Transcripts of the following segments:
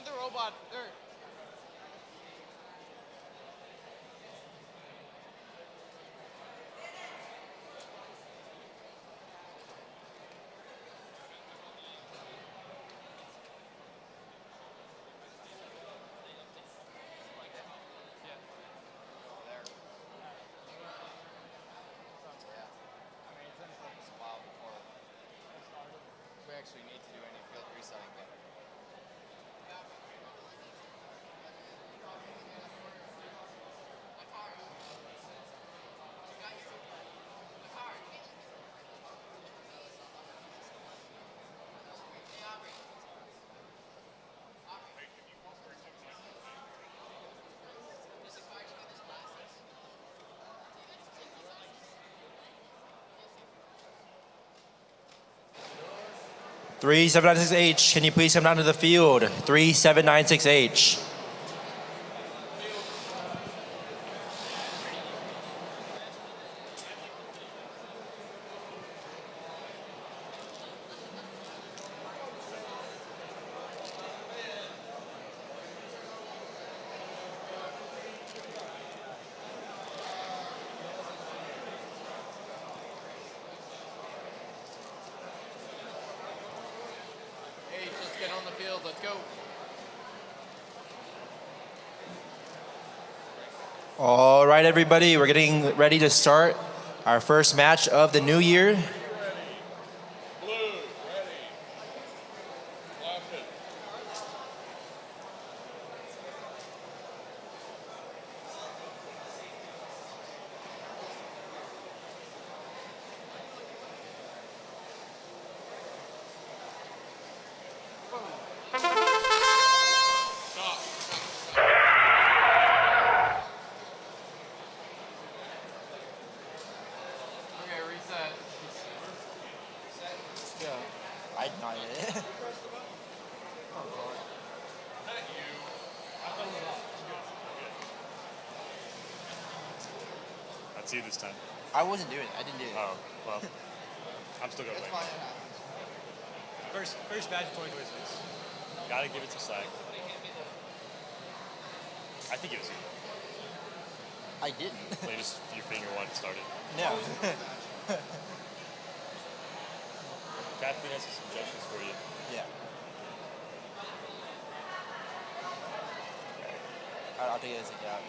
Point the robot. There. Actually need to do any field resetting then. Three 796H, can you please come down to the field? 3796H. Get on the field. Let's go. All right, everybody, we're getting ready to start our first match of the new year. See you this time. I wasn't doing it. I didn't do it. Oh, well. I'm still going to win. First match of 2026. Gotta give it to Slack. I think it was you. I didn't. Well, your finger wanted to start it. No. Kathleen has some suggestions for you. Yeah. I'll take it as a job.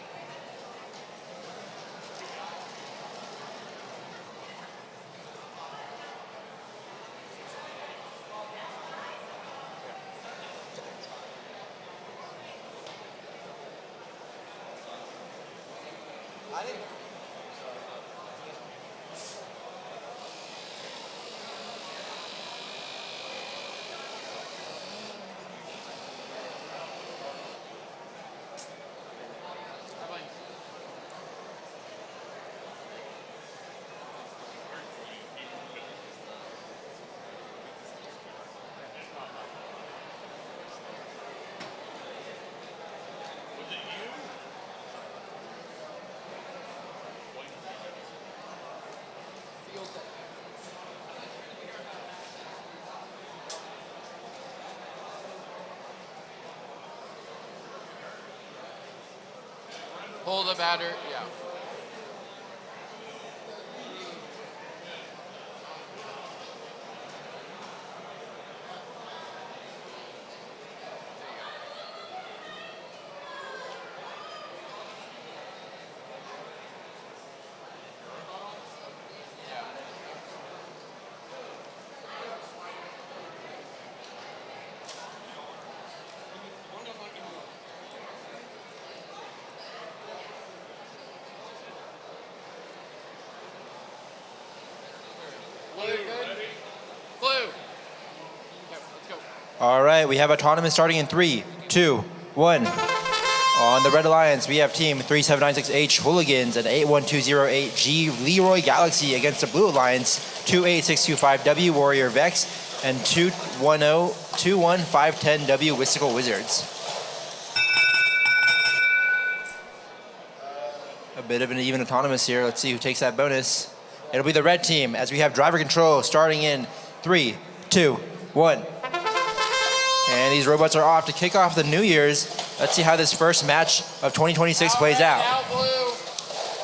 Hold the batter. Yeah. Blue. Okay, let's go. All right, we have autonomous starting in 3, 2, 1. On the Red Alliance, we have team 3796H Hooligans and 81208G Leroy Galaxy against the Blue Alliance 28625W Warrior Vex and 2102110W Mystical Wizards. A bit of an even autonomous here. Let's see who takes that bonus. It'll be the red team as we have driver control starting in 3, 2, 1. And these robots are off to kick off the New Year's. Let's see how this first match of 2026 plays out. Out blue.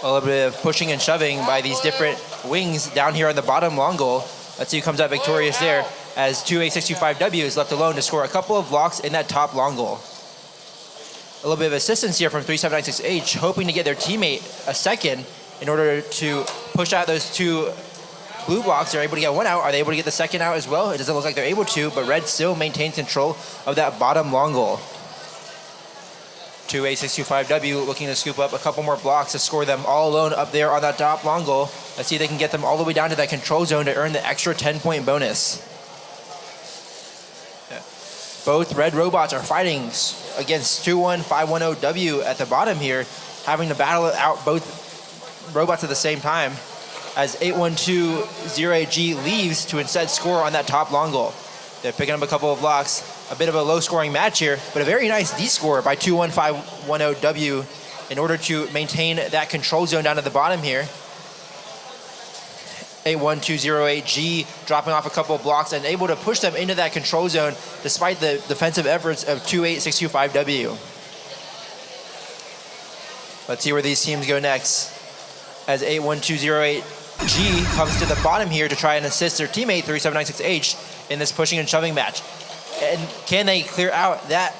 A little bit of pushing and shoving by these different wings down here on the bottom long goal. Let's see who comes out victorious there, as 2A625W is left alone to score a couple of blocks in that top long goal. A little bit of assistance here from 3796H, hoping to get their teammate a second in order to push out those two blue blocks. They're able to get one out. Are they able to get the second out as well? It doesn't look like they're able to, but red still maintains control of that bottom long goal. 2A625W looking to scoop up a couple more blocks to score them all alone up there on that top long goal. Let's see if they can get them all the way down to that control zone to earn the extra 10-point bonus. Both red robots are fighting against 21510W at the bottom here, having to battle out both robots at the same time, as 81208G leaves to instead score on that top long goal. They're picking up a couple of blocks. A bit of a low-scoring match here, but a very nice D-score by 21510W in order to maintain that control zone down at the bottom here. 81208G dropping off a couple of blocks and able to push them into that control zone despite the defensive efforts of 28625W. Let's see where these teams go next, as 81208G comes to the bottom here to try and assist their teammate 3796H in this pushing and shoving match. And can they clear out that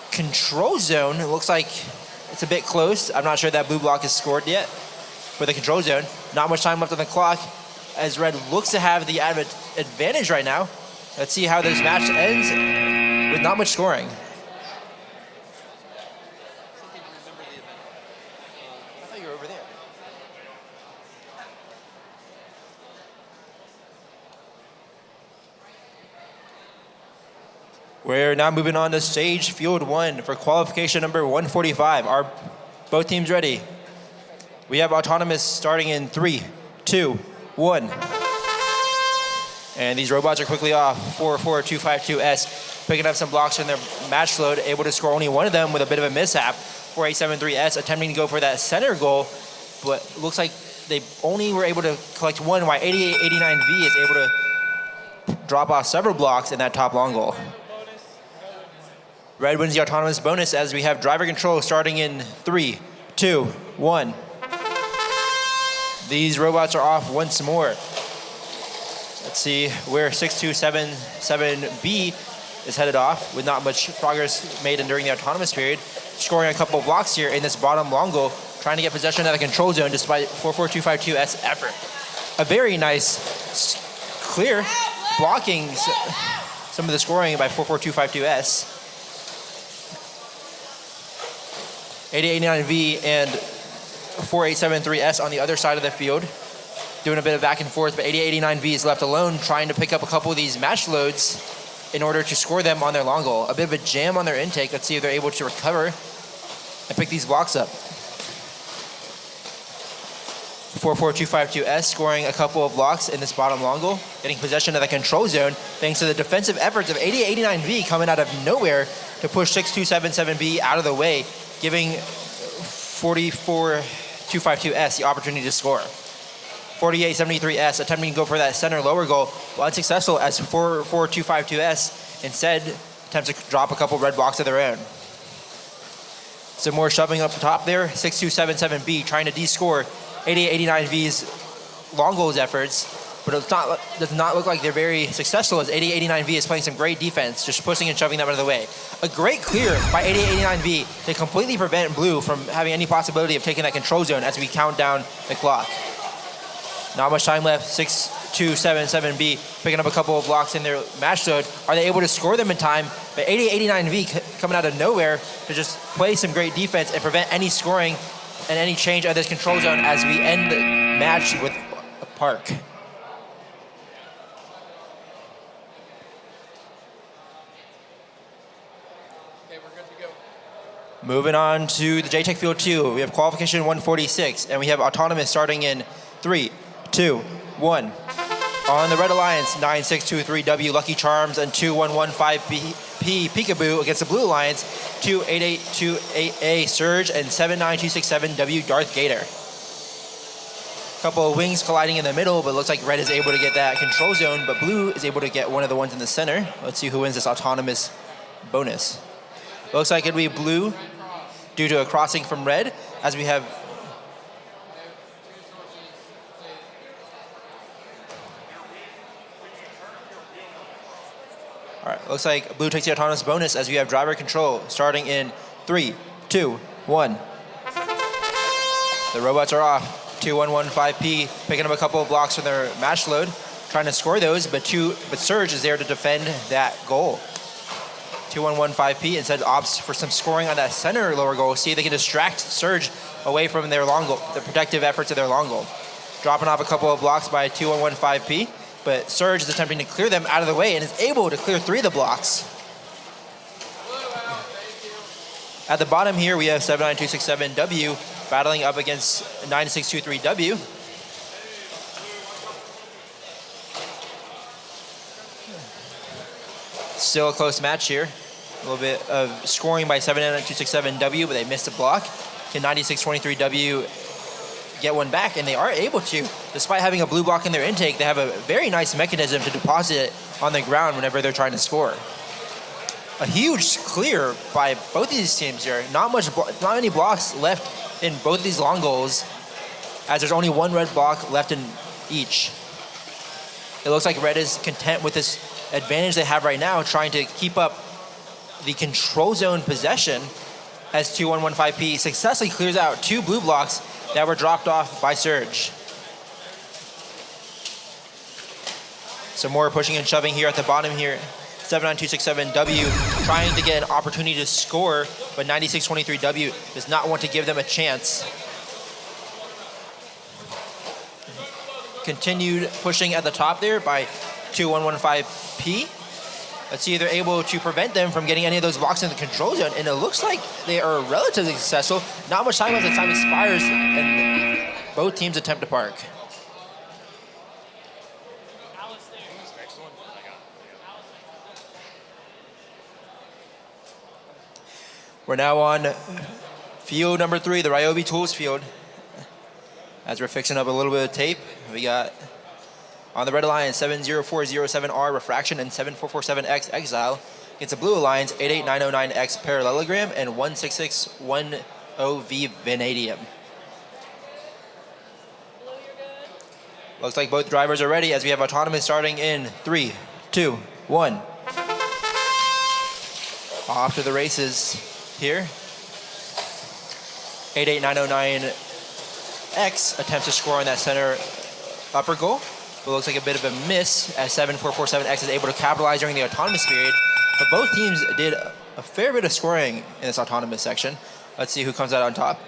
control zone? It looks like it's a bit close. I'm not sure that blue block is scored yet for the control zone. Not much time left on the clock, as red looks to have the advantage right now. Let's see how this match ends with not much scoring. I thought you were over there. We're now moving on to stage field 1 for qualification number 145. Are both teams ready? We have autonomous starting in 3, 2, 1. And these robots are quickly off. 44252S picking up some blocks in their match load, able to score only one of them with a bit of a mishap. 4873S attempting to go for that center goal, but looks like they only were able to collect one, while 8889V is able to drop off several blocks in that top long goal. Red wins the autonomous bonus as we have driver control starting in 3, 2, 1. These robots are off once more. Let's see where 6277B is headed off with not much progress made during the autonomous period. Scoring a couple of blocks here in this bottom long goal, trying to get possession of the control zone despite 44252S effort. A very nice, clear blocking some of the scoring by 44252S. 8889V and 4873S on the other side of the field, doing a bit of back and forth, but 8889V is left alone trying to pick up a couple of these match loads in order to score them on their long goal. A bit of a jam on their intake. Let's see if they're able to recover and pick these blocks up. 44252S scoring a couple of blocks in this bottom long goal, getting possession of the control zone thanks to the defensive efforts of 8889V coming out of nowhere to push 6277B out of the way, giving 44252S the opportunity to score. 4873S attempting to go for that center lower goal, but unsuccessful as 44252S instead attempts to drop a couple red blocks of their own. Some more shoving up the top there. 6277B trying to de-score 8889V's long goals efforts, but it does not look like they're very successful, as 8889V is playing some great defense, just pushing and shoving them out of the way. A great clear by 8889V to completely prevent blue from having any possibility of taking that control zone as we count down the clock. Not much time left. 6277B picking up a couple of blocks in their match load. Are they able to score them in time? But 8889V coming out of nowhere to just play some great defense and prevent any scoring and any change of this control zone as we end the match with a park. Okay, we're good to go. Moving on to the JTech Field 2, we have qualification 146, and we have autonomous starting in 3, 2, 1. On the Red Alliance, 9623W Lucky Charms and 2115P Peekaboo against the Blue Alliance, 28828A Surge and 79267W Darth Gator. Couple of wings colliding in the middle, but looks like red is able to get that control zone, but blue is able to get one of the ones in the center. Let's see who wins this autonomous bonus. Looks like it'd be blue due to a crossing from red, as we have all right, looks like blue takes the autonomous bonus as we have driver control starting in 3, 2, 1. The robots are off. 2115P picking up a couple of blocks from their match load, trying to score those, but Surge is there to defend that goal. 2115P instead opts for some scoring on that center lower goal. See if they can distract Surge away from their long goal, the protective efforts of their long goal. Dropping off a couple of blocks by 2115P, but Surge is attempting to clear them out of the way and is able to clear 3 of the blocks. At the bottom here, we have 79267W battling up against 9623W. Still a close match here. A little bit of scoring by 79267W, but they missed a block. Can 9623W get one back? And they are able to. Despite having a blue block in their intake, they have a very nice mechanism to deposit it on the ground whenever they're trying to score. A huge clear by both of these teams here. Not many blocks left in both of these long goals, as there's only one red block left in each. It looks like red is content with this advantage they have right now, trying to keep up the control zone possession as 2115P successfully clears out 2 blue blocks that were dropped off by Surge. Some more pushing and shoving here at the bottom here. 79267W trying to get an opportunity to score, but 9623W does not want to give them a chance. Continued pushing at the top there by 2115P. Let's see if they're able to prevent them from getting any of those blocks in the control zone, and it looks like they are relatively successful. Not much time as the time expires, and both teams attempt to park. We're now on field number 3, the Ryobi Tools field. As we're fixing up a little bit of tape, we got on the red alliance 70407R Refraction and 7447X Exile against the blue alliance 88909X Parallelogram and 16610V Vanadium. Looks like both drivers are ready as we have autonomous starting in 3, 2, 1. Off to the races here. 88909X attempts to score on that center upper goal, but looks like a bit of a miss as 7447X is able to capitalize during the autonomous period. But both teams did a fair bit of scoring in this autonomous section. Let's see who comes out on top.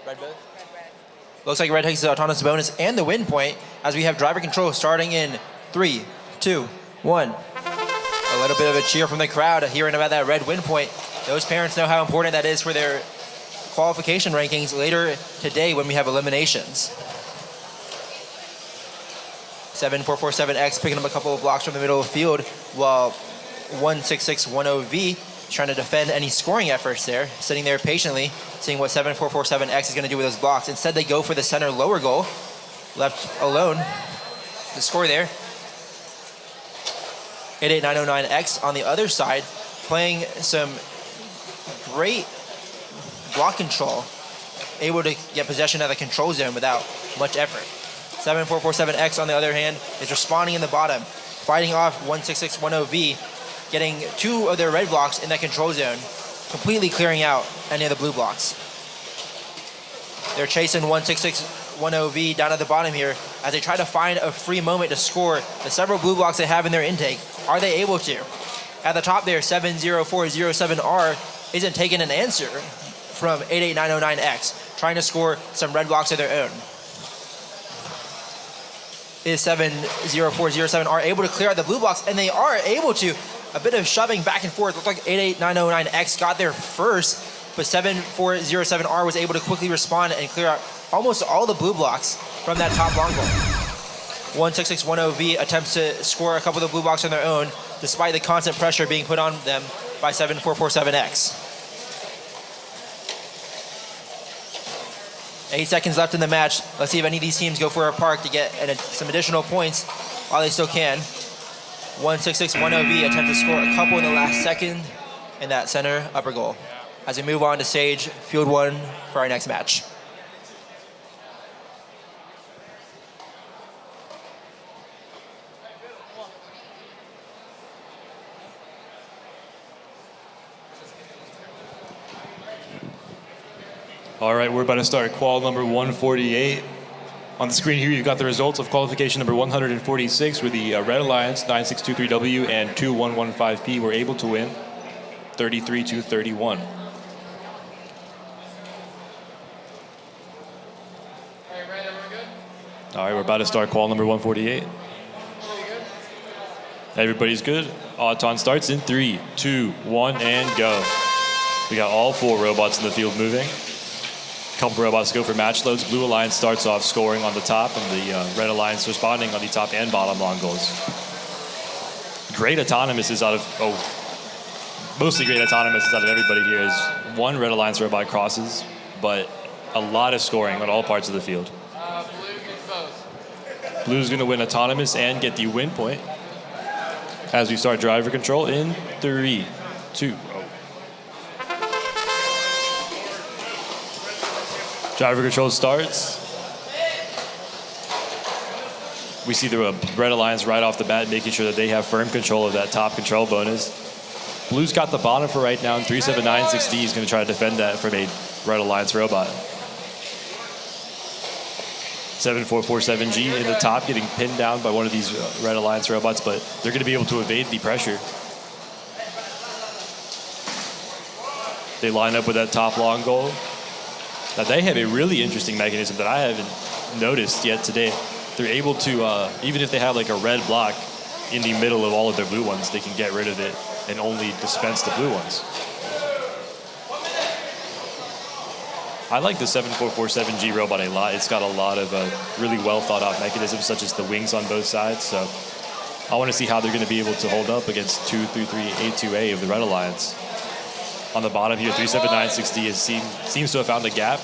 Red both? Looks like red takes the autonomous bonus and the win point as we have driver control starting in 3, 2, 1. A little bit of a cheer from the crowd hearing about that red win point. Those parents know how important that is for their qualification rankings later today when we have eliminations. 7447X picking up a couple of blocks from the middle of the field, while 16610V is trying to defend any scoring efforts there, sitting there patiently, seeing what 7447X is going to do with those blocks. Instead, they go for the center lower goal, left alone to score there. 88909X on the other side, playing some great block control, able to get possession of the control zone without much effort. 7447X on the other hand is responding in the bottom, fighting off 16610V, getting 2 of their red blocks in that control zone, completely clearing out any of the blue blocks. They're chasing 16610V down at the bottom here as they try to find a free moment to score the several blue blocks they have in their intake. Are they able to? At the top there, 70407R isn't taking an answer from 88909X, trying to score some red blocks of their own. Is 70407R able to clear out the blue blocks? And they are able to. A bit of shoving back and forth. Looked like 88909X got there first, but 7407R was able to quickly respond and clear out almost all the blue blocks from that top long goal. 16610V attempts to score a couple of the blue box on their own, despite the constant pressure being put on them by 7447X. 8 seconds left in the match. Let's see if any of these teams go for a park to get some additional points while they still can. 16610V attempts to score a couple in the last second in that center upper goal. As we move on to stage field 1 for our next match. All right, we're about to start qual number 148. On the screen here, you've got the results of qualification number 146, where the Red Alliance 9623W and 2115P were able to win 33-31. Hey, Red, everyone good? All right, we're about to start qual number 148. Everybody's good. Auton starts in 3, 2, 1, and go. We got all 4 robots in the field moving. Couple robots go for match loads. Blue Alliance starts off scoring on the top, and the Red Alliance responding on the top and bottom long goals. Great autonomous is out of, mostly great autonomous is out of everybody here, as 1 Red Alliance robot crosses, but a lot of scoring on all parts of the field. Blue gets both. Blue's going to win autonomous and get the win point as we start driver control in 3, 2. Driver control starts. We see the Red Alliance right off the bat, making sure that they have firm control of that top control bonus. Blue's got the bottom for right now, and 3796D is going to try to defend that from a Red Alliance robot. 7447G in the top, getting pinned down by one of these Red Alliance robots, but they're going to be able to evade the pressure. They line up with that top long goal. Now they have a really interesting mechanism that I haven't noticed yet today. They're able to, even if they have like a red block in the middle of all of their blue ones, they can get rid of it and only dispense the blue ones. I like the 7447G robot a lot. It's got a lot of really well thought out mechanisms, such as the wings on both sides. So I want to see how they're going to be able to hold up against 233A2A of the Red Alliance. On the bottom here, 3796D seems to have found a gap.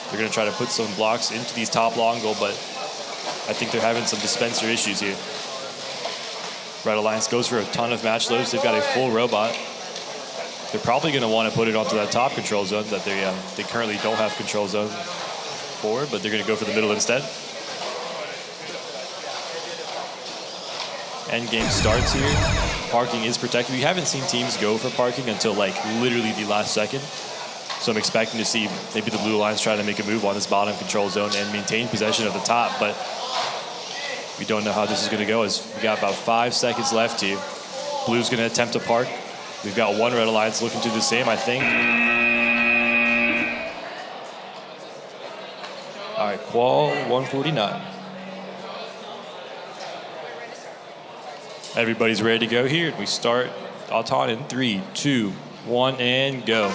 They're going to try to put some blocks into these top long goal, but I think they're having some dispenser issues here. Red Alliance goes for a ton of match loads. They've got a full robot. They're probably going to want to put it onto that top control zone that they currently don't have control zone for, but they're going to go for the middle instead. End game starts here. Parking is protected. We haven't seen teams go for parking until like literally the last second. So I'm expecting to see maybe the Blue Alliance try to make a move on this bottom control zone and maintain possession of the top, but we don't know how this is going to go, as we got about 5 seconds left here. Blue's going to attempt to park. We've got 1 Red Alliance looking to do the same, I think. All right, qual 149. Everybody's ready to go here. We start Auton in 3, 2, 1, and go.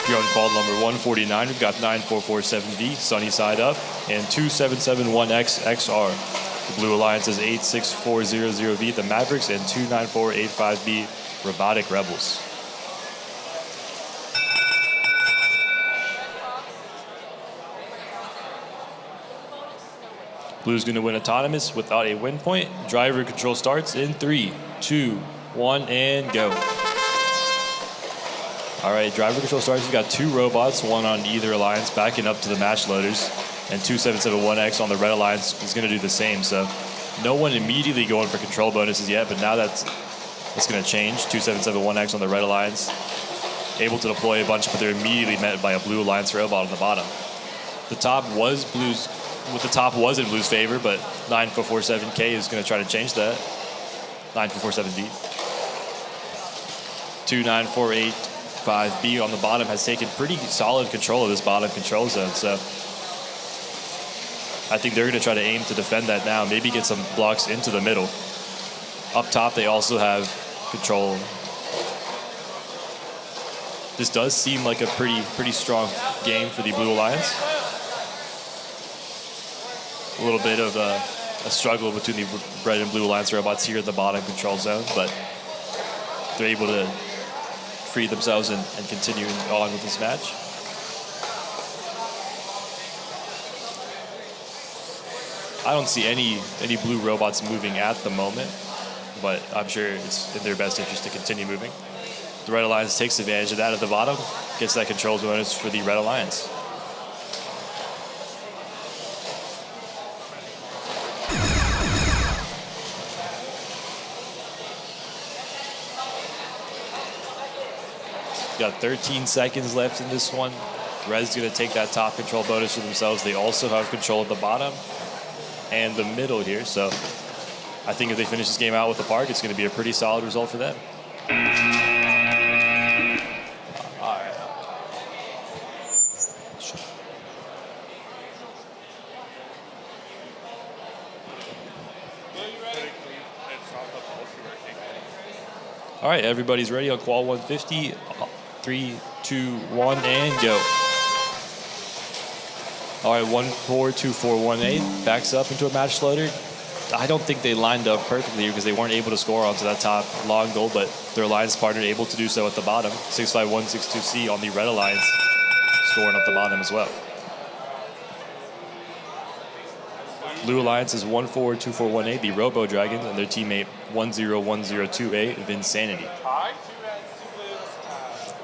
Here on qual number 149, we've got 9447V, sunny side up, and 2771X XR. The Blue Alliance is 86400V, the Mavericks, and 29485B, Robotic Rebels. Blue's going to win autonomous without a win point. Driver control starts in 3, 2, 1, and go. All right, driver control starts. You've got 2 robots, 1 on either alliance, backing up to the match loaders, and 2771X on the Red Alliance is going to do the same. So no one immediately going for control bonuses yet, but now that's going to change. 2771X on the Red Alliance, able to deploy a bunch, but they're immediately met by a Blue Alliance robot on the bottom. The top was Blue's. What the top was in Blue's favor, but 9447K is going to try to change that. 9447D. 29485B on the bottom has taken pretty solid control of this bottom control zone, so I think they're going to try to aim to defend that now, maybe get some blocks into the middle. Up top, they also have control. This does seem like a pretty strong game for the Blue Alliance. A little bit of a struggle between the red and blue alliance robots here at the bottom control zone, but they're able to free themselves and continue on with this match. I don't see any blue robots moving at the moment, but I'm sure it's in their best interest to continue moving. The Red Alliance takes advantage of that at the bottom, gets that control bonus for the Red Alliance. Got 13 seconds left in this one. Red's going to take that top control bonus for themselves. They also have control at the bottom and the middle here, so I think if they finish this game out with the park, it's going to be a pretty solid result for them. All right. All right, everybody's ready on Qual 150. 3, 2, 1, and go. All right, 1-4-2-4-1-8 backs up into a match floater. I don't think they lined up perfectly here because they weren't able to score onto that top long goal, but their alliance partner able to do so at the bottom. 6-5-1-6-2-C on the Red Alliance, scoring up the bottom as well. Blue Alliance is 1-4-2-4-1-8, the Robo Dragons, and their teammate 1-0-1-0-2-8 of Insanity.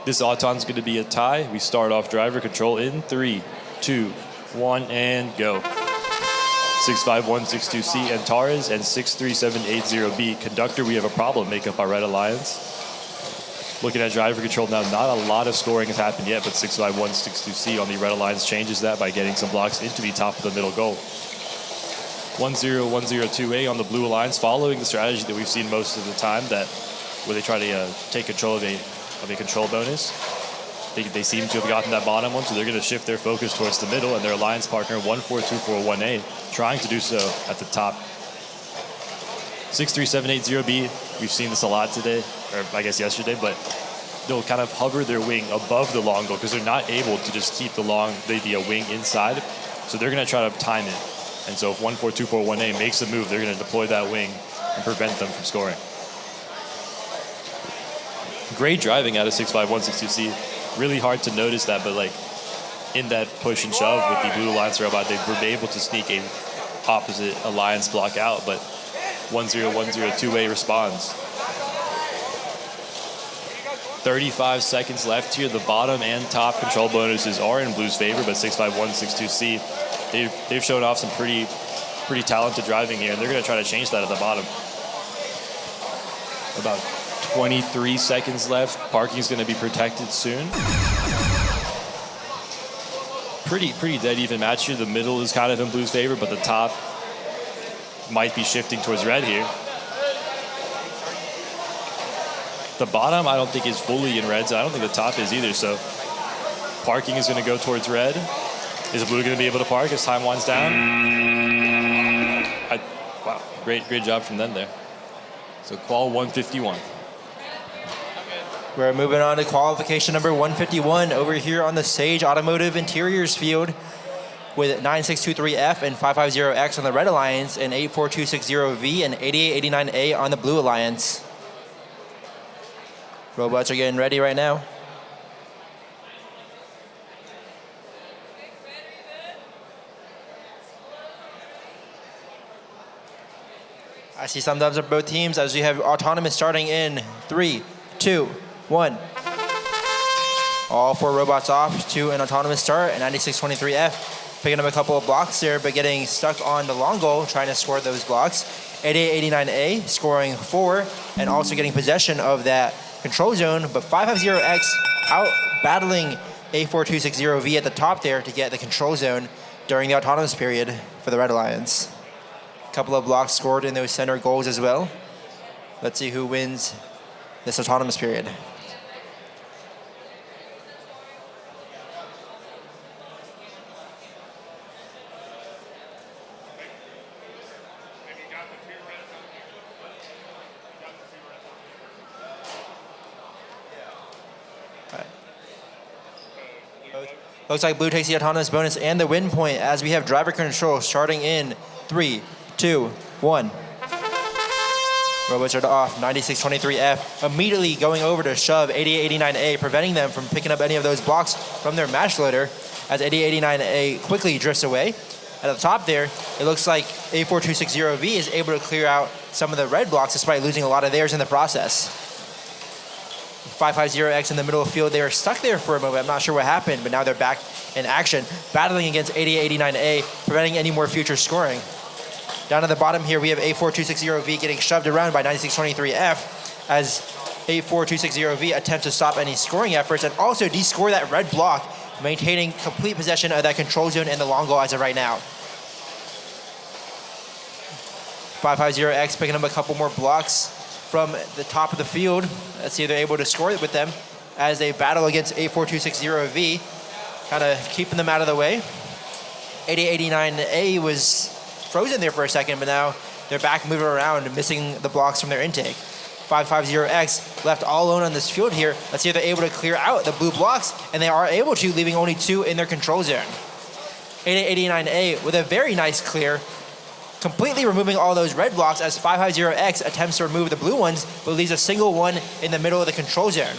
This Auton's going to be a tie. We start off driver control in 3, 2, 1, and go. 6-5-1-6-2-C Antares and 6-3-7-8-0-B. Conductor, we have a problem, make up our Red Alliance. Looking at driver control now, not a lot of scoring has happened yet, but 6-5-1-6-2-C on the Red Alliance changes that by getting some blocks into the top of the middle goal. 1-0-1-0-2-A on the Blue Alliance, following the strategy that we've seen most of the time, that where they try to take control of a control bonus. They seem to have gotten that bottom one, so they're going to shift their focus towards the middle, and their alliance partner 1-4-2-4-1-A trying to do so at the top. 6-3-7-8-0-B, we've seen this a lot today, or I guess yesterday, but they'll kind of hover their wing above the long goal because they're not able to just keep the wing inside, so they're going to try to time it. And so if 1-4-2-4-1-A makes a move, they're going to deploy that wing and prevent them from scoring. Great driving out of 6-5-1-6-2-C. Really hard to notice that, but like in that push and shove with the Blue Alliance robot, they were able to sneak a opposite alliance block out, but 1-0-1-0-2-A responds. 35 seconds left here. The bottom and top control bonuses are in Blue's favor, but 6-5-1-6-2-C, they've shown off some pretty talented driving here, and they're going to try to change that at the bottom. About 23 seconds left. Parking is going to be protected soon. Pretty dead even match here. The middle is kind of in Blue's favor, but the top might be shifting towards red here. The bottom, I don't think, is fully in red, so I don't think the top is either. So parking is going to go towards red. Is Blue going to be able to park as time winds down? Wow, great job from them there. So Qual 151. We're moving on to qualification number 151 over here on the Sage Automotive Interiors field with 9623F and 550X on the Red Alliance and 84260V and 8889A on the Blue Alliance. Robots are getting ready right now. I see some thumbs up both teams as we have autonomous starting in 3, 2, 1. All 4 robots off to an autonomous start, and 9623F picking up a couple of blocks there, but getting stuck on the long goal, trying to score those blocks. 8889A scoring 4, and also getting possession of that control zone, but 550X out battling 84260V at the top there to get the control zone during the autonomous period for the Red Alliance. A couple of blocks scored in those center goals as well. Let's see who wins this autonomous period. Looks like Blue takes the autonomous bonus and the win point as we have driver control starting in 3, 2, 1. Robots are off. 9623F immediately going over to shove 8889A, preventing them from picking up any of those blocks from their match loader as 8889A quickly drifts away. At the top there, it looks like A4260V is able to clear out some of the red blocks despite losing a lot of theirs in the process. 550X in the middle of the field, they were stuck there for a moment. I'm not sure what happened, but now they're back in action, battling against 8889A, preventing any more future scoring. Down at the bottom here, we have A4260V getting shoved around by 9623F as A4260V attempts to stop any scoring efforts and also descore that red block, maintaining complete possession of that control zone and the long goal as of right now. 550X picking up a couple more blocks from the top of the field. Let's see if they're able to score it with them as they battle against A4260V, kind of keeping them out of the way. 8889A was frozen there for a second, but now they're back moving around and missing the blocks from their intake. 550X left all alone on this field here. Let's see if they're able to clear out the blue blocks, and they are able to, leaving only 2 in their control zone. 8889A with a very nice clear, completely removing all those red blocks as 550X attempts to remove the blue ones, but leaves a single one in the middle of the control zone.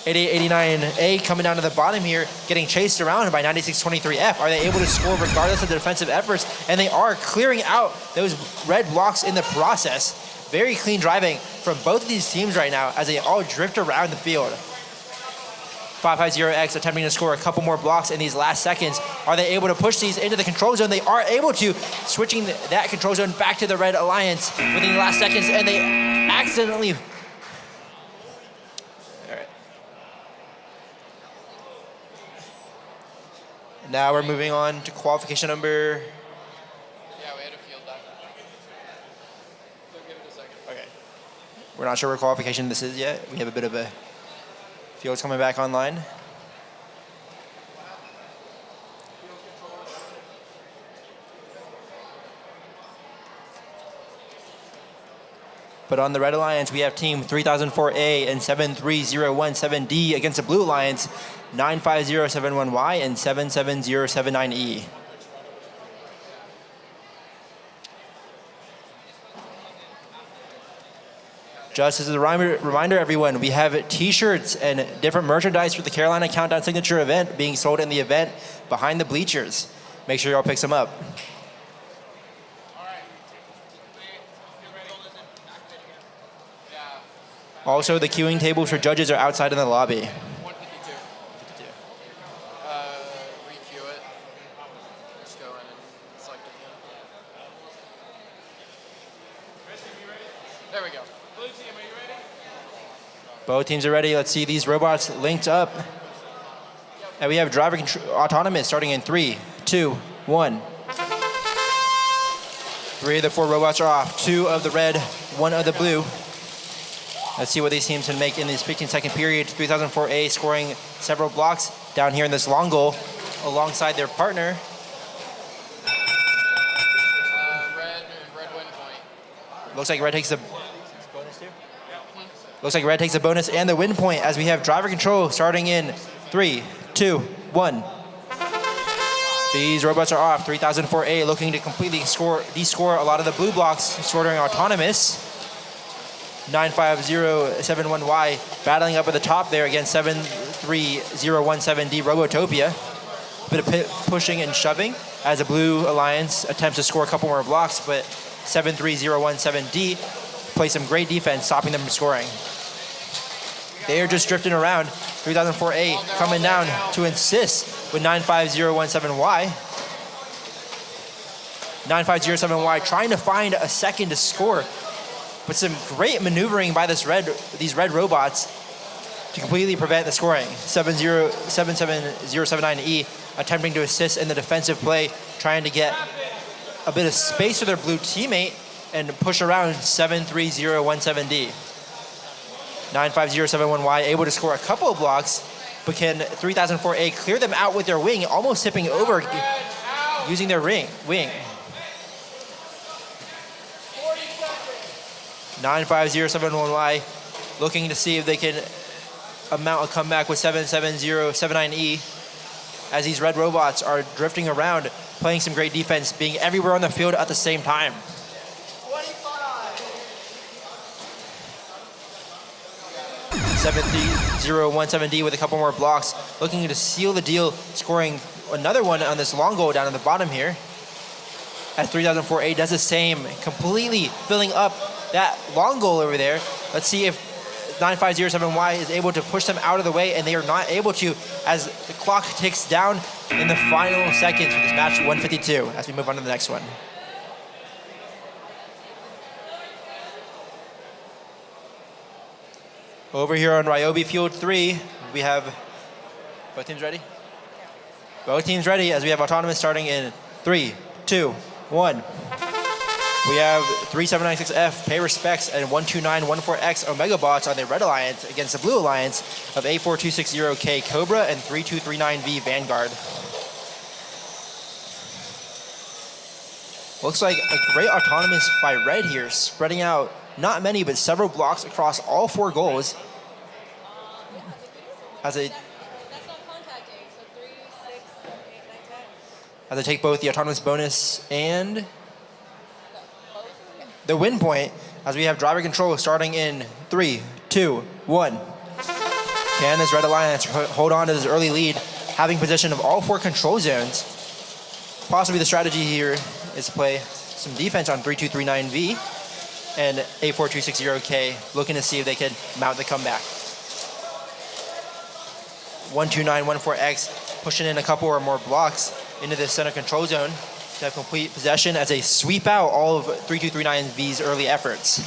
8889A coming down to the bottom here, getting chased around by 9623F. Are they able to score regardless of the defensive efforts? And they are clearing out those red blocks in the process. Very clean driving from both of these teams right now as they all drift around the field. 550X attempting to score a couple more blocks in these last seconds. Are they able to push these into the control zone? They are able to, switching that control zone back to the Red Alliance within the last seconds, and they accidentally... Now we're moving on to qualification number... Yeah, we had a field dive. So give it a second. Okay. We're not sure what qualification this is yet. We have a bit of a field's coming back online. But on the Red Alliance, we have team 3004A and 73017D against the Blue Alliance, 95071Y and 77079E. Just as a reminder, everyone, we have T-shirts and different merchandise for the Carolina Countdown Signature event being sold in the event behind the bleachers. Make sure y'all pick some up. Also, the queuing tables for judges are outside in the lobby. 152. Re-queue it. Just go in and select it again. There we go. Blue team, are you ready? Both teams are ready. Let's see these robots linked up. And we have driver autonomous starting in 3, 2, 1. 3 of the 4 robots are off. 2 of the red, 1 of the blue. Let's see what these teams can make in this 15-second period. 3004A scoring several blocks down here in this long goal alongside their partner. Red win point. Looks like red takes the bonus and the win point as we have driver control starting in 3, 2, 1. These robots are off. 3004A looking to completely descore a lot of the blue blocks, sorting autonomous. 95071Y battling up at the top there against 73017D Robotopia. A bit of pushing and shoving as the Blue Alliance attempts to score a couple more blocks, but 73017D plays some great defense, stopping them from scoring. They are just drifting around. 3004A coming down to insist with 95017Y. 95017Y trying to find a second to score. But some great maneuvering by these red robots to completely prevent the scoring. 77079E attempting to assist in the defensive play, trying to get a bit of space for their blue teammate and push around 73017D. 95071Y able to score a couple of blocks, but can 3004A clear them out with their wing, almost tipping over using their wing. 95071Y looking to see if they can mount a comeback with 77079E as these red robots are drifting around, playing some great defense, being everywhere on the field at the same time. 7017D with a couple more blocks, looking to seal the deal, scoring another one on this long goal down at the bottom here. As 3004A does the same, completely filling up that long goal over there. Let's see if 9507Y is able to push them out of the way, and they are not able to as the clock ticks down in the final seconds for this match 152 as we move on to the next one. Over here on Ryobi Field 3, we have both teams ready? Both teams ready as we have Autonomous starting in 3, 2, 1. We have 3796F, Pay Respects, and 12914X Omega Bots on the Red Alliance against the Blue Alliance of A4260K Cobra and 3239V Vanguard. Looks like a great Autonomous by Red here, spreading out not many, but several blocks across all 4 goals. As they take both the Autonomous bonus and the win point, as we have driver control starting in 3, 2, 1. Can this Red Alliance hold on to this early lead, having possession of all 4 control zones? Possibly the strategy here is to play some defense on 3239V and A4260K, looking to see if they can mount the comeback. 12914X pushing in a couple or more blocks into the center control zone to have complete possession as they sweep out all of 3239V's early efforts.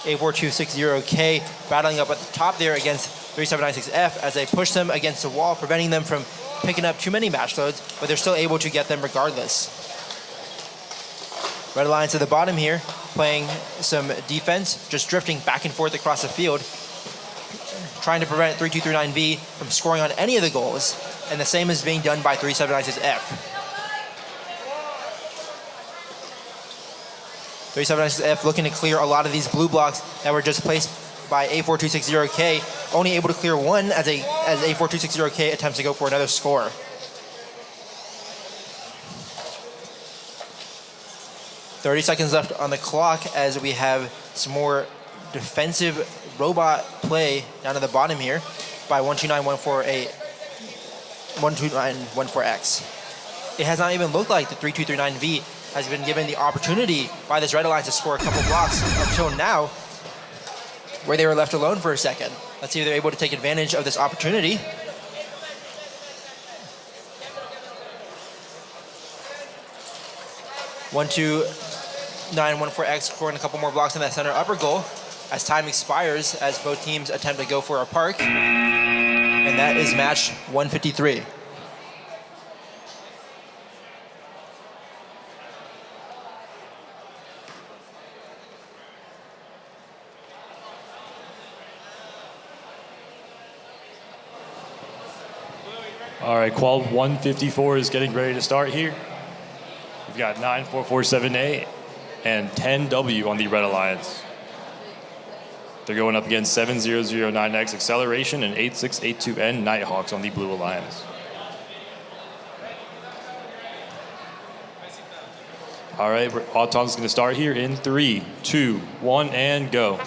A4260K battling up at the top there against 3796F as they push them against the wall, preventing them from picking up too many match loads, but they're still able to get them regardless. Red Alliance at the bottom here, playing some defense, just drifting back and forth across the field, trying to prevent 3239V from scoring on any of the goals, and the same is being done by 3796F. 3796F looking to clear a lot of these blue blocks that were just placed by A4260K, only able to clear one as A4260K attempts to go for another score. "30 seconds left on the clock as we have some more defensive robot play down at the bottom here by 12914X. It has not even looked like the 3239V has been given the opportunity by this Red Alliance to score a couple blocks until now, where they were left alone for a second. Let's see if they're able to take advantage of this opportunity. One, 914X scoring a couple more blocks in that center upper goal as time expires as both teams attempt to go for a park. And that is match 153. All right, Qual 154 is getting ready to start here. We've got 9447A and 10W on the Red Alliance. They're going up against 7009X Acceleration and 8682N Nighthawks on the Blue Alliance. All right, Auton's going to start here in 3, 2, 1, and go.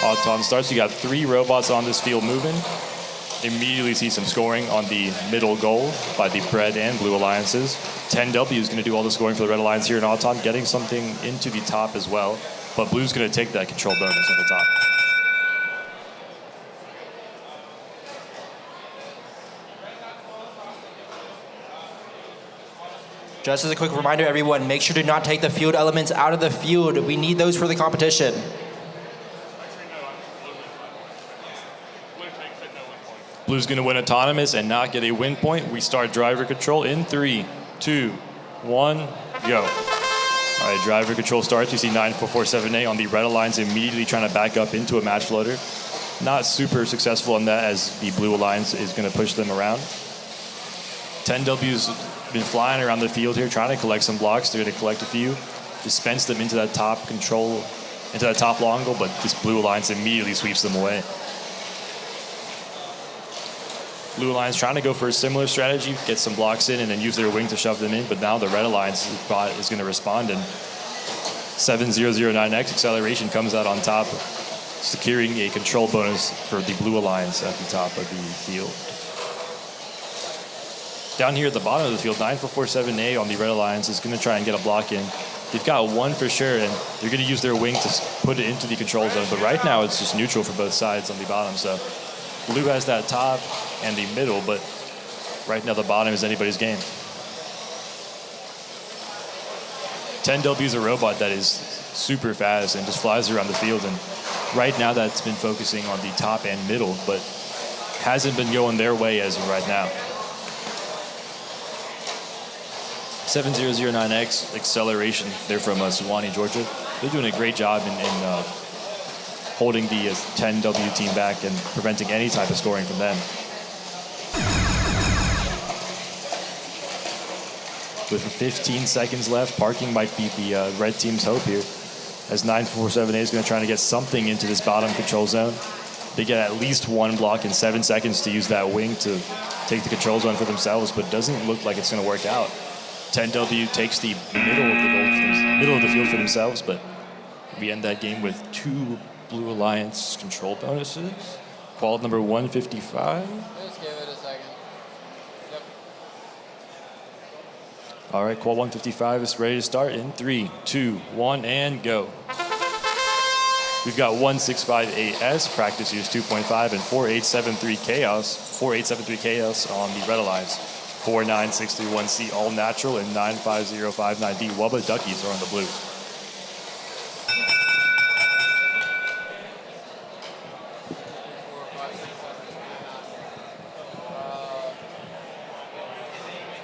Auton starts. You got 3 robots on this field moving. Immediately see some scoring on the middle goal by the Red and Blue Alliances. 10W is going to do all the scoring for the Red Alliance here in Auton, getting something into the top as well. But Blue's going to take that control bonus at the top. Just as a quick reminder, everyone, make sure to not take the field elements out of the field. We need those for the competition. Blue's going to win autonomous and not get a win point. We start driver control in 3, 2, 1, go. All right, driver control starts. You see 9447A on the Red Alliance immediately trying to back up into a match floater. Not super successful on that as the Blue Alliance is going to push them around. 10W's been flying around the field here trying to collect some blocks. They're going to collect a few, dispense them into that top control, into that top long goal, but this Blue Alliance immediately sweeps them away. Blue Alliance trying to go for a similar strategy, get some blocks in and then use their wing to shove them in, but now the Red Alliance is going to respond, and 7009X Acceleration comes out on top securing a control bonus for the Blue Alliance at the top of the field. Down here at the bottom of the field, 9447A on the Red Alliance is going to try and get a block in. They've got one for sure, and they're going to use their wing to put it into the control zone. But right now, it's just neutral for both sides on the bottom. So Blue has that top and the middle, but right now the bottom is anybody's game. 10W is a robot that is super fast and just flies around the field. And right now, that's been focusing on the top and middle, but hasn't been going their way as of right now. 7009X acceleration. They're from Suwanee, Georgia. They're doing a great job in holding the 10W team back and preventing any type of scoring from them. With 15 seconds left, parking might be the red team's hope here, as 947A is going to try to get something into this bottom control zone. They get at least one block in 7 seconds to use that wing to take the control zone for themselves, but doesn't look like it's going to work out. 10W takes the middle of the field for themselves, but we end that game with 2 Blue Alliance control bonuses. Qual number 155. Just give it a second. Yep. All right, Qual 155 is ready to start in 3, 2, 1, and go. We've got 1658S, practice use 2.5, and 4873 Chaos. 4873 Chaos on the Red Alliance. 49631C all natural and 95059D Wubba Duckies are on the blue.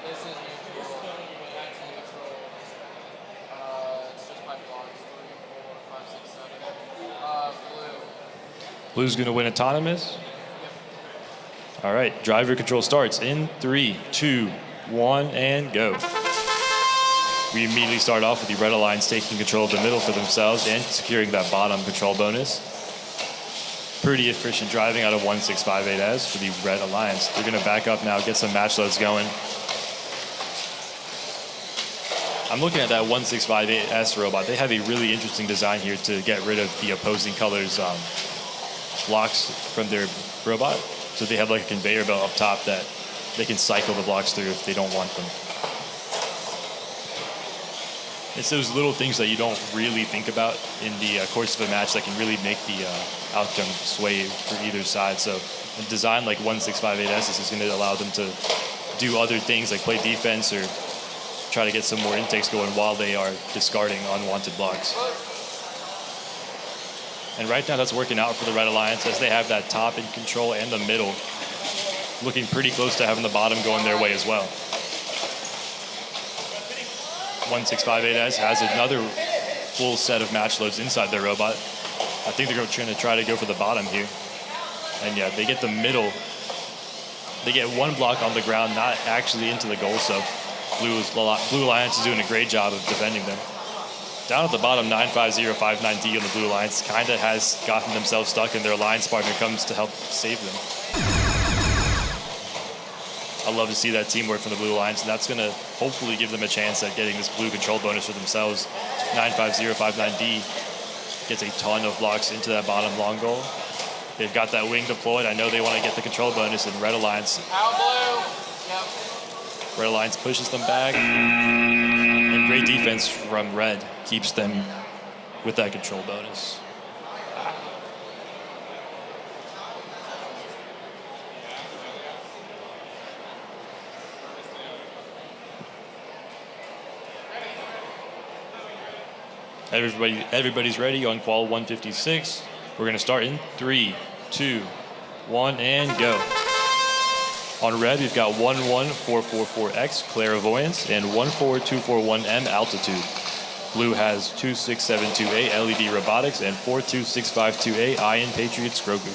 This is neutral. That's neutral. It's just my blocks. 3, 4, 5, 6, 7. Blue. Blue's going to win autonomous. All right, driver control starts in 3, 2, 1, and go. We immediately start off with the Red Alliance taking control of the middle for themselves and securing that bottom control bonus. Pretty efficient driving out of 1658S for the Red Alliance. They're going to back up now, get some match loads going. I'm looking at that 1658S robot. They have a really interesting design here to get rid of the opposing colors blocks from their robot. So they have like a conveyor belt up top that they can cycle the blocks through if they don't want them. It's those little things that you don't really think about in the course of a match that can really make the outcome sway for either side. So a design like 1658S is going to allow them to do other things like play defense or try to get some more intakes going while they are discarding unwanted blocks. And right now that's working out for the Red Alliance as they have that top in control and the middle looking pretty close to having the bottom going their way as well. 1658S has another full set of match loads inside their robot. I think they're going to try to go for the bottom here. And yeah, they get the middle. They get one block on the ground, not actually into the goal, so Blue Alliance is doing a great job of defending them. Down at the bottom, 95059D on the Blue Alliance kind of has gotten themselves stuck, and their alliance partner comes to help save them. I love to see that teamwork from the Blue Alliance, and that's going to hopefully give them a chance at getting this blue control bonus for themselves. 95059D gets a ton of blocks into that bottom long goal. They've got that wing deployed. I know they want to get the control bonus, and Red Alliance. Out blue. Yep. Red Alliance pushes them back. And great defense from Red keeps them with that control bonus. Everybody's ready on Qual 156. We're going to start in 3, 2, 1, and go. On red, we've got 11444X Clairvoyance and 14241M Altitude. Blue has 26728 LED Robotics and 42652A Iron Patriots Grogu.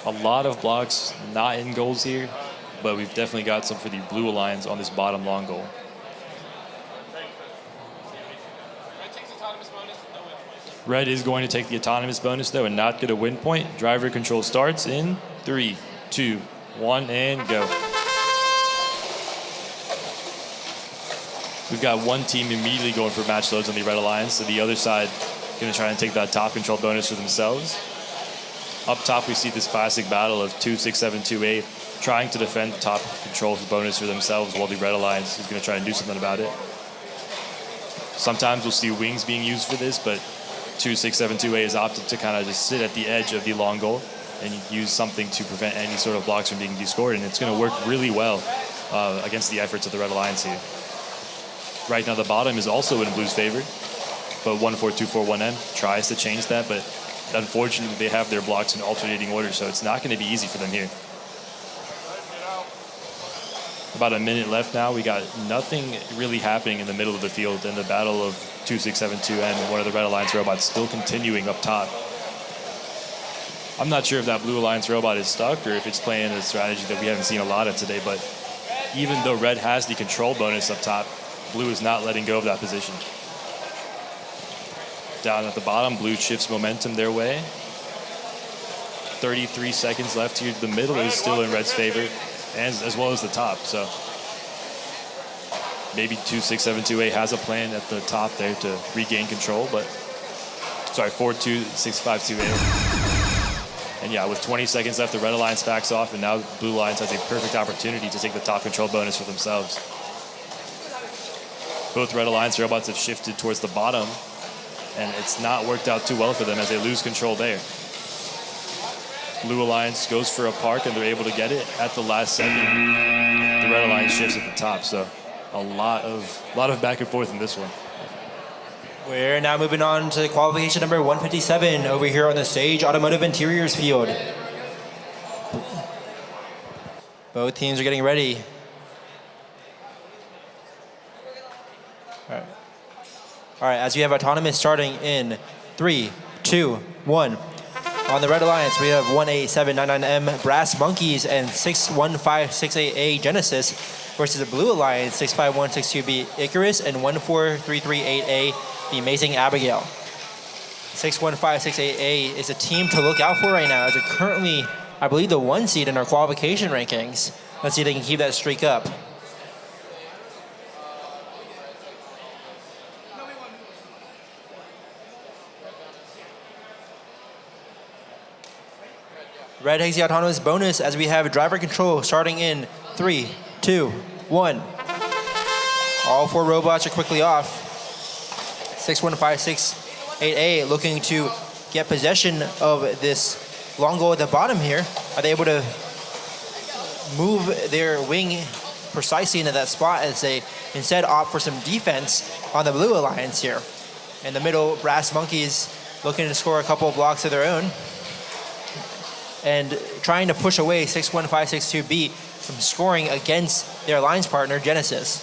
A lot of blocks not in goals here, but we've definitely got some for the Blue Alliance on this bottom long goal. Red is going to take the autonomous bonus, though, and not get a win point. Driver control starts in 3, 2, 1, and go. We've got one team immediately going for match loads on the Red Alliance, so the other side going to try and take that top control bonus for themselves. Up top, we see this classic battle of 2, 6, 7, 2, 8, trying to defend the top control bonus for themselves, while the Red Alliance is going to try and do something about it. Sometimes we'll see wings being used for this, but 2, 6, 7, 2, 8 is opted to kind of just sit at the edge of the long goal and use something to prevent any sort of blocks from being descored, and it's going to work really well against the efforts of the Red Alliance here. Right now, the bottom is also in Blue's favor, but 1-4-2-4-1-M tries to change that, but unfortunately, they have their blocks in alternating order, so it's not going to be easy for them here. About a minute left now. We got nothing really happening in the middle of the field, and the battle of 2, 6, 7, 2, and one of the Red Alliance robots still continuing up top. I'm not sure if that Blue Alliance robot is stuck or if it's playing a strategy that we haven't seen a lot of today, but even though Red has the control bonus up top, Blue is not letting go of that position. Down at the bottom, Blue shifts momentum their way. 33 seconds left here. The middle is still in Red's favor, and as well as the top. So maybe 2, 6, 7, 2, 8 has a plan at the top there to regain control, but sorry, 4, 2, 6, 5, 2, 8. And yeah, with 20 seconds left, the Red Alliance backs off, and now Blue Alliance has a perfect opportunity to take the top control bonus for themselves. Both Red Alliance robots have shifted towards the bottom, and it's not worked out too well for them as they lose control there. Blue Alliance goes for a park, and they're able to get it at the last second. The Red Alliance shifts at the top, so a lot of back and forth in this one. We're now moving on to qualification number 157 over here on the Sage Automotive Interiors field. Both teams are getting ready. All right, as we have autonomous starting in 3, 2, 1. On the Red Alliance, we have 18799M Brass Monkeys and 61568A Genesis versus the Blue Alliance 65162B Icarus and 14338A the Amazing Abigail. 61568A is a team to look out for right now, as they're currently, I believe, the 1 seed in our qualification rankings. Let's see if they can keep that streak up. Red takes the autonomous bonus as we have driver control starting in 3, 2, 1. All 4 robots are quickly off. 61568A looking to get possession of this long goal at the bottom here. Are they able to move their wing precisely into that spot as they instead opt for some defense on the Blue Alliance here? In the middle, Brass Monkeys looking to score a couple of blocks of their own and trying to push away 61562B from scoring against their alliance partner, Genesis.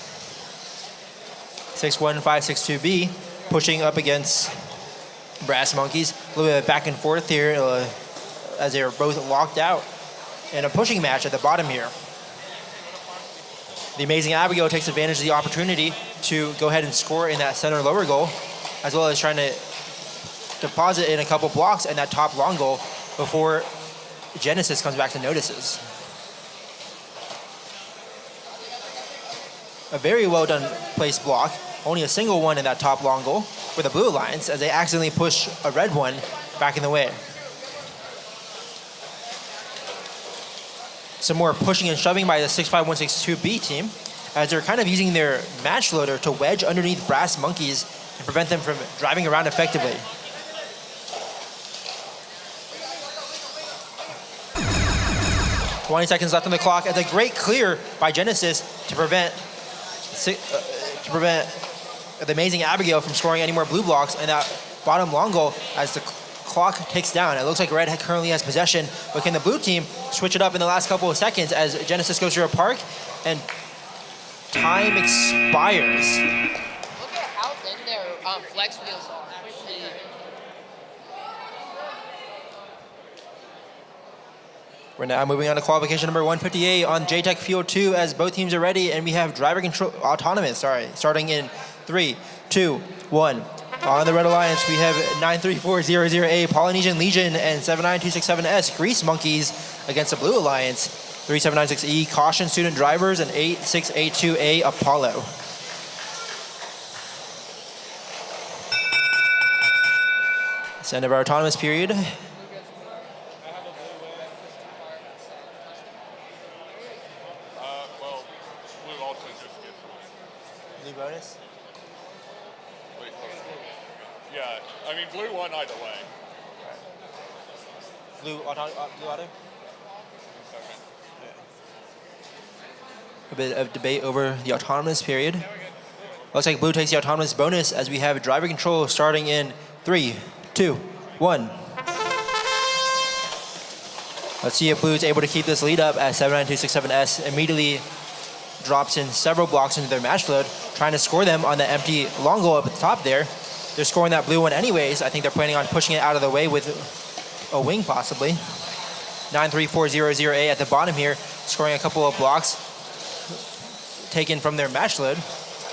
61562B pushing up against Brass Monkeys. A little bit of back and forth here as they are both locked out in a pushing match at the bottom here. The Amazing Abigail takes advantage of the opportunity to go ahead and score in that center lower goal, as well as trying to deposit in a couple blocks in that top long goal before Genesis comes back to notices. A very well done placed block. Only a single one in that top long goal for the Blue Alliance as they accidentally push a red one back in the way. Some more pushing and shoving by the 65162B team as they're kind of using their match loader to wedge underneath Brass Monkeys and prevent them from driving around effectively. $20 seconds left on the clock as a great clear by Genesis to prevent the Amazing Abigail from scoring any more blue blocks in that bottom long goal as the clock ticks down. It looks like Red currently has possession, but can the blue team switch it up in the last couple of seconds as Genesis goes through a park and time expires. Look at how thin their flex wheels are. We're now moving on to qualification number 158 on JTech Field 2 as both teams are ready, and we have driver control, autonomous, starting in 3, 2, 1. On the Red Alliance, we have 93400A Polynesian Legion and 79267S Grease Monkeys against the Blue Alliance, 3796E Caution Student Drivers and 8682A Apollo. It's the end of our autonomous period. Well, blue also just gets Blue bonus? wait, hold on. Yeah, I mean blue won either way. Blue auto? Okay. A bit of debate over the autonomous period. Looks like blue takes the autonomous bonus as we have driver control starting in 3, 2, 1. Let's see if blue is able to keep this lead up as 79267S immediately drops in several blocks into their match load, trying to score them on the empty long goal up at the top there. They're scoring that blue one anyways. I think they're planning on pushing it out of the way with a wing possibly. 93400A at the bottom here, scoring a couple of blocks taken from their match load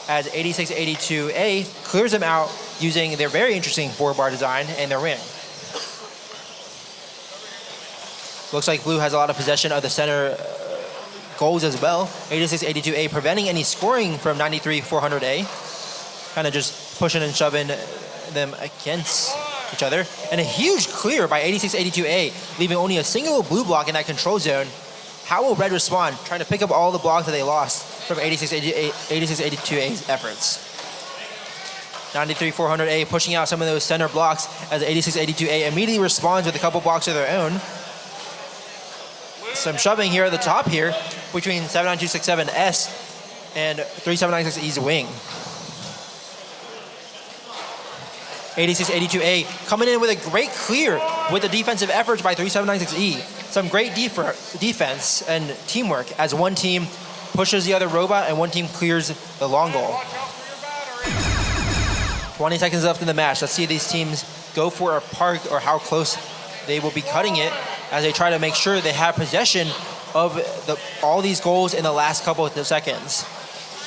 as 8682A clears them out using their very interesting 4-bar design and their wing. Looks like blue has a lot of possession of the center goals as well. 8682A preventing any scoring from 93400A. Kind of just pushing and shoving them against each other. And a huge clear by 8682A, leaving only a single blue block in that control zone. How will red respond, trying to pick up all the blocks that they lost from 8682A's efforts? 93400A pushing out some of those center blocks as 8682A immediately responds with a couple blocks of their own. Some shoving here at the top here between 79267S and 3796E's wing. 8682A coming in with a great clear with the defensive efforts by 3796E. Some great defense and teamwork as one team pushes the other robot and one team clears the long goal. 20 seconds left in the match. Let's see if these teams go for a park or how close they will be cutting it as they try to make sure they have possession of all these goals in the last couple of seconds.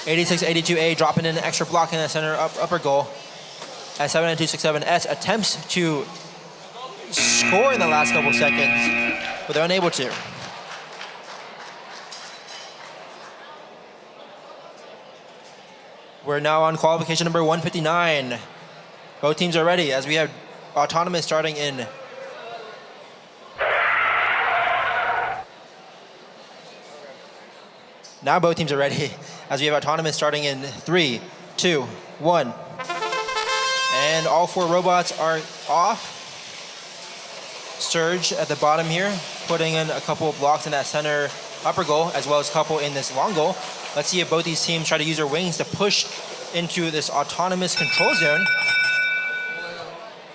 8682A dropping in an extra block in the center upper goal as 79267S attempts to score in the last couple of seconds, but they're unable to. We're now on qualification number 159. Both teams are ready as we have autonomous starting in now both teams are ready as we have autonomous starting in 3, 2, 1. And all 4 robots are off. Surge at the bottom here, putting in a couple of blocks in that center upper goal, as well as a couple in this long goal. Let's see if both these teams try to use their wings to push into this autonomous control zone.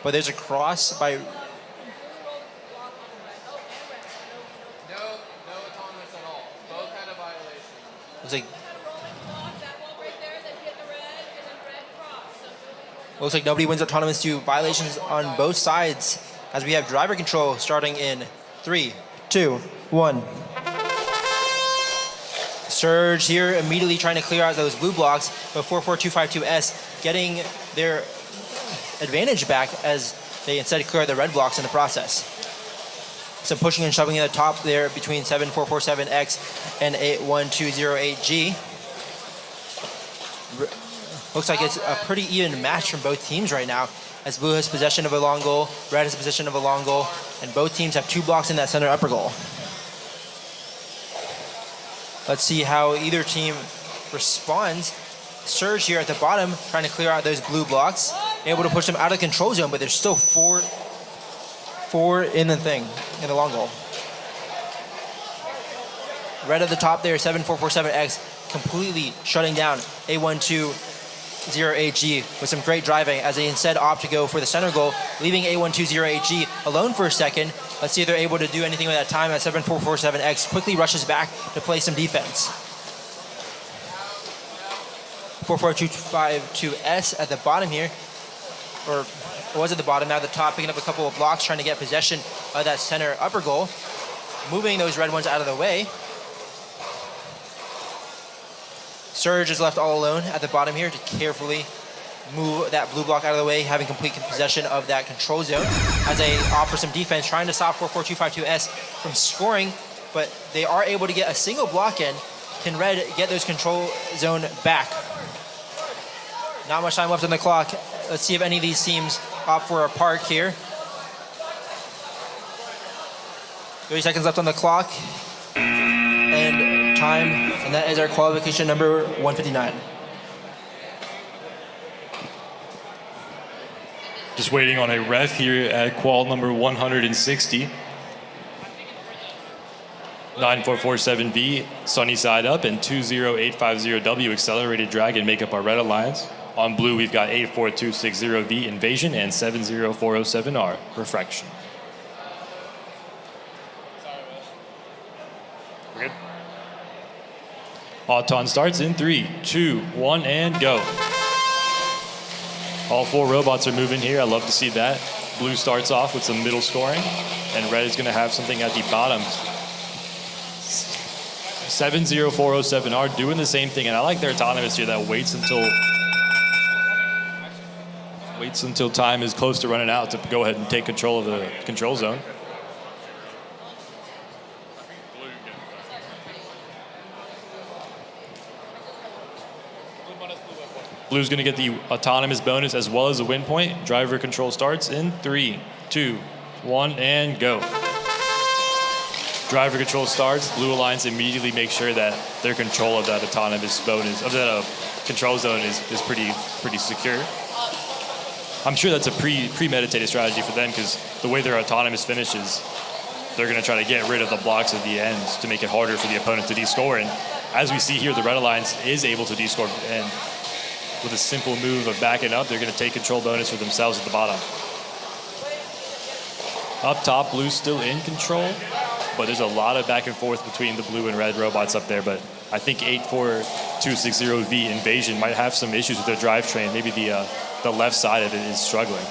But there's a cross by... No autonomous at all. Both had a violation. Looks like nobody wins autonomous due violations on both sides as we have driver control starting in 3, 2, 1. Surge here immediately trying to clear out those blue blocks, but 44252S getting their advantage back as they instead clear the red blocks in the process. Some pushing and shoving at the top there between 7447X and 81208G. Looks like it's a pretty even match from both teams right now as blue has possession of a long goal, red has possession of a long goal, and both teams have 2 blocks in that center upper goal. Let's see how either team responds. Surge here at the bottom, trying to clear out those blue blocks, able to push them out of the control zone, but there's still four in the long goal. Red at the top there, 7447X, completely shutting down A120AG with some great driving as they instead opt to go for the center goal, leaving A120AG alone for a second. Let's see if they're able to do anything with that time as 7447X quickly rushes back to play some defense. 44252S at the bottom here, or was at the bottom, now at the top, picking up a couple of blocks, trying to get possession of that center upper goal, moving those red ones out of the way. Surge is left all alone at the bottom here to carefully move that blue block out of the way, having complete possession of that control zone as they offer some defense, trying to stop 44252S from scoring, but they are able to get a single block in. Can red get those control zone back? Not much time left on the clock. Let's see if any of these teams opt for a park here. 30 seconds left on the clock. And time, and that is our qualification number 159. Just waiting on a ref here at qual number 160. 9447V, sunny side up, and 20850W, accelerated dragon, make up our red alliance. On blue, we've got 84260V, invasion, and 70407R, refraction. We're good. Auton starts in 3, 2, 1, and go. All 4 robots are moving here. I love to see that. Blue starts off with some middle scoring, and red is going to have something at the bottom. 70407R doing the same thing, and I like their autonomous here that waits until time is close to running out to go ahead and take control of the control zone. Blue's going to get the autonomous bonus as well as a win point. Driver control starts in 3, 2, 1, and go. Driver control starts. Blue Alliance immediately makes sure that their control of that autonomous bonus, of that control zone is pretty secure. I'm sure that's a premeditated strategy for them because the way their autonomous finishes, they're going to try to get rid of the blocks at the end to make it harder for the opponent to descore. And as we see here, the Red Alliance is able to descore, and with a simple move of backing up, they're going to take control bonus for themselves at the bottom. Up top, Blue's still in control, but there's a lot of back and forth between the blue and red robots up there. But I think 84260V Invasion might have some issues with their drivetrain. Maybe the left side of it is struggling.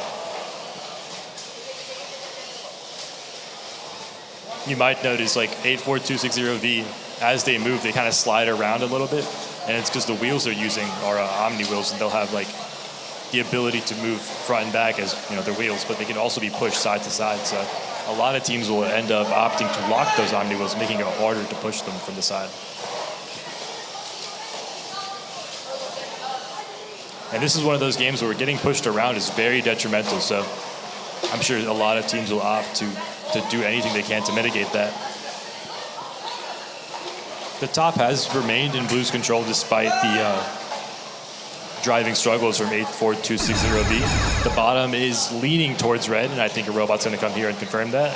You might notice like 84260V, as they move, they kind of slide around a little bit. And it's because the wheels they're using are Omni wheels, and they'll have like the ability to move front and back as their wheels, but they can also be pushed side to side. So a lot of teams will end up opting to lock those Omni wheels, making it harder to push them from the side. And this is one of those games where getting pushed around is very detrimental. So I'm sure a lot of teams will opt to do anything they can to mitigate that. The top has remained in Blue's control despite the driving struggles from 84260V. The bottom is leaning towards red, and I think a robot's going to come here and confirm that.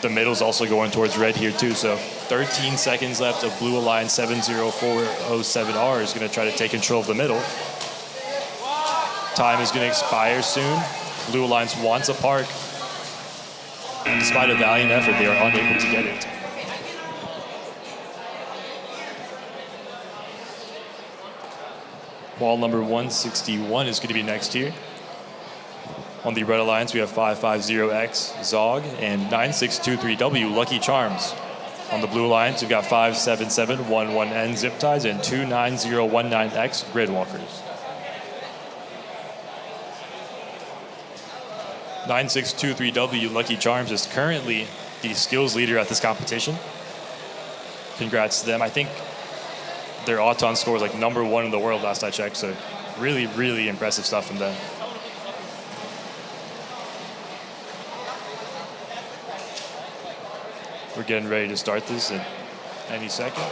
The middle's also going towards red here too, so 13 seconds left of Blue Alliance 70407R is going to try to take control of the middle. Time is going to expire soon. Blue Alliance wants a park, and despite a valiant effort, they are unable to get it. Wall number 161 is going to be next here. On the Red Alliance, we have 550X, Zog, and 9623W, Lucky Charms. On the Blue Alliance, we've got 57711N Zip Ties and 29019X Gridwalkers. 9623W, Lucky Charms, is currently the skills leader at this competition. Congrats to them. I think their Auton score was like #1 in the world last I checked, so really, really impressive stuff from them. We're getting ready to start this in any second.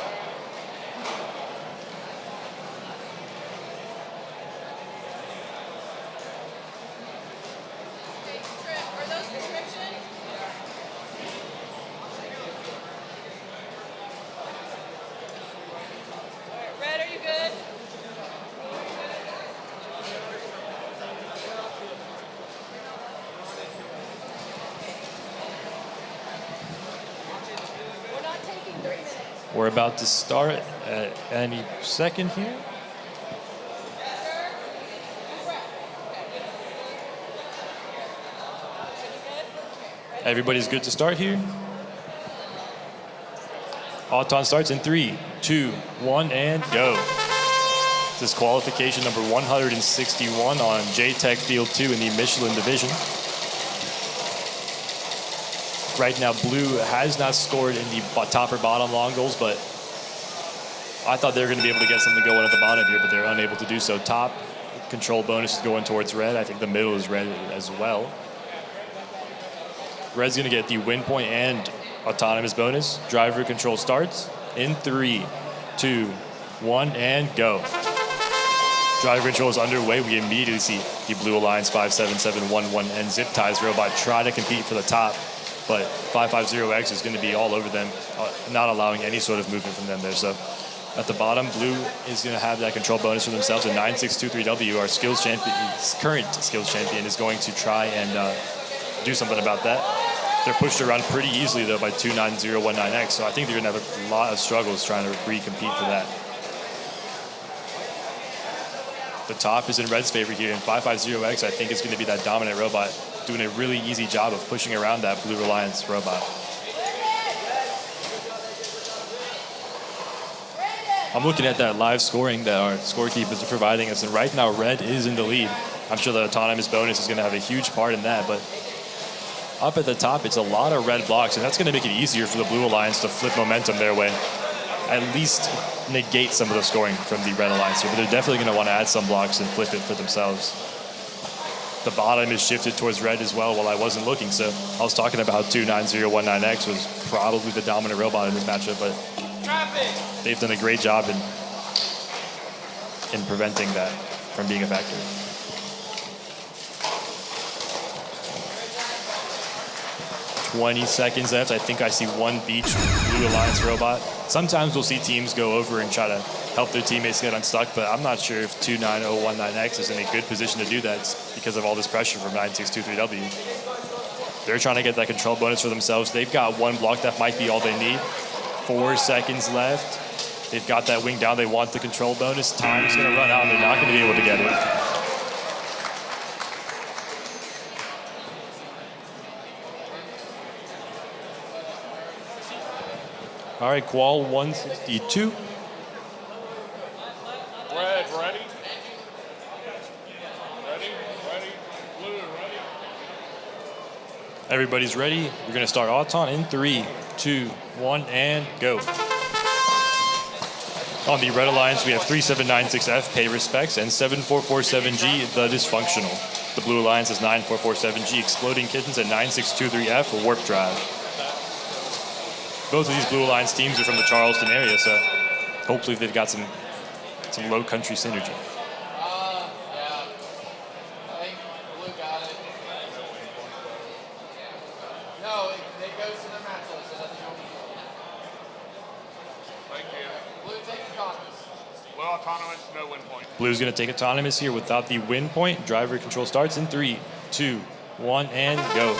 We're about to start at any second here. Everybody's good to start here. Auton starts in 3, 2, 1, and go. This is qualification number 161 on J-Tech Field 2 in the Michelin division. Right now, Blue has not scored in the top or bottom long goals, but I thought they were going to be able to get something going at the bottom here, but they're unable to do so. Top control bonus is going towards red. I think the middle is red as well. Red's going to get the win point and Autonomous bonus. Driver control starts in 3, 2, 1, and go. Driver control is underway. We immediately see the Blue Alliance 57711 and Zip Ties robot try to compete for the top, but 550X is going to be all over them, not allowing any sort of movement from them there. So at the bottom, Blue is going to have that control bonus for themselves, and 9623W, our skills champion, current skills champion, is going to try and do something about that. They're pushed around pretty easily, though, by 29019X, so I think they're going to have a lot of struggles trying to re-compete for that. The top is in Red's favor here, and 550X, I think, is going to be that dominant robot, doing a really easy job of pushing around that Blue Alliance robot. I'm looking at that live scoring that our scorekeepers are providing us, and right now Red is in the lead. I'm sure the autonomous bonus is going to have a huge part in that, but up at the top, it's a lot of red blocks, and that's going to make it easier for the Blue Alliance to flip momentum their way. At least negate some of the scoring from the Red Alliance here, but they're definitely going to want to add some blocks and flip it for themselves. The bottom is shifted towards Red as well while I wasn't looking, so I was talking about 29019X was probably the dominant robot in this matchup, but they've done a great job in preventing that from being a factor. "20 seconds left. I think I see one Beach Blue Alliance robot. Sometimes we'll see teams go over and try to help their teammates get unstuck, but I'm not sure if 29019X is in a good position to do that because of all this pressure from 9623W. They're trying to get that control bonus for themselves. They've got one block that might be all they need. 4 seconds left. They've got that wing down. They want the control bonus. Time's going to run out, and they're not going to be able to get it. All right, Qual 162. Red, ready? Ready? Blue, ready? Everybody's ready. We're going to start Auton in 3, 2, 1, and go. On the Red Alliance, we have 3796F, Pay Respects, and 7447G, The Dysfunctional. The Blue Alliance is 9447G, Exploding Kittens, and 9623F, Warp Drive. Both of these Blue Alliance teams are from the Charleston area, so hopefully they've got some low country synergy. Yeah. I think Blue got it. No, it goes to their matchup, so that's the only deal. Thank you. Blue takes autonomous. Blue autonomous, no win point. Blue's going to take autonomous here without the win point. Driver control starts in 3, 2, 1, and go.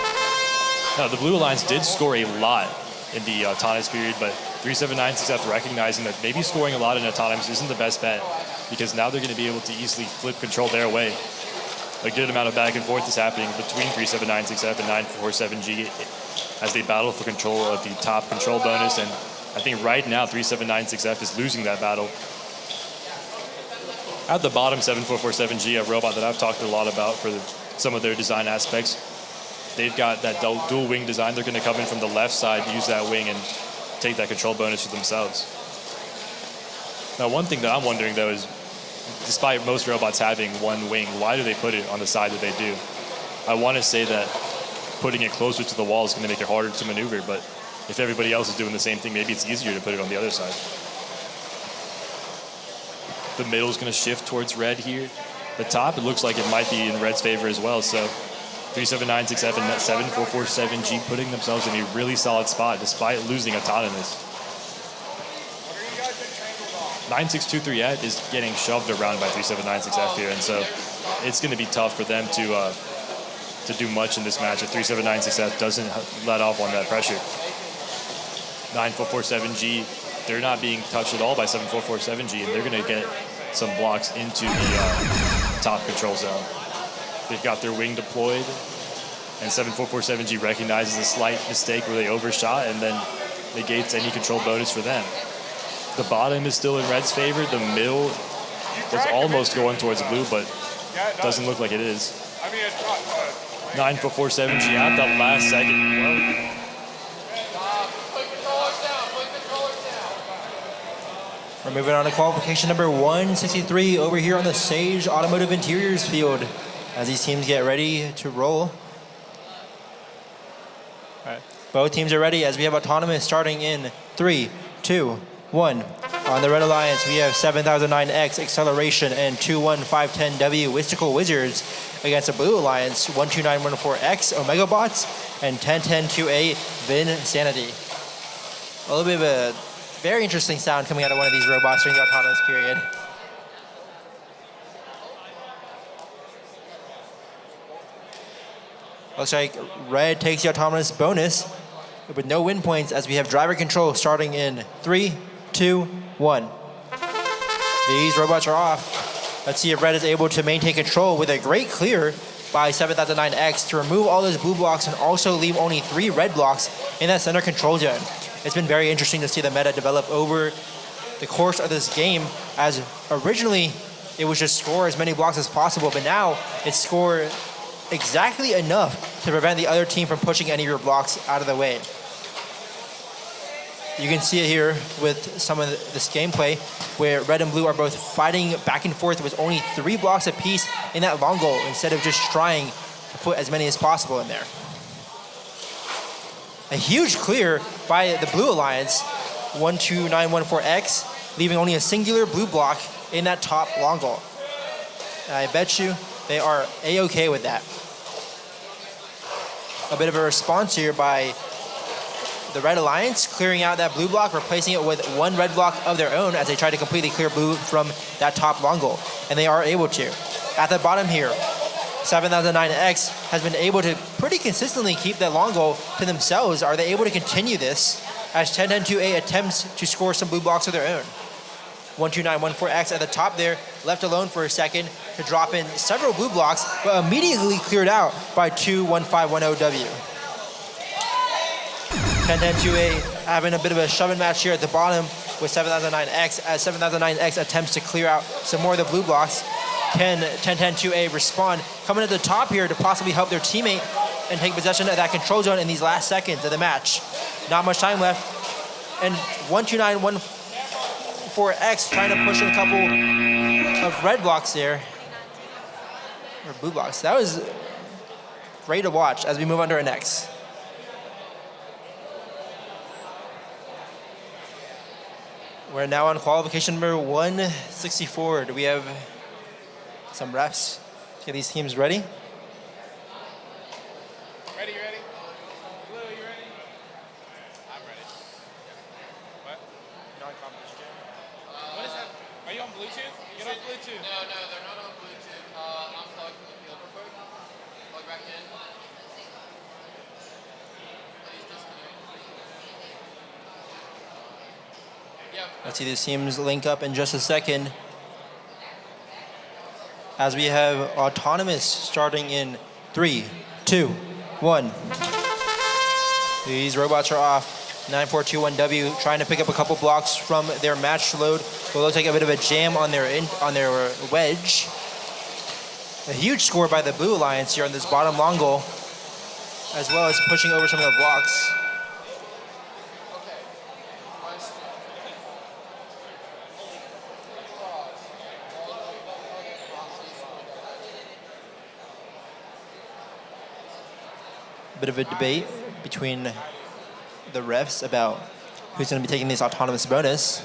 Now, the Blue Alliance did score a lot in the autonomous period, but 3796F recognizing that maybe scoring a lot in autonomous isn't the best bet, because now they're going to be able to easily flip control their way. A good amount of back and forth is happening between 3796F and 9447G as they battle for control of the top control bonus, and I think right now 3796F is losing that battle. At the bottom, 7447G, a robot that I've talked a lot about for some of their design aspects. They've got that dual wing design. They're going to come in from the left side, use that wing, and take that control bonus for themselves. Now, one thing that I'm wondering, though, is despite most robots having one wing, why do they put it on the side that they do? I want to say that putting it closer to the wall is going to make it harder to maneuver, but if everybody else is doing the same thing, maybe it's easier to put it on the other side. The middle is going to shift towards Red here. The top, it looks like it might be in Red's favor as well, so 3796F and 7447G putting themselves in a really solid spot despite losing autonomous. 9623F is getting shoved around by 3796F here, and so it's going to be tough for them to do much in this match if 3796F doesn't let off on that pressure. 9447G, they're not being touched at all by 7447G, and they're going to get some blocks into the top control zone. They've got their wing deployed, and 7447G recognizes a slight mistake where they overshot and then negates any control bonus for them. The bottom is still in Red's favor. The middle was almost going towards blue, but doesn't look like it is. 9447G at the last second. We're moving on to qualification number 163 over here on the Sage Automotive Interiors field as these teams get ready to roll. All right. Both teams are ready as we have Autonomous starting in 3, 2, 1. On the Red Alliance, we have 7009X Acceleration and 21510W Mystical Wizards against the Blue Alliance, 12914X Omega Bots and 10102A Vin Sanity. A little bit of a very interesting sound coming out of one of these robots during the Autonomous period. Looks like Red takes the Autonomous bonus with no win points as we have driver control starting in 3, 2, 1. These robots are off. Let's see if Red is able to maintain control with a great clear by 7009X to remove all those blue blocks and also leave only 3 red blocks in that center control zone. It's been very interesting to see the meta develop over the course of this game, as originally it was just score as many blocks as possible, but now it's score exactly enough to prevent the other team from pushing any of your blocks out of the way. You can see it here with some of this gameplay where red and blue are both fighting back and forth with only 3 blocks apiece in that long goal instead of just trying to put as many as possible in there. A huge clear by the Blue Alliance, 12914X, leaving only a singular blue block in that top long goal. And I bet you they are A-okay with that. A bit of a response here by the Red Alliance, clearing out that blue block, replacing it with 1 red block of their own as they try to completely clear blue from that top long goal. And they are able to. At the bottom here, 7009X has been able to pretty consistently keep that long goal to themselves. Are they able to continue this as 10102A attempts to score some blue blocks of their own? 12914X at the top there, left alone for a second to drop in several blue blocks, but immediately cleared out by 21510W. 10102A having a bit of a shove-in match here at the bottom with 7009X as 7009X attempts to clear out some more of the blue blocks. Can 10102A respond, coming to the top here to possibly help their teammate and take possession of that control zone in these last seconds of the match. Not much time left, and 12914X trying to push in a couple of red blocks there, or blue blocks. That was great to watch as we move on to our next. We're now on qualification number 164. Do we have some refs to get these teams ready? Ready, you ready? Blue, you ready? I'm ready. What? Non-competition. What is that? Are you on Bluetooth? Get off Bluetooth. No, they're not on Bluetooth. I'm plugged from the field real quick. Plug back in. Please disconnect. Yeah. Let's see these teams link up in just a second. As we have Autonomous starting in 3, 2, 1. These robots are off. 9421W trying to pick up a couple blocks from their match load. It looks like a bit of a jam on their wedge. A huge score by the Blue Alliance here on this bottom long goal, as well as pushing over some of the blocks. Bit of a debate between the refs about who's going to be taking this Autonomous bonus.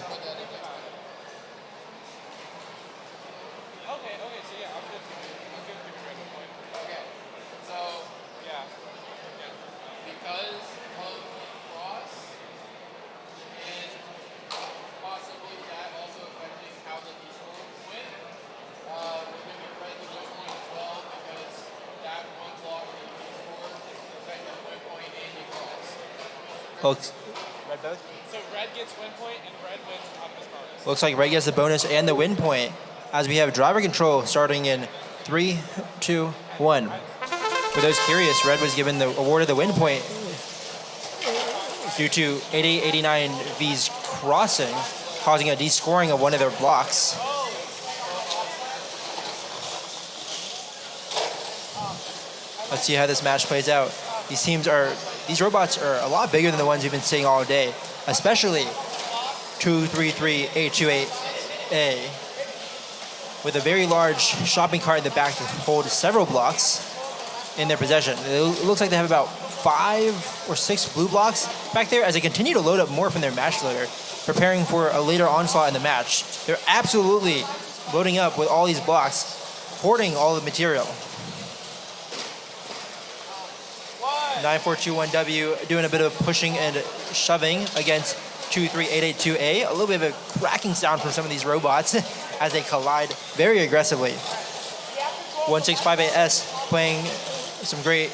Looks, So red gets win point and red wins Autonomous bonus. looks like Red gets the bonus and the win point as we have driver control starting in 3, 2, 1. For those curious, Red was given the award of the win point due to 8889V's crossing, causing a descoring of one of their blocks. Let's see how this match plays out. These robots are a lot bigger than the ones we've been seeing all day, especially 233A28A, with a very large shopping cart in the back to hold several blocks in their possession. It looks like they have about 5 or 6 blue blocks back there as they continue to load up more from their match loader, preparing for a later onslaught in the match. They're absolutely loading up with all these blocks, hoarding all the material. 9421W doing a bit of pushing and shoving against 23882A. A little bit of a cracking sound from some of these robots as they collide very aggressively. 1658S playing some great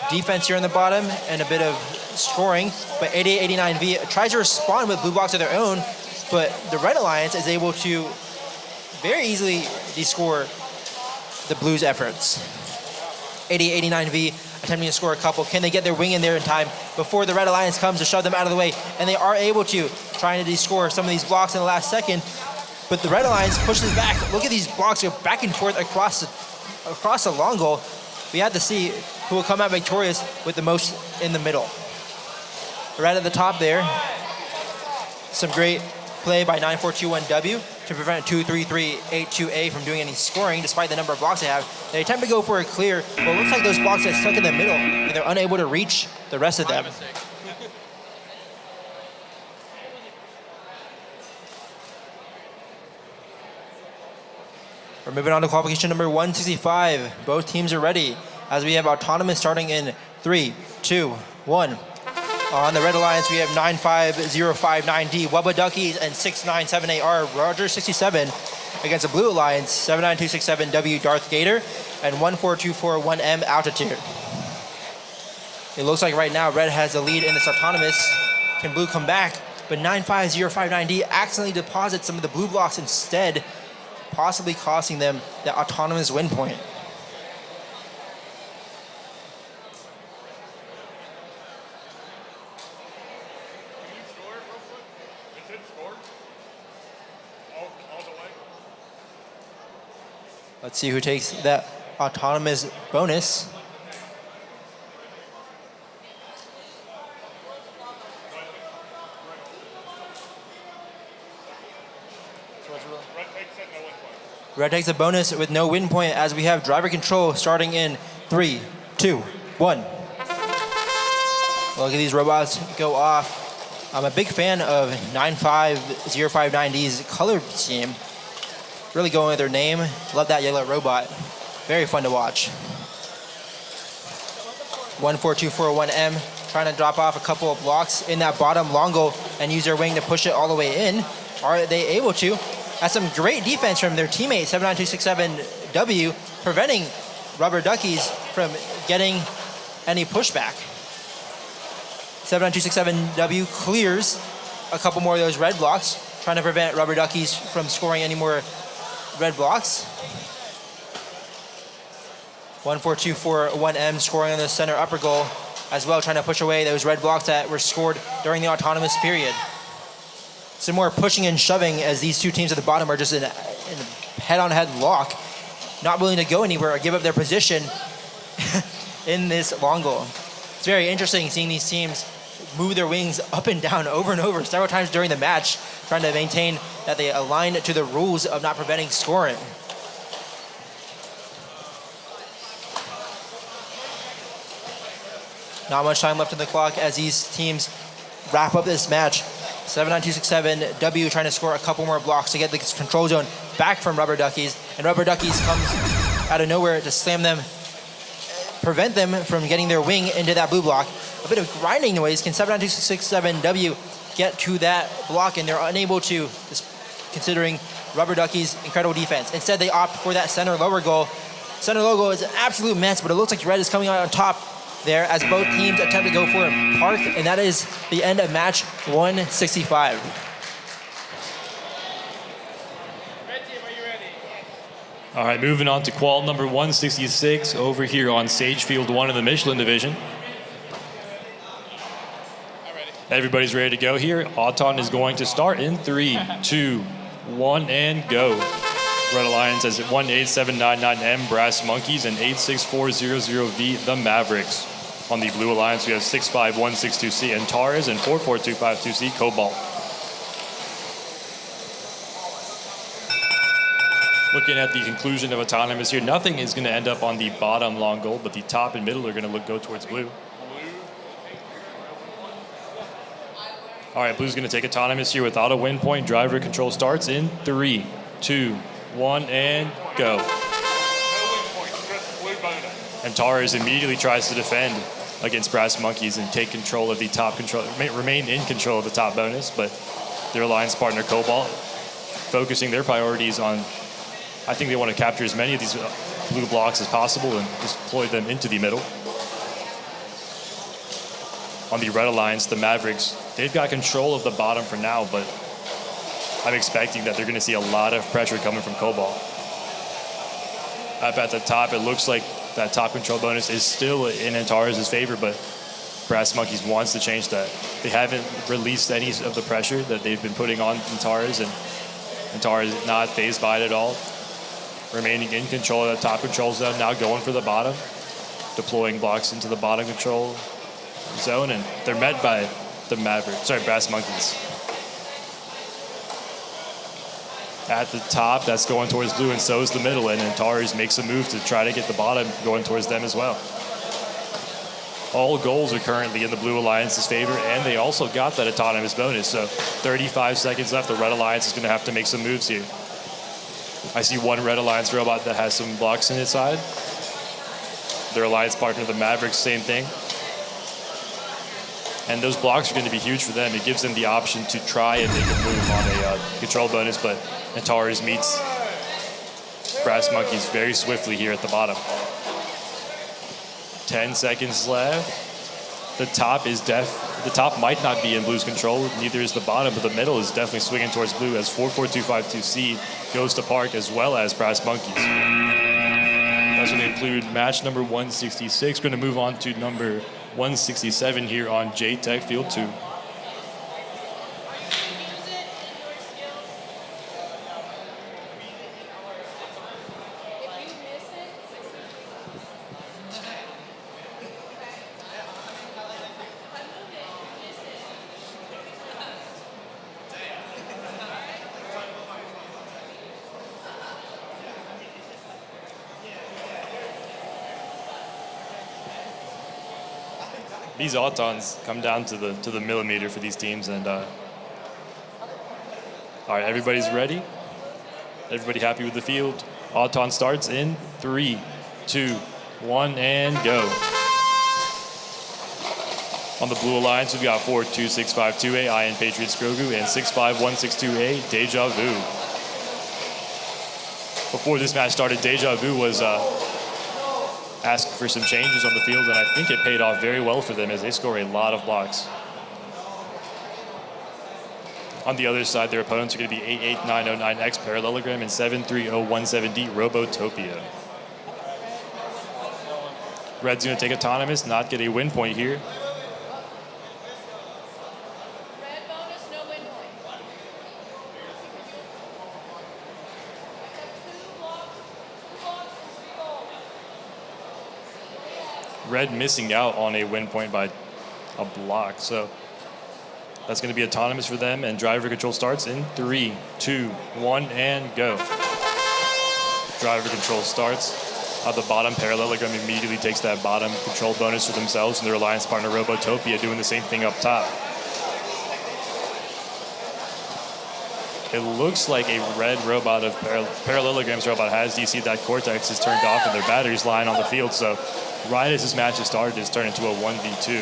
defense here in the bottom and a bit of scoring, but 8889V tries to respond with blue blocks of their own, but the Red Alliance is able to very easily descore the Blues' efforts. 8889V attempting to score a couple. Can they get their wing in there in time before the Red Alliance comes to shove them out of the way? And they are able to, trying to descore some of these blocks in the last second, but the Red Alliance pushes back. Look at these blocks go back and forth across the long goal. We have to see who will come out victorious with the most in the middle. Right at the top there, some great play by 9421W to prevent 23382A from doing any scoring despite the number of blocks they have. They attempt to go for a clear, but it looks like those blocks get stuck in the middle and they're unable to reach the rest of them. We're moving on to qualification number 165. Both teams are ready as we have Autonomous starting in 3, 2, 1. On the Red Alliance, we have 95059D, Wubba Duckies, and 6978R, Roger 67, against the Blue Alliance, 79267W, Darth Gator, and 14241M, Altitude. It looks like right now Red has the lead in this Autonomous. Can Blue come back? But 95059D accidentally deposits some of the blue blocks instead, possibly costing them the Autonomous win point. Let's see who takes that Autonomous bonus. Red takes a bonus with no win point as we have driver control starting in 3, 2, 1. Look at these robots go off. I'm a big fan of 95059D's color scheme. Really going with their name. Love that yellow robot. Very fun to watch. 14241M trying to drop off a couple of blocks in that bottom long goal and use their wing to push it all the way in. Are they able to? That's some great defense from their teammate 79267W, preventing Rubber Duckies from getting any pushback. 79267W clears a couple more of those red blocks, trying to prevent Rubber Duckies from scoring any more red blocks. 14241M scoring on the center upper goal as well, trying to push away those red blocks that were scored during the Autonomous period. Some more pushing and shoving as these two teams at the bottom are just in a head-on-head lock, not willing to go anywhere or give up their position in this long goal. It's very interesting seeing these teams move their wings up and down over and over several times during the match, trying to maintain that they align to the rules of not preventing scoring. Not much time left on the clock as these teams wrap up this match. 79267W trying to score a couple more blocks to get the control zone back from Rubber Duckies, and Rubber Duckies comes out of nowhere to slam them, prevent them from getting their wing into that blue block. A bit of grinding noise. Can 79267W get to that block? And they're unable to, considering Rubber Duckies' incredible defense. Instead, they opt for that center lower goal. Center low goal is an absolute mess, but it looks like Red is coming out on top there as both teams attempt to go for a park, and that is the end of match 165. Red team, are you ready? All right, moving on to qual number 166 over here on Sage Field 1 in the Michelin division. I'm ready. Everybody's ready to go here. Auton is going to start in 3, 2, 1, and go. Red Alliance has 18799M, Brass Monkeys, and 86400V, the Mavericks. On the Blue Alliance, we have 65162C, Antares, and 44252C, Cobalt. Looking at the conclusion of Autonomous here, nothing is going to end up on the bottom long goal, but the top and middle are going to go towards blue. All right, Blue's going to take autonomous here without a win point. Driver control starts in 3, 2, 1, and go. No win point, just blue bonus. And Torres immediately tries to defend against Brass Monkeys and take control of the top control, remain in control of the top bonus, but their alliance partner Cobalt focusing their priorities on, I think they want to capture as many of these blue blocks as possible and just deploy them into the middle. On the red alliance, the Mavericks, they've got control of the bottom for now, but I'm expecting that they're going to see a lot of pressure coming from Cobalt. Up at the top, it looks like that top control bonus is still in Antares' favor, but Brass Monkeys wants to change that. They haven't released any of the pressure that they've been putting on Antares, and Antares is not phased by it at all. Remaining in control of that top control zone, now going for the bottom, deploying blocks into the bottom control zone, and they're met by the Brass Monkeys. At the top, that's going towards blue, and so is the middle, and Antares makes a move to try to get the bottom going towards them as well. All goals are currently in the blue alliance's favor, and they also got that autonomous bonus, so 35 seconds left. The red alliance is going to have to make some moves here. I see one red alliance robot that has some blocks in its side. Their alliance partner, the Mavericks, same thing. And those blocks are going to be huge for them. It gives them the option to try and make a move on a control bonus, but Antares meets Brass Monkeys very swiftly here at the bottom. 10 seconds left. The top might not be in blue's control, neither is the bottom, but the middle is definitely swinging towards blue as 44252 seed goes to Park as well as Brass Monkeys. That's going to include match number 166. We're going to move on to number 167 here on J-Tech Field 2. These autons come down to the millimeter for these teams, and all right, everybody's ready. Everybody happy with the field? Auton starts in 3, 2, 1, and go. On the blue alliance, we've got 426528 Iron Patriots Grogu and 651628 Deja Vu. Before this match started, Deja Vu was asking for some changes on the field, and I think it paid off very well for them as they score a lot of blocks. On the other side, their opponents are going to be 88909X Parallelogram and 73017D Robotopia. Red's going to take autonomous, not get a win point here. Red bonus, no win point. Red missing out on a win point by a block, so that's going to be autonomous for them, and driver control starts in 3, 2, 1, and go. Driver control starts. At the bottom, Parallelogram immediately takes that bottom control bonus for themselves, and their alliance partner Robotopia doing the same thing up top. It looks like a red robot of Parallelogram's robot has DC that Cortex is turned off and their batteries lying on the field, so right as this match has started, it's turned into a 1v2.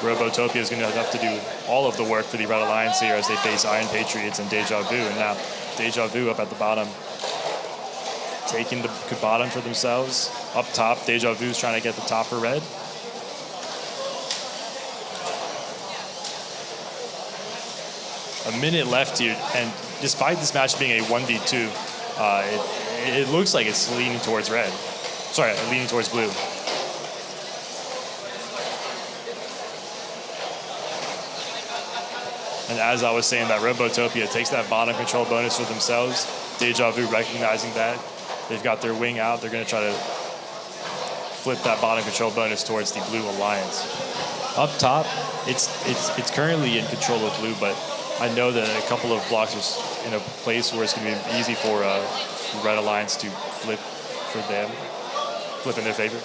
Robotopia is going to have to do all of the work for the Red Alliance here as they face Iron Patriots and Deja Vu, and now Deja Vu up at the bottom, taking the bottom for themselves. Up top, Deja Vu's trying to get the top for Red. A minute left here, and despite this match being a 1v2, it looks like it's leaning towards Red. Sorry, leaning towards blue. And as I was saying, that Robotopia takes that bottom control bonus for themselves. Deja Vu recognizing that. They've got their wing out. They're going to try to flip that bottom control bonus towards the blue alliance. Up top, it's currently in control of blue, but I know that a couple of blocks are in a place where it's going to be easy for the Red Alliance to flip for them, flip in their favor.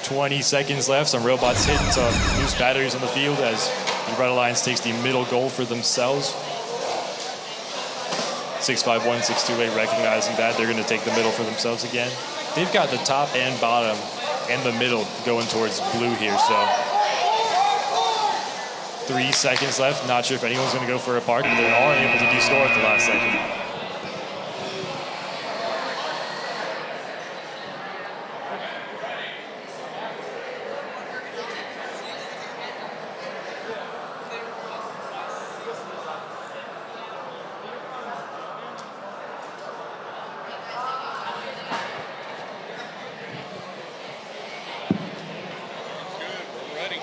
20 seconds left. Some robots hitting some loose batteries on the field as the Red Alliance takes the middle goal for themselves. 651, 628 recognizing that. They're going to take the middle for themselves again. They've got the top and bottom and the middle going towards blue here, so 3 seconds left. Not sure if anyone's going to go for a park, but they are able to de-score at the last second.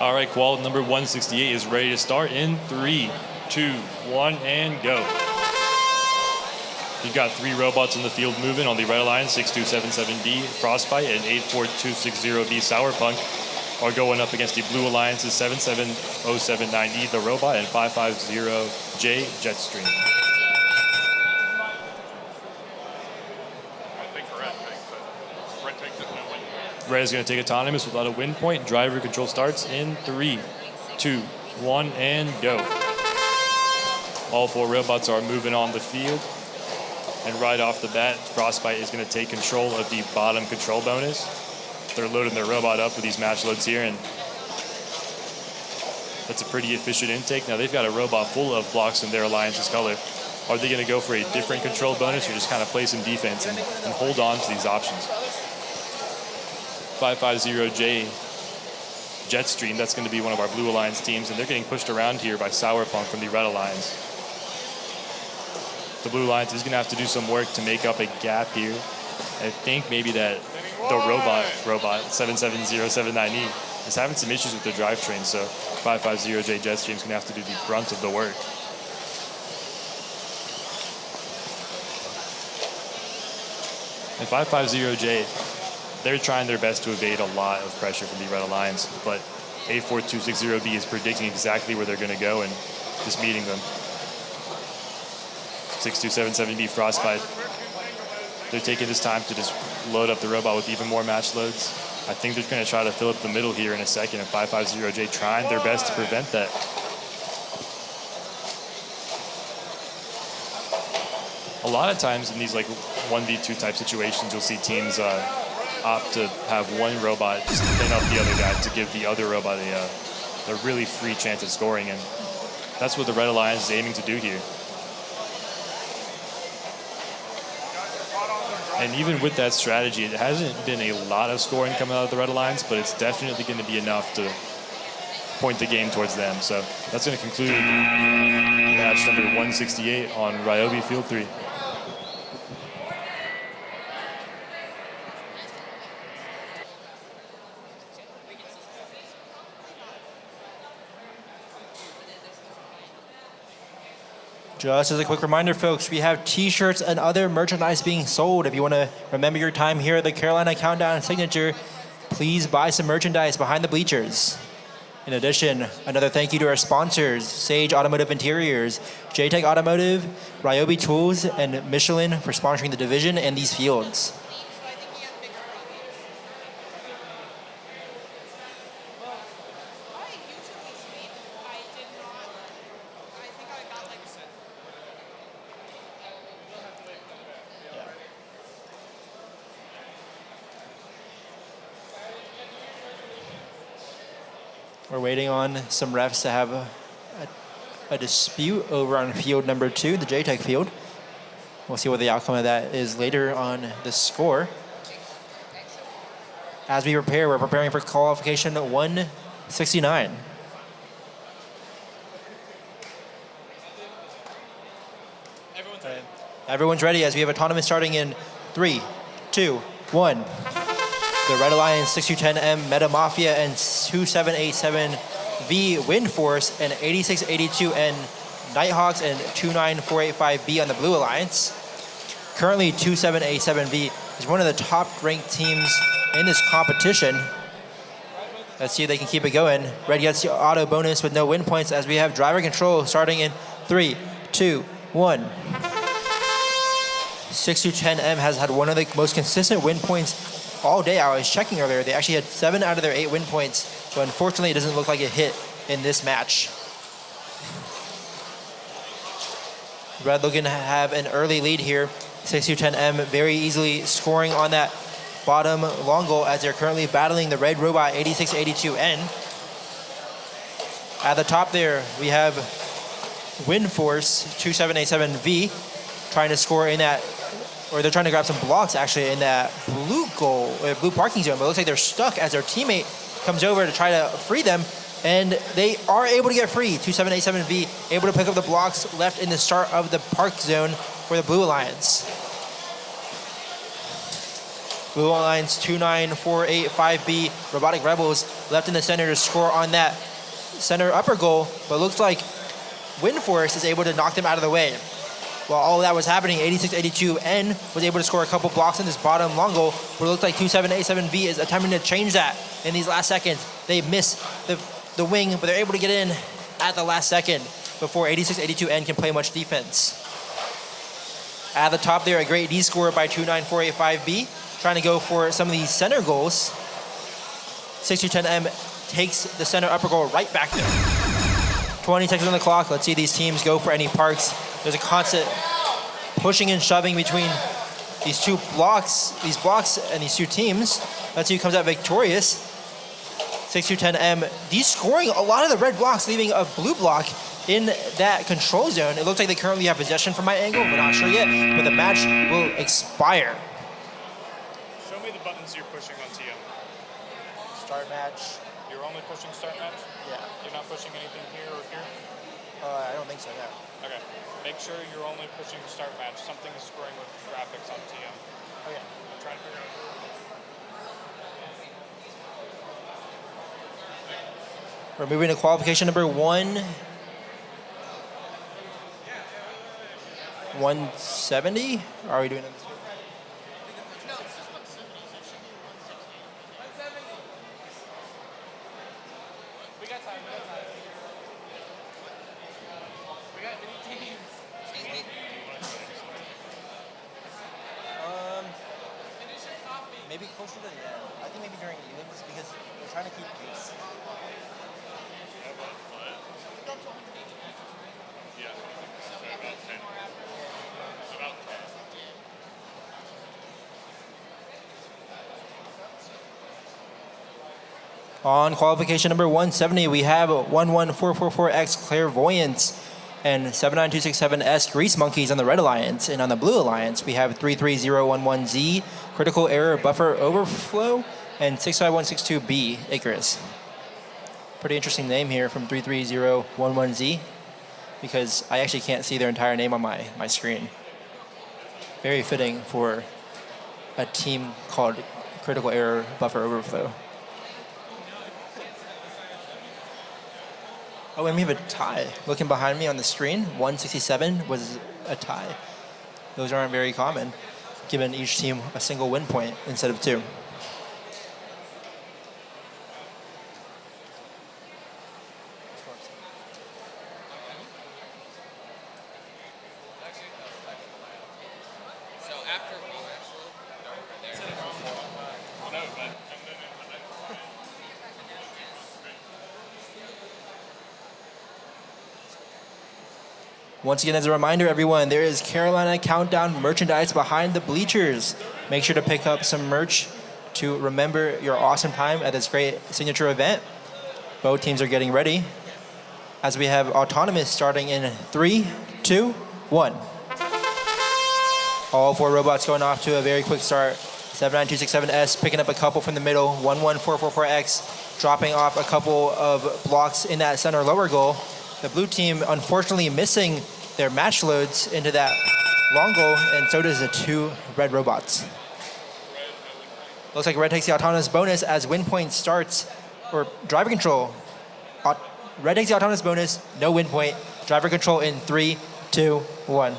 All right, qual number 168 is ready to start in 3, 2, 1, and go. You've got 3 robots on the field moving on the Red Alliance. 6277B Frostbite and 84260B Sourpunk are going up against the Blue Alliance's 77079E the Robot and 550J Jetstream. Red is going to take autonomous without a win point. Driver control starts in 3, 2, 1, and go. All 4 robots are moving on the field. And right off the bat, Frostbite is going to take control of the bottom control bonus. They're loading their robot up with these match loads here, and that's a pretty efficient intake. Now they've got a robot full of blocks in their alliance's color. Are they going to go for a different control bonus or just kind of play some defense and hold on to these options? 550J Jetstream, that's going to be one of our Blue Alliance teams, and they're getting pushed around here by Sourpunk from the Red Alliance. The Blue Alliance is going to have to do some work to make up a gap here. I think maybe that the robot 77079E is having some issues with the drivetrain, so 550J Jetstream is going to have to do the brunt of the work. And 550J, they're trying their best to evade a lot of pressure from the Red Alliance, but 84260B is predicting exactly where they're going to go and just meeting them. 6277B Frostbite, they're taking this time to just load up the robot with even more match loads. I think they're going to try to fill up the middle here in a second, and 550J trying their best to prevent that. A lot of times in these like 1v2 type situations, you'll see teams opt to have one robot just pin up the other guy to give the other robot a really free chance of scoring, and that's what the Red Alliance is aiming to do here. And even with that strategy, it hasn't been a lot of scoring coming out of the Red Alliance, but it's definitely going to be enough to point the game towards them. So that's going to conclude match number 168 on Ryobi Field 3. Just as a quick reminder, folks, we have t-shirts and other merchandise being sold. If you want to remember your time here at the Carolina Countdown Signature, please buy some merchandise behind the bleachers. In addition, another thank you to our sponsors, Sage Automotive Interiors, J-Tech Automotive, Ryobi Tools, and Michelin for sponsoring the division and these fields. We're waiting on some refs to have a dispute over on field number 2, the J-Tech field. We'll see what the outcome of that is later on the score. As we prepare, we're preparing for qualification 169. Everyone's ready as we have autonomous starting in 3, 2, 1. The Red Alliance 6210M Meta Mafia and 2787V Wind Force and 8682N Nighthawks and 29485B on the Blue Alliance. Currently 2787V is one of the top ranked teams in this competition. Let's see if they can keep it going. Red gets the auto bonus with no win points as we have driver control starting in 3, 2, 1. 6210M has had one of the most consistent win points all day. I was checking earlier. They actually had 7 out of their 8 win points, but unfortunately it doesn't look like it hit in this match. Red looking to have an early lead here. 6210M very easily scoring on that bottom long goal as they're currently battling the red robot 8682N. At the top there, we have Windforce 2787V trying to score in that, or they're trying to grab some blocks actually in that blue goal, blue parking zone, but it looks like they're stuck as their teammate comes over to try to free them, and they are able to get free. 2787V able to pick up the blocks left in the start of the park zone for the Blue Alliance. Blue Alliance 29485B Robotic Rebels left in the center to score on that center upper goal, but looks like Windforce is able to knock them out of the way. While all of that was happening, 8682N was able to score a couple blocks in this bottom long goal, but it looks like 2787V is attempting to change that in these last seconds. They miss the wing, but they're able to get in at the last second before 8682N can play much defense. At the top there, a great D score by 29485B, trying to go for some of these center goals. 6210M takes the center upper goal right back there. 20 seconds on the clock. Let's see these teams go for any parks. There's a constant pushing and shoving between these blocks and these two teams. Let's see who comes out victorious. 6210M descoring a lot of the red blocks, leaving a blue block in that control zone. It looks like they currently have possession from my angle. We're not sure yet, but the match will expire. Show me the buttons you're pushing on TM. Start match. You're only pushing start match? Yeah. You're not pushing anything here or here? I don't think so, no. Okay. Make sure you're only pushing start match. Something is screwing with graphics on TM. Okay. I'm trying to figure out. We're moving to qualification number 170. Are we doing this? Maybe closer to the end. I think maybe during elims because we're trying to keep pace. Yeah. So about 10. About 10. On qualification number 170, we have 11444X Clairvoyance and 79267S Grease Monkeys on the Red Alliance. And on the Blue Alliance, we have 33011Z Critical Error Buffer Overflow and 65162B Icarus. Pretty interesting name here from 33011Z because I actually can't see their entire name on my screen. Very fitting for a team called Critical Error Buffer Overflow. Oh, and we have a tie. Looking behind me on the screen, 167 was a tie. Those aren't very common, giving each team a single win point instead of 2. Once again, as a reminder, everyone, there is Carolina Countdown merchandise behind the bleachers. Make sure to pick up some merch to remember your awesome time at this great signature event. Both teams are getting ready as we have Autonomous starting in 3, 2, 1. All 4 robots going off to a very quick start. 79267S picking up a couple from the middle. 11444X dropping off a couple of blocks in that center lower goal. The blue team unfortunately missing their match loads into that long goal, and so does the 2 red robots. Looks like red takes the autonomous bonus as win point starts, or driver control. Red takes the autonomous bonus, no win point. Driver control in 3, 2, 1.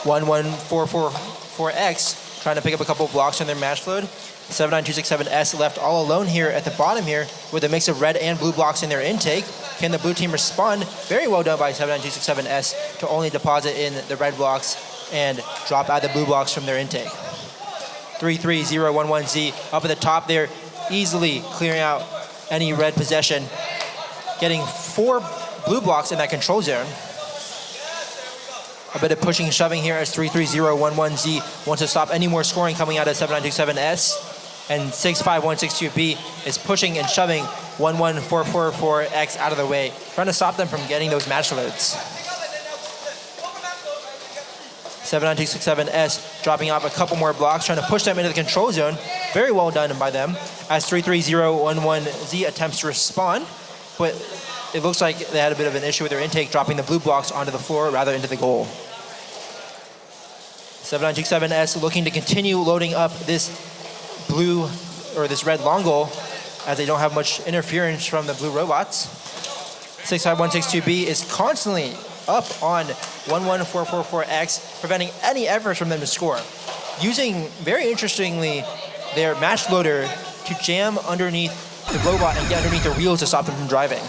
11444X trying to pick up a couple blocks on their match load. 79267S left all alone here at the bottom here with a mix of red and blue blocks in their intake. Can the blue team respond? Very well done by 79267S to only deposit in the red blocks. and drop out the blue blocks from their intake. 3-3-0-1-1-Z up at the top there, easily clearing out any red possession, getting 4 blue blocks in that control zone. A bit of pushing and shoving here as 3-3-0-1-1-Z wants to stop any more scoring coming out of 7927S. And 65162B is pushing and shoving 11444X out of the way, trying to stop them from getting those match loads. 79267S dropping off a couple more blocks, trying to push them into the control zone. Very well done by them as 3-3-0-1-1-Z attempts to respond, but it looks like they had a bit of an issue with their intake, dropping the blue blocks onto the floor rather into the goal. 7967S looking to continue loading up this blue or this red long goal as they don't have much interference from the blue robots. 65162B is constantly up on 11444X, preventing any efforts from them to score. Using, very interestingly, their match loader to jam underneath the robot and get underneath the wheels to stop them from driving.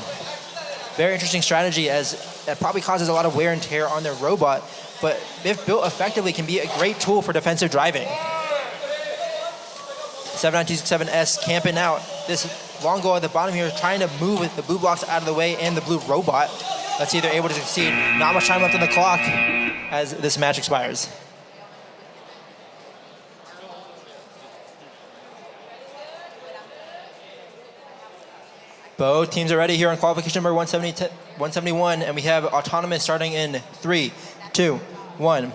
Very interesting strategy, as it probably causes a lot of wear and tear on their robot, but if built effectively can be a great tool for defensive driving. 79267S camping out this long goal at the bottom here, trying to move with the blue blocks out of the way and the blue robot. Let's see if they're able to succeed. Not much time left on the clock as this match expires. Both teams are ready here on qualification number 171, and we have Autonomous starting in 3, 2, 1.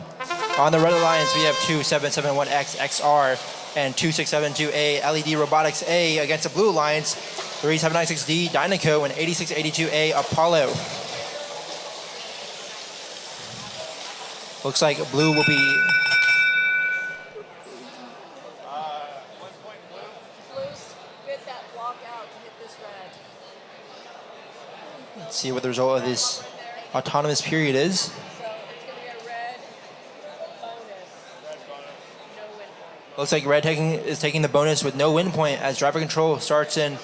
On the Red Alliance, we have 2771X XR and 2672A LED Robotics A against the Blue Alliance, 3796D Dynaco and 8682A Apollo. Looks like blue will be... Blues, get that block out to hit this red. Let's see what the result of this autonomous period is. So it's going to be a red bonus. No win point. Looks like red is taking the bonus with no win point as driver control starts in. A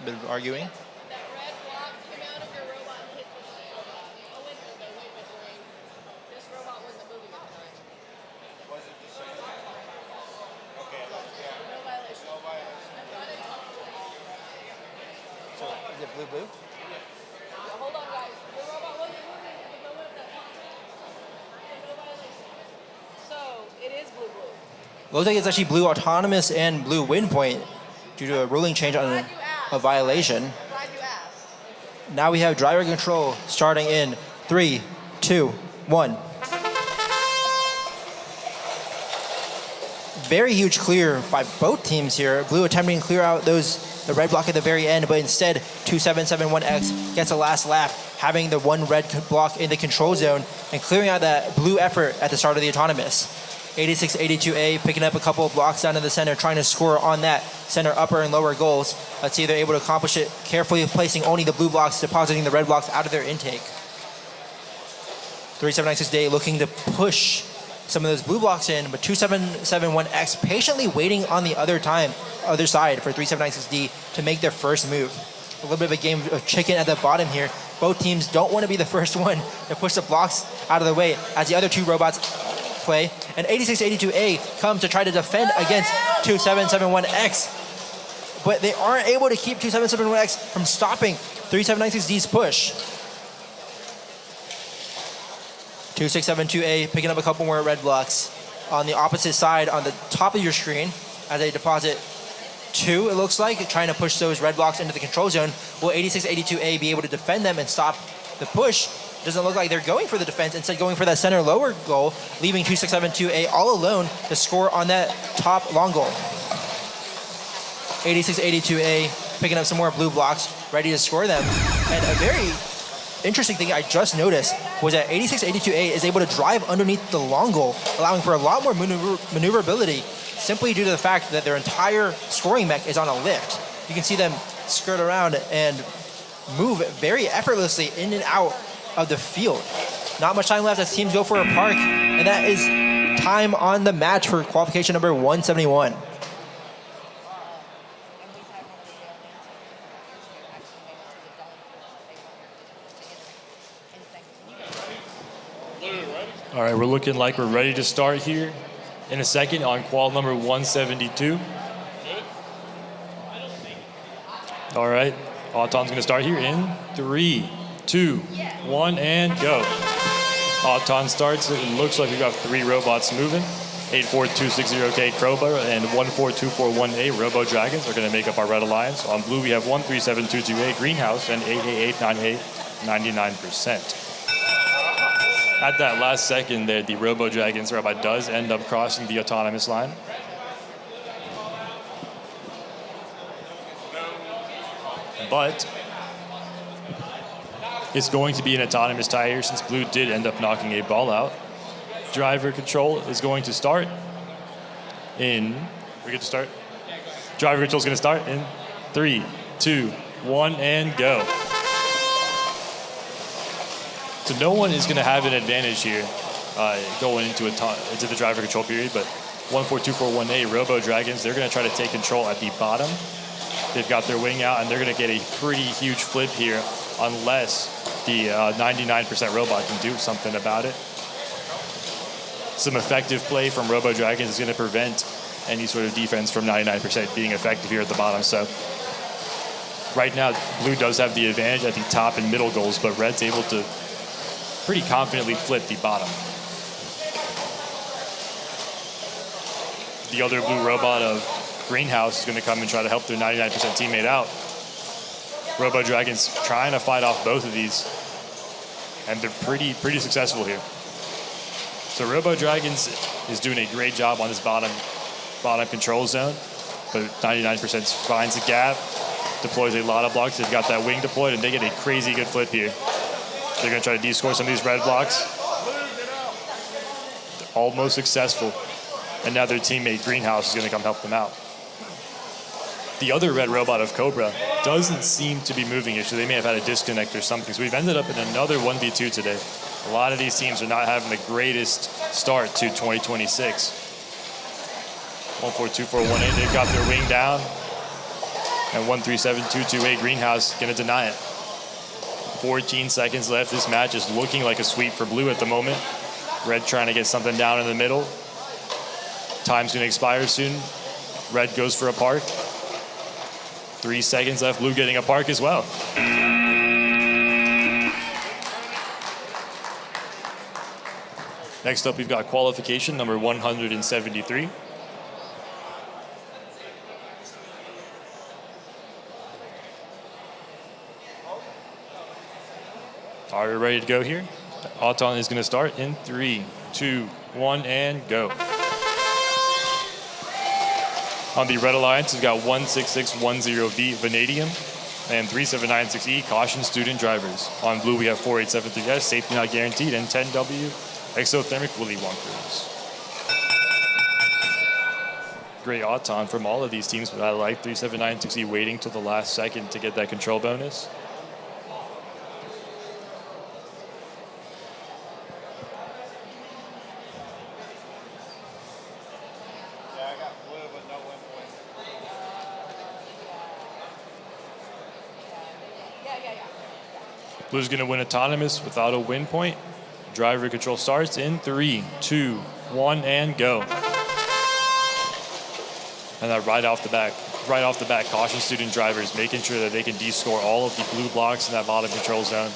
bit of arguing. That red block came out of your robot and hit this robot. Oh, wait, no, wait, wait. This robot wasn't moving at the time. Was it the same? Okay. No violation. No violation. So, is it blue? Hold on, guys. The robot wasn't moving at the moment of that block. No violation. So, it is blue. Looks like it's actually blue autonomous and blue win point due to a ruling change on a violation. Glad you asked. Now we have driver control starting in 3, 2, 1. Very huge clear by both teams here. Blue attempting to clear out the red block at the very end, but instead 2771X gets a last lap, having the one red block in the control zone and clearing out that blue effort at the start of the autonomous. 8682A picking up a couple of blocks down in the center, trying to score on that center upper and lower goals. Let's see if they're able to accomplish it, carefully placing only the blue blocks, depositing the red blocks out of their intake. 3796D looking to push some of those blue blocks in, but 2771X patiently waiting on the other side for 3796D to make their first move. A little bit of a game of chicken at the bottom here. Both teams don't want to be the first one to push the blocks out of the way as the other two robots play. And 8682A comes to try to defend against 2771X, but they aren't able to keep 2771X from stopping 3796D's push. 2672A picking up a couple more red blocks on the opposite side on the top of your screen as they deposit 2, it looks like, trying to push those red blocks into the control zone. Will 8682A be able to defend them and stop the push? Doesn't look like they're going for the defense, instead going for that center lower goal, leaving 2672A all alone to score on that top long goal. 8682A picking up some more blue blocks, ready to score them. And a very interesting thing I just noticed was that 8682A is able to drive underneath the long goal, allowing for a lot more maneuverability, simply due to the fact that their entire scoring mech is on a lift. You can see them skirt around and move very effortlessly in and out of the field. Not much time left as teams go for a park, and that is time on the match for qualification number 171. All right, we're looking like we're ready to start here in a second on qual number 172. All right, Auton's gonna start here in 3, 2, 1, and go. Auton starts, it looks like we got 3 robots moving. 84260K Crowbar and 14241A Robo Dragons are gonna make up our red alliance. On blue, we have 137228 Greenhouse and 88898 99%. At that last second there, the Robo Dragons robot does end up crossing the autonomous line. But it's going to be an autonomous tie here since blue did end up knocking a ball out. Driver control is going to start in, we get to start? Driver control is going to start in 3, 2, 1, and go. So no one is going to have an advantage here going into the driver control period, but 14241A Robo Dragons, they're going to try to take control at the bottom. They've got their wing out, and they're going to get a pretty huge flip here unless the 99% robot can do something about it. Some effective play from Robo Dragons is going to prevent any sort of defense from 99% being effective here at the bottom. So right now, blue does have the advantage at the top and middle goals, but red's able to pretty confidently flip the bottom. The other blue robot of Greenhouse is going to come and try to help their 99% teammate out. Robo Dragons trying to fight off both of these, and they're pretty successful here. So Robo Dragons is doing a great job on this bottom control zone, but 99% finds a gap, deploys a lot of blocks. They've got that wing deployed, and they get a crazy good flip here. They're going to try to descore some of these red blocks. They're almost successful, and now their teammate Greenhouse is going to come help them out. The other red robot of Cobra doesn't seem to be moving here, so they may have had a disconnect or something. So we've ended up in another 1v2 today. A lot of these teams are not having the greatest start to 2026. 14241A, they've got their wing down. And 137228 Greenhouse gonna deny it. 14 seconds left. This match is looking like a sweep for blue at the moment. Red trying to get something down in the middle. Time's gonna expire soon. Red goes for a park. 3 seconds left, blue getting a park as well. Next up, we've got qualification number 173. Are we ready to go here? Auton is going to start in 3, 2, 1, and go. On the Red Alliance, we've got 16610V Vanadium and 3796E Caution Student Drivers. On blue, we have 4873S Safety Not Guaranteed and 10W Exothermic Willy Wonkers. Great Auton from all of these teams, but I like 3796E waiting till the last second to get that control bonus. Blue's going to win autonomous without a win point. Driver control starts in 3, 2, 1, and go. And that right off the bat, Caution Student Drivers making sure that they can descore all of the blue blocks in that bottom control zone.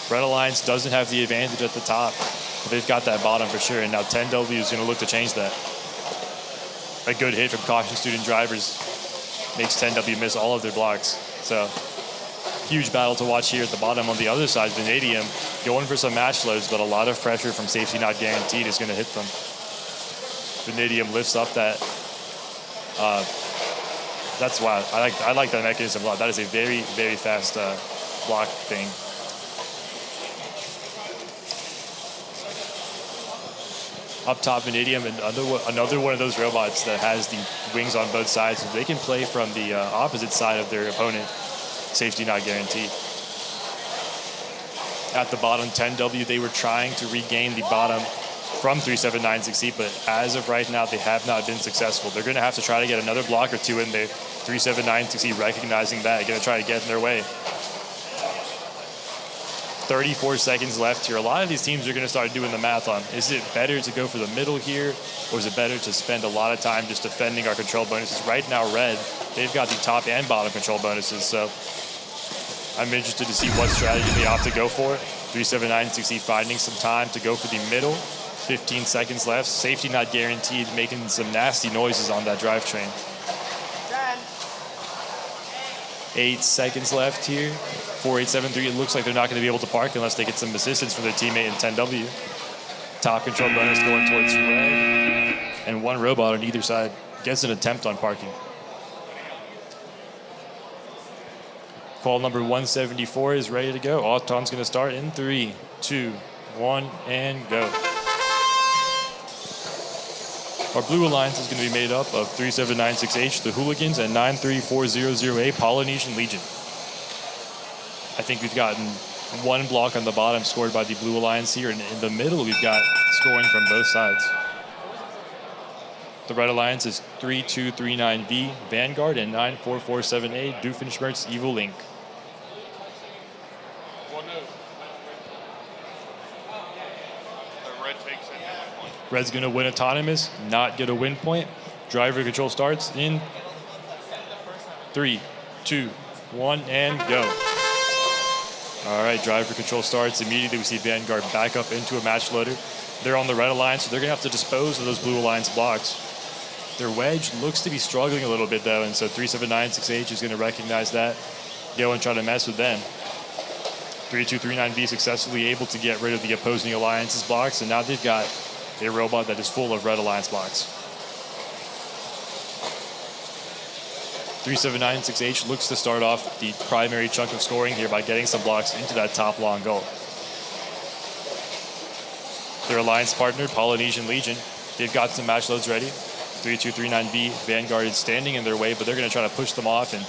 Red Alliance doesn't have the advantage at the top, but they've got that bottom for sure. And now 10W is going to look to change that. A good hit from Caution Student Drivers makes 10W miss all of their blocks. So huge battle to watch here at the bottom. On the other side, Vanadium going for some match loads, but a lot of pressure from Safety Not Guaranteed is going to hit them. Vanadium lifts up that. That's why I like that mechanism a lot. That is a very, very fast block thing. Up top, Vanadium, and another one of those robots that has the wings on both sides. So they can play from the opposite side of their opponent. Safety Not Guaranteed. At the bottom, 10W, they were trying to regain the bottom from 3796E, but as of right now, they have not been successful. They're going to have to try to get another block or two in there. 3796E recognizing that, going to try to get in their way. 34 seconds left here. A lot of these teams are going to start doing the math on, is it better to go for the middle here, or is it better to spend a lot of time just defending our control bonuses? Right now, red, they've got the top and bottom control bonuses, so I'm interested to see what strategy they opt to go for. 379-6E finding some time to go for the middle. 15 seconds left. Safety not guaranteed, making some nasty noises on that drivetrain. 8 seconds left here. 4873, it looks like they're not going to be able to park unless they get some assistance from their teammate in 10W. Top control bonus going towards red. And one robot on either side gets an attempt on parking. Call number 174 is ready to go. Auton's going to start in 3, 2, 1, and go. Our blue alliance is going to be made up of 3796H, the Hooligans, and 93400A, Polynesian Legion. I think we've gotten one block on the bottom scored by the blue alliance here, and in the middle we've got scoring from both sides. The red alliance is 3239V, Vanguard, and 9447A, Doofenshmirtz, Evil Link. Red's going to win autonomous, not get a win point. Driver control starts in 3, 2, 1, and go. All right, driver control starts. Immediately we see Vanguard back up into a match loader. They're on the red alliance, so they're going to have to dispose of those blue alliance blocks. Their wedge looks to be struggling a little bit, though, and so 3796H is going to recognize that, go and try to mess with them. 3239V successfully able to get rid of the opposing alliance's blocks, and now they've got a robot that is full of red alliance blocks. 3796H looks to start off the primary chunk of scoring here by getting some blocks into that top long goal. Their alliance partner, Polynesian Legion, they've got some match loads ready. 3239V, Vanguard is standing in their way, but they're going to try to push them off and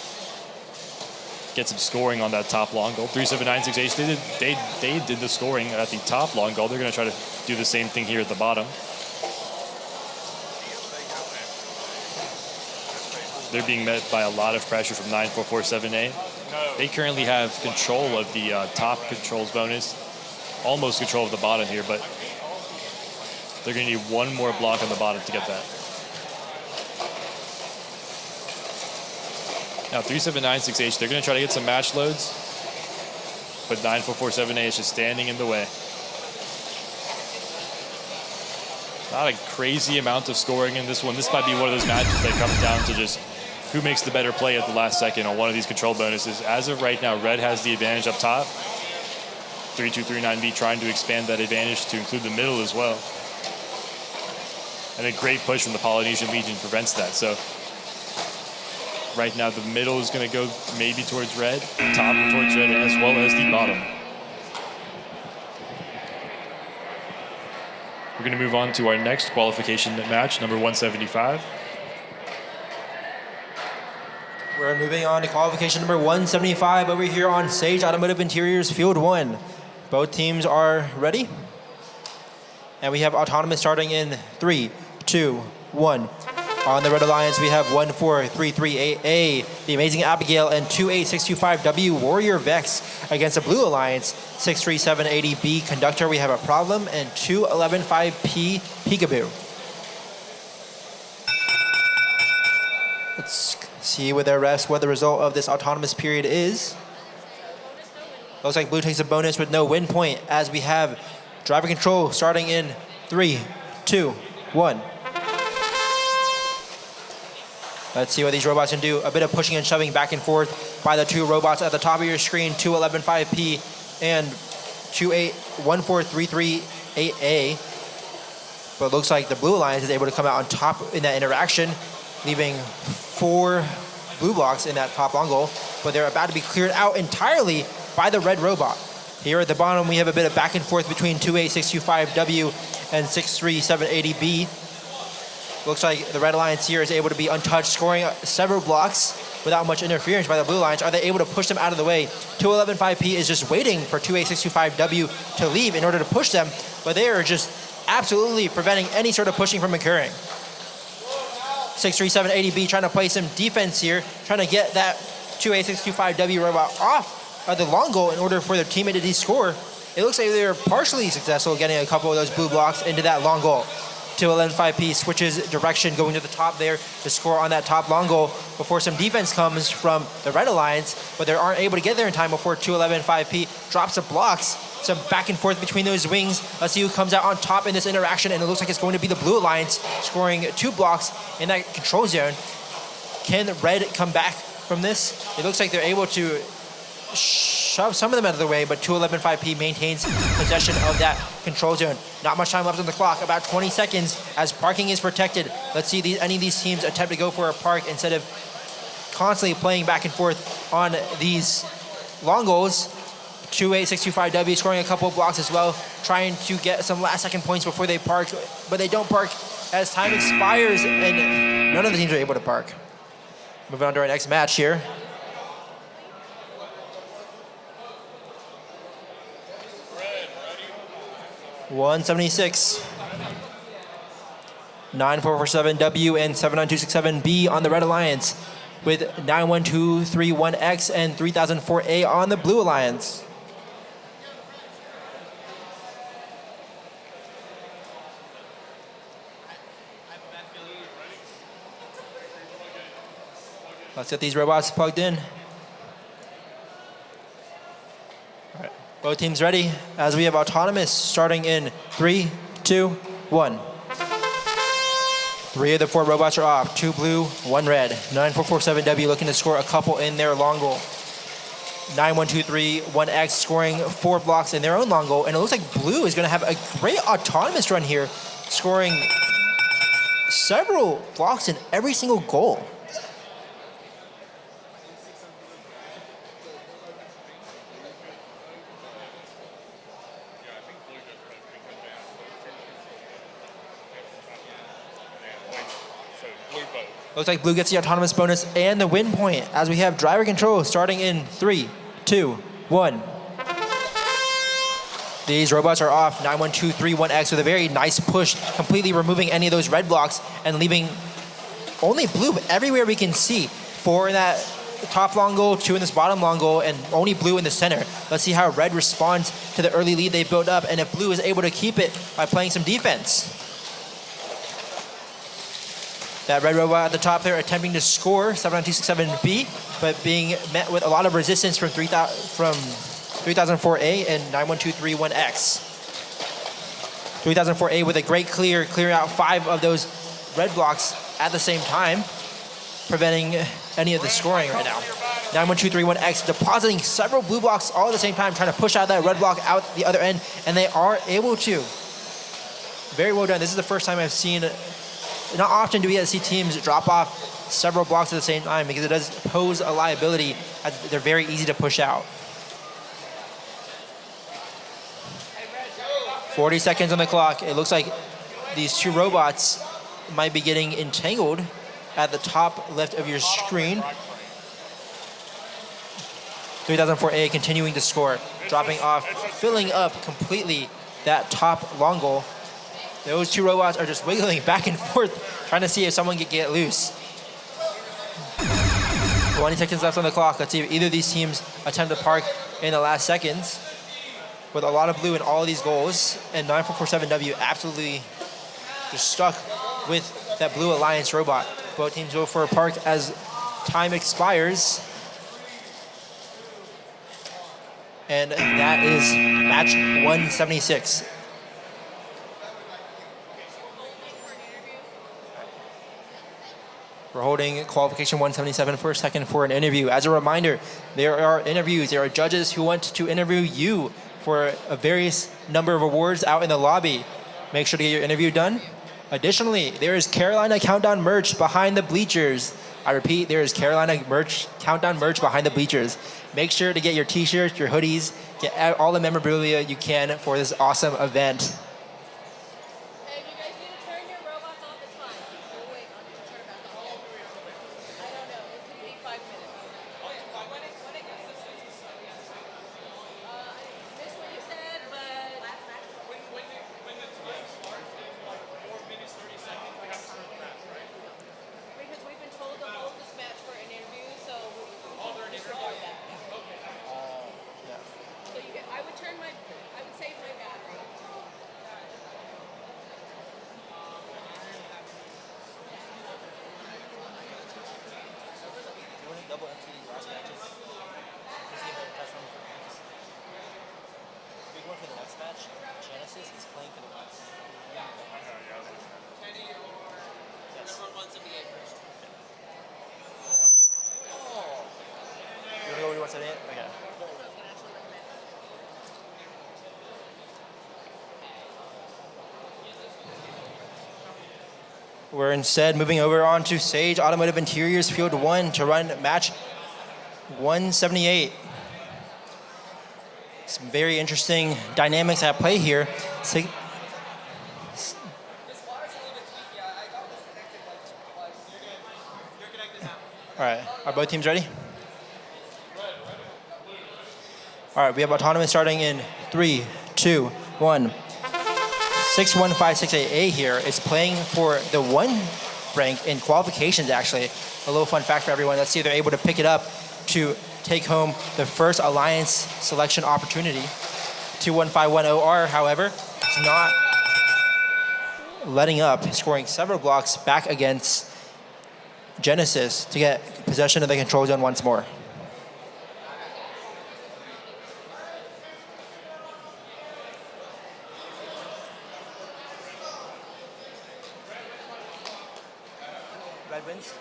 get some scoring on that top long goal. 3796H, they did the scoring at the top long goal. They're going to try to do the same thing here at the bottom. They're being met by a lot of pressure from 9447A. They currently have control of the top controls bonus, almost control of the bottom here, but they're going to need one more block on the bottom to get that. Now 3796H, they're going to try to get some match loads, but 9447A is just standing in the way. Not a crazy amount of scoring in this one. This might be one of those matches that comes down to just who makes the better play at the last second on one of these control bonuses. As of right now, red has the advantage up top. 3239V trying to expand that advantage to include the middle as well. And a great push from the Polynesian Legion prevents that. So right now, the middle is going to go maybe towards red, the top towards red, as well as the bottom. We're going to move on to our next qualification match, number 175. We're moving on to qualification number 175 over here on Sage Automotive Interiors Field 1. Both teams are ready. And we have autonomous starting in 3, 2, 1. On the red alliance, we have 14338A, the Amazing Abigail, and 28625W, Warrior Vex, against the blue alliance, 63780B, Conductor, we have a problem, and 2115P, Peekaboo. Let's see what the result of this autonomous period is. Looks like blue takes a bonus with no win point, as we have driver control starting in 3, 2, 1. Let's see what these robots can do. A bit of pushing and shoving back and forth by the two robots at the top of your screen, 2115P and 14338A. But it looks like the blue alliance is able to come out on top in that interaction, leaving 4 blue blocks in that top long goal. But they're about to be cleared out entirely by the red robot. Here at the bottom, we have a bit of back and forth between 28625W and 63780B. Looks like the red alliance here is able to be untouched, scoring several blocks without much interference by the blue alliance. Are they able to push them out of the way? 2115P is just waiting for 28625W to leave in order to push them, but they are just absolutely preventing any sort of pushing from occurring. 63780B trying to play some defense here, trying to get that 28625W robot off of the long goal in order for their teammate to de-score. it looks like they're partially successful getting a couple of those blue blocks into that long goal. 211-5P switches direction going to the top there to score on that top long goal before some defense comes from the Red Alliance, but they aren't able to get there in time before 211-5P drops the blocks. Some back and forth between those wings. Let's see who comes out on top in this interaction, and it looks like it's going to be the Blue Alliance scoring 2 blocks in that control zone. Can Red come back from this? It looks like they're able to shove some of them out of the way, but 211-5P maintains possession of that control zone. Not much time left on the clock, about 20 seconds as parking is protected. Let's see any of these teams attempt to go for a park instead of constantly playing back and forth on these long goals. 28625W scoring a couple of blocks as well, trying to get some last second points before they park, but they don't park as time expires and none of the teams are able to park. Moving on to our next match here. $176. 9447W and 79267B on the Red Alliance, with 91231X and 3004A on the Blue Alliance. Let's get these robots plugged in. All right. Both teams ready as we have autonomous starting in 3, 2, 1. 3 of the 4 robots are off. 2 blue, 1 red. 9447W looking to score a couple in their long goal. 9123-1X scoring 4 blocks in their own long goal. And it looks like blue is going to have a great autonomous run here, scoring several blocks in every single goal. Looks like blue gets the autonomous bonus and the win point as we have driver control starting in 3, 2, 1. These robots are off. 91231X with a very nice push, completely removing any of those red blocks and leaving only blue everywhere we can see. 4 in that top long goal, 2 in this bottom long goal, and only blue in the center. Let's see how red responds to the early lead they built up and if blue is able to keep it by playing some defense. That red robot at the top there attempting to score 79267B, but being met with a lot of resistance from 3004A and 91231X. 3004A with a great clear, clearing out 5 of those red blocks at the same time, preventing any of the scoring right now. 91231X depositing several blue blocks all at the same time, trying to push out that red block out the other end, and they are able to. Very well done. This is the first time I've seen. Not often do we see teams drop off several blocks at the same time because it does pose a liability as they're very easy to push out. 40 seconds on the clock. It looks like these 2 robots might be getting entangled at the top left of your screen. 3004A continuing to score, dropping off, filling up completely that top long goal. Those 2 robots are just wiggling back and forth, trying to see if someone can get loose. 20 seconds left on the clock. Let's see if either of these teams attempt to park in the last seconds. With a lot of blue in all of these goals, and 9447W absolutely just stuck with that Blue Alliance robot. Both teams go for a park as time expires. And that is match 176. We're holding qualification 177 for a second for an interview. As a reminder, there are interviews. There are judges who want to interview you for a various number of awards out in the lobby. Make sure to get your interview done. Additionally, there is Carolina Countdown merch behind the bleachers. I repeat, there is Carolina Countdown merch behind the bleachers. Make sure to get your t-shirts, your hoodies, get all the memorabilia you can for this awesome event. setting it? Okay. We're instead moving over on to Sage Automotive Interiors Field 1 to run match 178. Some very interesting dynamics at play here. All right, are both teams ready? All right, we have Autonomous starting in 3, 2, 1. 61568A here is playing for the 1 rank in qualifications, actually. A little fun fact for everyone. Let's see if they're able to pick it up to take home the first Alliance selection opportunity. 21510R, however, is not letting up, scoring several blocks back against Genesis to get possession of the control zone once more. Red wins.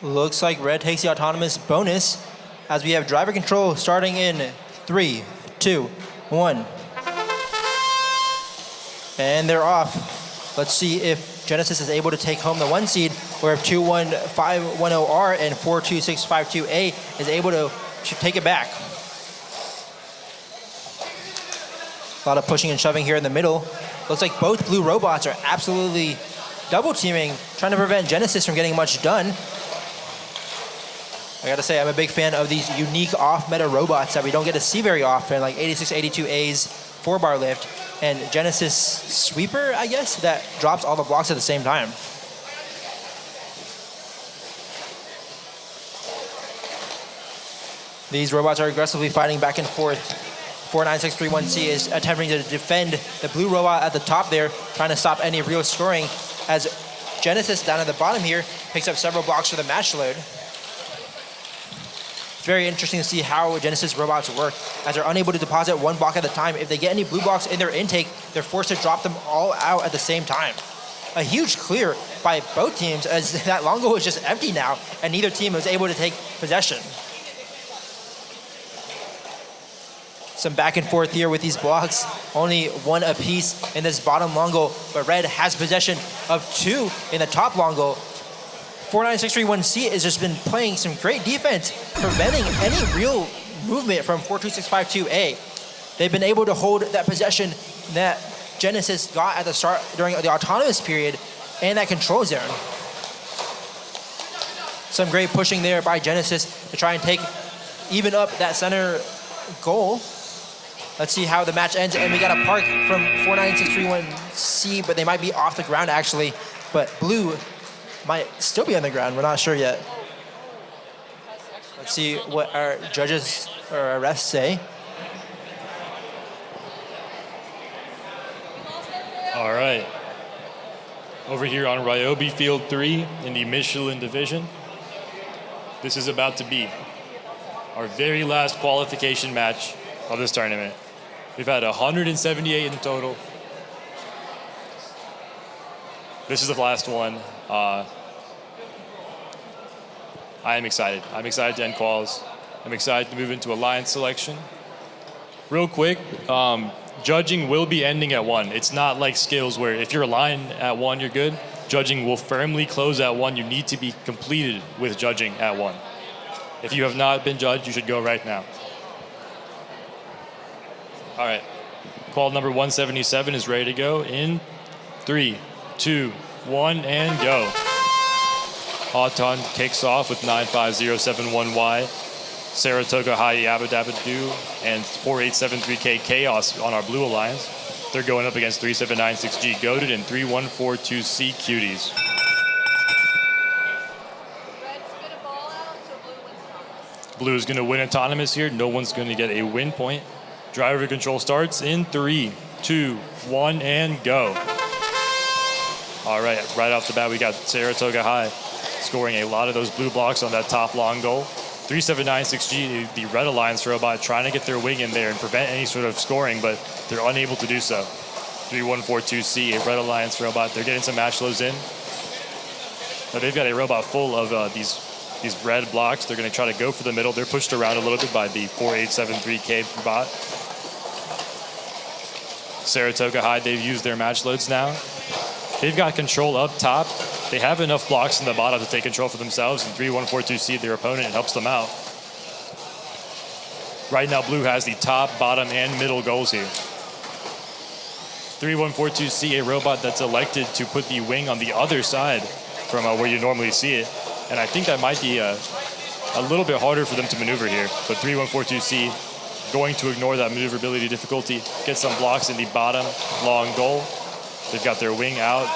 Looks like Red takes the Autonomous bonus as we have driver control starting in 3, 2, 1. And they're off. Let's see if Genesis is able to take home the 1 seed, or if 21510R and 42652A is able to take it back. A lot of pushing and shoving here in the middle. Looks like both blue robots are absolutely double teaming, trying to prevent Genesis from getting much done. I gotta say, I'm a big fan of these unique off-meta robots that we don't get to see very often, like 8682A's 4-bar lift, and Genesis Sweeper, I guess, that drops all the blocks at the same time. These robots are aggressively fighting back and forth. 49631C is attempting to defend the blue robot at the top there, trying to stop any real scoring, as Genesis down at the bottom here picks up several blocks for the match load. It's very interesting to see how Genesis robots work, as they're unable to deposit 1 block at a time. If they get any blue blocks in their intake, they're forced to drop them all out at the same time. A huge clear by both teams, as that long goal is just empty now, and neither team was able to take possession. Some back and forth here with these blocks. Only 1 apiece in this bottom long goal, but Red has possession of 2 in the top long goal. 49631C has just been playing some great defense, preventing any real movement from 42652A. They've been able to hold that possession that Genesis got at the start during the autonomous period and that control zone. Some great pushing there by Genesis to try and even up that center goal. Let's see how the match ends, and we got a park from 49631C, but they might be off the ground actually, but blue might still be on the ground. We're not sure yet. Let's see what our judges or our refs say. All right. Over here on Ryobi Field 3 in the Michelin division, this is about to be our very last qualification match of this tournament. We've had 178 in total. This is the last one. I am excited. I'm excited to end quals. I'm excited to move into Alliance selection. Real quick, judging will be ending at 1. It's not like skills where if you're aligned at 1, you're good. Judging will firmly close at 1. You need to be completed with judging at 1. If you have not been judged, you should go right now. All right. Qual number 177 is ready to go in 3, 2, 1, and go. Auton kicks off with 95071Y, Saratoga High Abadabadoo, and 4873K Chaos on our blue alliance. They're going up against 3796G Goated and 3142C Cuties. Red spit a ball out, so blue wins autonomous. Blue is going to win autonomous here. No one's going to get a win point. Driver control starts in 3, 2, 1, and go. All right, right off the bat, we got Saratoga High scoring a lot of those blue blocks on that top long goal. 3796G, the Red Alliance robot, trying to get their wing in there and prevent any sort of scoring, but they're unable to do so. 3142C, a Red Alliance robot, they're getting some match lows in. Now they've got a robot full of these red blocks. They're going to try to go for the middle. They're pushed around a little bit by the 4873K bot. Saratoga High, they've used their match loads now. They've got control up top. They have enough blocks in the bottom to take control for themselves, and 3-1-4-2 seed their opponent and helps them out. Right now, Blue has the top, bottom, and middle goals here. 3-1-4-2 a robot that's elected to put the wing on the other side from where you normally see it. And I think that might be a little bit harder for them to maneuver here. But 3-1-4-2 going to ignore that maneuverability difficulty, get some blocks in the bottom long goal. They've got their wing out.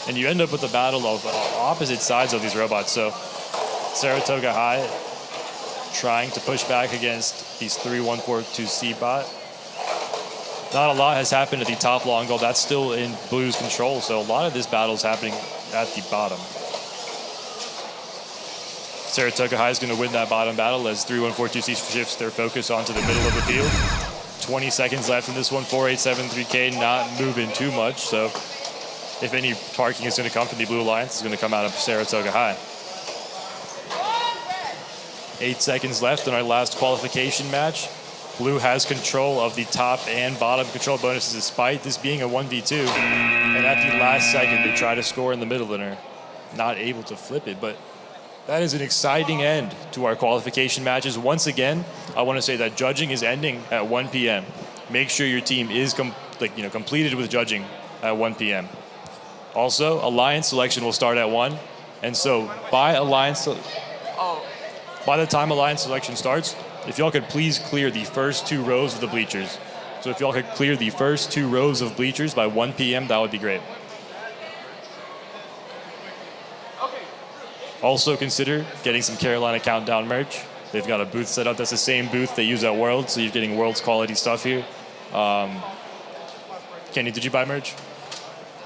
And you end up with a battle of opposite sides of these robots. So Saratoga High trying to push back against these 3-1-4-2 bot. Not a lot has happened at the top long goal. That's still in Blue's control. So a lot of this battle is happening at the bottom. Saratoga High is going to win that bottom battle as 3-1-4-2 shifts their focus onto the middle of the field. 20 seconds left in this one. 4873K not moving too much. So if any parking is going to come from the Blue Alliance, it's going to come out of Saratoga High. 8 seconds left in our last qualification match. Blue has control of the top and bottom control bonuses despite this being a 1v2. And at the last second, they try to score in the middle and are not able to flip it. But that is an exciting end to our qualification matches. Once again, I want to say that judging is ending at 1 p.m. Make sure your team is completed with judging at 1 p.m. Also, Alliance selection will start at 1. And so by the time Alliance selection starts, if y'all could please clear the first 2 rows of the bleachers. So if y'all could clear the first 2 rows of bleachers by 1 p.m., that would be great. Also consider getting some Carolina Countdown merch. They've got a booth set up. That's the same booth they use at Worlds, so you're getting Worlds quality stuff here. Kenny, did you buy merch?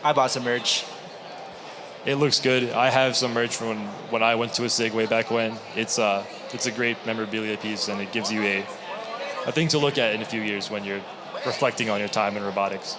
I bought some merch. It looks good. I have some merch from when I went to a SIG way back when. It's a great memorabilia piece, and it gives you a thing to look at in a few years when you're reflecting on your time in robotics.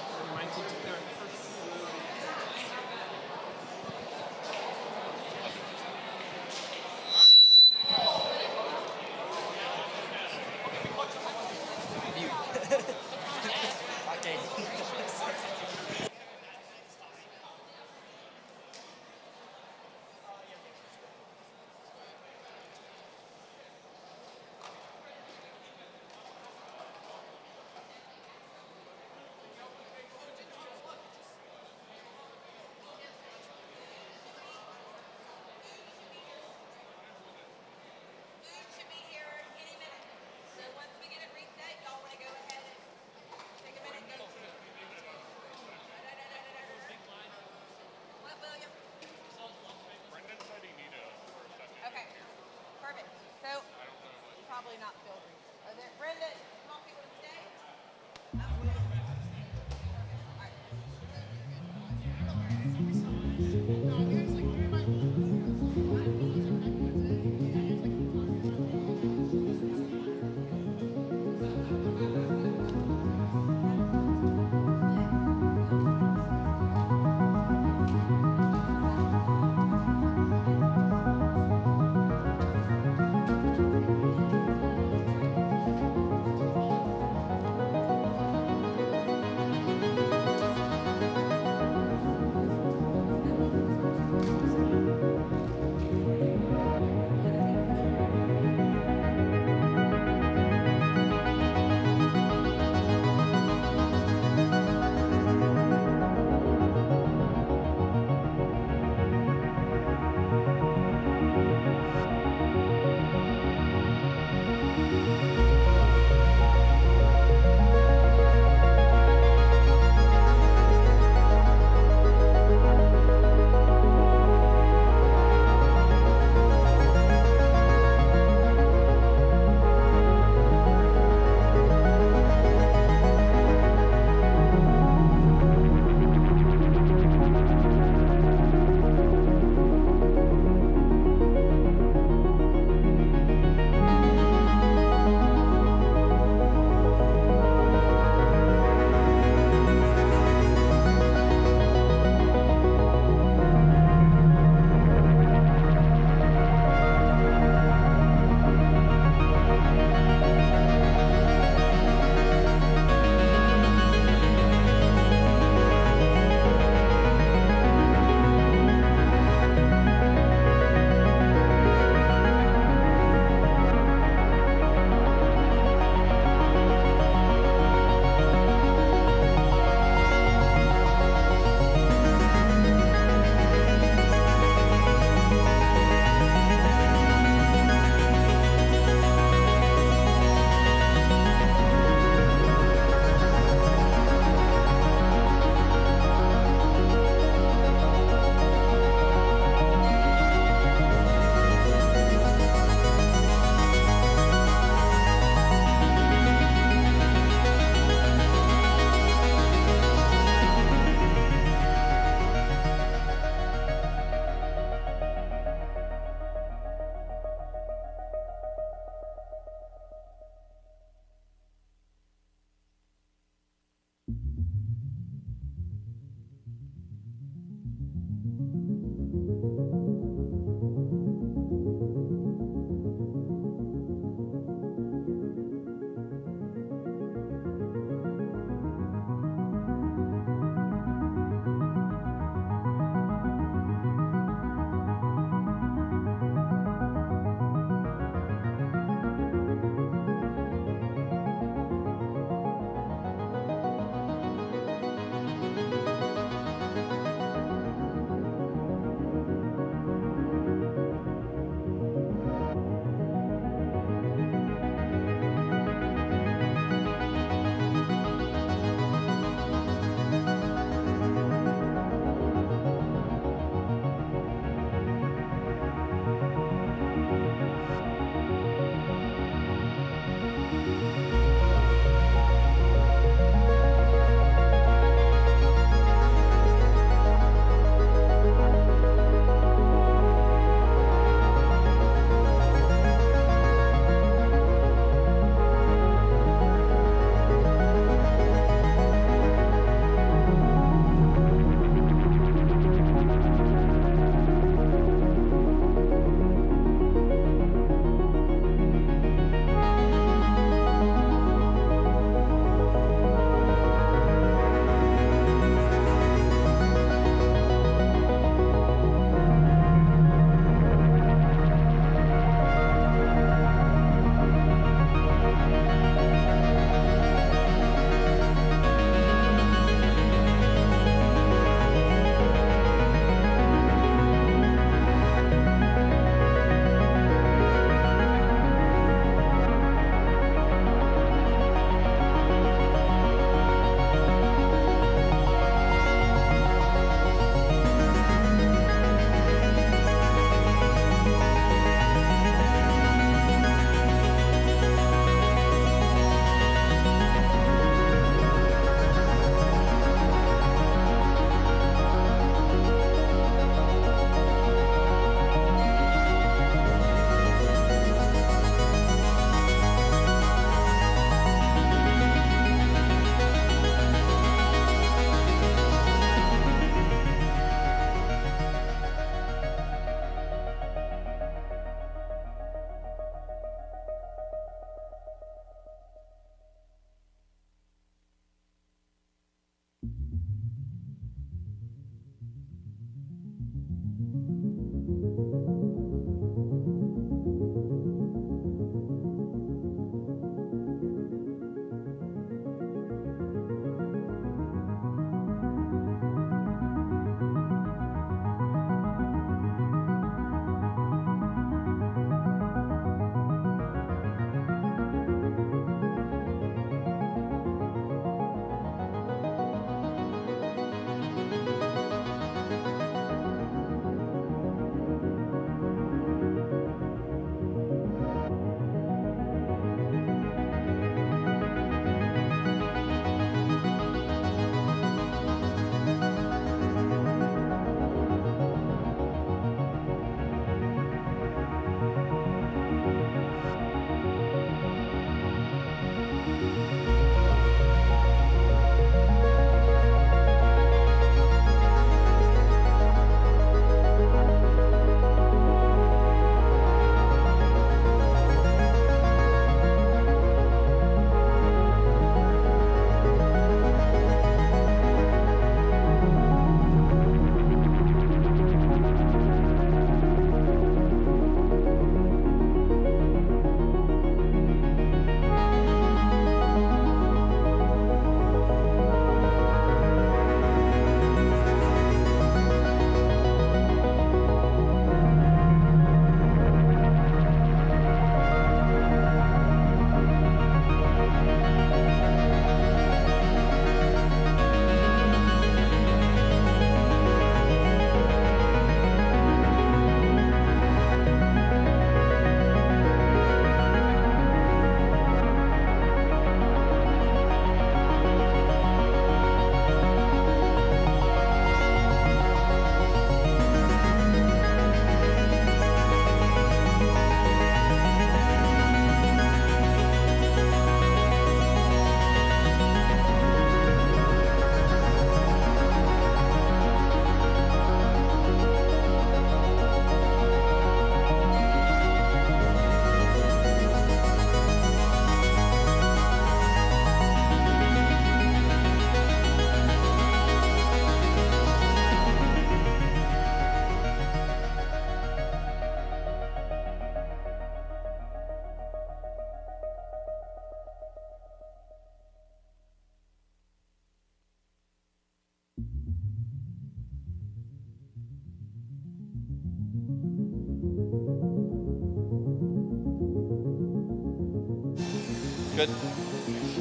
Good.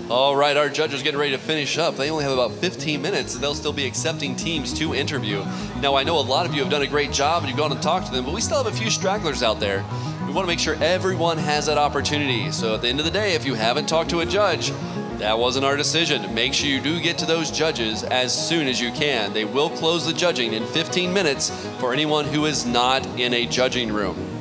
All right, our judges are getting ready to finish up. They only have about 15 minutes, and they'll still be accepting teams to interview. Now, I know a lot of you have done a great job, and you've gone and talked to them, but we still have a few stragglers out there. We want to make sure everyone has that opportunity. So at the end of the day, if you haven't talked to a judge, that wasn't our decision. Make sure you do get to those judges as soon as you can. They will close the judging in 15 minutes for anyone who is not in a judging room.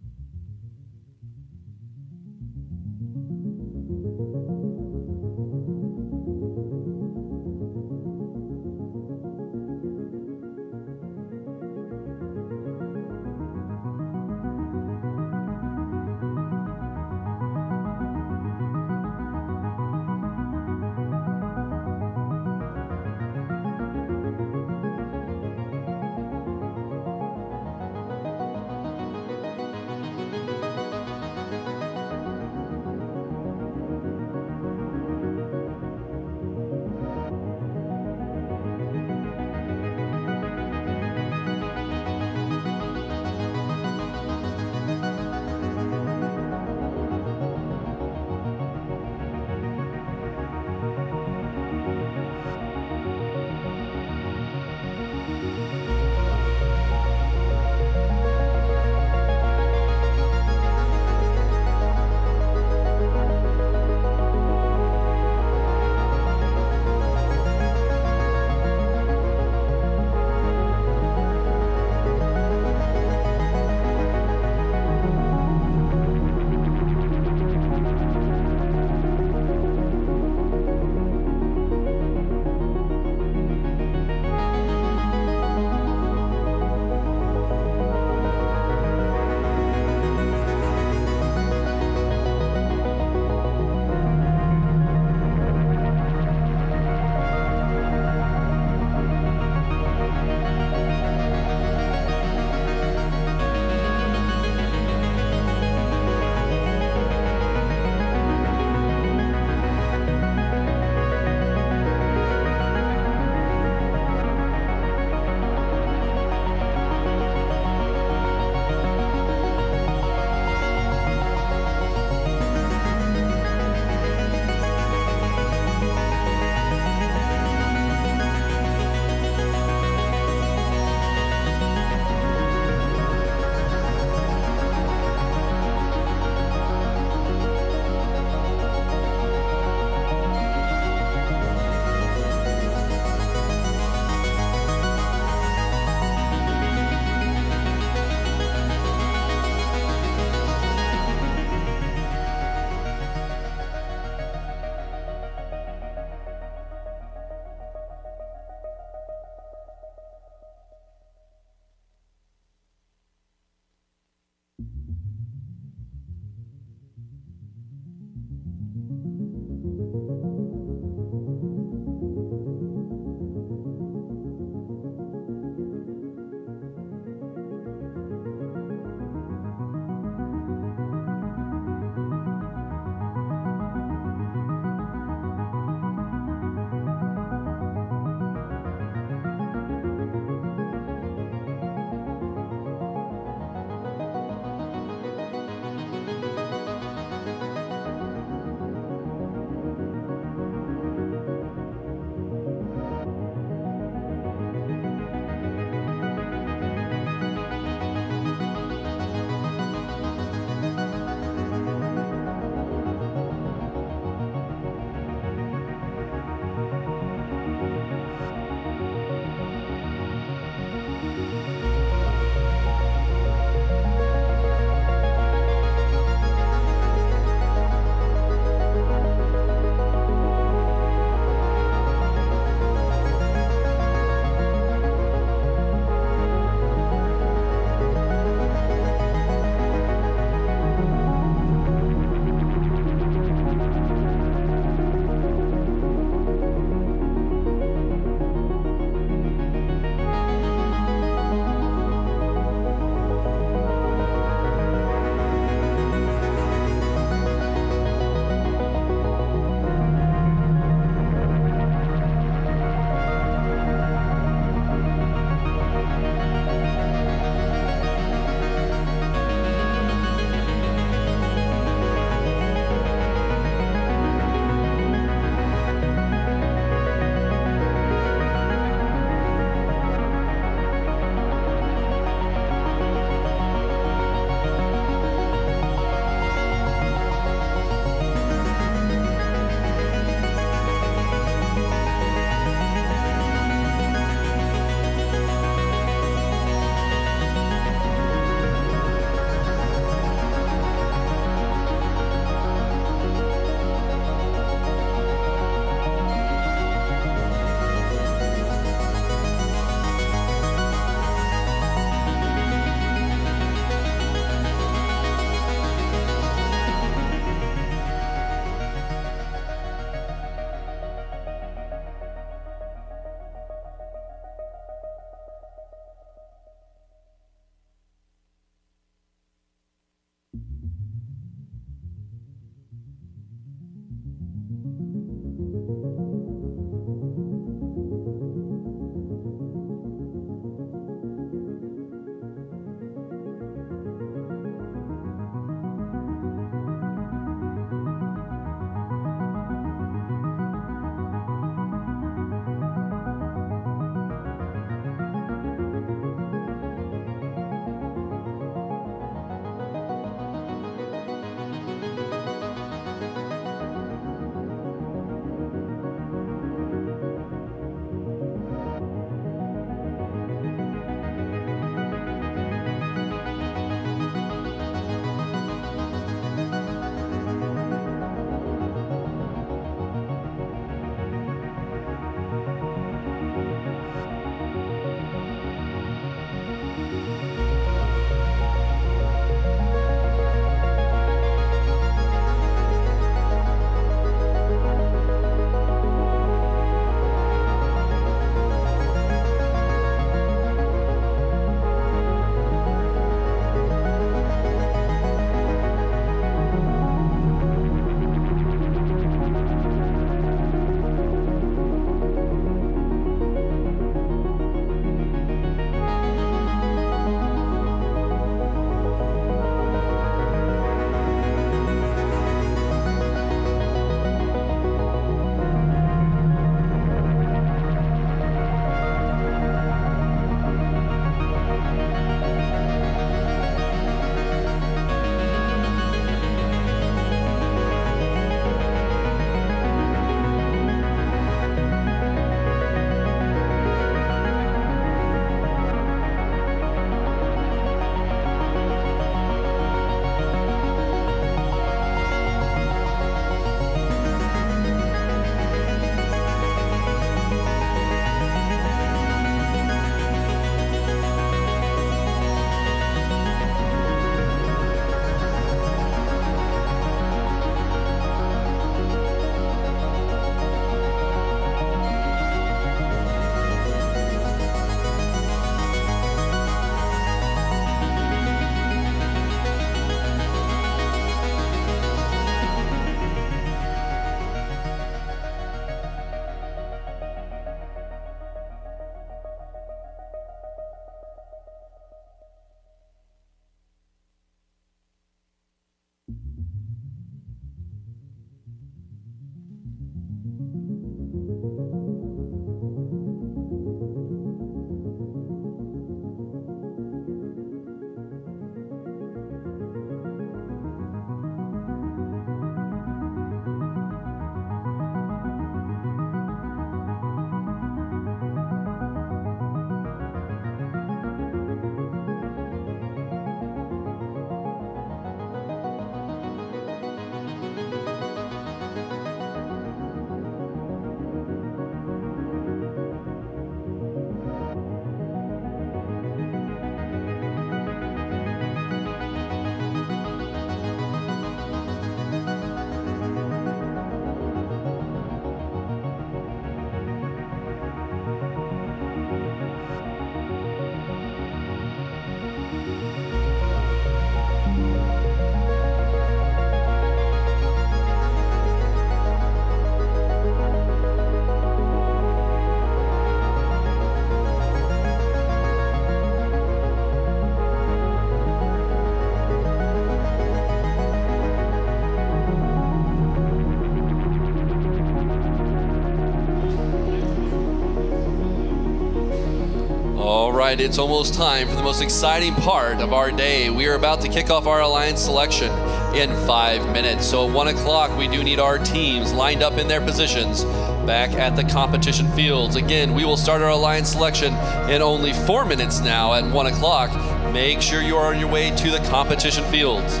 right, it's almost time for the most exciting part of our day. We are about to kick off our alliance selection in 5 minutes. So at 1 o'clock, we do need our teams lined up in their positions back at the competition fields. Again, we will start our alliance selection in only 4 minutes now at 1 o'clock. Make sure you are on your way to the competition fields.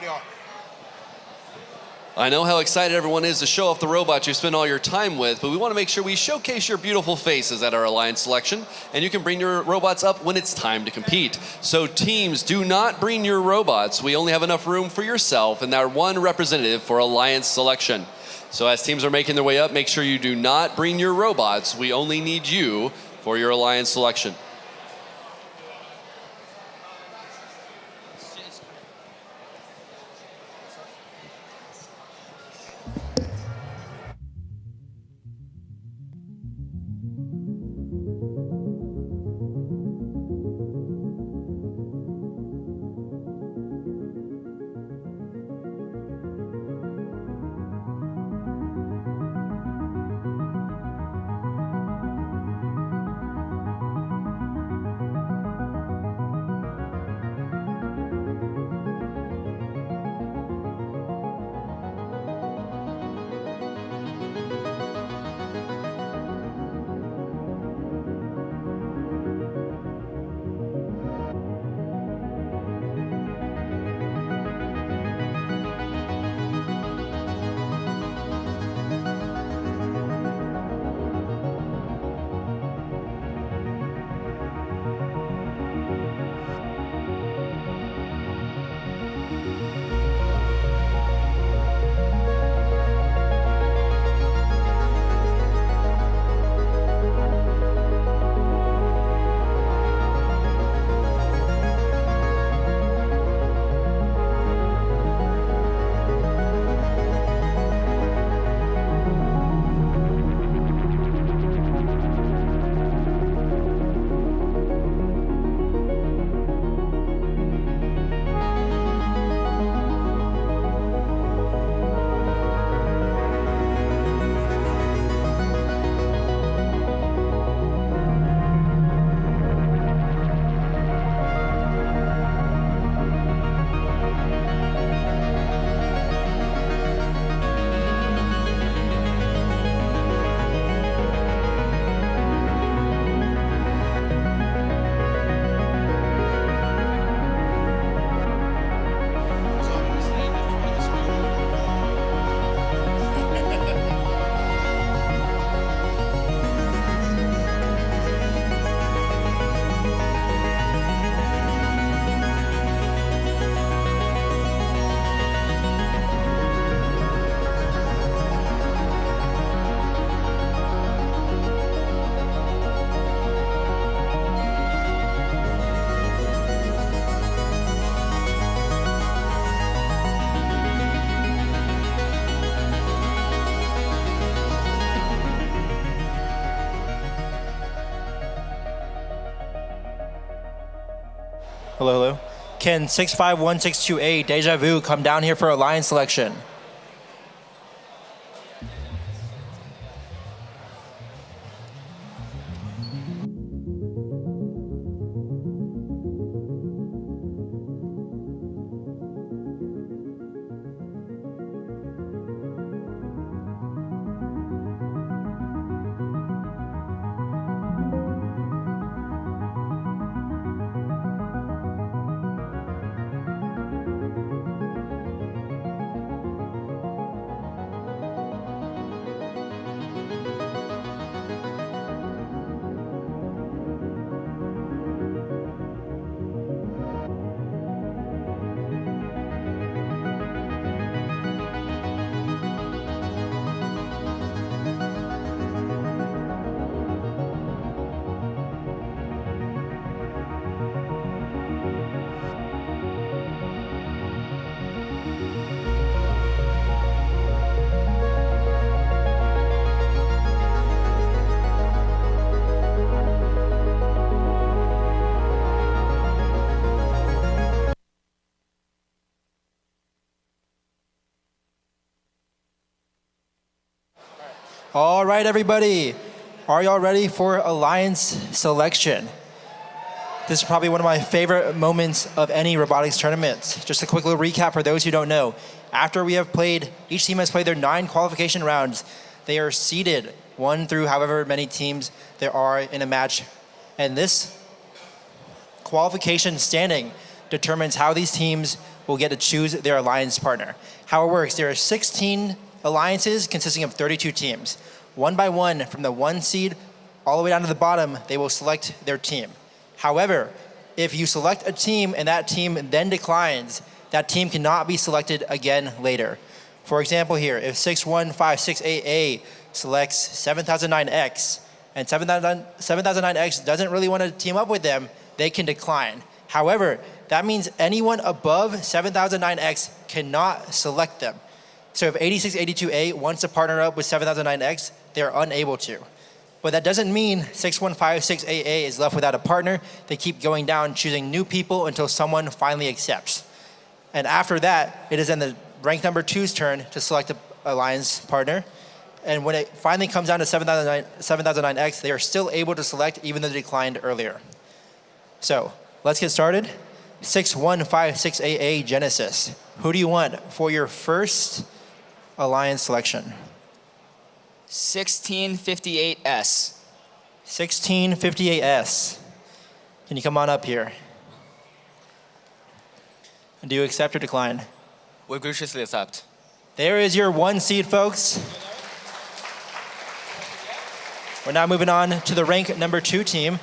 off. I know how excited everyone is to show off the robots you spend all your time with, but we want to make sure we showcase your beautiful faces at our Alliance selection, and you can bring your robots up when it's time to compete. So teams, do not bring your robots. We only have enough room for yourself and that one representative for Alliance selection. So as teams are making their way up, make sure you do not bring your robots. We only need you for your Alliance selection. Hello, hello. Can 651628 Deja Vu come down here for Alliance selection? All right, everybody. Are y'all ready for Alliance selection? This is probably one of my favorite moments of any robotics tournament. Just a quick little recap for those who don't know. After we have played, each team has played their 9 qualification rounds. They are seeded 1 through however many teams there are in a match. And this qualification standing determines how these teams will get to choose their alliance partner. How it works, there are 16 alliances consisting of 32 teams. One by one, from the 1 seed all the way down to the bottom, they will select their team. However, if you select a team and that team then declines, that team cannot be selected again later. For example here, if 6156AA selects 7009X and 7009X doesn't really want to team up with them, they can decline. However, that means anyone above 7009X cannot select them. So if 8682A wants to partner up with 7009X, they're unable to. But that doesn't mean 6156AA is left without a partner. They keep going down, choosing new people until someone finally accepts. And after that, it is then the rank number 2's turn to select an alliance partner. And when it finally comes down to 7009X, they are still able to select even though they declined earlier. So let's get started. 6156AA Genesis. Who do you want for your first alliance selection? 1658S. 1658S. Can you come on up here? Do you accept or decline? We graciously accept. There is your 1 seed, folks. We're now moving on to the rank number 2 team,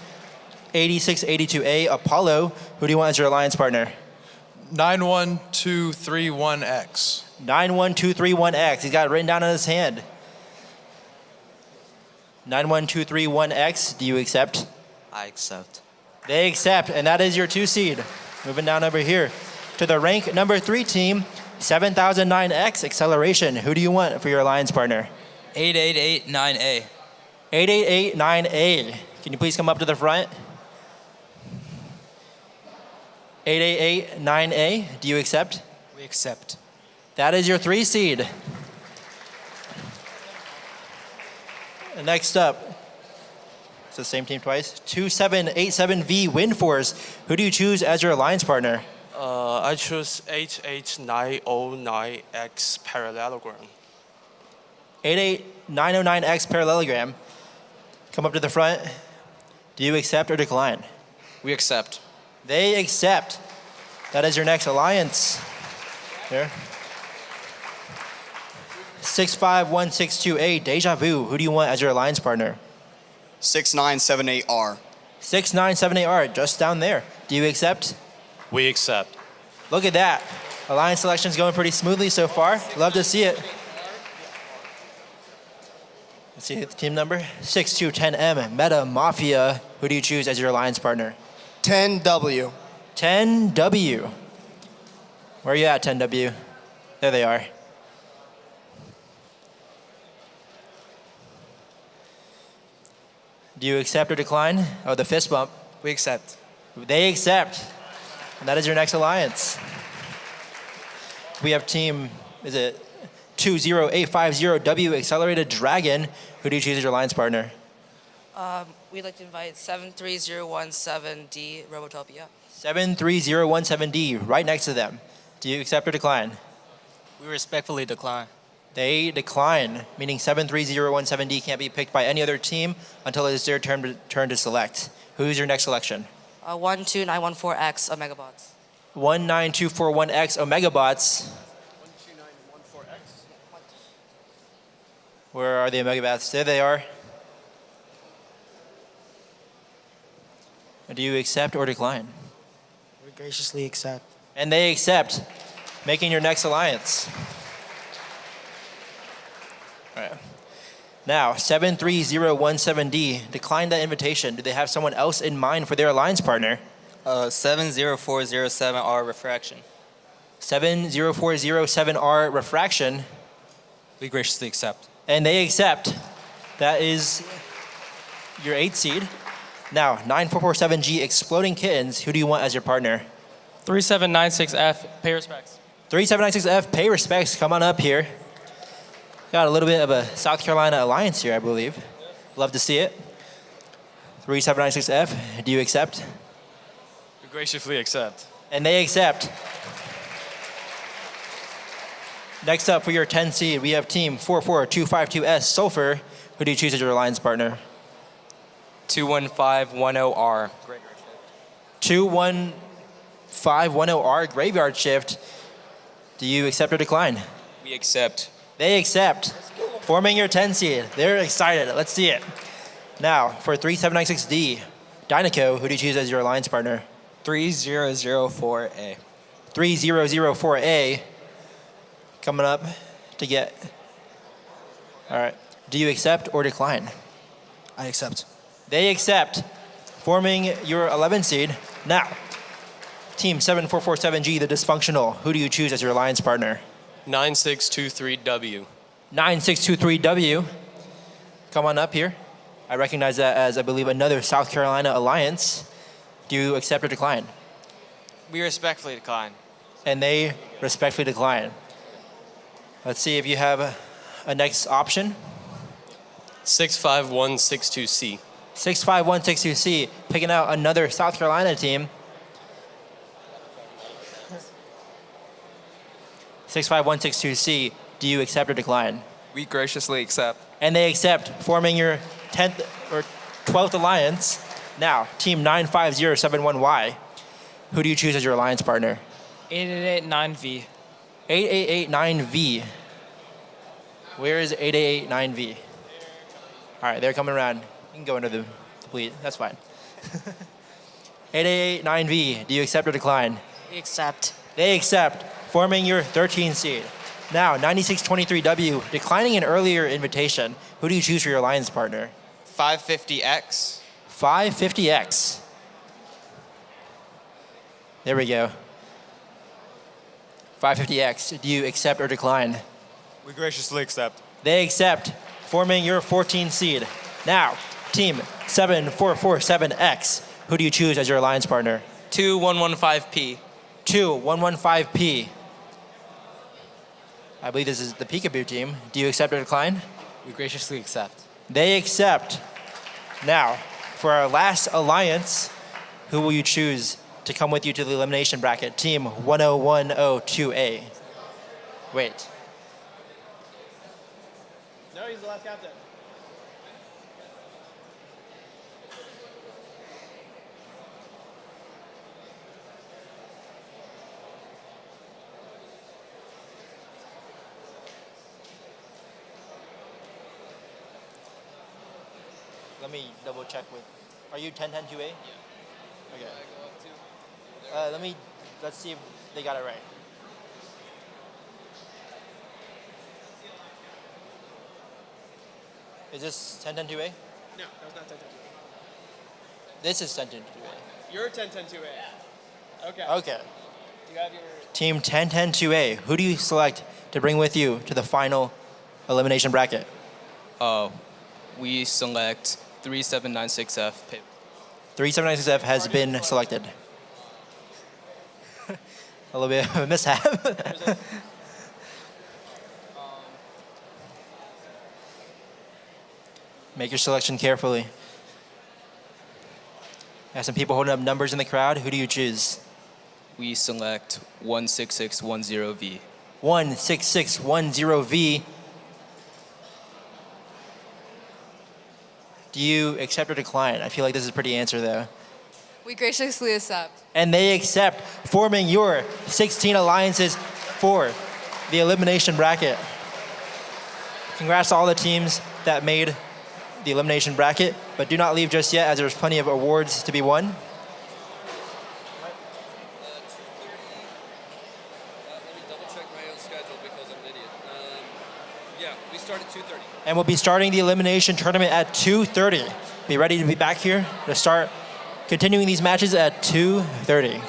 8682A Apollo. Who do you want as your alliance partner? 91231X. 91231X. He's got it written down on his hand. 91231X. Do you accept? I accept. They accept, and that is your 2 seed. Moving down over here to the rank number 3 team, 7009X Acceleration. Who do you want for your alliance partner? 8889A. 8889A. Can you please come up to the front? 8889A. Do you accept? We accept. That is your 3 seed. Next up, it's the same team twice. 2787V Windforce. Who do you choose as your alliance partner? I choose 88909X Parallelogram. 88909X Parallelogram. Come up to the front. Do you accept or decline? We accept. They accept. That is your next alliance. There. 65162A Deja Vu. Who do you want as your alliance partner? 6978R. 6978R, just down there. Do you accept? We accept. Look at that. Alliance selection's going pretty smoothly so far. Love to see it. Let's see the team number. 6210M Meta Mafia. Who do you choose as your alliance partner? 10W. 10W. Where are you at, 10W? There they are. Do you accept or decline? Oh, the fist bump. We accept. They accept. And that is your next alliance. We have team, is it 20850W Accelerated Dragon. Who do you choose as your alliance partner? We'd like to invite 73017D Robotopia. 73017D, right next to them. Do you accept or decline? We respectfully decline. They decline, meaning 73017D can't be picked by any other team until it is their turn to select. Who's your next selection? 12914X Omegabots. 19241X Omegabots. 12914X. Where are the Omegabots? There they are. Do you accept or decline? We graciously accept. And they accept, making your next alliance. All right. Now, 73017D declined that invitation. Do they have someone else in mind for their alliance partner? 70407R Refraction. 70407R Refraction. We graciously accept. And they accept. That is your 8th seed. Now, 9447G Exploding Kittens. Who do you want as your partner? 3796F Pay Respects. 3796F Pay Respects. Come on up here. Got a little bit of a South Carolina alliance here, I believe. Love to see it. 3796F, do you accept? We graciously accept. And they accept. Next up for your 10 seed, we have team 44252S Sulfur. Who do you choose as your alliance partner? 21510R. 21510R Graveyard Shift. Do you accept or decline? We accept. They accept. Forming your 10 seed. They're excited. Let's see it. Now, for 3796D, Dynaco, who do you choose as your alliance partner? 3004A. 3004A. Coming up to get. All right. Do you accept or decline? I accept. They accept. Forming your 11 seed. Now, Team 7447G, the dysfunctional, who do you choose as your alliance partner? 9623W. 9623W. Come on up here. I recognize that as, I believe, another South Carolina alliance. Do you accept or decline? We respectfully decline. And they respectfully decline. Let's see if you have a next option. 65162C. 65162C, picking out another South Carolina team. 65162C, do you accept or decline? We graciously accept. And they accept, forming your 10th or 12th alliance. Now, Team 95071Y, who do you choose as your alliance partner? 8889V. 8889V. Where is 8889V? All right, they're coming around. You can go into the bleed. That's fine. 8889V, do you accept or decline? We accept. They accept, forming your 13 seed. Now, 9623W, declining an earlier invitation. Who do you choose for your alliance partner? 550X. 550X. There we go. 550X, do you accept or decline? We graciously accept. They accept, forming your 14 seed. Now, Team 7447X, who do you choose as your alliance partner? 2115P. 2115P. I believe this is the Peekaboo team. Do you accept or decline? We graciously accept. They accept. Now, for our last alliance, who will you choose to come with you to the elimination bracket? Team 10102A. Wait. No, he's the last captain. Let me double check with. Are you 1010-2A? Yeah. Okay. Let's see if they got it right. Is this 1010-2A? No, that was not 10-10-2A. This is 1010-2A. You're 10-10-2A. Okay. Okay. You have your... Team 1010-2A, who do you select to bring with you to the final elimination bracket? We select 3796F. 3796F has been selected. A little bit of a mishap. Make your selection carefully. Got some people holding up numbers in the crowd. Who do you choose? We select 16610V. 16610V. Do you accept or decline? I feel like this is a pretty answer though. We graciously accept. And they accept, forming your 16 alliances for the elimination bracket. Congrats to all the teams that made the elimination bracket, but do not leave just yet as there's plenty of awards to be won. We start at 2:30. And we'll be starting the elimination tournament at 2:30. Be ready to be back here to start continuing these matches at 2:30.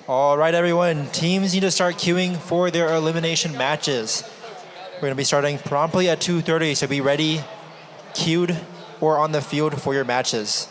All right, everyone. Teams need to start queuing for their elimination matches. We're going to be starting promptly at 2:30, so be ready, queued, or on the field for your matches.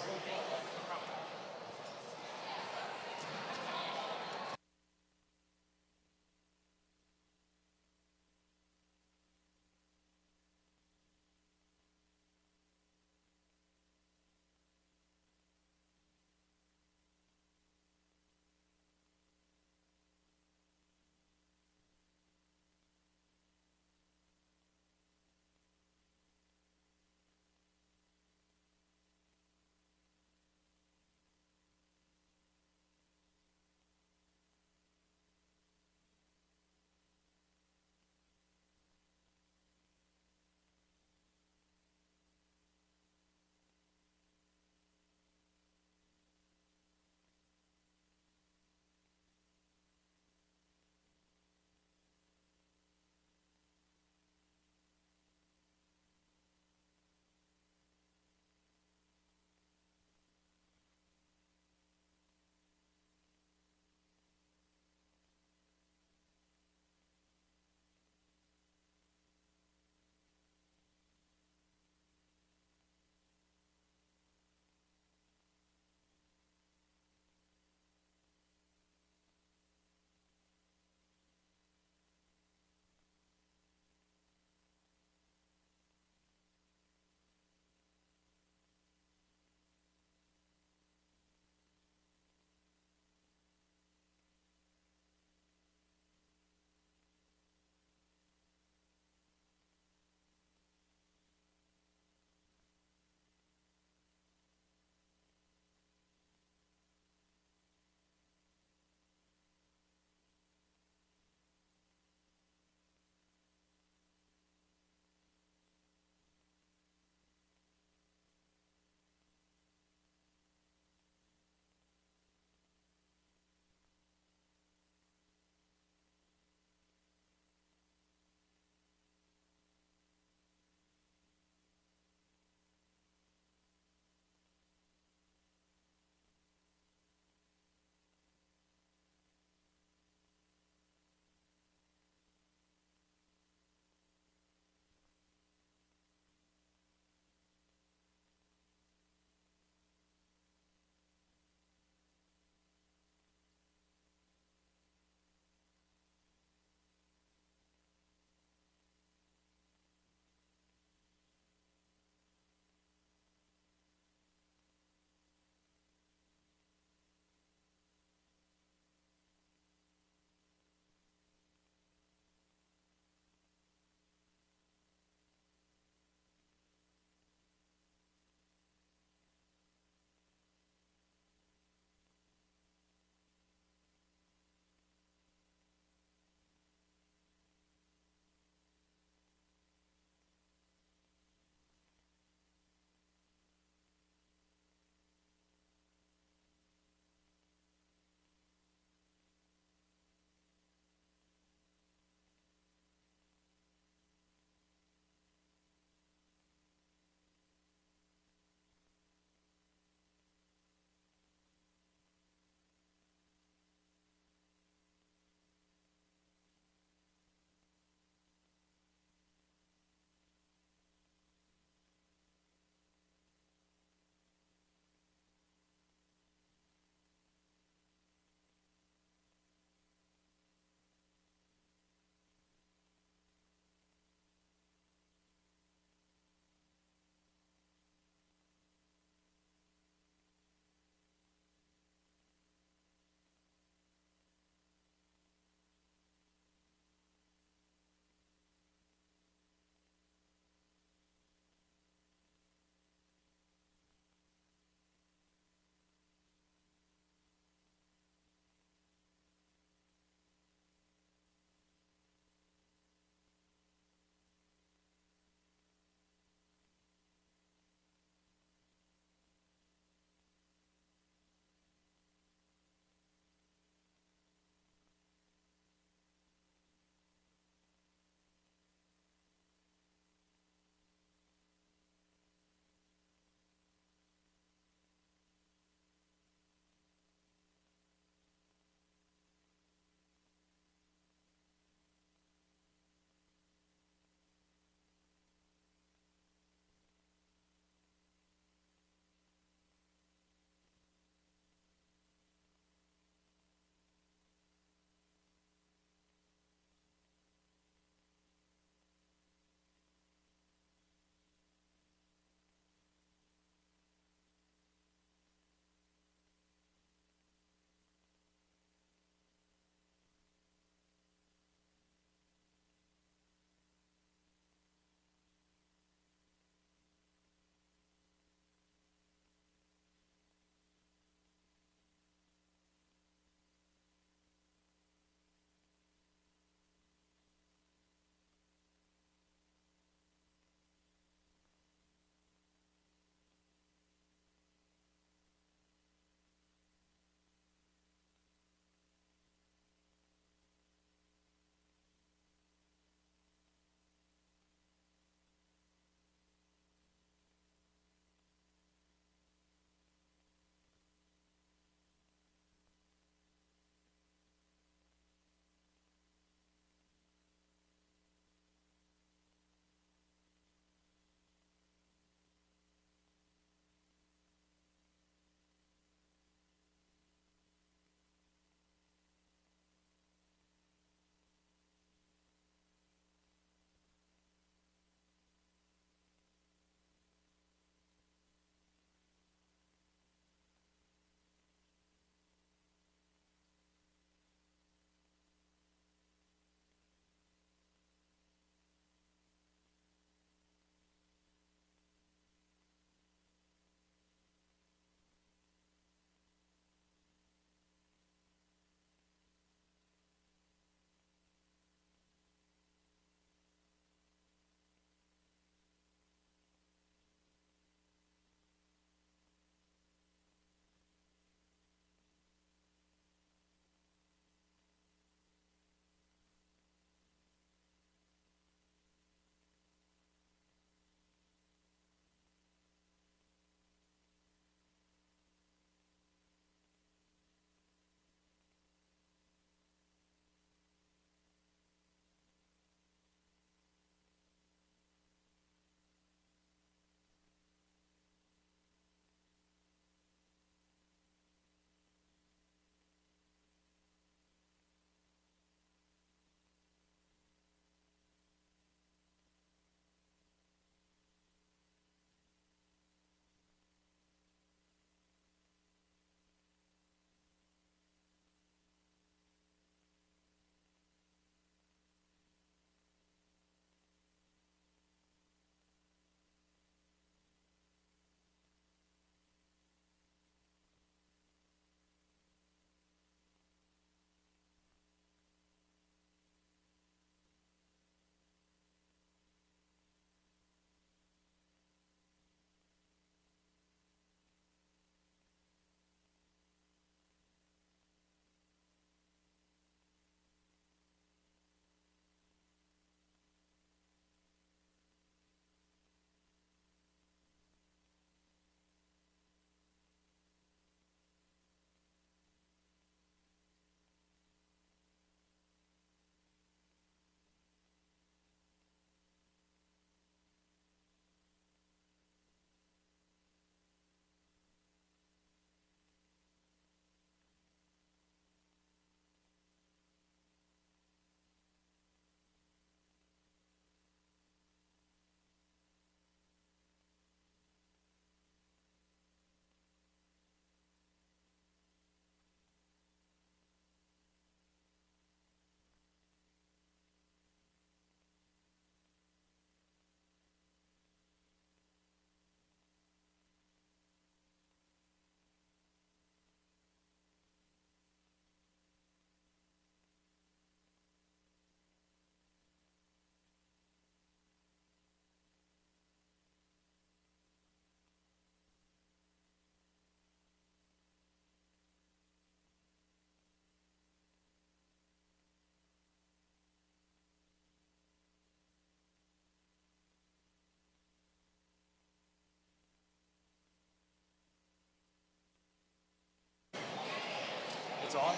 It's on.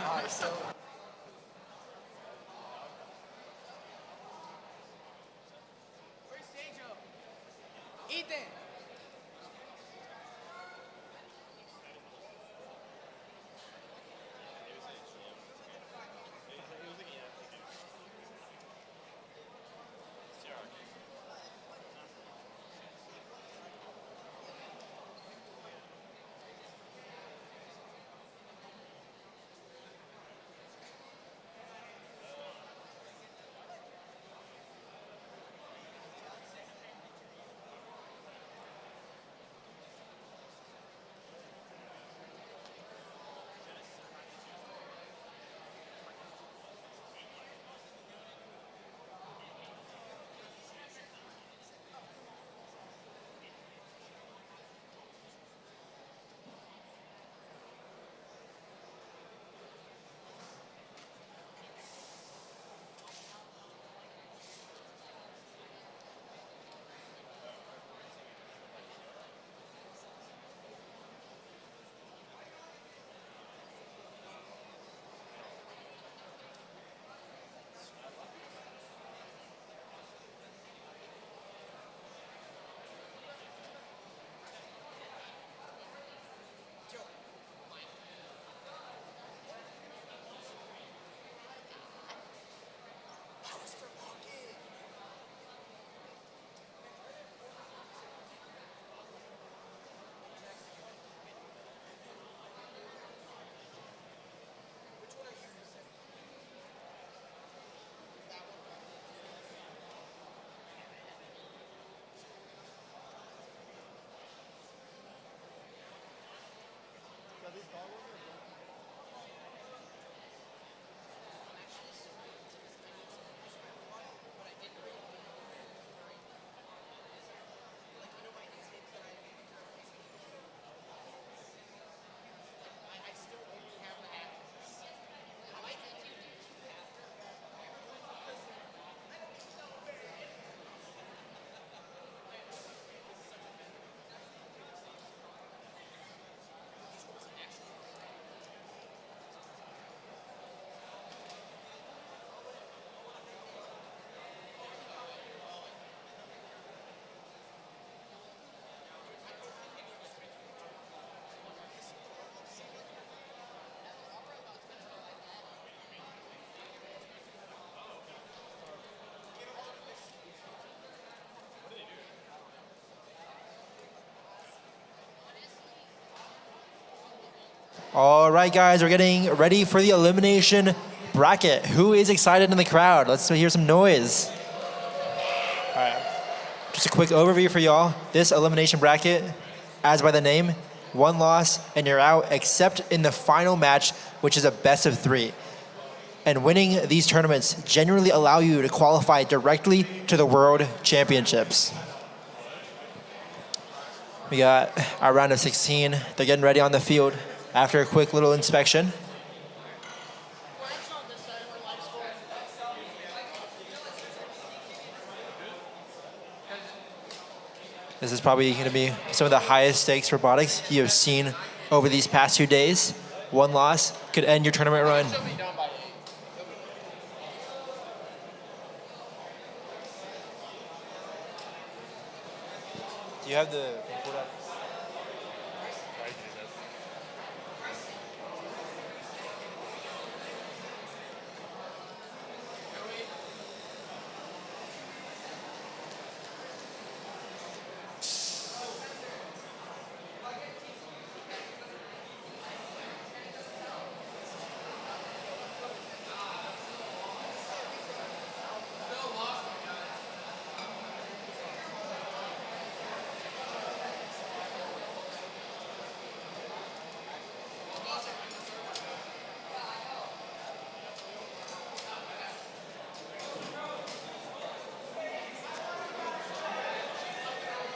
Alright, so Ethan. All right, guys, we're getting ready for the elimination bracket. Who is excited in the crowd? Let's hear some noise. All right, just a quick overview for y'all. This elimination bracket, as by the name, one loss and you're out, except in the final match, which is a best of 3. And winning these tournaments genuinely allow you to qualify directly to the World Championships. We got our round of 16. They're getting ready on the field after a quick little inspection. This is probably going to be some of the highest stakes robotics you have seen over these past 2 days. One loss could end your tournament run. Do you have the...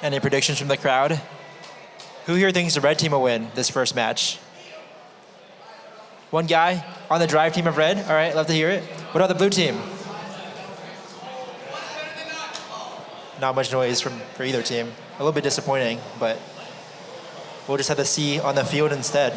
Any predictions from the crowd? Who here thinks the red team will win this first match? One guy on the drive team of red. All right, love to hear it. What about the blue team? Not much noise for either team. A little bit disappointing, but We'll just have the C on the field instead.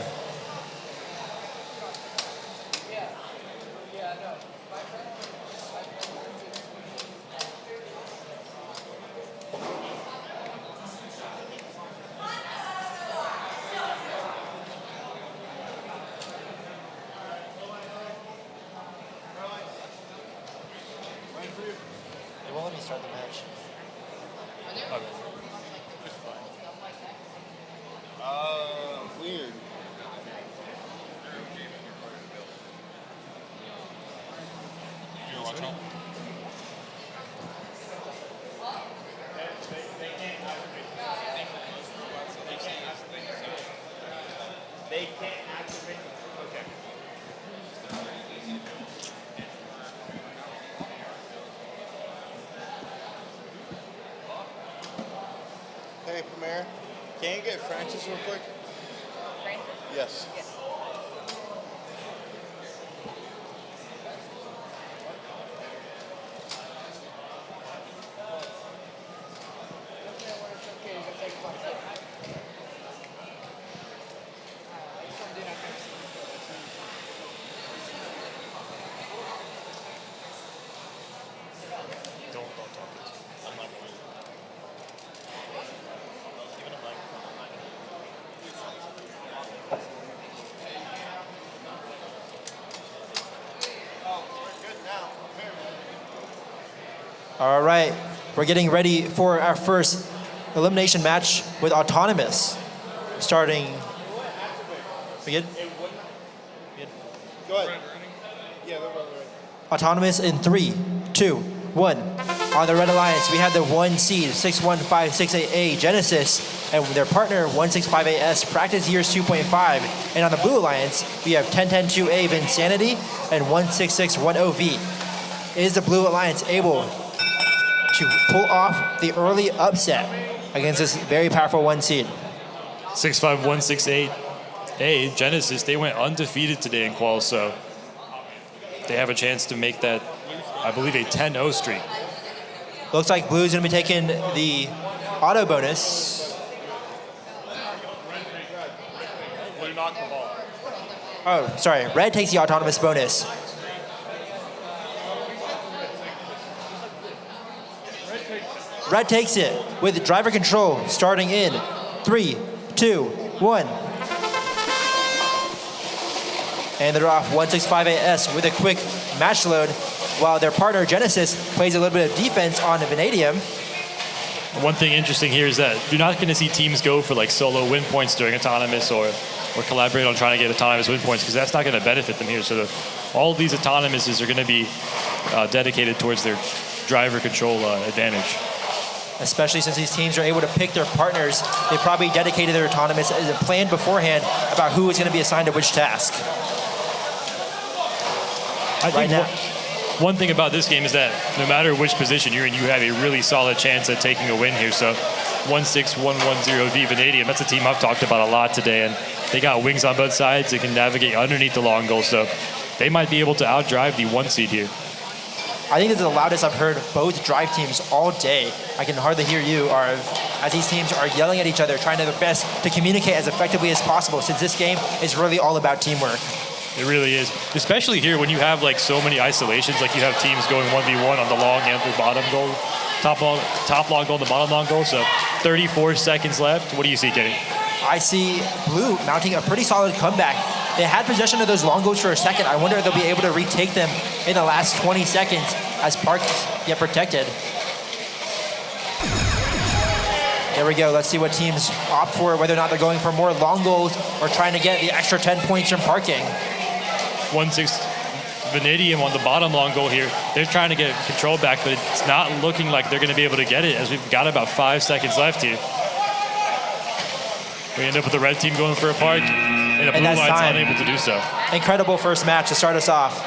They won't let me start the match. Weird. You watch home? They can't activate. Okay. Hey, Premier, can you get Francis real quick? Francis? Yes. Yes. Don't talk it. I'm not going to. Even a mic. All right, we're getting ready for our first elimination match with Autonomous. Starting. We good? Go ahead. Yeah, they're both ready. Autonomous in 3, 2, 1. On the Red Alliance, we have the 1 seed 61568A Genesis and their partner 1658S Practice Years 2.5. And on the Blue Alliance, we have 10102A Vinsanity and 1661OV. Is the Blue Alliance able to pull off the early upset against this very powerful 1 seed? 65168A Genesis, they went undefeated today in qual, so they have a chance to make that, I believe, a 10-0 streak. Looks like Blue's going to be taking the auto bonus. Blue knocked the ball. Oh, sorry. Red takes the autonomous bonus. Red takes it with driver control starting in 3, 2, 1. And they're off 1658S with a quick match load, while their partner Genesis plays a little bit of defense on Vanadium. One thing interesting here is that you're not going to see teams go for like solo win points during autonomous or collaborate on trying to get autonomous win points, because that's not going to benefit them here. So all of these autonomouses are going to be dedicated towards their driver control advantage. Especially since these teams are able to pick their partners, they probably dedicated their autonomous as a plan beforehand about who is going to be assigned to which task. I think one thing about this game is that no matter which position you're in, you have a really solid chance at taking a win here. So 16110V Vanadium, that's a team I've talked about a lot today, and they got wings on both sides. They can navigate underneath the long goal, so they might be able to outdrive the 1 seed here. I think this is the loudest I've heard both drive teams all day. I can hardly hear you, Arv, as these teams are yelling at each other, trying their best to communicate as effectively as possible, since this game is really all about teamwork. It really is, especially here when you have like so many isolations. Like you have teams going 1v1 on the long and the bottom goal, top long goal, and the bottom long goal. So 34 seconds left. What do you see, Kenny? I see Blue mounting a pretty solid comeback. They had possession of those long goals for a second. I wonder if they'll be able to retake them in the last 20 seconds as Parks get protected. There we go. Let's see what teams opt for, whether or not they're going for more long goals or trying to get the extra 10 points from parking. 1-6 Vanadium on the bottom long goal here. They're trying to get control back, but it's not looking like they're going to be able to get it, as we've got about 5 seconds left here. We end up with the red team going for a park, and a blue line's unable to do so. Incredible first match to start us off.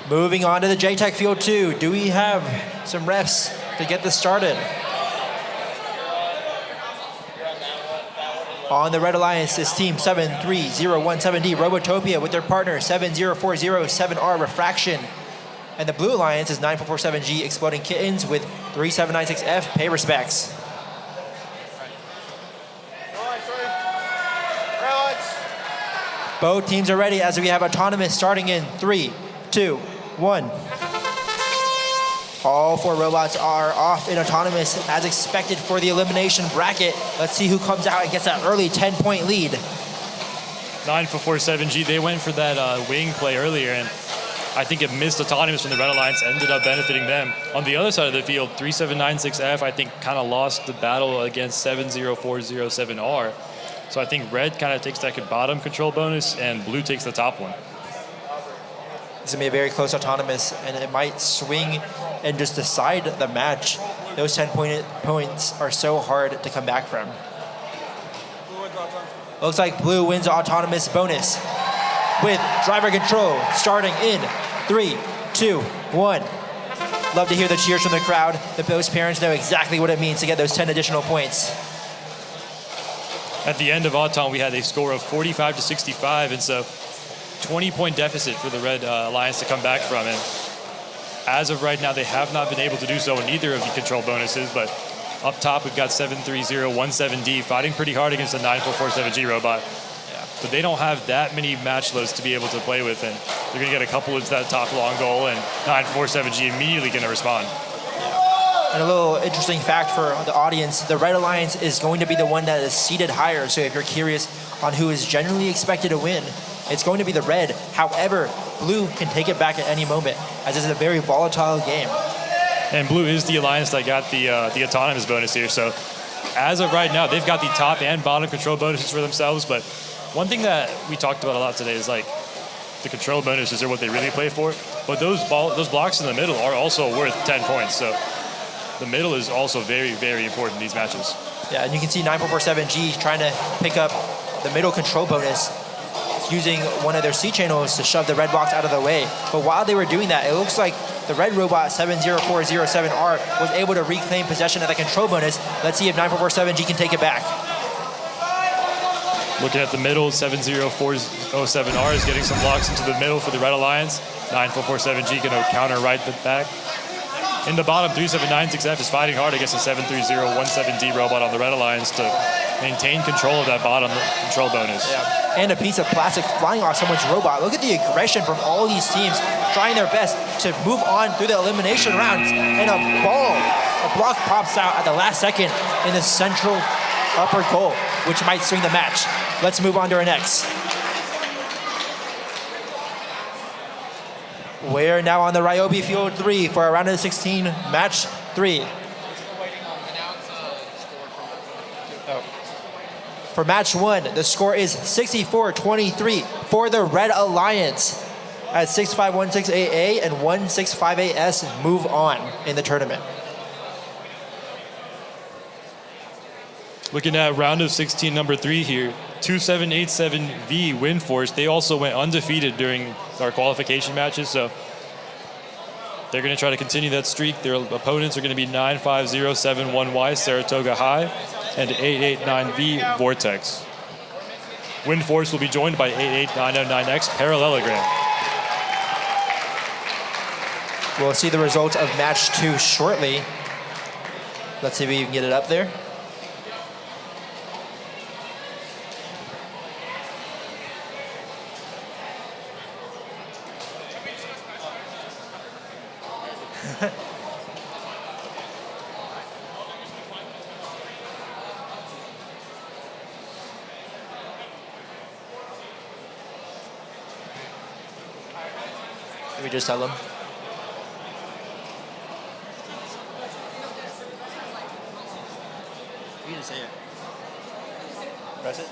Moving on to the JTech Field 2. Do we have some refs to get this started? On the Red Alliance is Team 73017D Robotopia with their partner 70407R Refraction. And the Blue Alliance is 9447G Exploding Kittens with 3796F. Pay respects. Both teams are ready as we have Autonomous starting in 3, 2, 1. All 4 robots are off in Autonomous as expected for the elimination bracket. Let's see who comes out and gets that early 10-point lead. 9447G, they went for that wing play earlier, and I think it missed Autonomous from the Red Alliance, ended up benefiting them. On the other side of the field, 3796F, I think, kind of lost the battle against 70407R. So I think Red kind of takes that bottom control bonus, and Blue takes the top one. It's going to be a very close Autonomous, and it might swing and just decide the match. Those 10 points are so hard to come back from. Looks like Blue wins the Autonomous bonus with driver control starting in 3, 2, 1. Love to hear the cheers from the crowd. Those parents know exactly what it means to get those 10 additional points. At the end of Auton, we had a score of 45 to 65, and so 20-point deficit for the Red Alliance to come back from. And as of right now, they have not been able to do so in either of the control bonuses, but up top, we've got 73017D fighting pretty hard against the 9447G robot. But they don't have that many match loads to be able to play with, and they're going to get a couple into that top long goal, and 947G immediately going to respond. And a little interesting fact for the audience, the Red Alliance is going to be the one that is seated higher. So if you're curious on who is generally expected to win, it's going to be the Red. However, Blue can take it back at any moment, as this is a very volatile game. And Blue is the Alliance that got the Autonomous bonus here. So as of right now, they've got the top and bottom control bonuses for themselves. But one thing that we talked about a lot today is like the control bonuses are what they really play for. But those blocks in the middle are also worth 10 points. So the middle is also very, very important in these matches. Yeah, and you can see 9447G trying to pick up the middle control bonus using one of their C channels to shove the red box out of the way. But while they were doing that, it looks like the red robot 70407R was able to reclaim possession of the control bonus. Let's see if 9447G can take it back. Looking at the middle, 70407R is getting some blocks into the middle for the Red Alliance. 9447G going to counter right back. In the bottom, 3796F is fighting hard against the 73017D robot on the Red Alliance to maintain control of that bottom control bonus. Yeah. And a piece of plastic flying off someone's robot. Look at the aggression from all these teams trying their best to move on through the elimination rounds. And a block pops out at the last second in the central upper goal, which might swing the match. Let's move on to our next. We're now on the Ryobi Field 3 for our round of 16 match 3. For match 1, the score is 64-23 for the Red Alliance as 6516AA and 1658S move on in the tournament. Looking at round of 16, number 3 here, 2787V Windforce. They also went undefeated during our qualification matches, so they're going to try to continue that streak. Their opponents are going to be 95071Y Saratoga High and 889V Vortex. Windforce will be joined by 88909X Parallelogram. We'll see the results of match 2 shortly. Let's see if we can get it up there. Did we just tell them? You can say it. Press it.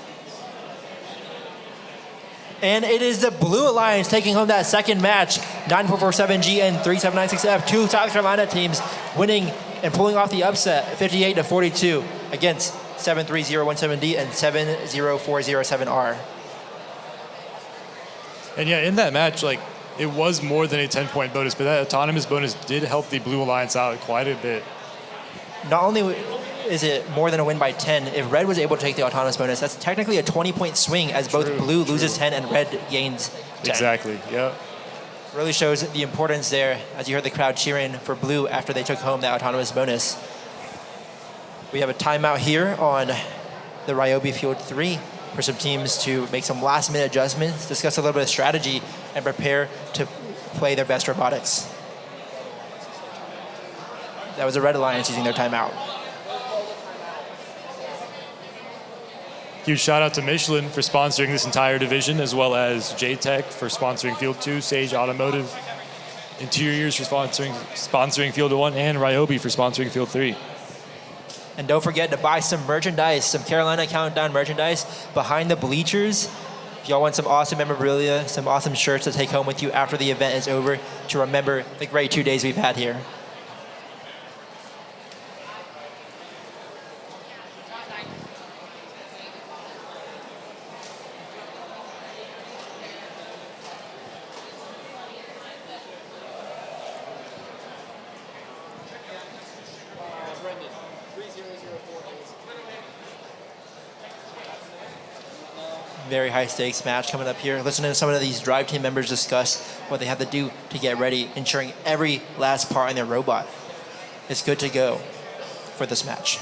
And it is the Blue Alliance taking home that second match. 9447G and 3796F, two South Carolina teams winning and pulling off the upset 58-42 against 73017D and 70407R. And yeah, in that match, like, it was more than a 10-point bonus, but that autonomous bonus did help the Blue Alliance out quite a bit. Not only is it more than a win by 10, if Red was able to take the autonomous bonus, that's technically a 20-point swing as both Blue loses 10 and Red gains 10. Exactly, yeah. Really shows the importance there, as you heard the crowd cheering for blue after they took home that autonomous bonus. We have a timeout here on the Ryobi Field 3 for some teams to make some last-minute adjustments, discuss a little bit of strategy, and prepare to play their best robotics. That was the Red Alliance using their timeout. Huge shout out to Michelin for sponsoring this entire division, as well as JTech for sponsoring Field 2, Sage Automotive Interiors for sponsoring Field 1, and Ryobi for sponsoring Field 3. And don't forget to buy some merchandise, some Carolina Countdown merchandise behind the bleachers. If y'all want some awesome memorabilia, some awesome shirts to take home with you after the event is over to remember the great 2 days we've had here. Very high stakes match coming up here. Listening to some of these drive team members discuss what they have to do to get ready, ensuring every last part in their robot is good to go for this match.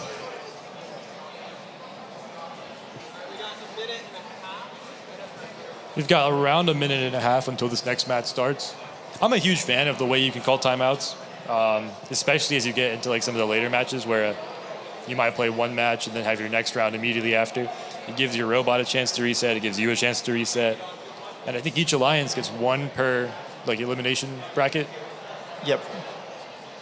We've got around a minute and a half until this next match starts. I'm a huge fan of the way you can call timeouts, especially as you get into like some of the later matches where you might play one match and then have your next round immediately after. It gives your robot a chance to reset. It gives you a chance to reset. And I think each alliance gets one per like elimination bracket. Yep.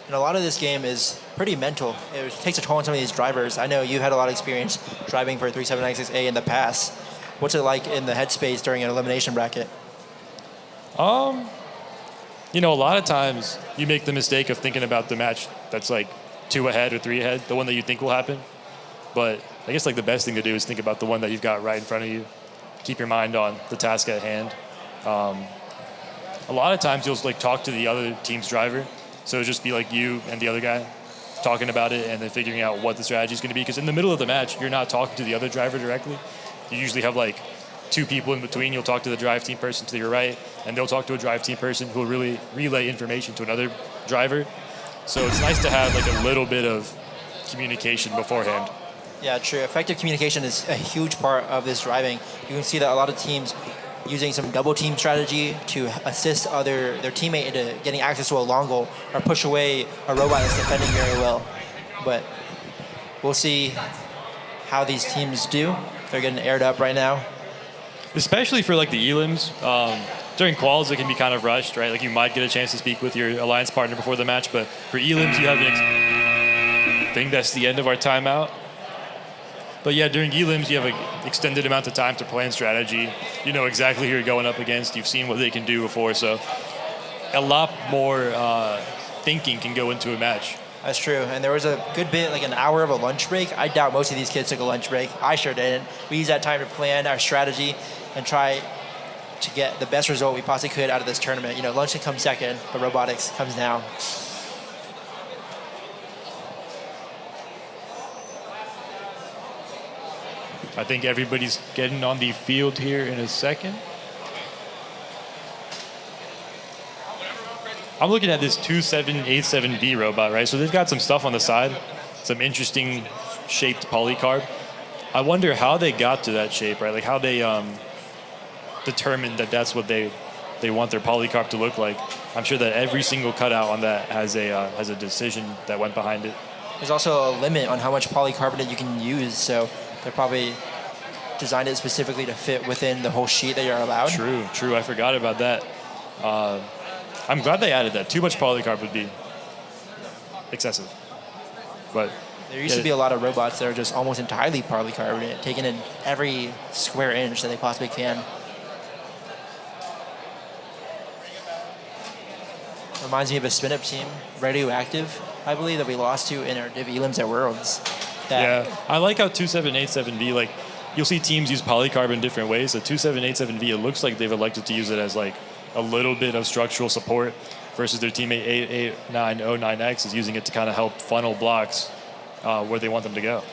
And a lot of this game is pretty mental. It takes a toll on some of these drivers. I know you had a lot of experience driving for 3796A in the past. What's it like in the headspace during an elimination bracket? You know, a lot of times you make the mistake of thinking about the match that's like 2 ahead or 3 ahead, the one that you think will happen. But I guess like the best thing to do is think about the one that you've got right in front of you. Keep your mind on the task at hand. A lot of times you'll like talk to the other team's driver. So it'll just be like you and the other guy talking about it and then figuring out what the strategy is going to be. Because in the middle of the match, you're not talking to the other driver directly. You usually have like 2 people in between. You'll talk to the drive team person to your right, and they'll talk to a drive team person who will really relay information to another driver. So it's nice to have like a little bit of communication beforehand. Yeah, true. Effective communication is a huge part of this driving. You can see that a lot of teams using some double team strategy to assist their teammate into getting access to a long goal or push away a robot that's defending very well. But we'll see how these teams do. They're getting aired up right now. Especially for like the elims. During quals, it can be kind of rushed, right? Like you might get a chance to speak with your alliance partner before the match, but for elims, you have I think that's the end of our timeout. But yeah, during elims, you have an extended amount of time to plan strategy. You know exactly who you're going up against. You've seen what they can do before, so a lot more thinking can go into a match. That's true. And there was a good bit, like an hour of a lunch break. I doubt most of these kids took a lunch break. I sure didn't. We used that time to plan our strategy and try to get the best result we possibly could out of this tournament. You know, lunch can come second, but robotics comes now. I think everybody's getting on the field here in a second. I'm looking at this 2787V robot, right? So they've got some stuff on the side, some interesting shaped polycarb. I wonder how they got to that shape, right? Like how they determined that that's what they want their polycarb to look like. I'm sure that every single cutout on that has a decision that went behind it. There's also a limit on how much polycarbonate you can use, so they're probably designed it specifically to fit within the whole sheet that you're allowed. True. I forgot about that. I'm glad they added that. Too much polycarb would be excessive. But there used to be a lot of robots that are just almost entirely polycarbonate, taking in every square inch that they possibly can. Reminds me of a spin-up team, Radioactive, I believe, that we lost to in our Div Elims at Worlds. Yeah, I like how 2787V, like, you'll see teams use polycarb in different ways. The 2787V, it looks like they've elected to use it as like a little bit of structural support versus their teammate 8809X is using it to kind of help funnel blocks where they want them to go.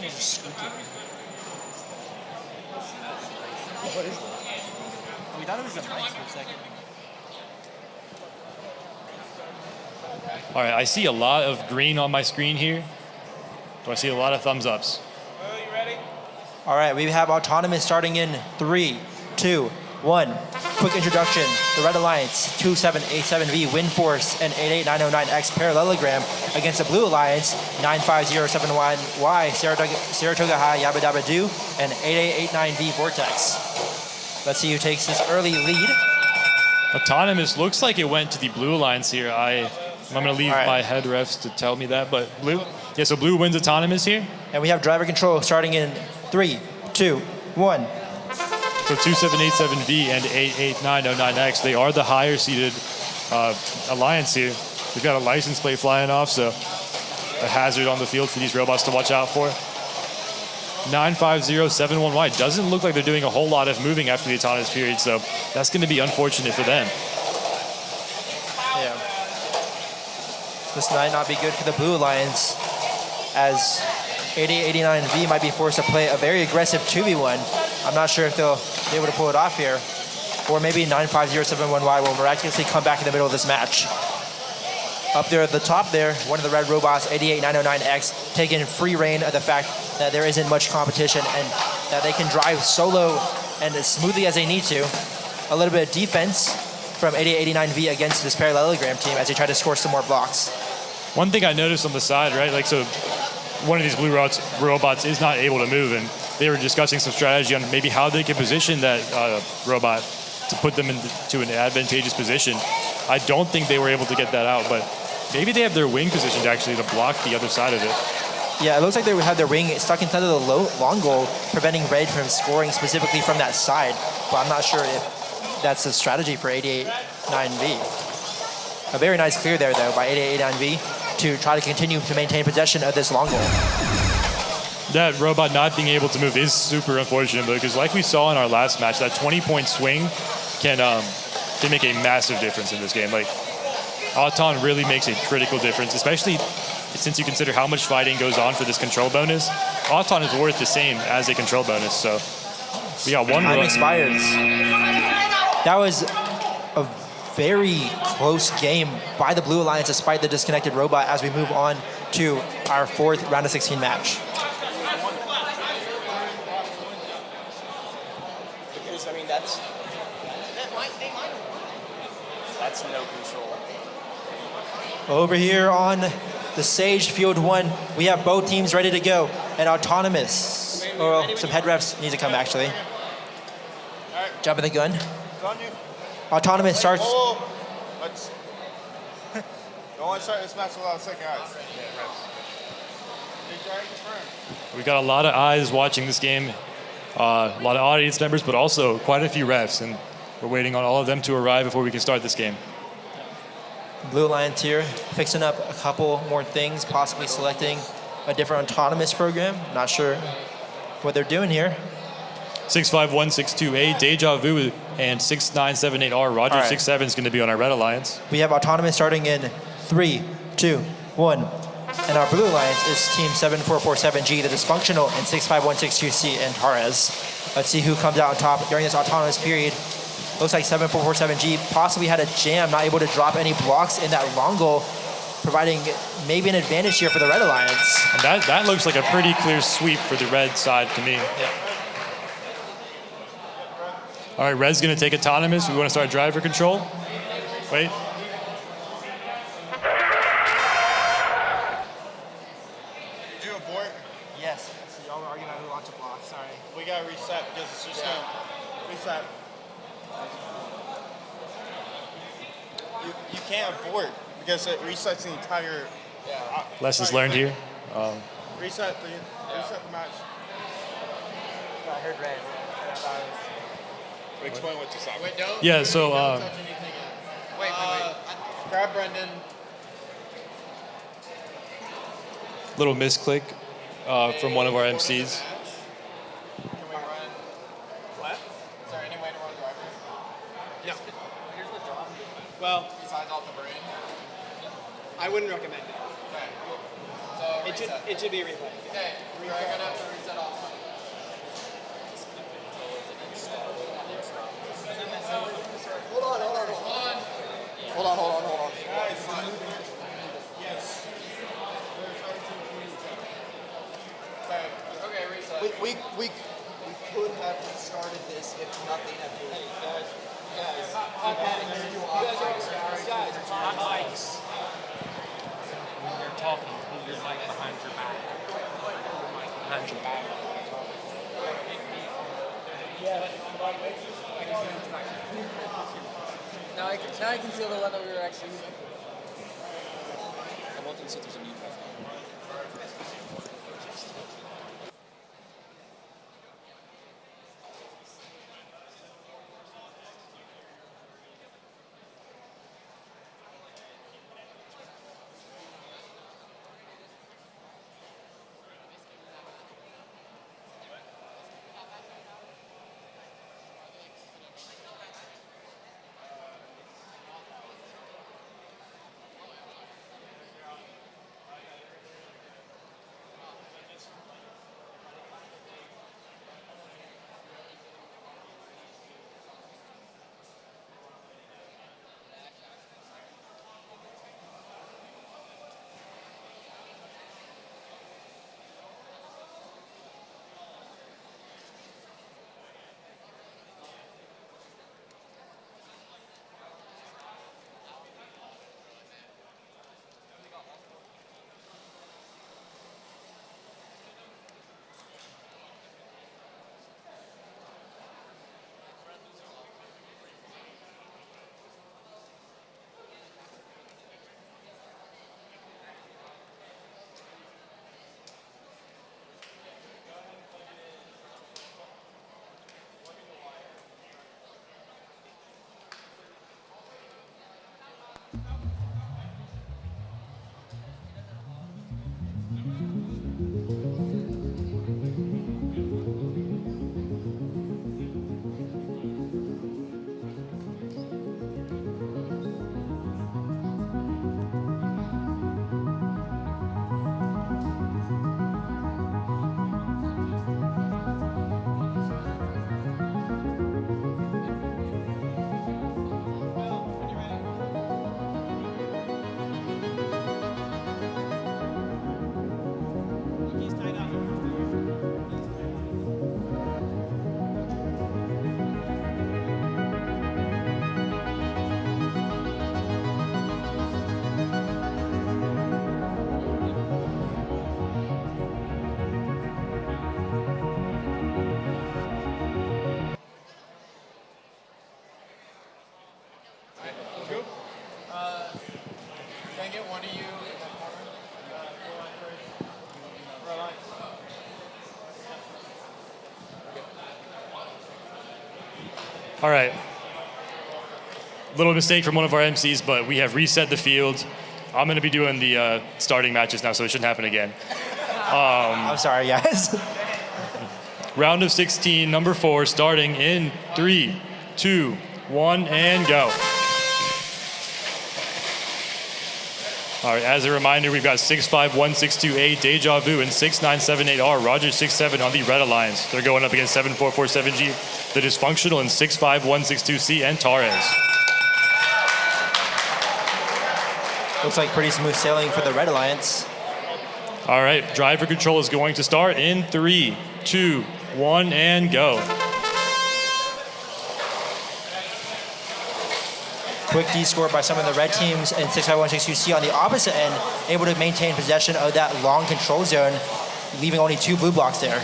think they're just squeaking. What is this? We thought it was a mic for a second. All right, I see a lot of green on my screen here. Do I see a lot of thumbs ups? All right, we have Autonomous starting in 3, 2, 1. Quick introduction. The Red Alliance, 2787V, Windforce, and 88909X parallelogram against the Blue Alliance, 95071Y, Saratoga High, Yabba Dabba Doo, and 8889V Vortex. Let's see who takes this early lead. Autonomous looks like it went to the Blue Alliance here. I'm going to leave my head refs to tell me that, but Blue. Yeah, so Blue wins Autonomous here. And we have driver control starting in 3, 2, 1. So 2787V and 88909X, they are the higher seeded alliance here. They've got a license plate flying off, so a hazard on the field for these robots to watch out for. 95071Y doesn't look like they're doing a whole lot of moving after the autonomous period, so that's going to be unfortunate for them. Yeah. This might not be good for the Blue Alliance, as 8889V might be forced to play a very aggressive 2v1. I'm not sure if they'll be able to pull it off here. Or maybe 95071Y will miraculously come back in the middle of this match. Up there at the top there, one of the red robots, 88909X, taking free reign of the fact that there isn't much competition and that they can drive solo and as smoothly as they need to. A little bit of defense from 8889V against this parallelogram team as they try to score some more blocks. One thing I noticed on the side, right, like so one of these blue robots is not able to move, and they were discussing some strategy on maybe how they could position that robot to put them into an advantageous position. I don't think they were able to get that out, but maybe they have their wing positioned actually to block the other side of it. Yeah, it looks like they have their wing stuck inside of the long goal, preventing Red from scoring specifically from that side, but I'm not sure if that's the strategy for 889V. A very nice clear there, though, by 889V to try to continue to maintain possession of this long goal. That robot not being able to move is super unfortunate, though, because like we saw in our last match, that 20-point swing can make a massive difference in this game. Like, Auton really makes a critical difference, especially since you consider how much fighting goes on for this control bonus. Auton is worth the same as a control bonus, so we got one Time expires. That was a very close game by the Blue Alliance despite the disconnected robot as we move on to our 4th round of 16 match. Because, I mean, that's no control. Over here on the Sage Field 1, we have both teams ready to go. And Autonomous, or some head refs need to come actually. Jumping the gun. Autonomous starts. Let's. Don't want to start this match without second eyes. We got a lot of eyes watching this game, a lot of audience members, but also quite a few refs, and we're waiting on all of them to arrive before we can start this game. Blue Alliance here, fixing up a couple more things, possibly selecting a different autonomous program. Not sure what they're doing here. 651628, Deja Vu, and 6978R. Roger All right. 67 is going to be on our Red Alliance. We have Autonomous starting in 3, 2, 1. And our Blue Alliance is Team 7447G, the dysfunctional, and 65162C and Torres. Let's see who comes out on top during this autonomous period. Looks like 7447G possibly had a jam, not able to drop any blocks in that long goal, providing maybe an advantage here for the Red Alliance. And that looks like a pretty clear sweep for the red side to me. Yeah. All right, Red's going to take autonomous. We want to start driver control. Wait. Did you abort? Yes. So y'all were arguing about who launched a block. Sorry. We got to reset because it's just going to reset. You can't abort because it resets the entire. Lessons learned here. Reset the match. I heard red. Explain what just happened. Wait, don't. Yeah, so, Don't touch anything. Wait. Grab Brendan. Little misclick from one of our MCs. Can we run? What? Is there any way to run driver? No. Here's the job. Well, Besides off the brain. I wouldn't recommend it. Okay. So It should be a replay. Okay, we're gonna have to reset all time. Hold on. Okay, reset. We could have started this if nothing had moved. Hot mics. When you're talking, hold your mic behind your back. Behind your back. Now I can feel the one that we were actually using. I want to see if there's a mute button. Can I get one of you in that corner? All right. Little mistake from one of our MCs, but we have reset the field. I'm going to be doing the starting matches now, so it shouldn't happen again. I'm sorry, guys. Round of 16, number 4, starting in 3, 2, 1, and go. All right, as a reminder, we've got 651628 Deja Vu and 6978R Roger 67 on the Red Alliance. They're going up against 7447G, the Dysfunctional, and 65162C and Torres. Looks like pretty smooth sailing for the Red Alliance. All right, driver control is going to start in 3, 2, 1, and go. Quick D score by some of the red teams, and 65162C on the opposite end, able to maintain possession of that long control zone, leaving only 2 blue blocks there.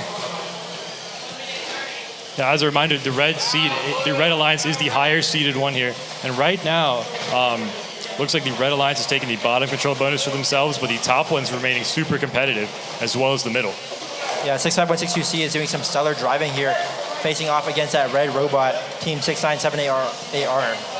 Now, as a reminder, the Red Alliance is the higher seeded one here. And right now, looks like the Red Alliance is taking the bottom control bonus for themselves, but the top one's remaining super competitive, as well as the middle. Yeah, 65162C is doing some stellar driving here, facing off against that red robot, Team 6978R.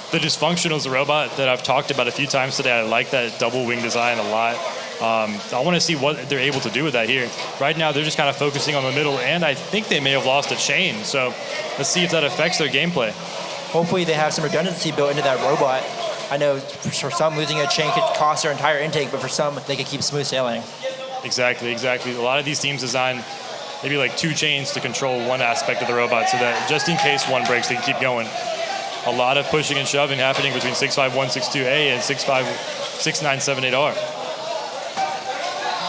The Dysfunctional is a robot that I've talked about a few times today. I like that double wing design a lot. I want to see what they're able to do with that here. Right now, they're just kind of focusing on the middle, and I think they may have lost a chain. So let's see if that affects their gameplay. Hopefully they have some redundancy built into that robot. I know for some, losing a chain could cost their entire intake, but for some, they could keep smooth sailing. Exactly. A lot of these teams design maybe like 2 chains to control one aspect of the robot so that just in case one breaks, they can keep going. A lot of pushing and shoving happening between 65162A and 65978R.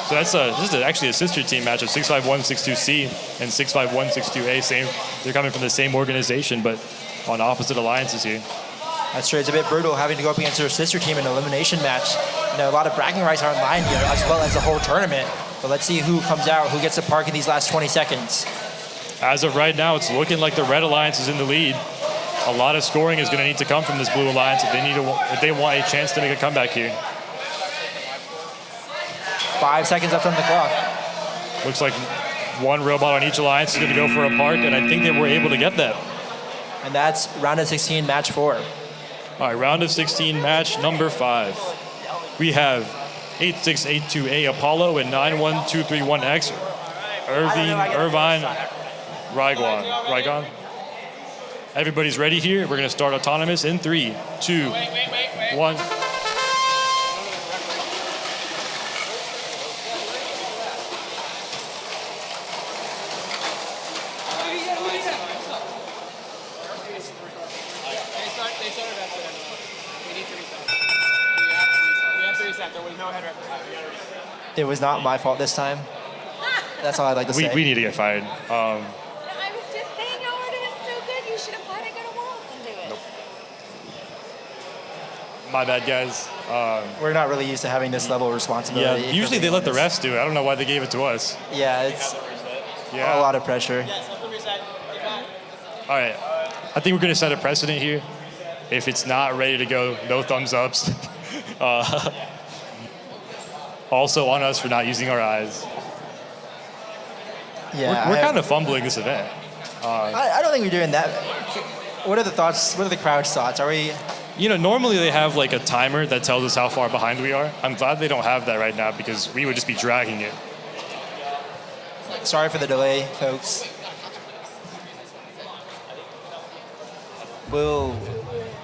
So this is actually a sister team match of 65162C and 65162A. They're coming from the same organization, but on opposite alliances here. That's true. It's a bit brutal having to go up against their sister team in an elimination match. You know, a lot of bragging rights are on line here, as well as the whole tournament. But let's see who comes out, who gets the park in these last 20 seconds. As of right now, it's looking like the Red Alliance is in the lead. A lot of scoring is going to need to come from this Blue Alliance if they want a chance to make a comeback here. 5 seconds left on the clock. Looks like one robot on each alliance is going to go for a park, and I think they were able to get that. And that's round of 16, match 4. All right, round of 16, match number 5. We have 8682A Apollo and 91231X Irvine Rygon. Everybody's ready here. We're going to start autonomous in 3, 2, 1. It was not my fault this time. That's all I'd like to say. We need to get fired. I was just saying y'all were doing so good. You should apply to go to Worlds and do it. Nope. My bad, guys. We're not really used to having this level of responsibility. Yeah, usually they let the refs do it. I don't know why they gave it to us. Yeah, it's a lot of pressure. All right, I think we're going to set a precedent here. If it's not ready to go, no thumbs ups. Also on us for not using our eyes. Yeah, we're kind of fumbling this event. I don't think we're doing that. What are the thoughts? What are the crowd's thoughts? Are we? You know, normally they have like a timer that tells us how far behind we are. I'm glad they don't have that right now because we would just be dragging it. Sorry for the delay, folks. Well,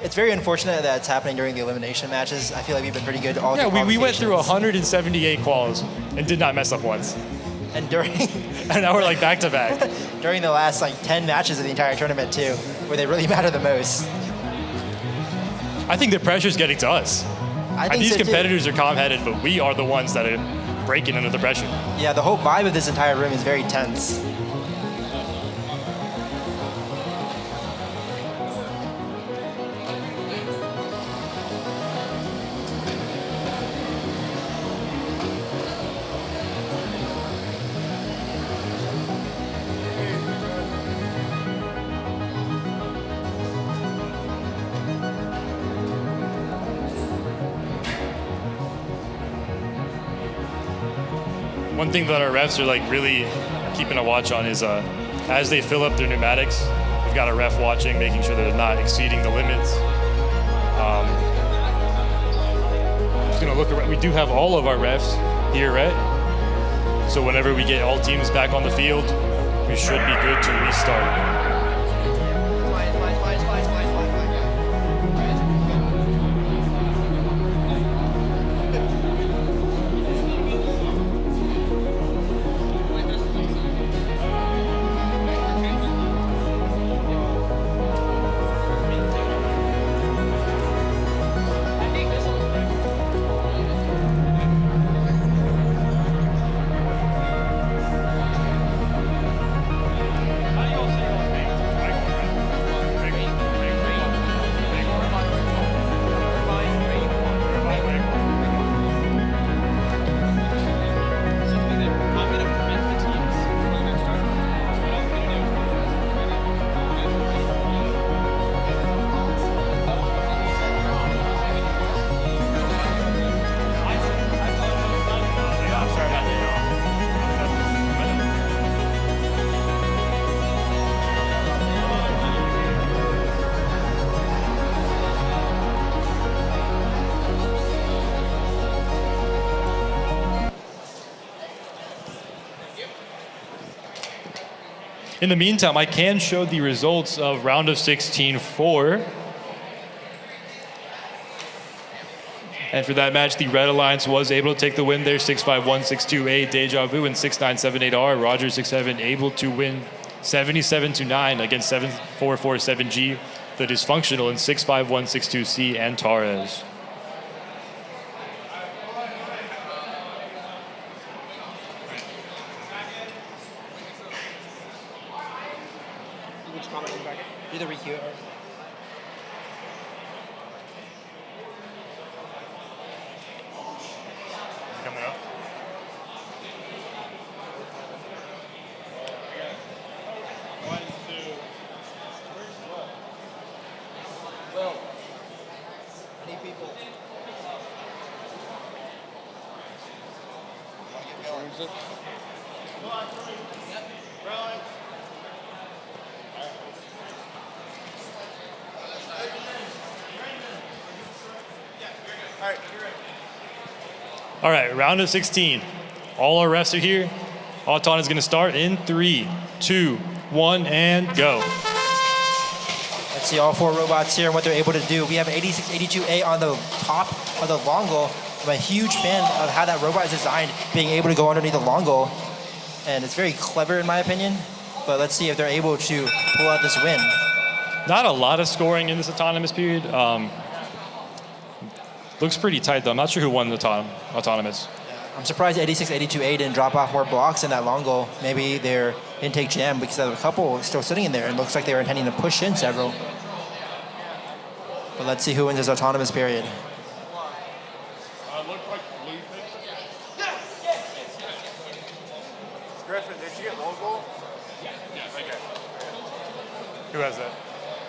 it's very unfortunate that it's happening during the elimination matches. I feel like we've been pretty good all. Yeah, we went through 178 quals and did not mess up once. And during and now we're like back to back. During the last like 10 matches of the entire tournament too, where they really matter the most. I think the pressure's getting to us. I think these so, competitors are calm-headed, but we are the ones that are breaking under the pressure. Yeah, the whole vibe of this entire room is very tense. One thing that our refs are like really keeping a watch on is as they fill up their pneumatics, we've got a ref watching, making sure that they're not exceeding the limits. Just gonna look around. We do have all of our refs here, right? So whenever we get all teams back on the field, we should be good to restart. In the meantime, I can show the results of round of 16 for And for that match, the Red Alliance was able to take the win there. 651-628 Deja Vu and 6978R. Roger 67 able to win 77-9 against 7447G. The Dysfunctional in 651-62C and Torres. Which comment in the back? Do the recue. Coming up. Well, I need people. All right, round of 16. All our refs are here. Auton is going to start in 3, 2, 1, and go. Let's see all four robots here and what they're able to do. We have 8682A on the top of the long goal. I'm a huge fan of how that robot is designed, being able to go underneath the long goal. And it's very clever in my opinion. But let's see if they're able to pull out this win. Not a lot of scoring in this autonomous period. Looks pretty tight though. I'm not sure who won the autonomous. I'm surprised 8682A didn't drop off more blocks in that long goal. Maybe their intake jam because there were a couple still sitting in there and looks like they were intending to push in several. But let's see who wins this autonomous period. Griffin, did you get low goal? Okay. Who has that?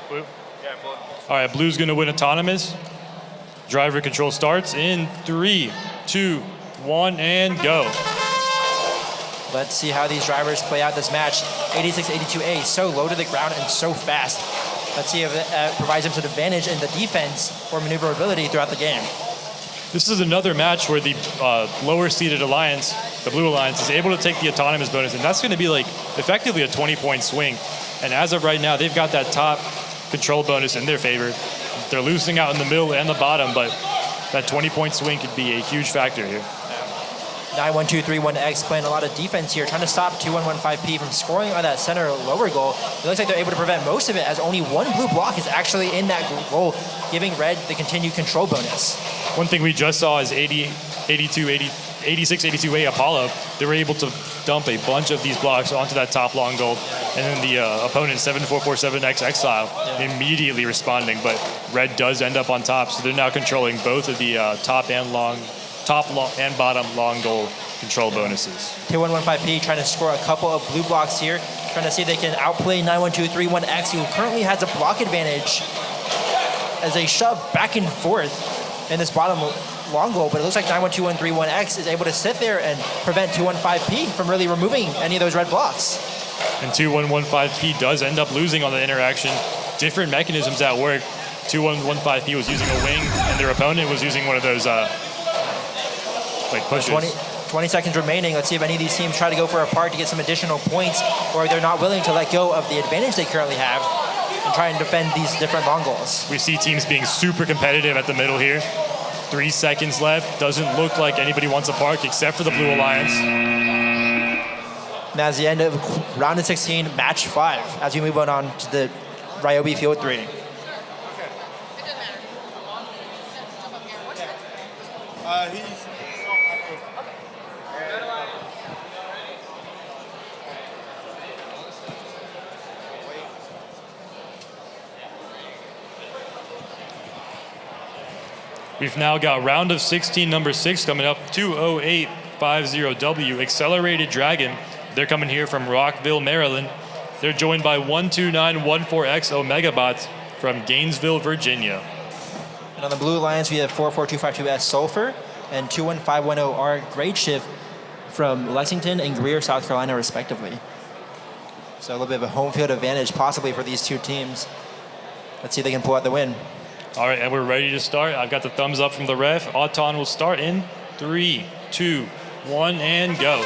Blue? Yeah, blue. All right, Blue's going to win autonomous. Driver control starts in 3, 2, 1, and go. Let's see how these drivers play out this match. 8682A so low to the ground and so fast. Let's see if it provides them some advantage in the defense or maneuverability throughout the game. This is another match where the lower seeded alliance, the Blue Alliance, is able to take the autonomous bonus, and that's going to be like effectively a 20-point swing. And as of right now, they've got that top control bonus in their favor. They're losing out in the middle and the bottom, but that 20-point swing could be a huge factor here. 91231X playing a lot of defense here, trying to stop 2115P from scoring on that center lower goal. It looks like they're able to prevent most of it as only one blue block is actually in that goal, giving red the continued control bonus. One thing we just saw is 8682A Apollo. They were able to dump a bunch of these blocks onto that top long goal, and then the opponent 7447X Exile immediately responding, but red does end up on top, so they're now controlling both of the top and bottom long goal control bonuses. 2115P trying to score a couple of blue blocks here, trying to see if they can outplay 91231X, who currently has a block advantage as they shove back and forth in this bottom long goal, but it looks like 912131X is able to sit there and prevent 215P from really removing any of those red blocks. And 2115P does end up losing on the interaction. Different mechanisms at work. 2115P was using a wing, and their opponent was using one of those like pushes. 20 seconds remaining. Let's see if any of these teams try to go for a part to get some additional points, or they're not willing to let go of the advantage they currently have and try and defend these different long goals. We see teams being super competitive at the middle here. 3 seconds left. Doesn't look like anybody wants a park except for the Blue Alliance. And that's the end of round of 16, match 5, as we move on to the Ryobi Field 3. We've now got round of 16, number 6 coming up, 20850W, Accelerated Dragon. They're coming here from Rockville, Maryland. They're joined by 12914X Omegabots from Gainesville, Virginia. And on the Blue Alliance, we have 44252S Sulfur and 21510R Grade Shift from Lexington and Greer, South Carolina, respectively. So a little bit of a home field advantage possibly for these two teams. Let's see if they can pull out the win. All right, and we're ready to start. I've got the thumbs up from the ref. Auton will start in 3, 2, 1, and go.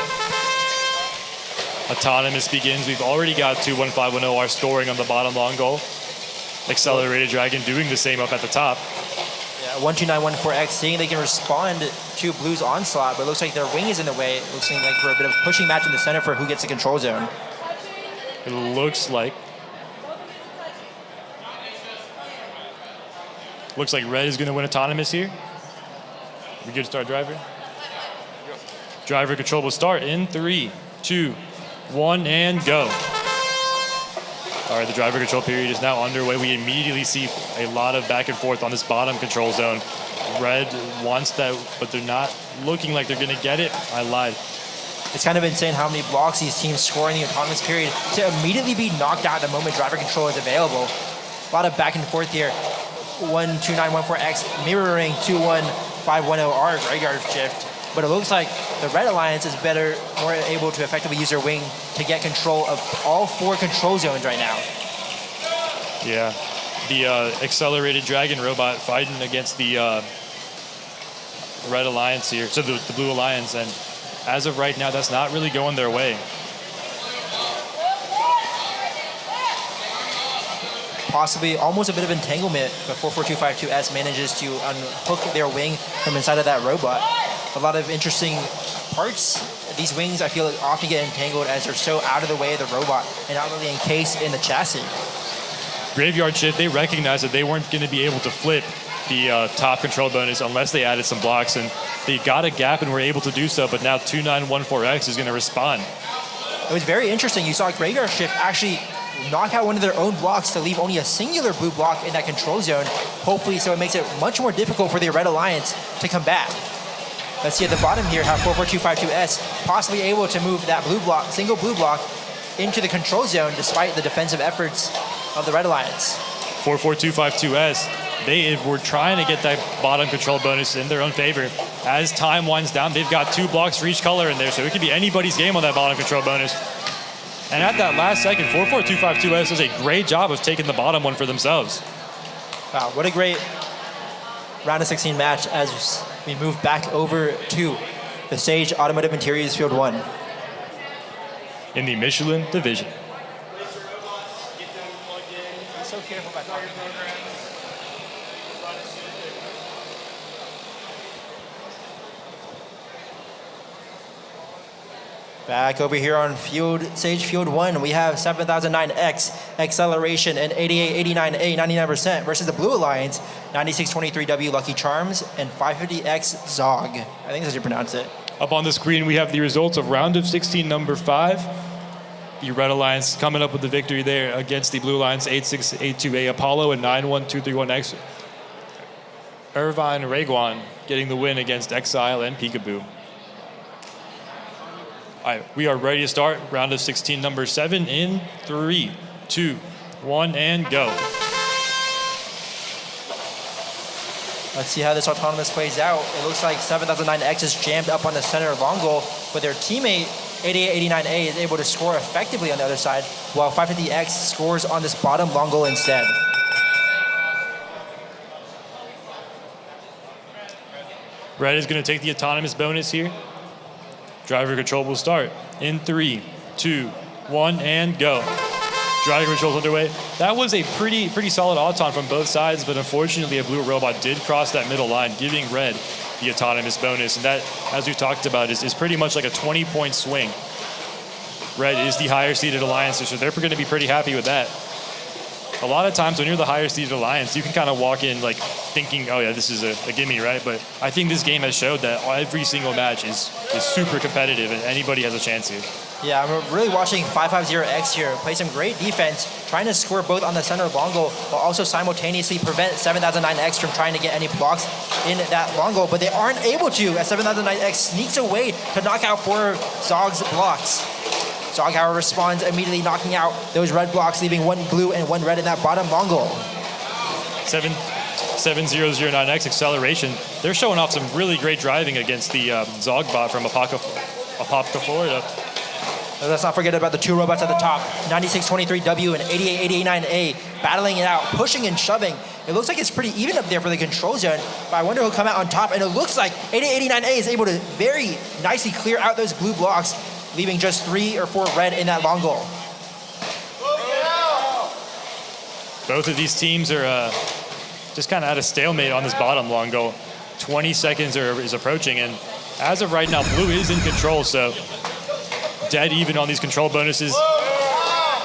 Autonomous begins. We've already got 21510R scoring on the bottom long goal. Accelerated Dragon doing the same up at the top. Yeah, 12914X seeing they can respond to Blue's onslaught, but it looks like their wing is in the way. It looks like for a bit of a pushing match in the center for who gets the control zone. It looks like Red is going to win autonomous here. We good to start driver? Driver control will start in 3, 2, 1, and go. All right, the driver control period is now underway. We immediately see a lot of back and forth on this bottom control zone. Red wants that, but they're not looking like they're going to get it. I lied. It's kind of insane how many blocks these teams score in the autonomous period to immediately be knocked out the moment driver control is available. A lot of back and forth here. 12914X mirroring 21510R graveyard shift. But it looks like the Red Alliance is better, more able to effectively use their wing to get control of all 4 control zones right now. Yeah, the accelerated Dragon Robot fighting against the Red Alliance here, so the Blue Alliance, and as of right now, that's not really going their way. Possibly almost a bit of entanglement, but 44252S manages to unhook their wing from inside of that robot. A lot of interesting parts. These wings, I feel, often get entangled as they're so out of the way of the robot and not really encased in the chassis. Graveyard Shift, they recognized that they weren't going to be able to flip the top control bonus unless they added some blocks, and they got a gap and were able to do so, but now 2914X is going to respond. It was very interesting. You saw Graveyard Shift actually knock out one of their own blocks to leave only a singular blue block in that control zone, hopefully, so it makes it much more difficult for the Red Alliance to combat. Let's see at the bottom here how 44252S possibly able to move that blue block, single blue block, into the control zone despite the defensive efforts of the Red Alliance. 44252S, they were trying to get that bottom control bonus in their own favor. As time winds down, they've got 2 blocks for each color in there, so it could be anybody's game on that bottom control bonus. And at that last second, 44252S does a great job of taking the bottom one for themselves. Wow, what a great round of 16 match as we move back over to the Sage Automotive Interiors Field 1. In the Michelin division. So careful about talking. Back over here on Sage Field 1, we have 7009X Acceleration and 8889A 99% versus the Blue Alliance, 9623W Lucky Charms and 550X Zog. I think that's how you pronounce it. Up on the screen, we have the results of round of 16, number 5. The Red Alliance coming up with the victory there against the Blue Alliance, 8682A Apollo and 91231X. Irvine Raguan getting the win against Exile and Peekaboo. All right, we are ready to start round of 16, number 7 in 3, 2, 1, and go. Let's see how this autonomous plays out. It looks like 7009X is jammed up on the center long goal, but their teammate 8889A is able to score effectively on the other side, while 550X scores on this bottom long goal instead. Red is going to take the autonomous bonus here. Driver control will start in 3, 2, 1, and go. Driver control's underway. That was a pretty solid auton from both sides, but unfortunately a blue robot did cross that middle line, giving Red the autonomous bonus. And that, as we talked about, is pretty much like a 20-point swing. Red is the higher seeded alliance, so they're going to be pretty happy with that. A lot of times when you're the higher seeded alliance, you can kind of walk in like thinking, oh yeah, this is a gimme, right? But I think this game has showed that every single match is super competitive and anybody has a chance here. Yeah, I'm really watching 550X here play some great defense, trying to score both on the center long goal, while also simultaneously prevent 7009X from trying to get any blocks in that long goal, but they aren't able to as 7009X sneaks away to knock out 4 Zog's blocks. Zog, however, responds immediately, knocking out those red blocks, leaving 1 blue and 1 red in that bottom long goal. 7009X Acceleration, they're showing off some really great driving against the Zog bot from Apopka, Florida. Let's not forget about the 2 robots at the top, 9623W and 8889A, battling it out, pushing and shoving. It looks like it's pretty even up there for the control zone, but I wonder who'll come out on top, and it looks like 8889A is able to very nicely clear out those blue blocks, leaving just 3 or 4 red in that long goal. Both of these teams are just kind of at a stalemate on this bottom long goal. 20 seconds is approaching, and as of right now, blue is in control, so dead even on these control bonuses.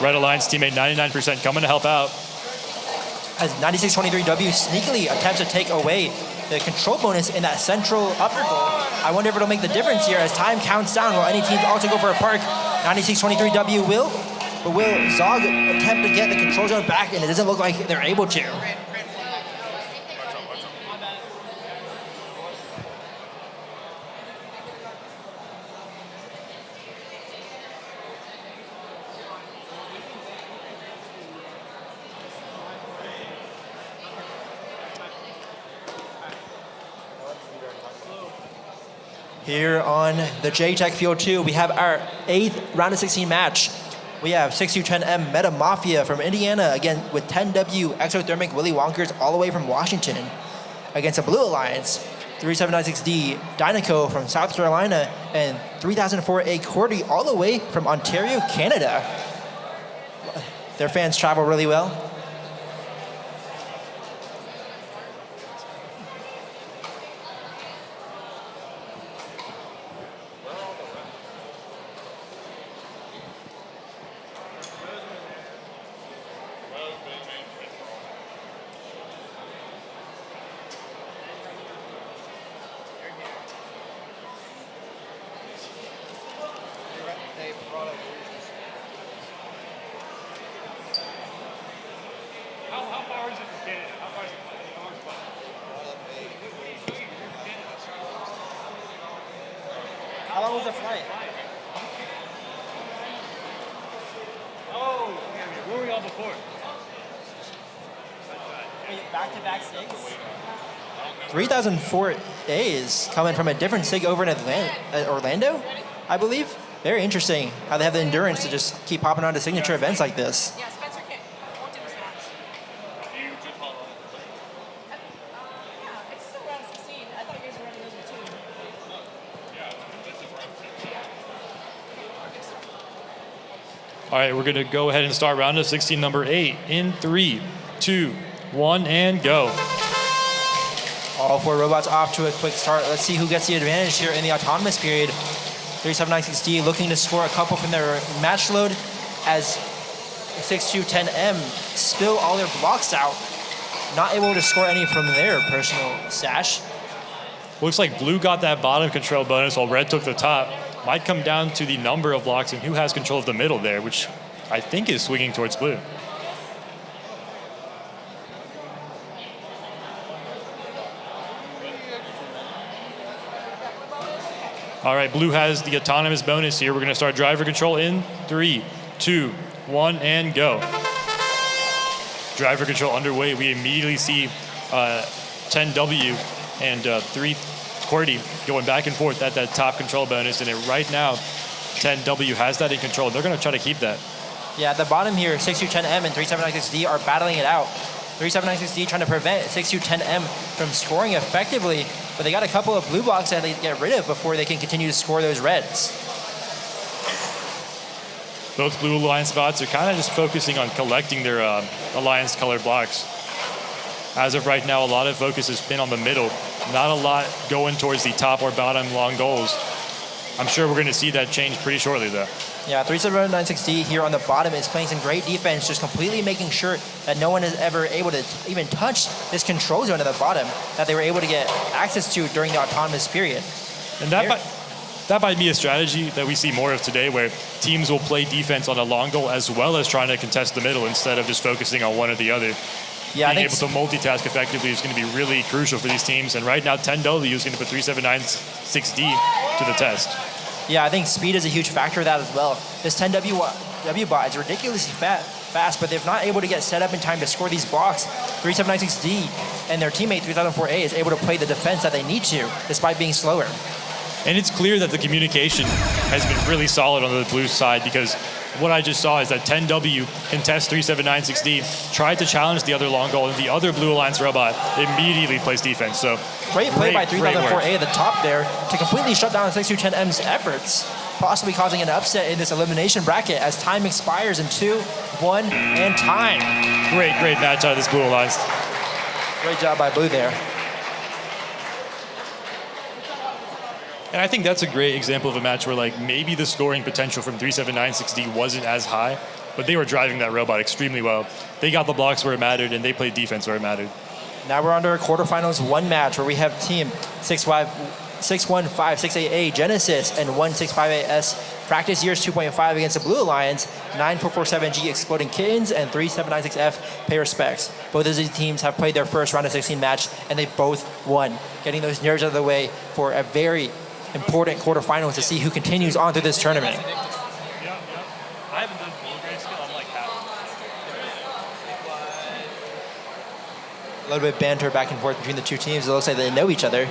Red Alliance teammate 99% coming to help out. As 9623W sneakily attempts to take away the control bonus in that central upper goal. I wonder if it'll make the difference here as time counts down. Will any teams also go for a park? 9623W will, but will Zog attempt to get the control zone back, and it doesn't look like they're able to. Here on the JTech Field 2, we have our 8th round of 16 match. We have 6U10M Meta Mafia from Indiana, again with 10W Exothermic Willy Wonkers all the way from Washington against the Blue Alliance. 3796D Dynaco from South Carolina and 3004A Cordy all the way from Ontario, Canada. Their fans travel really well. How far is it from Canada? How far is it from the orange spot? How long was the flight? Oh, where were we all before? Back-to-back SIGs? 3004A is coming from a different SIG over in Orlando, I believe. Very interesting how they have the endurance to just keep popping onto signature events like this. Yeah, Spencer can't. Won't do this match. Yeah, it's still round 16. I thought you guys were running those with 2. All right, we're going to go ahead and start round of 16, number 8, in 3, 2, 1, and go. All 4 robots off to a quick start. Let's see who gets the advantage here in the autonomous period. 3796D looking to score a couple from their match load as 6210M spill all their blocks out. Not able to score any from their personal stash. Looks like blue got that bottom control bonus while red took the top. Might come down to the number of blocks and who has control of the middle there, which I think is swinging towards blue. All right, blue has the autonomous bonus here. We're going to start driver control in 3, 2, 1, and go. Driver control underway. We immediately see 10W and 3 Cordy going back and forth at that top control bonus. And right now, 10W has that in control. They're going to try to keep that. Yeah, at the bottom here, 6210M and 3796D are battling it out. 3796D trying to prevent 6210M from scoring effectively, but they got a couple of blue blocks that they get rid of before they can continue to score those reds. Both blue alliance spots are kind of just focusing on collecting their alliance colored blocks. As of right now, a lot of focus has been on the middle. Not a lot going towards the top or bottom long goals. I'm sure we're going to see that change pretty shortly, though. Yeah, 3796D here on the bottom is playing some great defense, just completely making sure that no one is ever able to even touch this control zone at the bottom that they were able to get access to during the autonomous period. And that might be a strategy that we see more of today, where teams will play defense on a long goal as well as trying to contest the middle instead of just focusing on one or the other. Yeah, being able to multitask effectively is going to be really crucial for these teams. And right now, 10W is going to put 3796D to the test. Yeah, I think speed is a huge factor of that as well. This 10W bot is ridiculously fast, but they're not able to get set up in time to score these blocks. 3796D and their teammate 3004A is able to play the defense that they need to, despite being slower. And it's clear that the communication has been really solid on the blue side, because what I just saw is that 10W contests 3796D, tried to challenge the other long goal, and the other Blue Alliance robot immediately plays defense. So great play by 3004A at the top there to completely shut down 6210M's efforts, possibly causing an upset in this elimination bracket as time expires in 2, 1, and time. Great match out of this Blue Alliance. Great job by Blue there. And I think that's a great example of a match where like maybe the scoring potential from 3796D wasn't as high, but they were driving that robot extremely well. They got the blocks where it mattered, and they played defense where it mattered. Now we're under quarterfinals 1 match where we have team 61568A Genesis and 1658S Practice Years 2.5 against the Blue Alliance, 9447G Exploding Kittens, and 3796F Pay Respects. Both of these teams have played their first round of 16 match, and they both won, getting those nerves out of the way for a very important quarterfinals to see who continues on through this tournament. I haven't done full grade skill. I'm like half. A little bit of banter back and forth between the two teams. It looks like they know each other.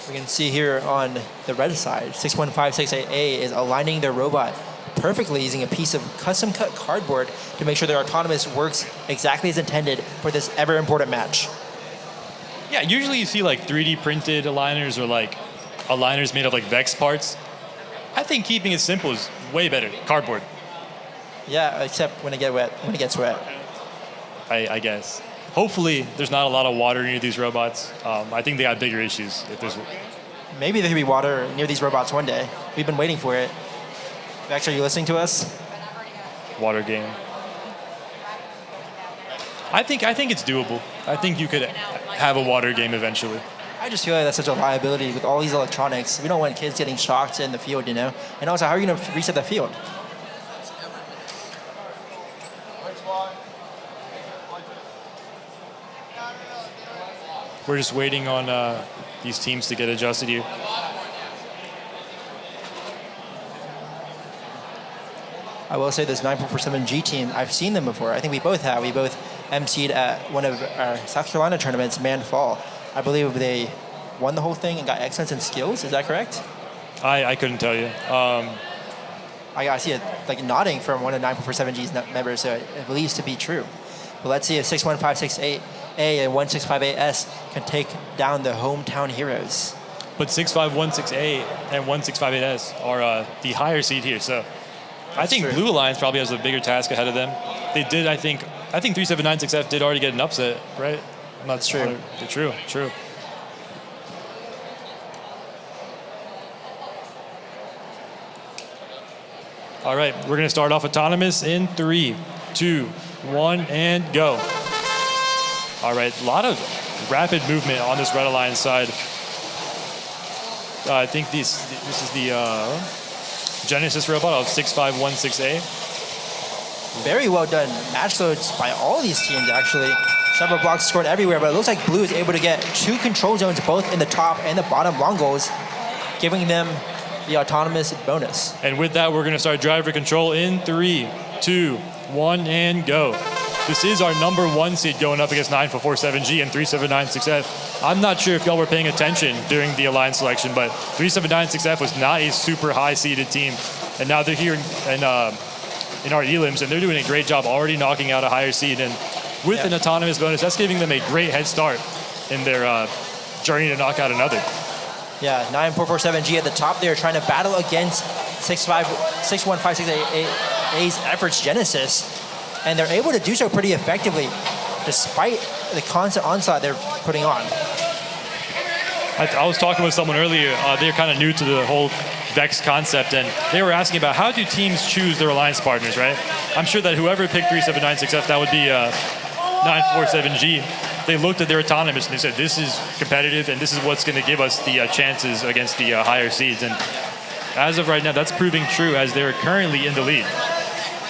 We can see here on the red side, 61568A is aligning their robot perfectly using a piece of custom cut cardboard to make sure their autonomous works exactly as intended for this ever important match. Yeah, usually you see like 3D printed aligners or like aligners made of like Vex parts. I think keeping it simple is way better. Cardboard. Yeah, except when it gets wet. I guess. Hopefully, there's not a lot of water near these robots. I think they got bigger issues. If there's Maybe there could be water near these robots one day. We've been waiting for it. Vex, are you listening to us? Water game. I think it's doable. I think you could have a water game eventually. I just feel like that's such a liability with all these electronics. We don't want kids getting shocked in the field, you know? And also, how are you going to reset the field? We're just waiting on these teams to get adjusted here. I will say this 9447G team, I've seen them before. I think we both have. We both emceed at one of our South Carolina tournaments, Man Fall. I believe they won the whole thing and got excellence in skills. Is that correct? I couldn't tell you. I see it like nodding from one of 9447G's members, so it believes to be true. But let's see if 61568A and 1658S can take down the hometown heroes. But 6516A and 1658S are the higher seed here, so I think true. Blue Alliance probably has a bigger task ahead of them. They did, I think 3796F did already get an upset, right? That's true. True. All right, we're going to start off autonomous in 3, 2, 1, and go. All right, a lot of rapid movement on this Red Alliance side. I think this is the Genesis robot of 6516A. Very well done match loads by all these teams, actually. Several blocks scored everywhere, but it looks like Blue is able to get 2 control zones both in the top and the bottom long goals, giving them the autonomous bonus. And with that, we're going to start driver control in 3, 2, 1, and go. This is our number 1 seed going up against 9447G and 3796F. I'm not sure if y'all were paying attention during the alliance selection, but 3796F was not a super high seeded team. And now they're here in our elims, and they're doing a great job already knocking out a higher seed. And with an autonomous bonus, that's giving them a great head start in their journey to knock out another. Yeah, 9447G at the top there trying to battle against 61568A's efforts Genesis. And they're able to do so pretty effectively despite the constant onslaught they're putting on. I was talking with someone earlier. They're kind of new to the whole Vex concept, and they were asking about how do teams choose their alliance partners, right? I'm sure that whoever picked 3796F, that would be 947G. They looked at their autonomous and they said, this is competitive and this is what's going to give us the chances against the higher seeds. And as of right now, that's proving true as they're currently in the lead.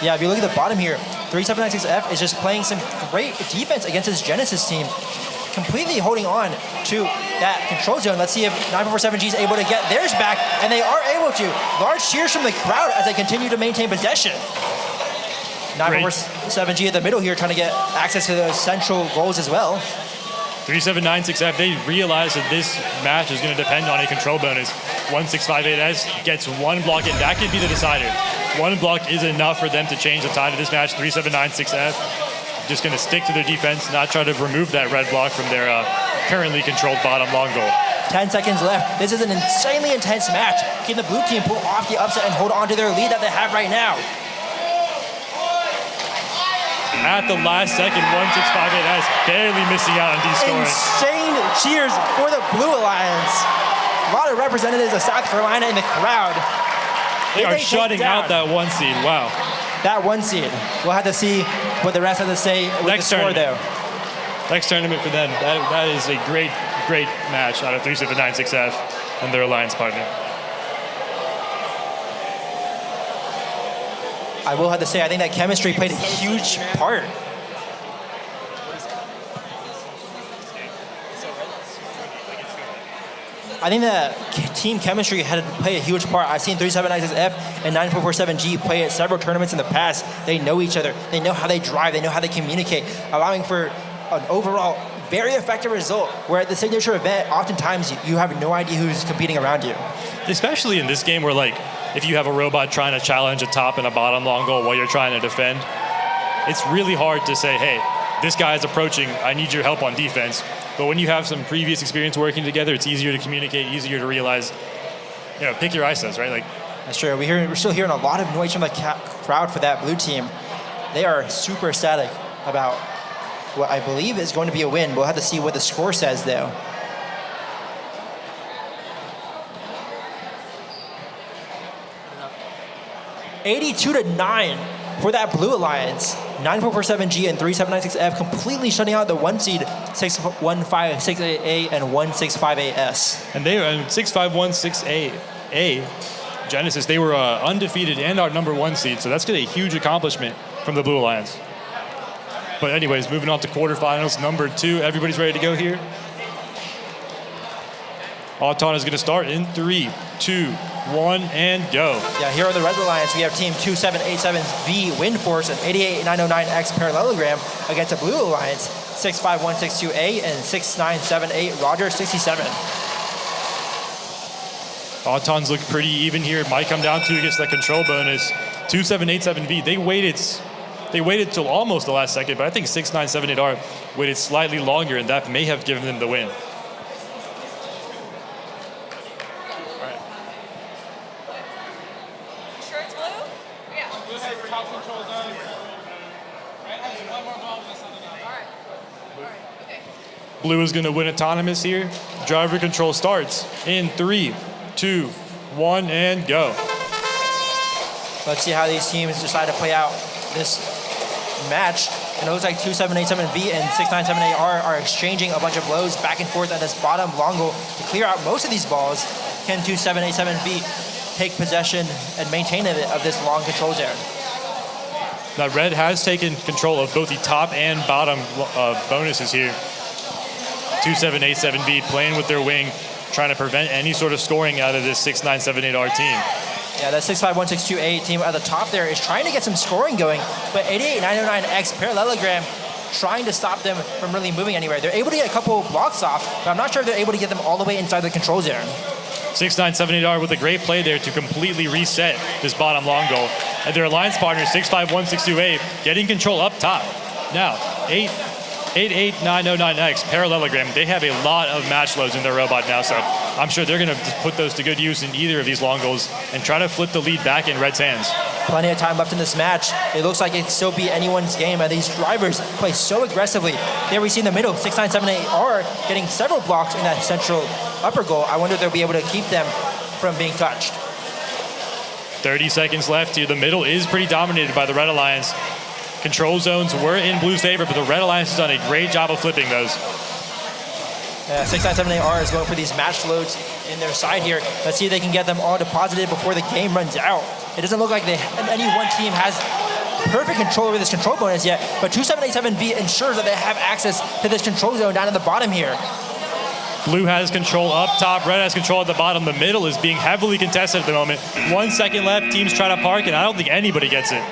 Yeah, if you look at the bottom here, 3796F is just playing some great defense against his Genesis team, completely holding on to that control zone. Let's see if 9447G is able to get theirs back, and they are able to. Large cheers from the crowd as they continue to maintain possession. 9447G at the middle here trying to get access to those central goals as well. 3796F, they realize that this match is going to depend on a control bonus. 1658S gets 1 block, and that could be the decider. 1 block is enough for them to change the tide of this match. 3796F just going to stick to their defense, not try to remove that red block from their currently controlled bottom long goal. 10 seconds left. This is an insanely intense match. Can the blue team pull off the upset and hold on to their lead that they have right now? at the last second. 1658S barely missing out on D-scoring. Insane cheers for the Blue Alliance. A lot of representatives of South Carolina in the crowd. They are shutting out that 1 seed. Wow. That 1 seed. We'll have to see what the rest have to say with the score, though. Next tournament for them. That is a great match out of 3796F and their alliance partner. I will have to say, I think that chemistry played a huge part. I think that team chemistry had to play a huge part. I've seen 3796F and 9447G play at several tournaments in the past. They know each other. They know how they drive. They know how they communicate, allowing for an overall very effective result, where at the signature event, oftentimes you have no idea who's competing around you. Especially in this game where, like, if you have a robot trying to challenge a top and a bottom long goal while you're trying to defend, it's really hard to say, hey, this guy is approaching, I need your help on defense. But when you have some previous experience working together, it's easier to communicate, easier to realize, pick your ISOs, right? Like, that's true. We're still hearing a lot of noise from the crowd for that blue team. They are super ecstatic about what I believe is going to be a win. We'll have to see what the score says, though. (82-9) for that Blue Alliance. 9447G and 3796F completely shutting out the 1 seed 6156A and 1658S. And they are 6516A Genesis. They were undefeated and our number 1 seed, so that's a huge accomplishment from the Blue Alliance. But anyways, moving on to quarterfinals, number 2. Everybody's ready to go here. Auton is going to start in 3, 2, 1, and go. Yeah, here on the Red Alliance, we have Team 2787V Windforce and 88909X Parallelogram against the Blue Alliance, 65162A and 6978 Roger 67. Autons look pretty even here. It might come down to against that control bonus. 2787V, they waited till almost the last second, but I think 6978R waited slightly longer, and that may have given them the win. Blue is going to win autonomous here. Driver control starts in 3, 2, 1, and go. Let's see how these teams decide to play out this match. And it looks like 2787V and 6978R are exchanging a bunch of blows back and forth at this bottom long goal to clear out most of these balls. Can 2787V take possession and maintain of this long control zone? Now, Red has taken control of both the top and bottom bonuses here. 2787V playing with their wing, trying to prevent any sort of scoring out of this 6978R team. Yeah, that 65162A team at the top there is trying to get some scoring going, but 88909X Parallelogram trying to stop them from really moving anywhere. They're able to get a couple blocks off, but I'm not sure if they're able to get them all the way inside the control zone. 6978R with a great play there to completely reset this bottom long goal. And their alliance partner, 65162A, getting control up top. Now, 88909X Parallelogram, they have a lot of match loads in their robot now, so I'm sure they're going to put those to good use in either of these long goals and try to flip the lead back in Red's hands. Plenty of time left in this match. It looks like it could still be anyone's game, and these drivers play so aggressively. There we see in the middle, 6978R getting several blocks in that central upper goal. I wonder if they'll be able to keep them from being touched. 30 seconds left here. The middle is pretty dominated by the Red Alliance. Control zones were in Blue's favor, but the Red Alliance has done a great job of flipping those. 6978R is going for these match loads in their side here. Let's see if they can get them all deposited before the game runs out. It doesn't look like any one team has perfect control over this control bonus yet, but 2787V ensures that they have access to this control zone down at the bottom here. Blue has control up top, Red has control at the bottom. The middle is being heavily contested at the moment. 1 second left, teams try to park, and I don't think anybody gets it.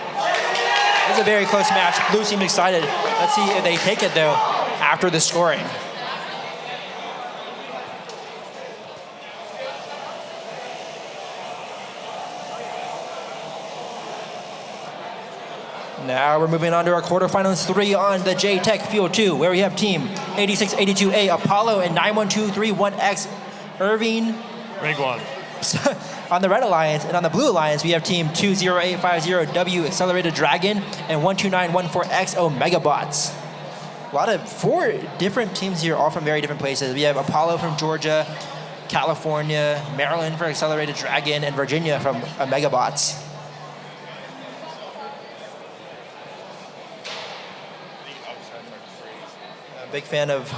This is a very close match. Blue seems excited. Let's see if they take it, though, after the scoring. Now we're moving on to our quarterfinals 3 on the J-Tech Field 2, where we have Team 8682A Apollo and 91231X Irving. Ring one. on the Red Alliance. And on the Blue Alliance, we have team 20850W Accelerated Dragon and 12914X Megabots. A lot of 4 different teams here, all from very different places. We have Apollo from Georgia, California, Maryland for Accelerated Dragon, and Virginia from Megabots. I'm a big fan of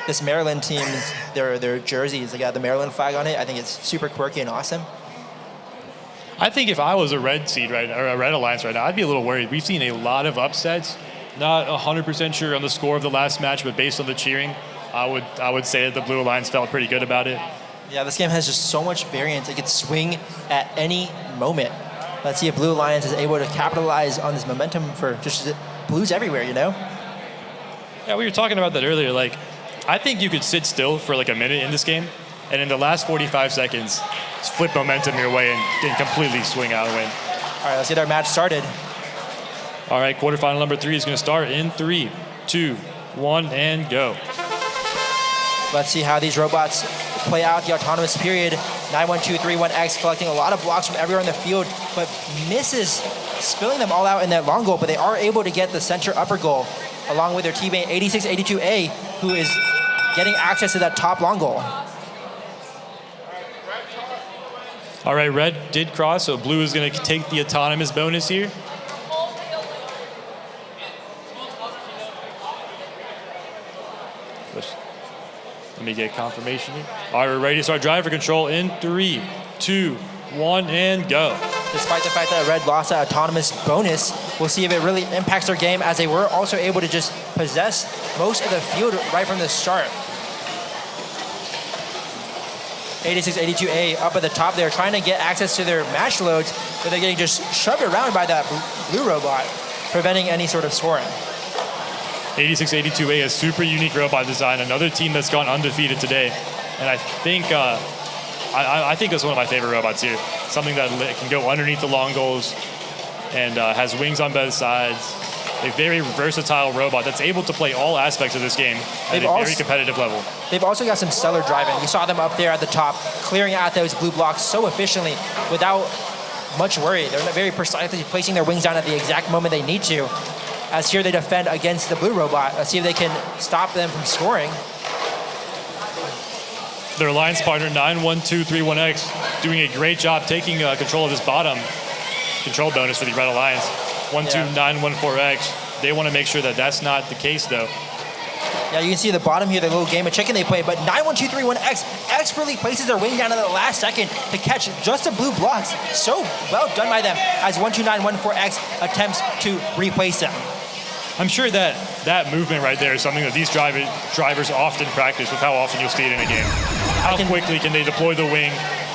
this Maryland team, their jerseys. They got the Maryland flag on it. I think it's super quirky and awesome. I think if I was a red seed or a red alliance right now, I'd be a little worried. We've seen a lot of upsets. Not 100% sure on the score of the last match, but based on the cheering, I would say that the Blue Alliance felt pretty good about it. Yeah, this game has just so much variance. It could swing at any moment. Let's see if Blue Alliance is able to capitalize on this momentum for just blues everywhere, you know? Yeah, we were talking about that earlier. Like, I think you could sit still for like a minute in this game, and in the last 45 seconds, just flip momentum your way and completely swing out and win. All right, let's get our match started. All right, quarterfinal number 3 is going to start in 3, 2, 1, and go. Let's see how these robots play out the autonomous period. 91231X collecting a lot of blocks from everywhere in the field, but misses spilling them all out in that long goal, but they are able to get the center upper goal along with their teammate 8682A, who is getting access to that top long goal. All right, red did cross, so blue is going to take the autonomous bonus here. Let me get confirmation here. All right, we're ready to start driver control in 3, 2, 1, and go. Despite the fact that red lost that autonomous bonus, we'll see if it really impacts their game, as they were also able to just possess most of the field right from the start. 8682A up at the top there, trying to get access to their match loads, but they're getting just shoved around by that blue robot, preventing any sort of scoring. 8682A, a super unique robot design, another team that's gone undefeated today. And I think I think that's one of my favorite robots here. Something that can go underneath the long goals and has wings on both sides. A very versatile robot that's able to play all aspects of this game at a very competitive level. They've also got some stellar driving. You saw them up there at the top, clearing out those blue blocks so efficiently without much worry. They're very precisely placing their wings down at the exact moment they need to. As here they defend against the blue robot. Let's see if they can stop them from scoring. Their alliance partner, 91231X, doing a great job taking control of this bottom control bonus for the Red Alliance. 12914X. They want to make sure that that's not the case, though. Yeah, you can see the bottom here, the little game of chicken they play, but 91231X expertly places their wing down at the last second to catch just the blue blocks. So well done by them, as 12914X attempts to replace them. I'm sure that movement right there is something that these drivers often practice with how often you'll see it in a game. How quickly can they deploy the wing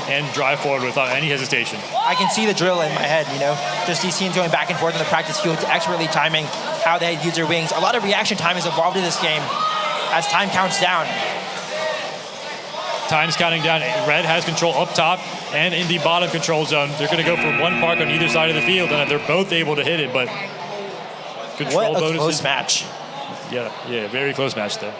and drive forward without any hesitation? I can see the drill in my head, you know, just these teams going back and forth in the practice field, expertly timing how they use their wings. A lot of reaction time has evolved in this game as time counts down. Time's counting down. Red has control up top and in the bottom control zone. They're going to go for one park on either side of the field, and they're both able to hit it, but control what a bonuses. close match. Yeah, very close match there.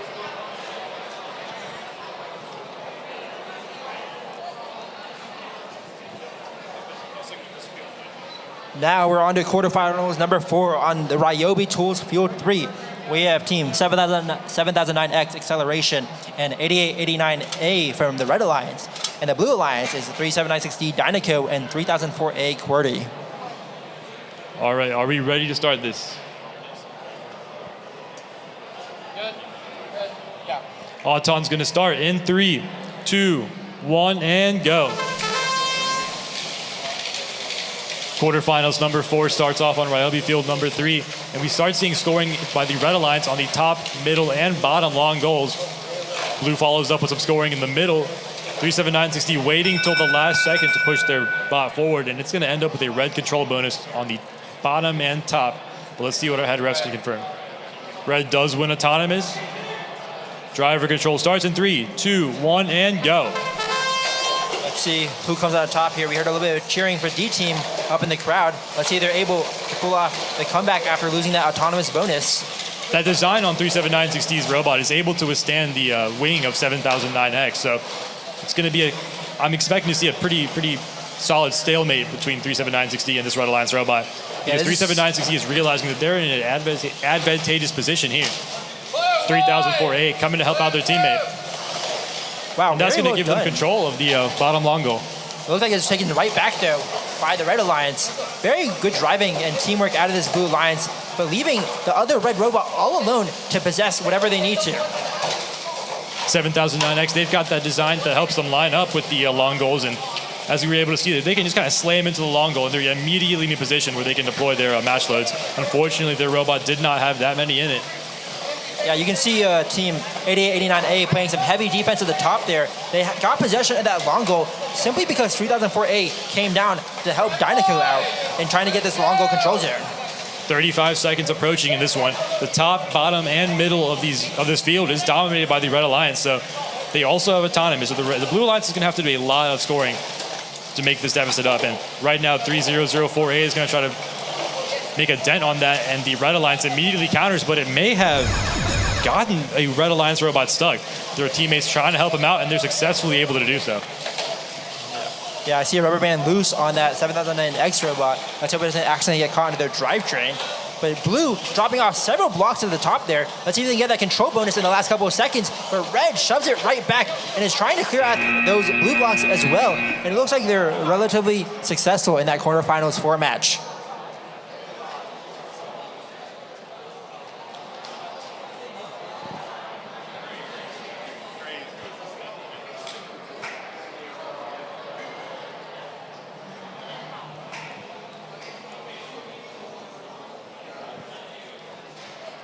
Now we're on to quarterfinals number 4 on the Ryobi Tools Field 3. We have team 7009X Acceleration and 8889A from the Red Alliance. And the Blue Alliance is 3796D Dynaco and 3004A QWERTY. All right, are we ready to start this? Good. Yeah. Auton's going to start in 3, 2, 1, and go. Quarterfinals number 4 starts off on Ryobi Field number 3, and we start seeing scoring by the Red Alliance on the top, middle, and bottom long goals. Blue follows up with some scoring in the middle. 37960 waiting till the last second to push their bot forward, and it's going to end up with a red control bonus on the bottom and top. But let's see what our head refs can confirm. Red does win autonomous. Driver control starts in 3, 2, 1, and go. Let's see who comes out on top here. We heard a little bit of cheering for D-Team up in the crowd. Let's see if they're able to pull off the comeback after losing that autonomous bonus. That design on 37960's robot is able to withstand the wing of 7009X, so it's going to be I'm expecting to see a pretty solid stalemate between 37960 and this Red Alliance robot. Because 37960 is realizing that they're in an advantageous position here. 3004A coming to help out their teammate. Wow, and that's very going to well give them done. control of the bottom long goal. It looks like it's taken right back, though, by the Red Alliance. Very good driving and teamwork out of this Blue Alliance, but leaving the other Red robot all alone to possess whatever they need to. 7009X, they've got that design that helps them line up with the long goals, and as we were able to see, they can just kind of slam into the long goal, and they're immediately in a position where they can deploy their match loads. Unfortunately, their robot did not have that many in it. Yeah, you can see Team 8889A playing some heavy defense at the top there. They got possession of that long goal simply because 3004A came down to help Dynaco out in trying to get this long goal control zone. 35 seconds approaching in this one. The top, bottom, and middle of this field is dominated by the Red Alliance, so they also have autonomy. So the Blue Alliance is going to have to do a lot of scoring to make this deficit up. And right now, 3004A is going to try to make a dent on that, and the Red Alliance immediately counters, but it may have gotten a Red Alliance robot stuck. Their teammates trying to help him out, and they're successfully able to do so. Yeah, I see a rubber band loose on that 7009X robot. Let's hope it doesn't accidentally get caught into their drivetrain. But Blue dropping off several blocks to the top there. Let's see if they can get that control bonus in the last couple of seconds. But Red shoves it right back and is trying to clear out those blue blocks as well. And it looks like they're relatively successful in that quarterfinals 4 match.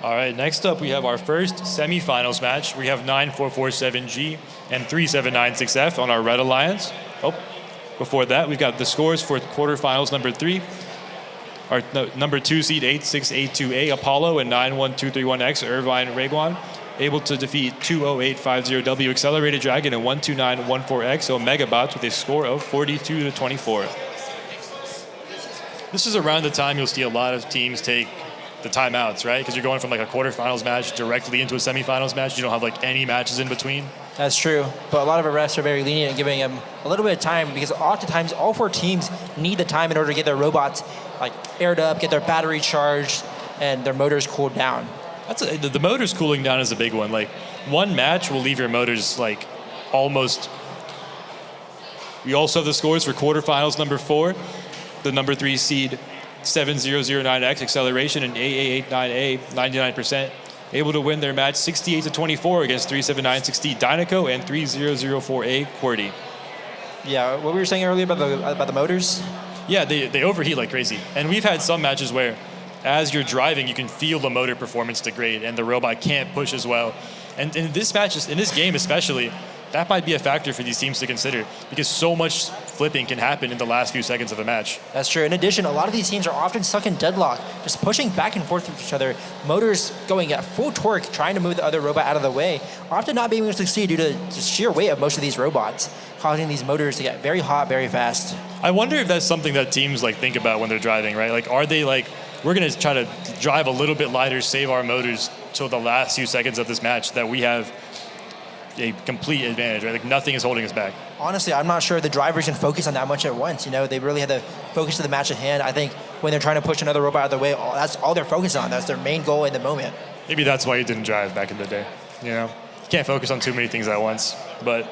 All right, next up we have our first semifinals match. We have 9447G and 3796F on our Red Alliance. Oh, before that, we've got the scores for quarterfinals number 3. Our number 2 seed 8682A Apollo and 91231X Irvine Raguan, able to defeat 20850W Accelerated Dragon and 12914X Omegabots with a score of 42-24. This is around the time you'll see a lot of teams take the timeouts, right? Because you're going from like a quarterfinals match directly into a semifinals match. You don't have like any matches in between. That's true, but a lot of refs are very lenient in giving them a little bit of time because oftentimes all 4 teams need the time in order to get their robots like aired up, get their battery charged, and their motors cooled down. The motors cooling down is a big one. Like one match will leave your motors like almost. We also have the scores for quarterfinals number 4, the number 3 seed 7009X Acceleration and AA89A 99%, able to win their match 68-24 against 37960 Dynaco and 3004A QWERTY. Yeah, what we were saying earlier about the motors? Yeah, they overheat like crazy. And we've had some matches where as you're driving, you can feel the motor performance degrade and the robot can't push as well. And in this match, in this game especially, that might be a factor for these teams to consider because so much flipping can happen in the last few seconds of a match. That's true. In addition, a lot of these teams are often stuck in deadlock, just pushing back and forth with each other, motors going at full torque, trying to move the other robot out of the way, often not being able to succeed due to the sheer weight of most of these robots, causing these motors to get very hot very fast. I wonder if that's something that teams like think about when they're driving, right? Like, are they like, we're going to try to drive a little bit lighter, save our motors till the last few seconds of this match that we have a complete advantage, right? Like nothing is holding us back. Honestly, I'm not sure the drivers can focus on that much at once. You know, they really had to focus to the match at hand. I think when they're trying to push another robot out of the way, that's all they're focused on. That's their main goal in the moment. Maybe that's why you didn't drive back in the day. You know, you can't focus on too many things at once. But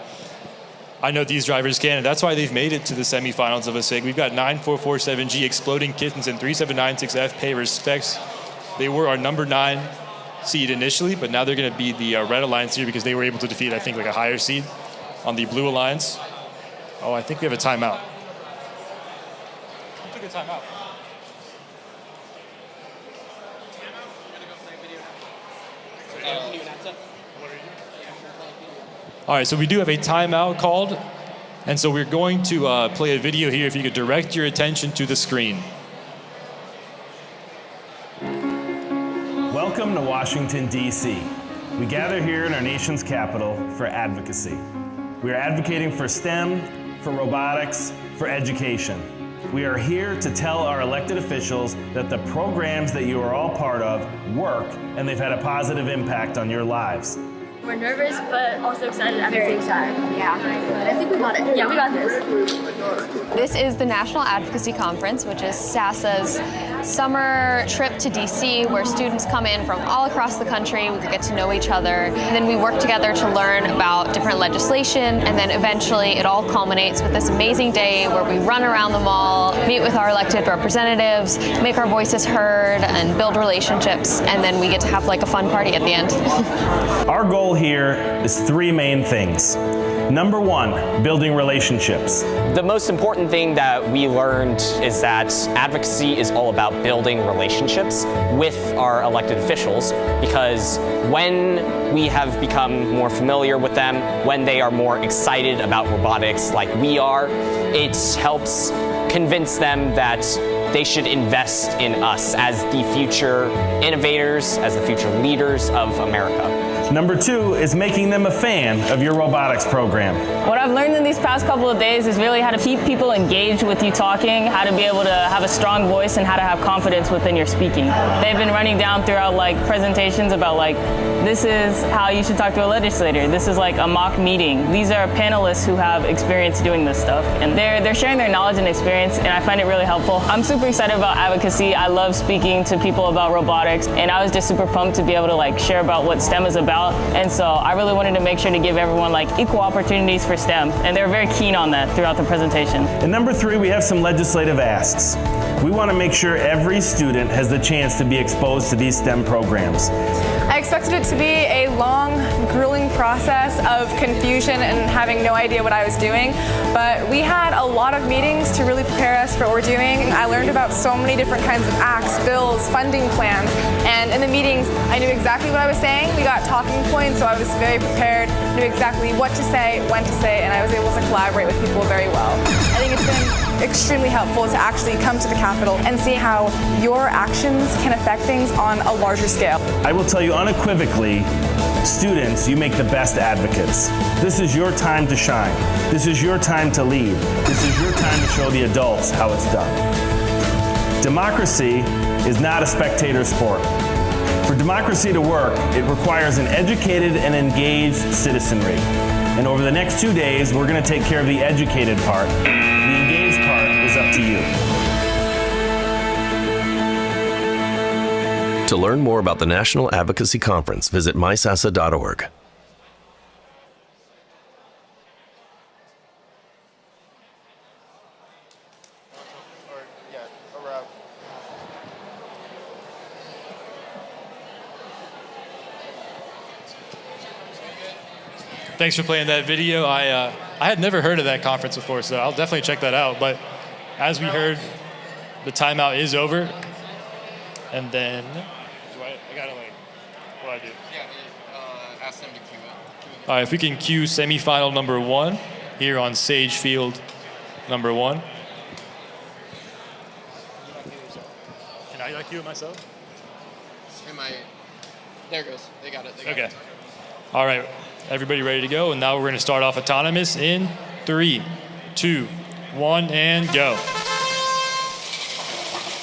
I know these drivers can, and that's why they've made it to the semifinals of a SIG. We've got 9447G Exploding Kittens and 3796F Pay Respects. They were our number 9 seed initially, but now they're going to be the Red Alliance here because they were able to defeat, I think, like a higher seed on the Blue Alliance. Oh, I think we have a timeout. We took a timeout. All right, so we do have a timeout called, and so we're going to play a video here. If you could direct your attention to the screen. Welcome to Washington, D.C. We gather here in our nation's capital for advocacy. We are advocating for STEM, for robotics, for education. We are here to tell our elected officials that the programs that you are all part of work and they've had a positive impact on your lives. We're We're nervous, but also excited at the same time. Yeah. But I think we got it. Yeah, we got this. This is the National Advocacy Conference, which is SASA's summer trip to DC, where students come in from all across the country. We get to know each other, and then we work together to learn about different legislation, and then eventually it all culminates with this amazing day where we run around the mall, meet with our elected representatives, make our voices heard, and build relationships, and then we get to have like a fun party at the end. Our goal here is three main things. Number one, building relationships. The most important thing that we learned is that advocacy is all about building relationships with our elected officials, because when we have become more familiar with them, when they are more excited about robotics like we are, it helps convince them that they should invest in us as the future innovators, as the future leaders of America. Number two is making them a fan of your robotics program. What I've learned in these past couple of days is really how to keep people engaged with you talking, how to be able to have a strong voice, and how to have confidence within your speaking. They've been running down throughout like presentations about like, this is how you should talk to a legislator. This is like a mock meeting. These are panelists who have experience doing this stuff, and they're sharing their knowledge and experience, and I find it really helpful. I'm super excited about advocacy. I love speaking to people about robotics, and I was just super pumped to be able to like share about what STEM is about. And so I really wanted to make sure to give everyone like equal opportunities for STEM, and they were very keen on that throughout the presentation. And number three, we have some legislative asks. We want to make sure every student has the chance to be exposed to these STEM programs. I expected it to be a long, grueling process of confusion and having no idea what I was doing, but we had a lot of meetings to really prepare us for what we're doing. I learned about so many different kinds of acts, bills, funding plans, and in the meetings I knew exactly what I was saying. We got talking points, so I was very prepared, knew exactly what to say, when to say, and I was able to collaborate with people very well. I think it's been extremely helpful to actually come to the Capitol and see how your actions can affect things on a larger scale. I will tell you unequivocally, students, you make the best advocates. This is your time to shine. This is your time to lead. This is your time to show the adults how it's done. Democracy is not a spectator sport. For democracy to work, it requires an educated and engaged citizenry. And over the next 2 days, we're going to take care of the educated part. The engaged part is up to you. To learn more about the National Advocacy Conference, visit mysasa.org. Thanks for playing that video. I had never heard of that conference before, so I'll definitely check that out. But as we heard, the timeout is over. And then, I gotta like, what do I do? Yeah, ask them to cue it. All right, if we can cue semifinal number 1 here on Sage Field number 1. Can I cue it myself? There it goes. They got it. Okay. All right, everybody ready to go? And now we're going to start off autonomous in 3, 2, 1, and go.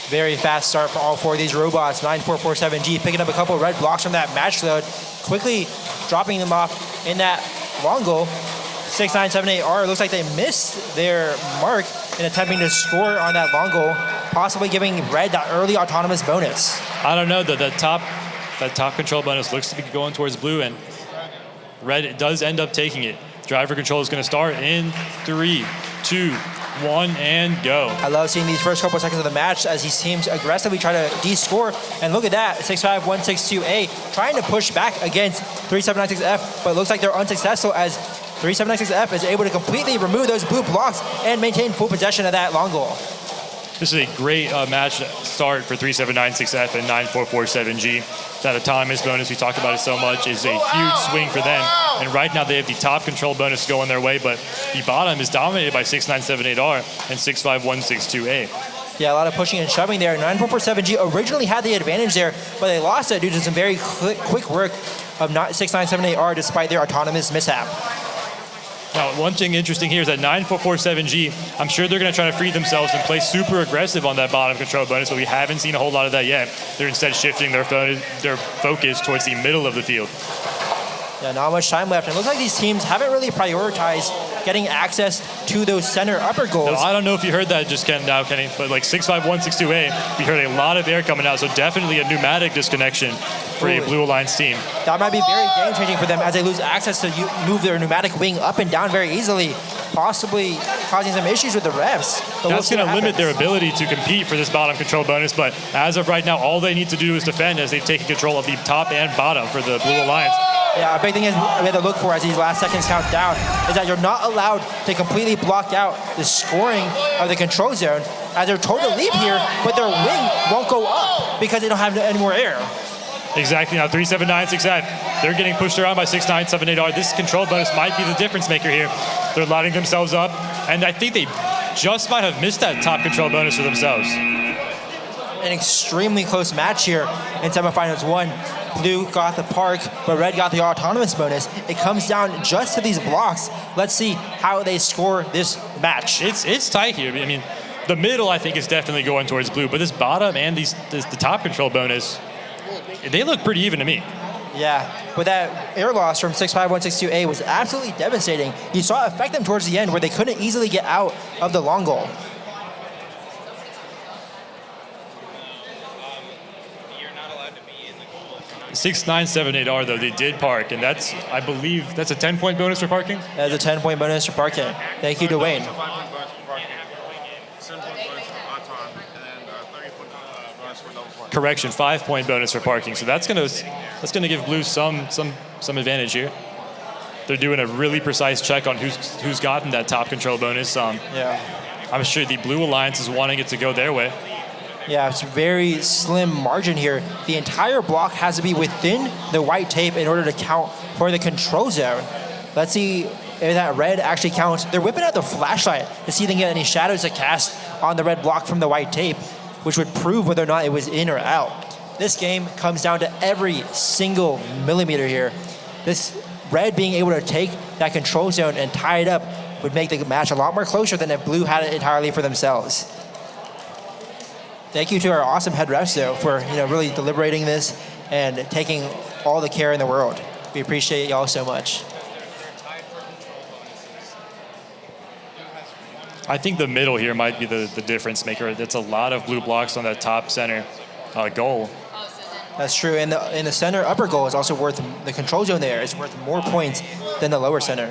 Very fast start for all four of these robots. 9447G picking up a couple red blocks from that match load, quickly dropping them off in that long goal. 6978R looks like they missed their mark in attempting to score on that long goal, possibly giving red that early autonomous bonus. I don't know, that top control bonus looks to be going towards blue, and red does end up taking it. Driver control is going to start in 3, 2, 1, and go. I love seeing these first couple seconds of the match as these teams aggressively try to de-score. And look at that, 65162A trying to push back against 3796F, but it looks like they're unsuccessful as 3796F is able to completely remove those blue blocks and maintain full possession of that long goal. This is a great match start for 3796F and 9447G. That autonomous bonus, we talked about it so much, is a huge swing for them. And right now they have the top control bonus going their way, but the bottom is dominated by 6978R and 65162A. Yeah, a lot of pushing and shoving there. 9447G originally had the advantage there, but they lost it due to some very quick work of 6978R despite their autonomous mishap. Now, one thing interesting here is that 9447G, I'm sure they're going to try to free themselves and play super aggressive on that bottom control bonus, but we haven't seen a whole lot of that yet. They're instead shifting their focus towards the middle of the field. Yeah, not much time left. And it looks like these teams haven't really prioritized getting access to those center upper goals. No, I don't know if you heard that just now, Kenny, but like 651, 628, we heard a lot of air coming out, so definitely a pneumatic disconnection for a Blue Alliance team. That might be very game-changing for them as they lose access to move their pneumatic wing up and down very easily, possibly causing some issues with the refs. But That's going to limit their ability to compete for this bottom control bonus, but as of right now, all they need to do is defend as they've taken control of the top and bottom for the Blue Alliance. Yeah, a big thing is we have to look for as these last seconds count down is that you're not allowed to completely block out the scoring of the control zone as they're told to leap here, but their wing won't go up because they don't have any more air. Exactly. Now 379-6F. They're getting pushed around by 6978R. This control bonus might be the difference maker here. They're lining themselves up, and I think they just might have missed that top control bonus for themselves. An extremely close match here in semifinals 1. Blue got the park, but red got the autonomous bonus. It comes down just to these blocks. Let's see how they score this match. It's tight here. I mean, the middle I think is definitely going towards blue, but this bottom and the top control bonus, they look pretty even to me. Yeah, but that air loss from 65162A was absolutely devastating. You saw it affect them towards the end where they couldn't easily get out of the long goal. 6978R though, they did park, and that's, I believe, that's a 10-point bonus for parking? That's a 10-point bonus for parking. Thank you, Dwayne. Correction, 5-point bonus for parking. So that's gonna give Blue some advantage here. They're doing a really precise check on who's gotten that top control bonus. Yeah. I'm sure the Blue Alliance is wanting it to go their way. Yeah, it's a very slim margin here. The entire block has to be within the white tape in order to count for the control zone. Let's see if that red actually counts. They're whipping out the flashlight to see if they can get any shadows to cast on the red block from the white tape, which would prove whether or not it was in or out. This game comes down to every single millimeter here. This red being able to take that control zone and tie it up would make the match a lot more closer than if blue had it entirely for themselves. Thank you to our awesome head refs, though, for really deliberating this and taking all the care in the world. We appreciate y'all so much. I think the middle here might be the difference maker. That's a lot of blue blocks on that top center goal. That's true, and the center upper goal is also worth, the control zone there is worth more points than the lower center.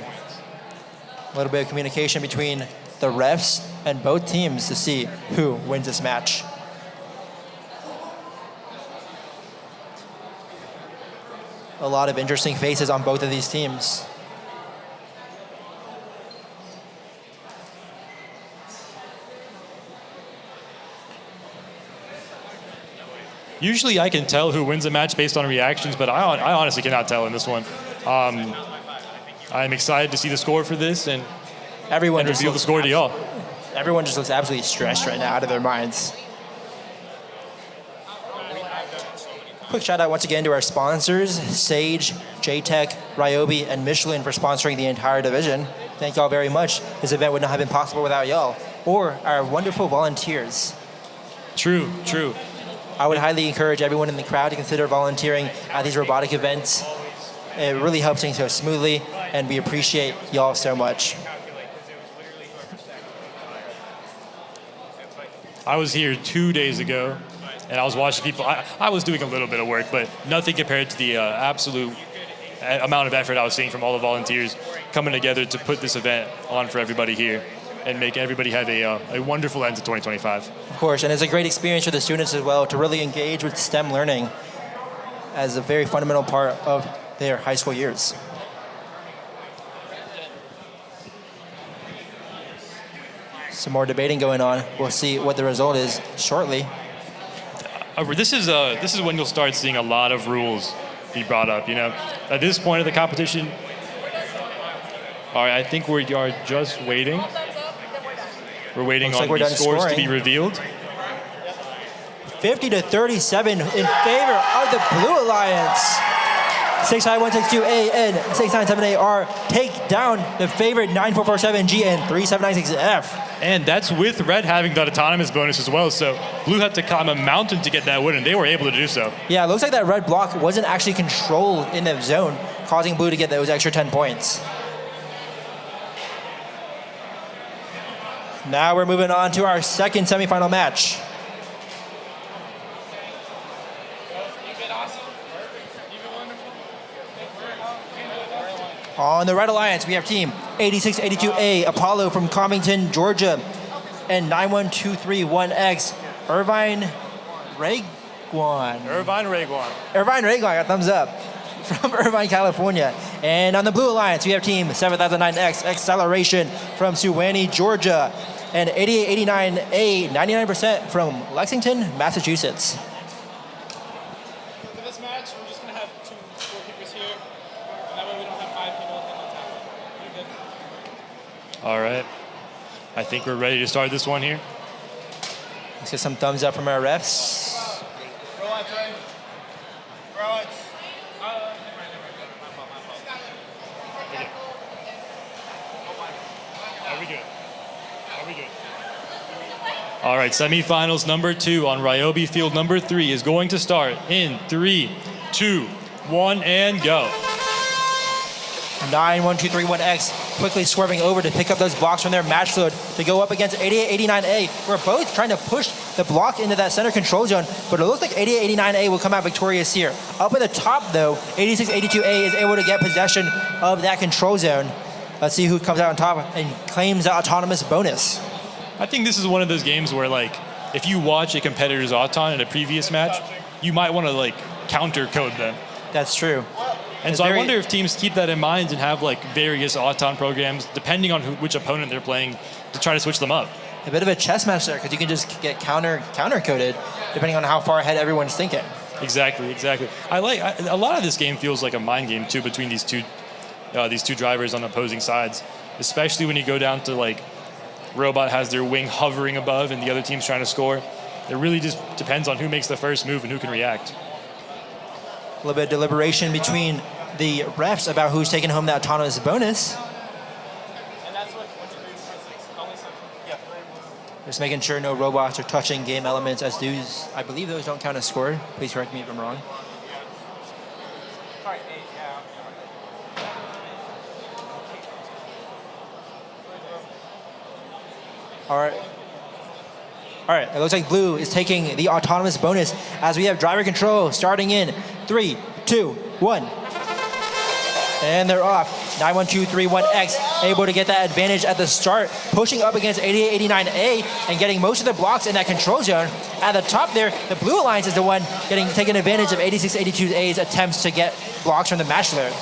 A little bit of communication between the refs and both teams to see who wins this match. A lot of interesting faces on both of these teams. Usually I can tell who wins a match based on reactions, but I honestly cannot tell in this one. I'm excited to see the score for this and reveal the score to y'all. Everyone just looks absolutely stressed right now, out of their minds. Quick shout out once again to our sponsors, Sage, JTech, Ryobi, and Michelin for sponsoring the entire division. Thank y'all very much. This event would not have been possible without y'all, or our wonderful volunteers. True, true. I would highly encourage everyone in the crowd to consider volunteering at these robotic events. It really helps things go smoothly, and we appreciate y'all so much. I was here 2 days ago, and I was watching people. I was doing a little bit of work, but nothing compared to the absolute amount of effort I was seeing from all the volunteers coming together to put this event on for everybody here and make everybody have a wonderful end to 2025. Of course, and it's a great experience for the students as well to really engage with STEM learning as a very fundamental part of their high school years. Some more debating going on. We'll see what the result is shortly. This is when you'll start seeing a lot of rules be brought up. At this point of the competition, all right, I think we are just waiting. We're waiting on the scores to be revealed. 50-37 in favor of the Blue Alliance. 65162A and 6978R take down the favorite 9447G and 3796F. And that's with red having that autonomous bonus as well, so blue had to climb a mountain to get that win, and they were able to do so. Yeah, it looks like that red block wasn't actually controlled in the zone causing Blue to get those extra 10 points. Now we're moving on to our second semifinal match. On the Red Alliance, we have team 8682A, Apollo from Covington, Georgia, and 91231X, Irvine Raguan. Irvine Raguan. Irvine Raguan, got a thumbs up, from Irvine, California. And on the Blue Alliance, we have team 7009X, Acceleration from Suwanee, Georgia, and 8889A, 99% from Lexington, Massachusetts. For this match, we're just going to have 2 scorekeepers here. That way we don't have 5 people on top. You're good. All right. I think we're ready to start this one here. Let's get some thumbs up from our refs. Are we good? Are we good? All right, semifinals number 2 on Ryobi Field number 3 is going to start in 3, 2, 1, and go. 91231X quickly swerving over to pick up those blocks from their match load to go up against 8889A. We're both trying to push the block into that center control zone, but it looks like 8889A will come out victorious here. Up at the top, though, 8682A is able to get possession of that control zone. Let's see who comes out on top and claims that autonomous bonus. I think this is one of those games where, like, if you watch a competitor's auton in a previous match, you might want to, like, counter code them. That's true. And so I wonder if teams keep that in mind and have, like, various auton programs, depending on which opponent they're playing, to try to switch them up. A bit of a chess match there, because you can just get counter-coded, depending on how far ahead everyone's thinking. Exactly. A lot of this game feels like a mind game, too, between these two drivers on opposing sides, especially when you go down to, like, Robot has their wing hovering above and the other team's trying to score. It really just depends on who makes the first move and who can react. A little bit of deliberation between the refs about who's taking home that autonomous bonus. Just making sure no robots are touching game elements, as those, I believe those don't count as score. Please correct me if I'm wrong. All right, it looks like Blue is taking the autonomous bonus as we have driver control starting in 3, 2, 1. And they're off. 91231X able to get that advantage at the start, pushing up against 8889A and getting most of the blocks in that control zone. At the top there, the Blue Alliance is the one taking advantage of 8682A's attempts to get blocks from the match load.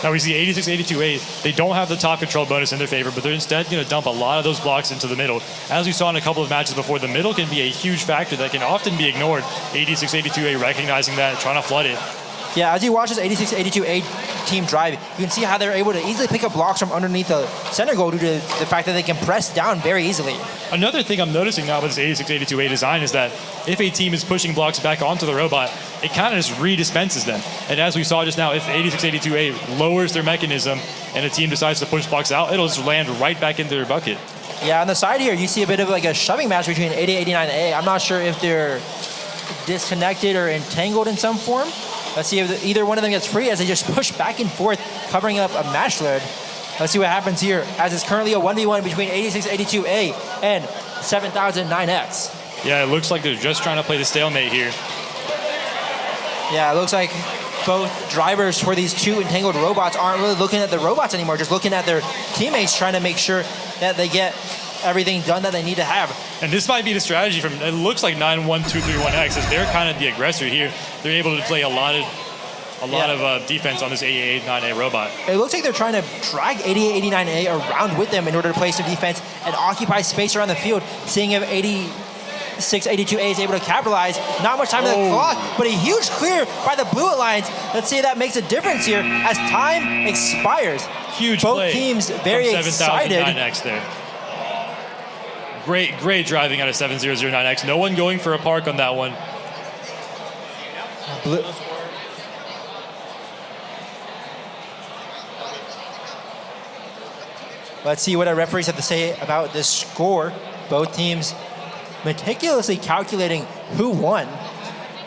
Now we see 8682A, they don't have the top control bonus in their favor, but they're instead going to dump a lot of those blocks into the middle. As we saw in a couple of matches before, the middle can be a huge factor that can often be ignored. 8682A recognizing that, trying to flood it. Yeah, as you watch this 8682A team drive, you can see how they're able to easily pick up blocks from underneath the center goal due to the fact that they can press down very easily. Another thing I'm noticing now with this 8682A design is that if a team is pushing blocks back onto the robot, it kind of just redispenses them. And as we saw just now, if 8682A lowers their mechanism and a team decides to push blocks out, it'll just land right back into their bucket. Yeah, on the side here, you see a bit of like a shoving match between 8889A. I'm not sure if they're disconnected or entangled in some form. Let's see if either one of them gets free as they just push back and forth, covering up a match load. Let's see what happens here, as it's currently a 1v1 between 8682A and 7009X. Yeah, it looks like they're just trying to play the stalemate here. Yeah, it looks like both drivers for these two entangled robots aren't really looking at the robots anymore, just looking at their teammates, trying to make sure that they get everything done that they need to have. And this might be the strategy from, it looks like 91231X, as they're kind of the aggressor here. They're able to play a lot of defense on this 8889A robot. It looks like they're trying to drag 8889A around with them in order to play some defense and occupy space around the field, seeing if 8682A is able to capitalize. Not much time on the clock, but a huge clear by the Blue Alliance. Let's see if that makes a difference here as time expires. Huge Both play teams very from excited. 7009X there. Great driving out of 7009X. No one going for a park on that one. Let's see what our referees have to say about this score. Both teams meticulously calculating who won.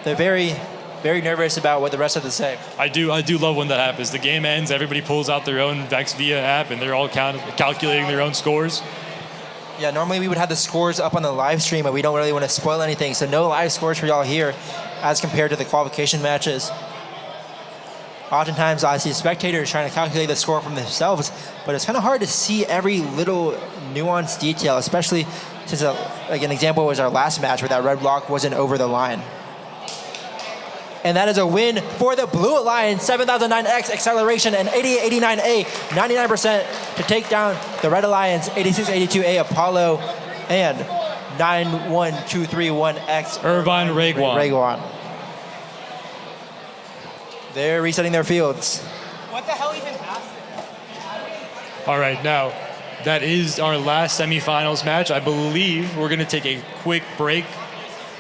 They're very very nervous about what the rest of the say. I do love when that happens. The game ends, everybody pulls out their own Vex Via app, and they're all calculating their own scores. Yeah, normally we would have the scores up on the live stream, but we don't really want to spoil anything, so no live scores for y'all here as compared to the qualification matches. Oftentimes I see spectators trying to calculate the score from themselves, but it's kind of hard to see every little nuanced detail, especially since, like an example was our last match where that red block wasn't over the line. And that is a win for the Blue Alliance, 7009X acceleration and 8889A, 99% to take down the Red Alliance, 8682A Apollo, and 91231X Irvine Raguan. They're resetting their fields. What the hell even happened? All right, now that is our last semifinals match. I believe we're going to take a quick break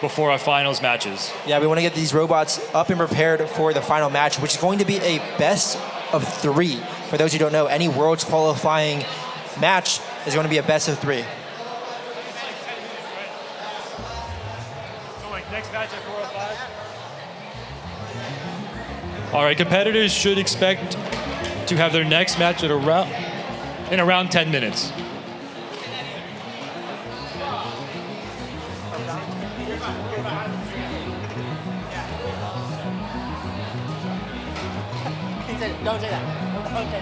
before our finals matches. Yeah, we want to get these robots up and prepared for the final match, which is going to be a best of 3. For those who don't know, any Worlds qualifying match is going to be a best of 3. So like next match at 405? All right, competitors should expect to have their next match at in around 10 minutes. Don't say that. Okay.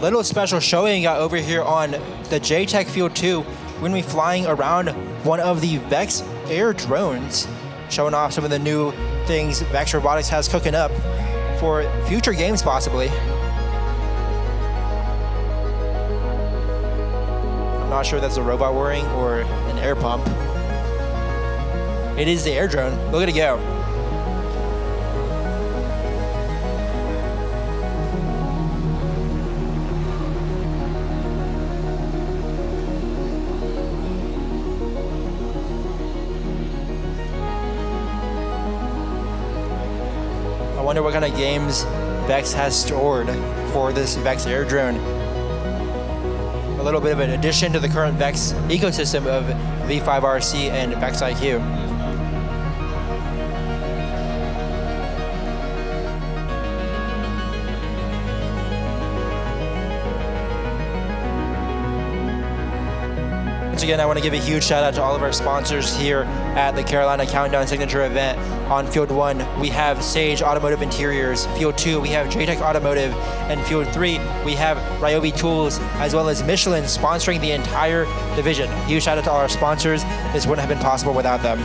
Little special showing over here on the JTech Field 2. We're going to be flying around one of the Vex Air drones, showing off some of the new things Vex Robotics has cooking up for future games possibly. not sure if that's a robot whirring or an air pump. It is the air drone. Look at it go. I wonder what kind of games Vex has stored for this Vex air drone. A little bit of an addition to the current Vex ecosystem of V5RC and Vex IQ. Once again, I want to give a huge shout out to all of our sponsors here at the Carolina Countdown Signature event. On Field 1, we have Sage Automotive Interiors. Field 2, we have JTech Automotive. And Field 3, we have Ryobi Tools, as well as Michelin sponsoring the entire division. Huge shout out to all our sponsors. This wouldn't have been possible without them.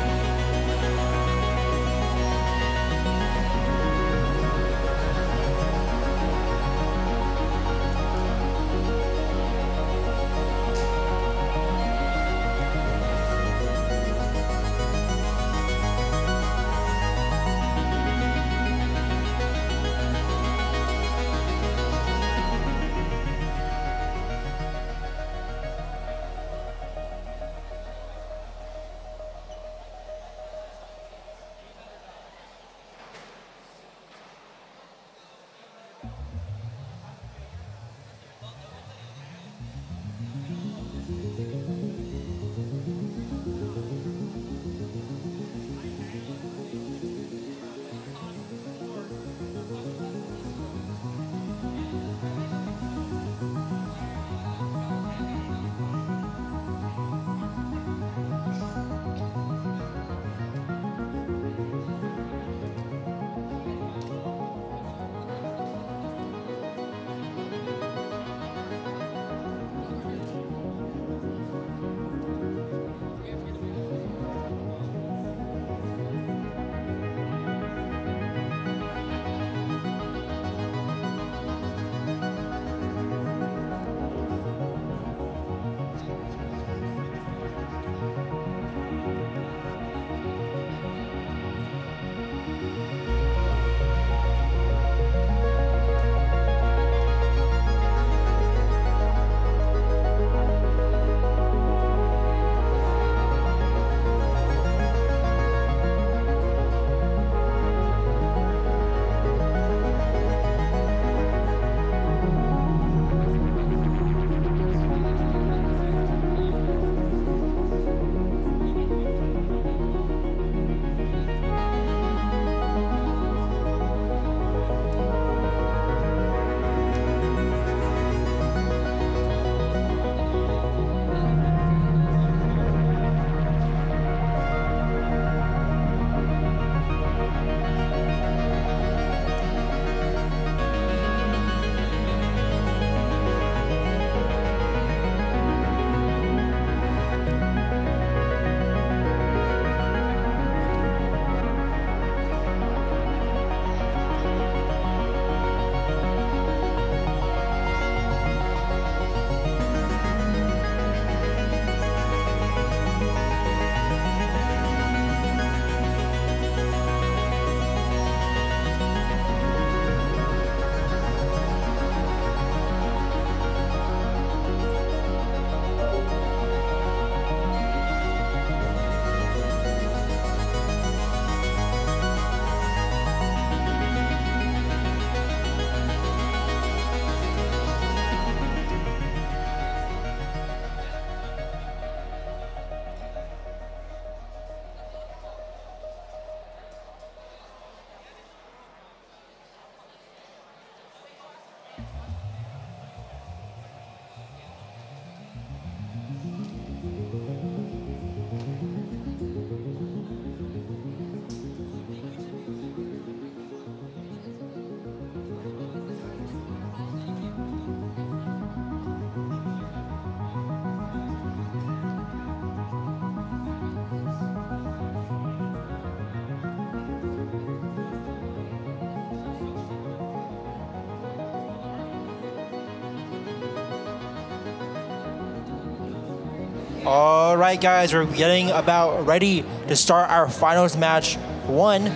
All right, guys, we're getting about ready to start our finals match 1.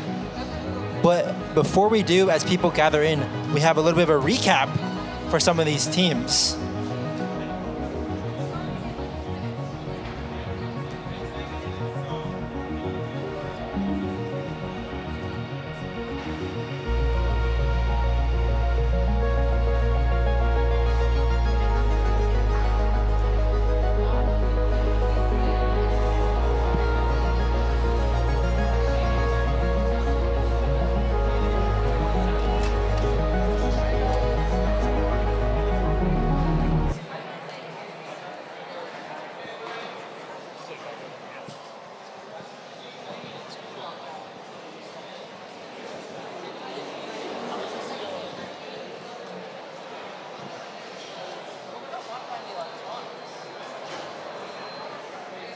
But before we do, as people gather in, we have a little bit of a recap for some of these teams.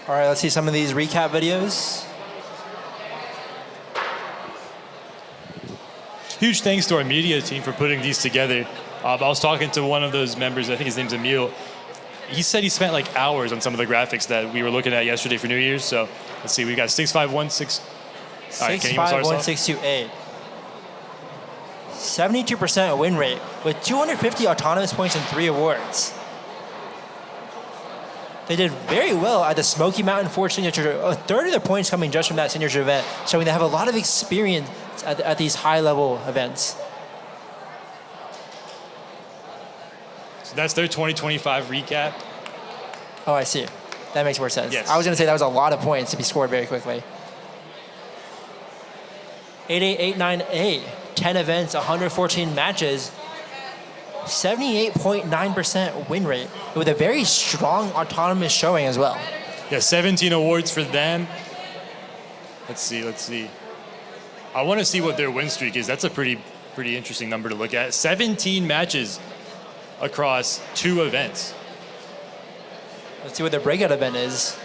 All right, let's see some of these recap videos. Huge thanks to our media team for putting these together. I was talking to one of those members, I think his name's Emil. He said he spent like hours on some of the graphics that we were looking at yesterday for New Year's. So let's see, we got 6516. All right, can you start us off? 65168. 72% win rate with 250 autonomous points and 3 awards. They did very well at the Smoky Mountain Ford Signature. A third of their points coming just from that signature event, showing they have a lot of experience at these high-level events. So that's their 2025 recap. Oh, I see. That makes more sense. Yes. I was going to say that was a lot of points to be scored very quickly. 8889A, 10 events, 114 matches, 78.9% win rate with a very strong autonomous showing as well. Yeah, 17 awards for them. Let's see. I want to see what their win streak is. That's a pretty interesting number to look at. 17 matches across 2 events. Let's see what their breakout event is.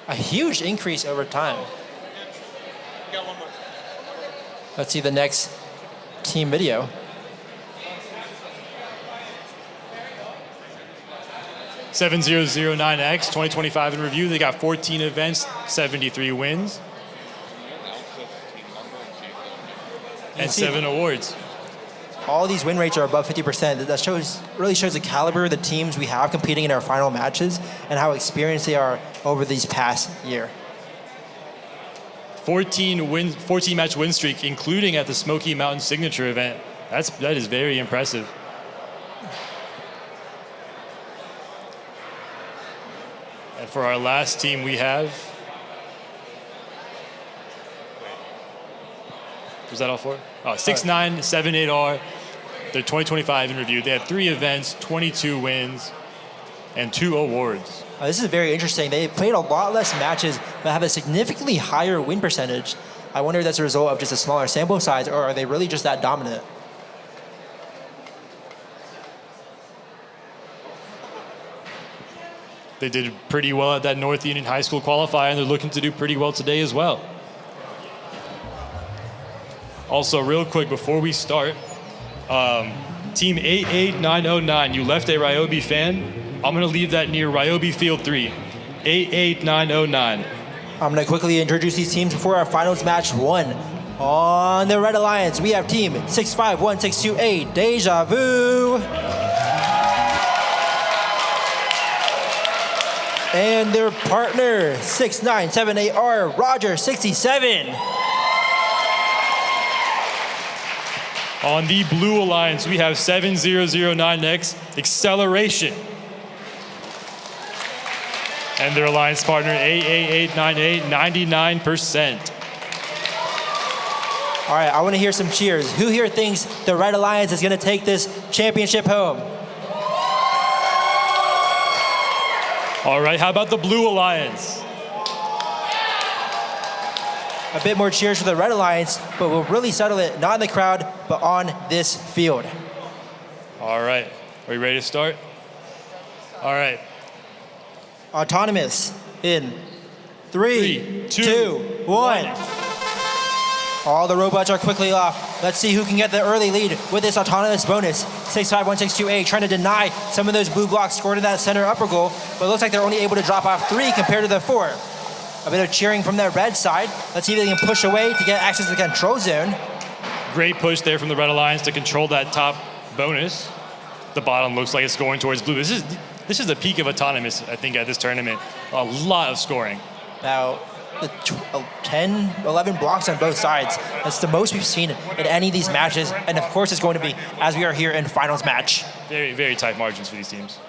A huge increase over time. Let's see the next team video. $7009X, 2025 in review. They got 14 events, 73 wins, and 7 awards. All these win rates are above 50%. That really shows the caliber of the teams we have competing in our final matches and how experienced they are over these past year. 14 match win streak, including at the Smoky Mountain Signature event. That is very impressive. And for our last team we have, was that all 4? Oh, 6978R. Their 2025 in review. They had 3 events, 22 wins, and 2 awards. This is very interesting. They played a lot less matches, but have a significantly higher win percentage. I wonder if that's a result of just a smaller sample size, or are they really just that dominant? They did pretty well at that North Union High School qualifier, and they're looking to do pretty well today as well. Also, real quick before we start, Team 88909, you left a Ryobi fan. I'm going to leave that near Ryobi Field 3. 88909. I'm going to quickly introduce these teams before our finals match 1. On the Red Alliance, we have Team 651628, Deja Vu. And their partner, 6978R, Roger 67. On the Blue Alliance, we have 7009X, Acceleration. And their alliance partner, AA898, 99%. All right, I want to hear some cheers. Who here thinks the Red Alliance is going to take this championship home? All right, how about the Blue Alliance? A bit more cheers for the Red Alliance, but we'll really settle it, not in the crowd, but on this field. All right, are you ready to start? All right. Autonomous in 3, 2, 1. All the robots are quickly off. Let's see who can get the early lead with this autonomous bonus. 65162A trying to deny some of those blue blocks scored in that center upper goal, but it looks like they're only able to drop off 3 compared to the 4. A bit of cheering from the red side. Let's see if they can push away to get access to the control zone. Great push there from the Red Alliance to control that top bonus. The bottom looks like it's going towards blue. This is the peak of autonomous, I think, at this tournament. A lot of scoring. Now, 10, 11 blocks on both sides. That's the most we've seen in any of these matches, and of course it's going to be as we are here in finals match. Very, very tight margins for these teams.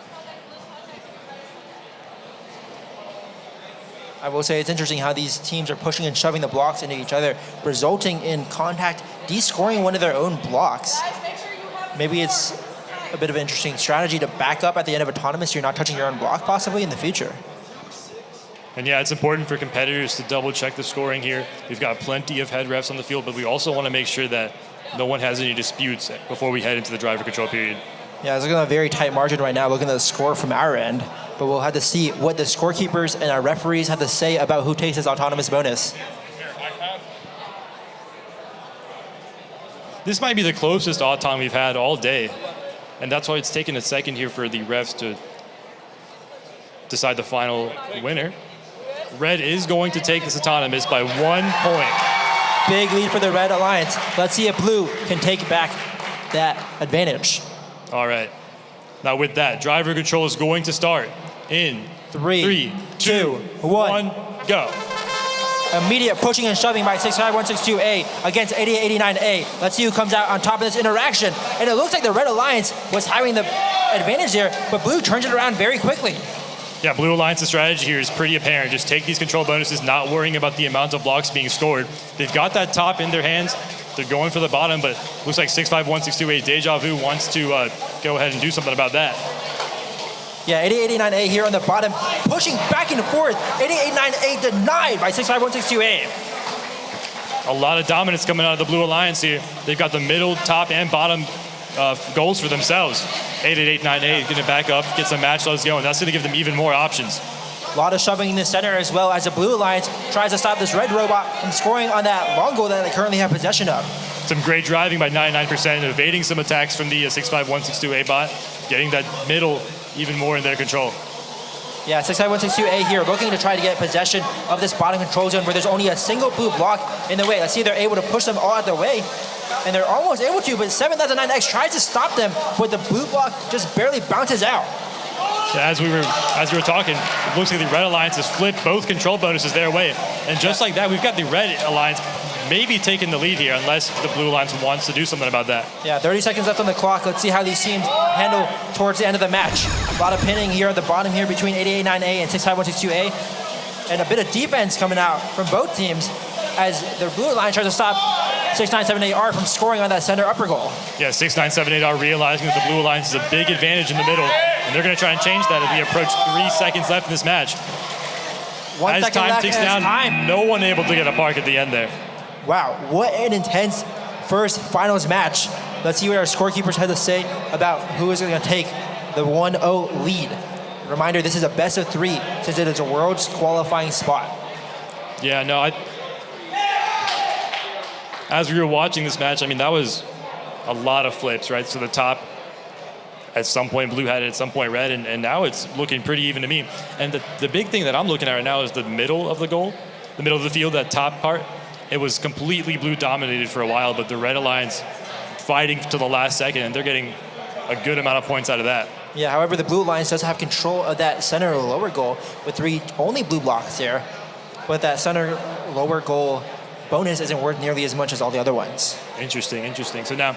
I will say it's interesting how these teams are pushing and shoving the blocks into each other, resulting in contact descoring one of their own blocks. Maybe it's a bit of an interesting strategy to back up at the end of autonomous so you're not touching your own block possibly in the future. And yeah, it's important for competitors to double check the scoring here. We've got plenty of head refs on the field, but we also want to make sure that no one has any disputes before we head into the driver control period. Yeah, it's looking at a very tight margin right now, looking at the score from our end. But we'll have to see what the scorekeepers and our referees have to say about who takes this autonomous bonus. This might be the closest odd time we've had all day. And that's why it's taken a second here for the refs to decide the final winner. Red is going to take this autonomous by 1 point. Big lead for the Red Alliance. Let's see if blue can take back that advantage. All right. Now with that, driver control is going to start in 3, 2, 1, go. Immediate pushing and shoving by 65162A against 8889A. Let's see who comes out on top of this interaction. And it looks like the Red Alliance was having the advantage there, but blue turns it around very quickly. Yeah, Blue Alliance's strategy here is pretty apparent. Just take these control bonuses, not worrying about the amount of blocks being scored. They've got that top in their hands. They're going for the bottom, but looks like 65162A Deja Vu wants to go ahead and do something about that. Yeah, 8889A here on the bottom, pushing back and forth. 8889A denied by 65162A. A lot of dominance coming out of the Blue Alliance here. They've got the middle, top, and bottom goals for themselves. 8889A going to back up, get some match loads going. That's going to give them even more options. A lot of shoving in the center as well as the Blue Alliance tries to stop this red robot from scoring on that long goal that they currently have possession of. Some great driving by 99%, evading some attacks from the 65162A bot, getting that middle even more in their control. Yeah, 65162A here looking to try to get possession of this bottom control zone where there's only a single blue block in the way. Let's see if they're able to push them all out of their way. And they're almost able to, but 7009X tries to stop them, but the blue block just barely bounces out. Yeah, as we were talking, it looks like the Red Alliance has flipped both control bonuses their way. And just like that, we've got the Red Alliance maybe taking the lead here unless the Blue Alliance wants to do something about that. Yeah, 30 seconds left on the clock. Let's see how these teams handle towards the end of the match. A lot of pinning here at the bottom here between 8889A and 65162A. And a bit of defense coming out from both teams as the Blue Alliance tries to stop 6978R from scoring on that center upper goal. Yeah, 6978R realizing that the Blue Alliance is a big advantage in the middle, and they're going to try and change that as we approach 3 seconds left in this match. As time ticks down, no one able to get a park at the end there. Wow, what an intense first finals match. Let's see what our scorekeepers had to say about who is going to take the 1-0 lead. Reminder, this is a best of 3 since it is a world's qualifying spot. Yeah, no, as we were watching this match, I mean, that was a lot of flips, right? So the top, at some point, blue had it, at some point, red, and now it's looking pretty even to me. And the big thing that I'm looking at right now is the middle of the goal, the middle of the field, that top part. It was completely blue dominated for a while, but the Red Alliance fighting to the last second, and they're getting a good amount of points out of that. Yeah, however, the Blue Alliance does have control of that center lower goal with 3 only blue blocks there. But that center lower goal bonus isn't worth nearly as much as all the other ones. Interesting, interesting. So now,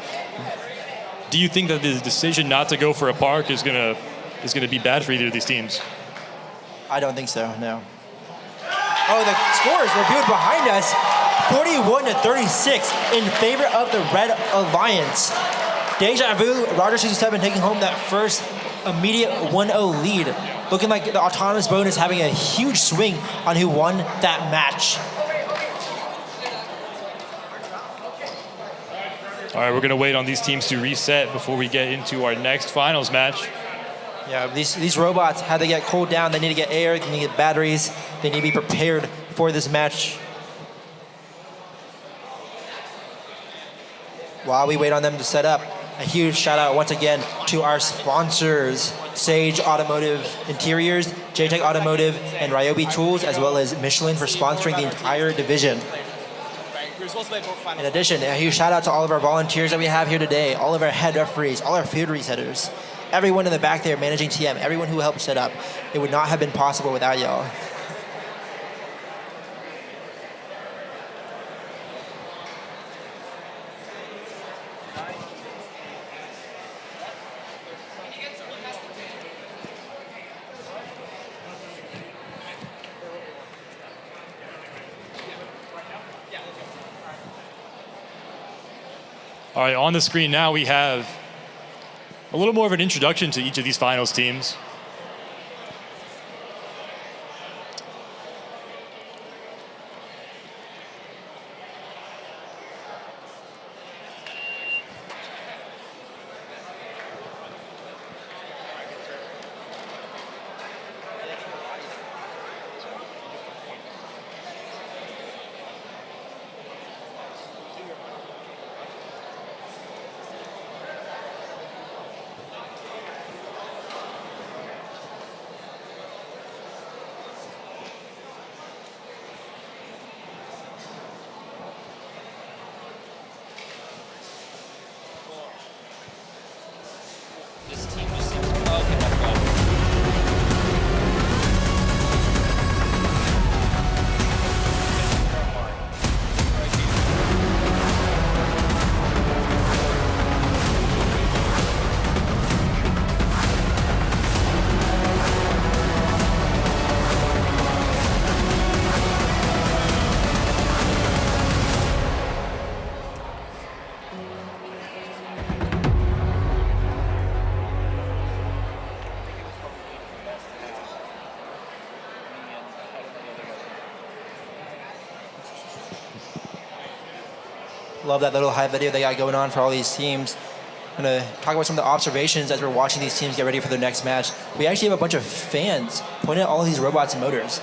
do you think that the decision not to go for a park is gonna be bad for either of these teams? I don't think so, no. Oh, the scores reviewed behind us. 41-36 in favor of the Red Alliance. Deja Vu, Roger 67 taking home that first immediate 1-0 lead. Looking like the autonomous bonus having a huge swing on who won that match. All right, we're going to wait on these teams to reset before we get into our next finals match. Yeah, these robots, how they get cooled down, they need to get air, they need to get batteries, they need to be prepared for this match. While we wait on them to set up, a huge shout out once again to our sponsors, Sage Automotive Interiors, JTech Automotive, and Ryobi Tools, as well as Michelin for sponsoring the entire division. In addition, a huge shout out to all of our volunteers that we have here today, all of our head referees, all our field resetters, everyone in the back there managing TM, everyone who helped set up. It would not have been possible without y'all. All right, on the screen now we have a little more of an introduction to each of these finals teams. Love that little hype video they got going on for all these teams. I'm going to talk about some of the observations as we're watching these teams get ready for their next match. We actually have a bunch of fans pointing at all of these robots and motors.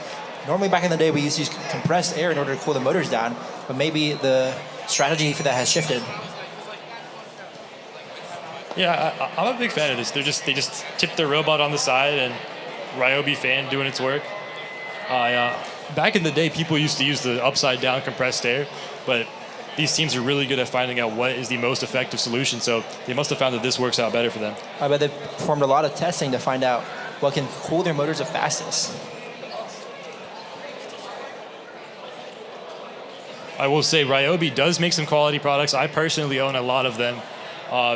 Normally back in the day we used to use compressed air in order to cool the motors down, but maybe the strategy for that has shifted. Yeah, I'm a big fan of this. They just tip their robot on the side and Ryobi fan doing its work. Back in the day, people used to use the upside down compressed air, but these teams are really good at finding out what is the most effective solution. So they must have found that this works out better for them. I bet they've performed a lot of testing to find out what can cool their motors the fastest. I will say Ryobi does make some quality products. I personally own a lot of them.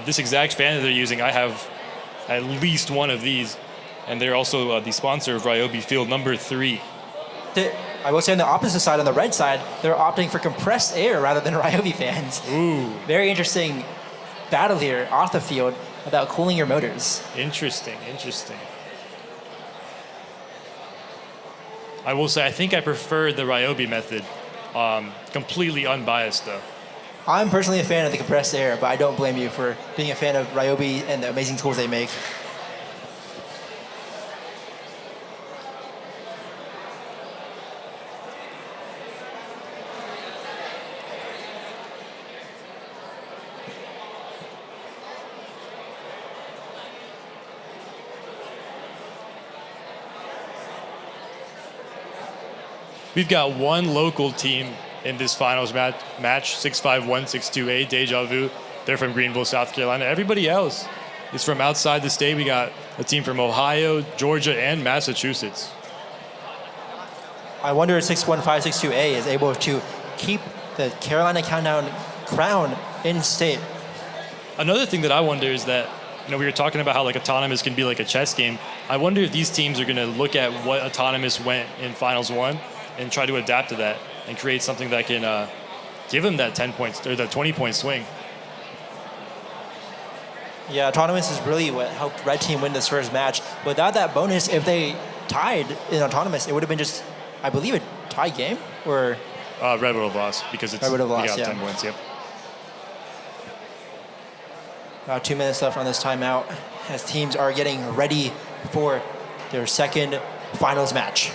This exact fan that they're using, I have at least one of these. And they're also the sponsor of Ryobi Field number 3. I will say on the opposite side, on the red side, they're opting for compressed air rather than Ryobi fans. Ooh. Very interesting battle here off the field about cooling your motors. Interesting. I will say I think I prefer the Ryobi method. Completely unbiased though. I'm personally a fan of the compressed air, but I don't blame you for being a fan of Ryobi and the amazing tools they make. We've got one local team in this finals match 65162A, Deja Vu. They're from Greenville, South Carolina. Everybody else is from outside the state. We got a team from Ohio, Georgia, and Massachusetts. I wonder if 61562A is able to keep the Carolina Countdown crown in state. Another thing that I wonder is that, we were talking about how like autonomous can be like a chess game. I wonder if these teams are going to look at what autonomous went in finals 1 and try to adapt to that and create something that can give them that 10 points or that 20-point swing. Yeah, autonomous is really what helped Red Team win this first match. Without that bonus, if they tied in autonomous, it would have been just, I believe, a tie game, or Red would have lost because it's Red would have lost, got yeah. 10 points. Yep. About 2 minutes left on this timeout as teams are getting ready for their second finals match.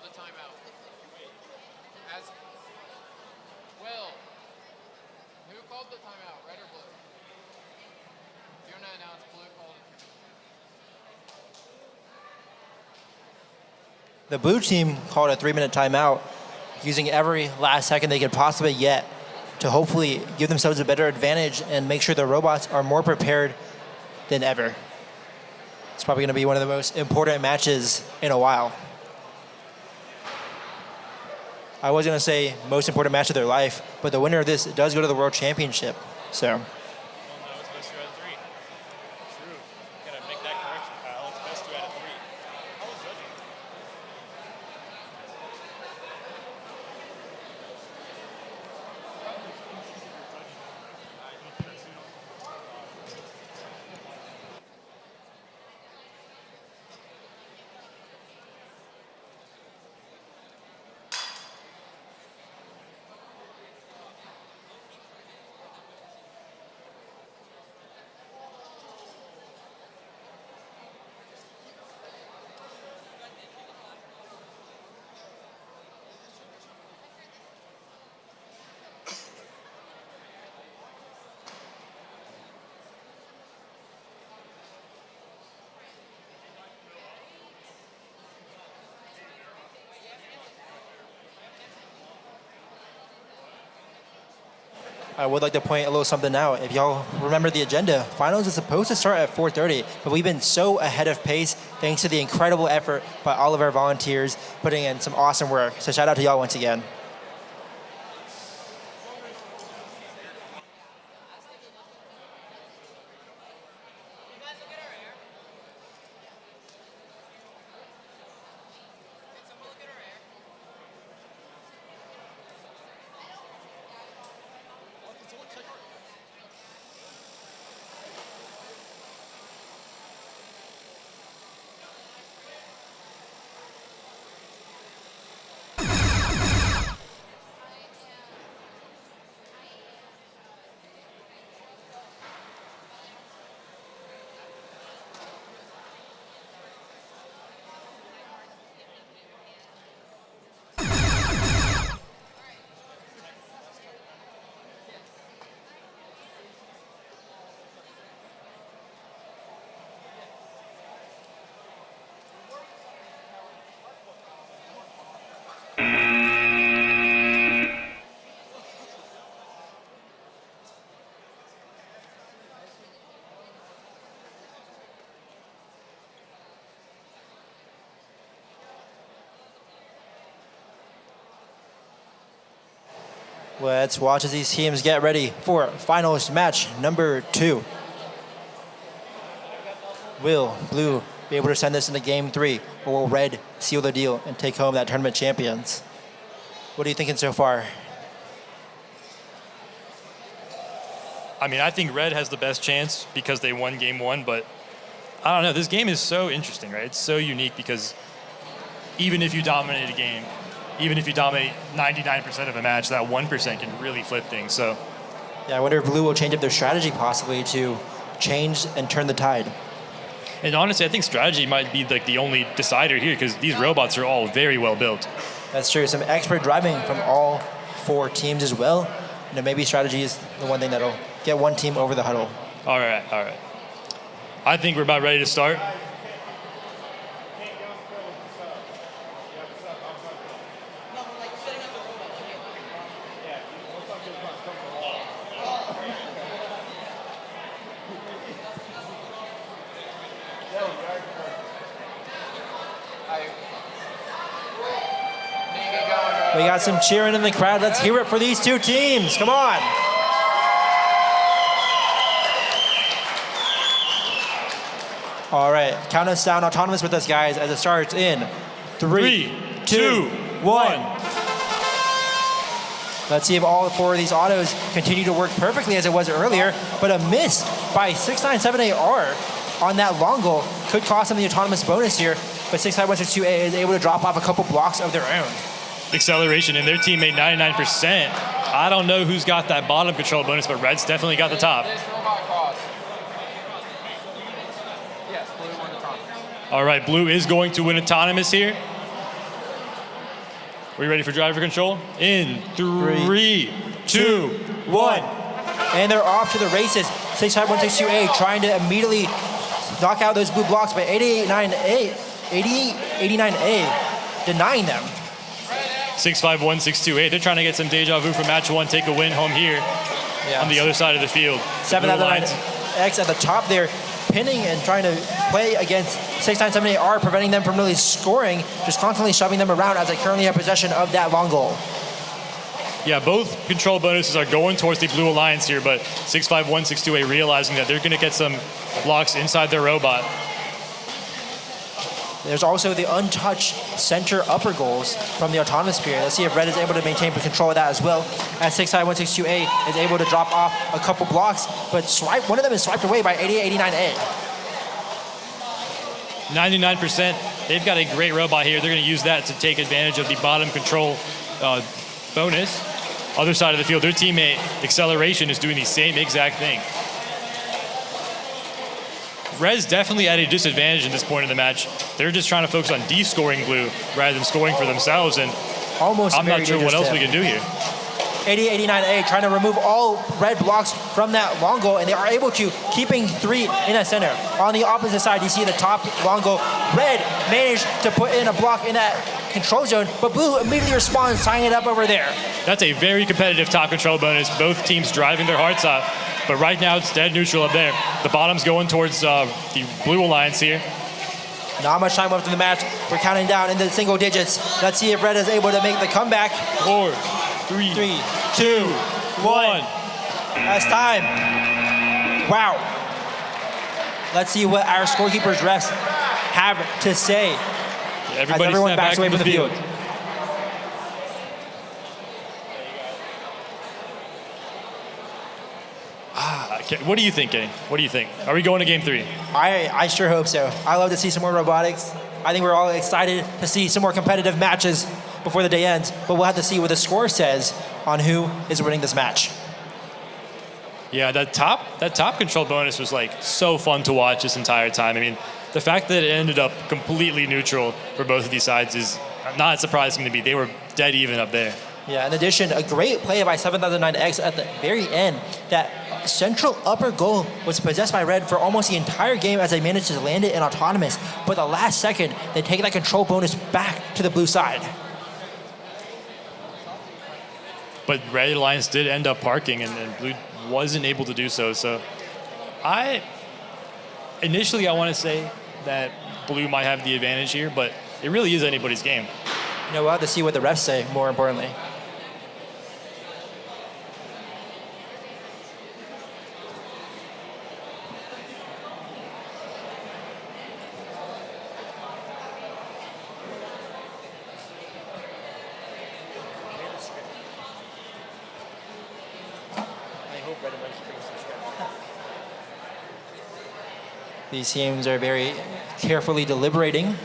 the timeout? As Will, who called the timeout, red or blue? You're not announced, blue called it. The blue team called a 3-minute timeout, using every last second they could possibly get to hopefully give themselves a better advantage and make sure the robots are more prepared than ever. It's probably going to be one of the most important matches in a while. I was going to say most important match of their life, but the winner of this does go to the World Championship. So. I would like to point a little something out. If y'all remember the agenda, finals is supposed to start at 4:30, but we've been so ahead of pace thanks to the incredible effort by all of our volunteers putting in some awesome work. So shout out to y'all once again. Let's watch as these teams get ready for finals match number 2. Will Blue be able to send this into game 3, or will Red seal the deal and take home that tournament champions? What are you thinking so far? I mean, I think Red has the best chance because they won game 1, but I don't know. This game is so interesting, right? It's so unique because even if you dominate a game, even if you dominate 99% of a match, that 1% can really flip things. So, yeah, I wonder if Blue will change up their strategy possibly to change and turn the tide. And honestly, I think strategy might be like the only decider here because these robots are all very well built. That's true. Some expert driving from all 4 teams as well. You know, maybe strategy is the one thing that'll get one team over the huddle. All right, all right. I think we're about ready to start. We got some cheering in the crowd. Let's hear it for these 2 teams. Come on. All right, count us down autonomous with us, guys, as it starts in 3, 2, 1. Let's see if all 4 of these autos continue to work perfectly as it was earlier, but a miss by 6978R on that long goal could cost them the autonomous bonus here, but 65162A is able to drop off a couple blocks of their own. Acceleration, and their team made 99%. I don't know who's got that bottom control bonus, but Red's definitely got the top. Yes, Blue won autonomous. All right, Blue is going to win autonomous here. We ready for driver control? In 3, 2, 1. And they're off to the races. 65162A trying to immediately knock out those blue blocks, but 8889A denying them. 651-628. They're trying to get some deja vu from match 1, take a win home here on the other side of the field. 7,009X at the top there, pinning and trying to play against 6978R, preventing them from really scoring, just constantly shoving them around as they currently have possession of that long goal. Yeah, both control bonuses are going towards the Blue Alliance here, but 651-628 realizing that they're going to get some blocks inside their robot. There's also the untouched center upper goals from the autonomous period. Let's see if Red is able to maintain control of that as well. As 65162A is able to drop off a couple blocks, but one of them is swiped away by 8889A. 99%. They've got a great robot here. They're going to use that to take advantage of the bottom control bonus. Other side of the field, their teammate Acceleration is doing the same exact thing. Red's definitely at a disadvantage at this point in the match. They're just trying to focus on de-scoring Blue rather than scoring for themselves, and I'm not sure what else we can do here. 8889A trying to remove all red blocks from that long goal, and they are able to, keeping 3 in that center. On the opposite side, you see the top long goal. Red managed to put in a block in that control zone, but Blue immediately responds, tying it up over there. That's a very competitive top control bonus. Both teams driving their hearts out. But right now, it's dead neutral up there. The bottom's going towards the Blue Alliance here. Not much time left in the match. We're counting down into the single digits. Let's see if Red is able to make the comeback. 4, 3, 2, 1. That's time. Wow. Let's see what our scorekeepers refs have to say. Everybody as everyone backs away from the field. What do you think, Kenny? What do you think? Are we going to game 3? I sure hope so. I love to see some more robotics. I think we're all excited to see some more competitive matches before the day ends, but we'll have to see what the score says on who is winning this match. Yeah, that top control bonus was like so fun to watch this entire time. I mean, the fact that it ended up completely neutral for both of these sides is not surprising to me. They were dead even up there. Yeah, in addition, a great play by 7009X at the very end. That central upper goal was possessed by Red for almost the entire game as they managed to land it in autonomous. But the last second, they take that control bonus back to the blue side. But Red Alliance did end up parking, and Blue wasn't able to do so. So initially I want to say that Blue might have the advantage here, but it really is anybody's game. You know, we'll have to see what the refs say, more importantly. These teams are very carefully deliberating.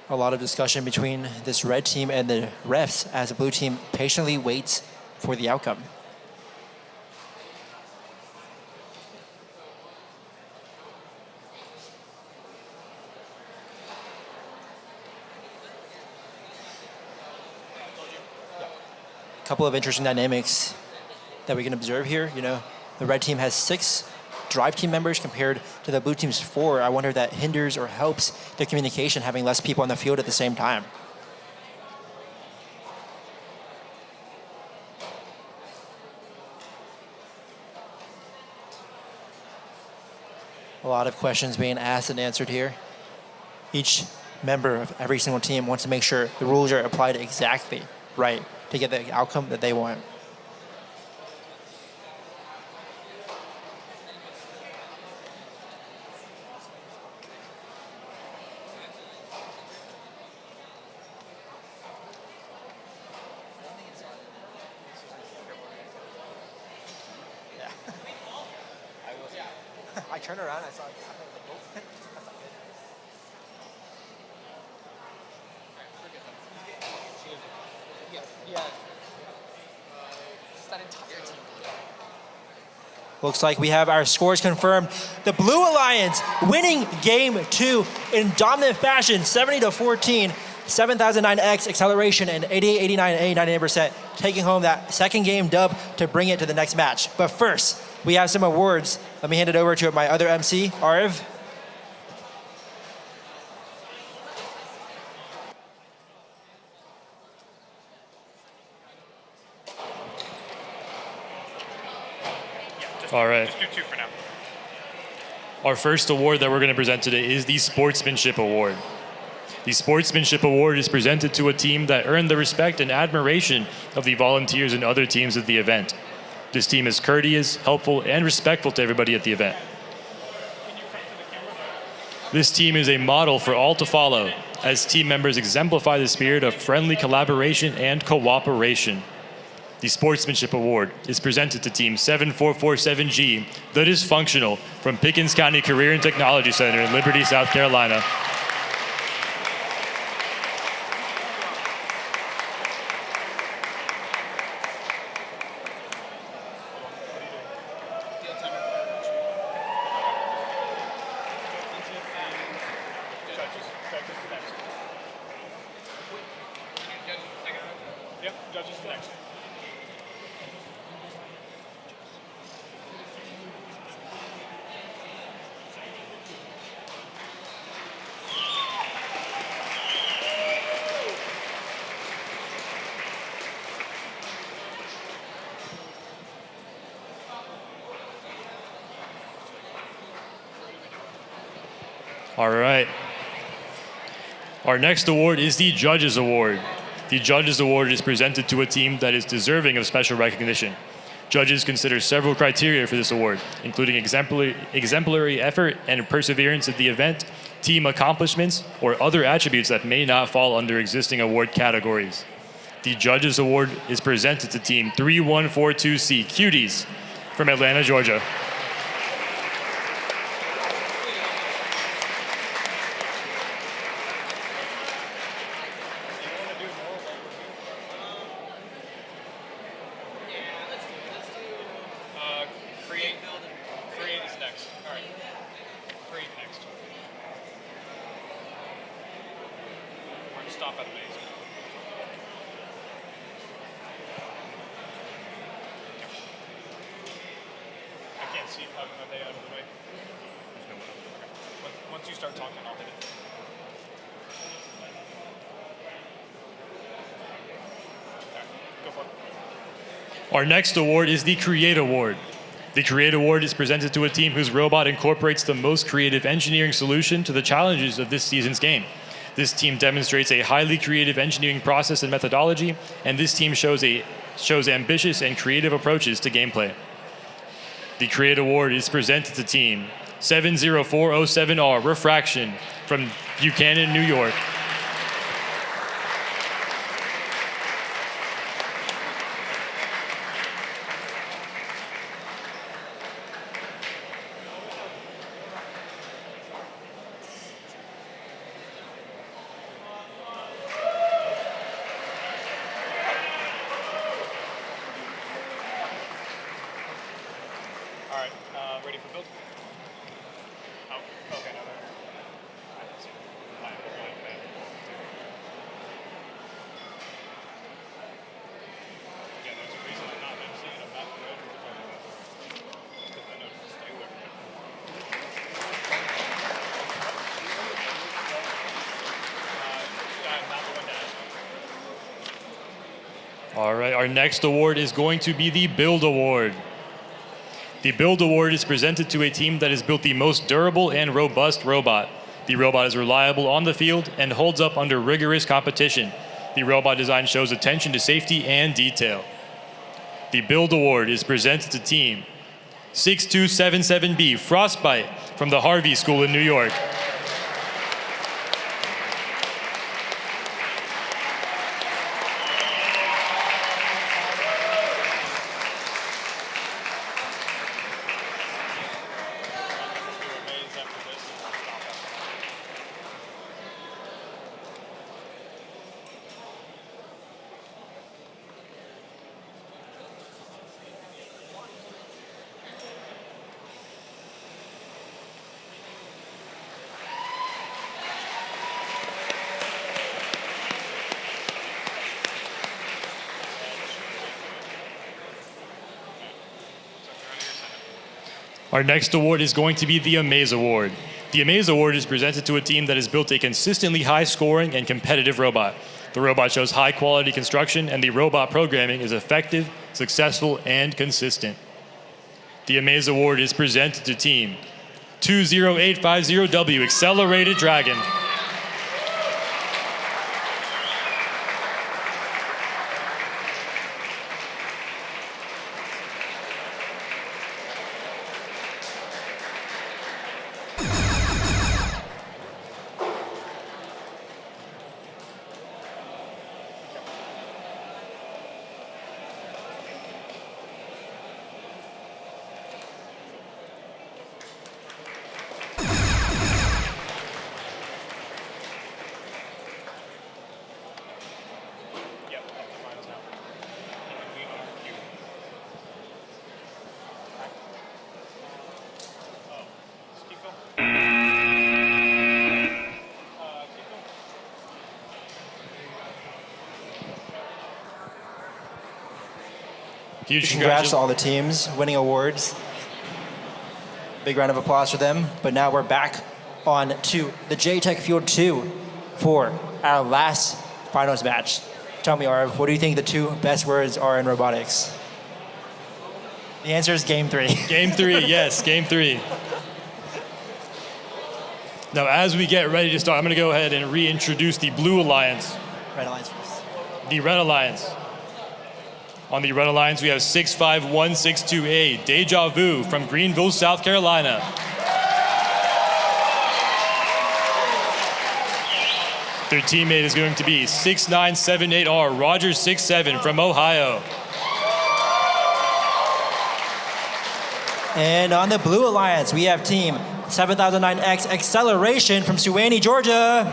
A lot of discussion between this red team and the refs as the blue team patiently waits for the outcome. couple of interesting dynamics that we can observe here. You know, the red team has 6 drive team members compared to the blue team's 4. I wonder if that hinders or helps the communication, having less people on the field at the same time. A lot of questions being asked and answered here. Each member of every single team wants to make sure the rules are applied exactly right to get the outcome that they want. I turned around, I saw it. Looks like we have our scores confirmed. The Blue Alliance winning game 2 in dominant fashion, 70-14, 7009X acceleration and 8889A 99%, taking home that second game dub to bring it to the next match. But first, we have some awards. Let me hand it over to my other MC, Arif. All right. Just do 2 for now. Our first award that we're going to present today is the Sportsmanship Award. The Sportsmanship Award is presented to a team that earned the respect and admiration of the volunteers and other teams at the event. This team is courteous, helpful, and respectful to everybody at the event. This team is a model for all to follow, as team members exemplify the spirit of friendly collaboration and cooperation. The Sportsmanship Award is presented to Team 7447G, the Dysfunctional, from Pickens County Career and Technology Center in Liberty, South Carolina. Yep, judges next. All right. Our next award is the Judges Award. The Judges Award is presented to a team that is deserving of special recognition. Judges consider several criteria for this award, including exemplary effort and perseverance at the event, team accomplishments, or other attributes that may not fall under existing award categories. The Judges Award is presented to Team 3142C Cuties from Atlanta, Georgia. Create is next. All right. Create next. We're going to stop at the base. I can't see. Are they out of the way? There's no one. Okay. Once you start talking, I'll hit it. All right. Go for it. Our next award is the Create Award. The Create Award is presented to a team whose robot incorporates the most creative engineering solution to the challenges of this season's game. This team demonstrates a highly creative engineering process and methodology, and this team shows ambitious and creative approaches to gameplay. The Create Award is presented to Team 70407R Refraction from Buchanan, New York. All right, ready for build? Oh, okay, no, I don't see it. All right, All right, our next award is going to be the Build Award. The Build Award is presented to a team that has built the most durable and robust robot. The robot is reliable on the field and holds up under rigorous competition. The robot design shows attention to safety and detail. The Build Award is presented to team 6277B Frostbite from the Harvey School in New York. Our next award is going to be the Amaze Award. The Amaze Award is presented to a team that has built a consistently high-scoring and competitive robot. The robot shows high-quality construction, and the robot programming is effective, successful, and consistent. The Amaze Award is presented to team 20850W Accelerated Dragon. Huge congrats to all the teams winning awards. Big round of applause for them. But now we're back on to the J-Tech Field 2 for our last finals match. Tell me, Arv, what do you think the two best words are in robotics? The answer is Game 3. Game 3, yes, Game 3. Now, as we get ready to start, I'm going to go ahead and reintroduce the Blue Alliance. Red Alliance first. The Red Alliance. On the Red Alliance, we have 65162A, Deja Vu from Greenville, South Carolina. Their teammate is going to be 6978R, Roger 67 from Ohio. And on the Blue Alliance, we have team 7009X Acceleration from Suwanee, Georgia.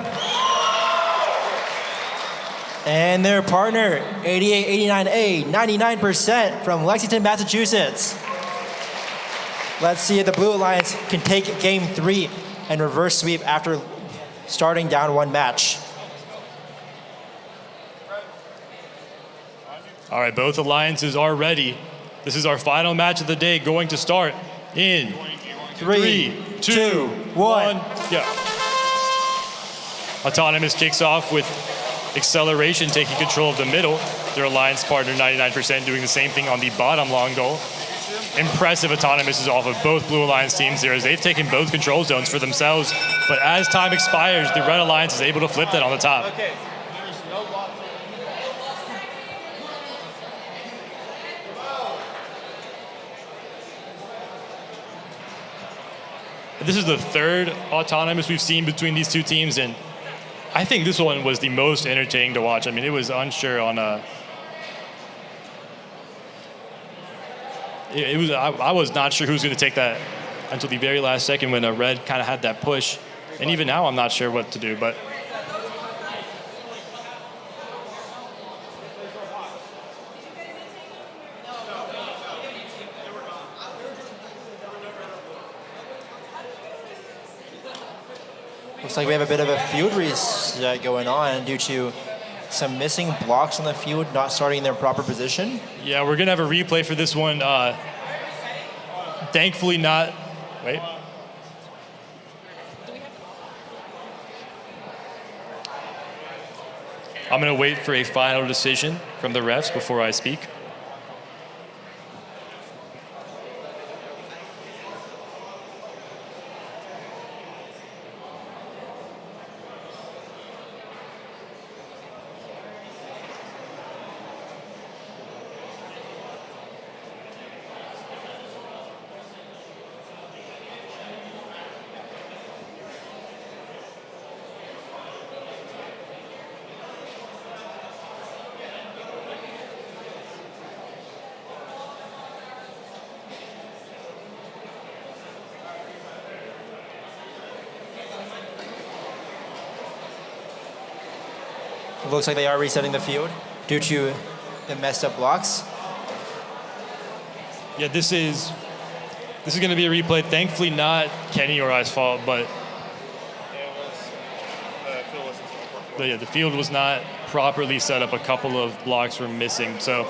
And their partner, 8889A, 99% from Lexington, Massachusetts. Let's see if the Blue Alliance can take Game 3 and reverse sweep after starting down one match. All right, both alliances are ready. This is our final match of the day, going to start in 3, 2, 1, go. Autonomous kicks off with Acceleration taking control of the middle. Their alliance partner, 99%, doing the same thing on the bottom long goal. Impressive Autonomous is off of both Blue Alliance teams here as they've taken both control zones for themselves. But as time expires, the Red Alliance is able to flip that on the top. Okay. This is the third Autonomous we've seen between these two teams, and I think this one was the most entertaining to watch. I mean, it was unsure on I was not sure who was going to take that until the very last second when Red kind of had that push. And even now, I'm not sure what to do, but Looks like we have a bit of a field reset going on due to some missing blocks on the field, not starting in their proper position. yeah, we're going to have a replay for this one. Thankfully not. Wait. I'm going to wait for a final decision from the refs before I speak. It looks like they are resetting the field due to the messed up blocks. Yeah, this is going to be a replay. Thankfully, not Kenny or I's fault, but the field was not properly set up. A couple of blocks were missing, so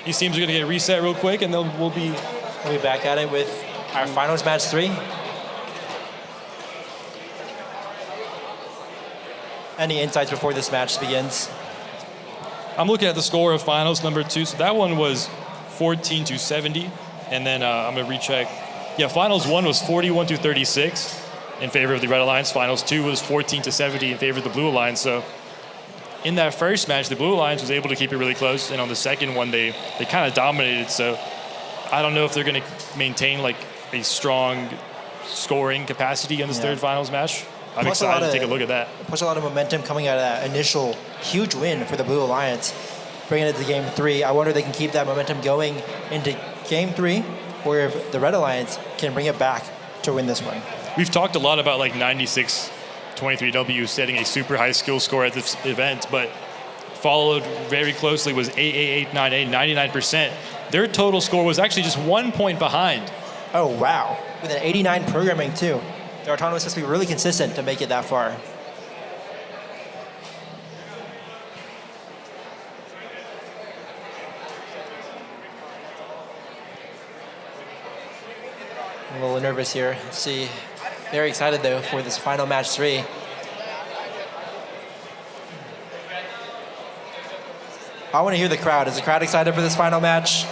these teams are going to get reset real quick, and we'll be back at it with our finals match 3. Any insights before this match begins? I'm looking at the score of finals number 2. So that one was 14-70, and then I'm gonna recheck. Yeah, finals 1 was 41-36 in favor of the Red Alliance. Finals 2 was 14-70 in favor of the Blue Alliance. So in that first match, the Blue Alliance was able to keep it really close, and on the second one, they kind of dominated. So I don't know if they're gonna maintain like a strong scoring capacity in this third finals match. I'm excited to take a look at that. Plus a lot of momentum coming out of that initial huge win for the Blue Alliance, bringing it to game 3. I wonder if they can keep that momentum going into game 3, or if the Red Alliance can bring it back to win this one. We've talked a lot about like 96-23W setting a super high skill score at this event, but followed very closely was 88898, 99%. Their total score was actually just 1 point behind. Oh, wow. With an 89 programming, too. Their autonomous has to be really consistent to make it that far. I'm a little nervous here. Let's see. Very excited, though, for this final match 3. I want to hear the crowd. Is the crowd excited for this final match?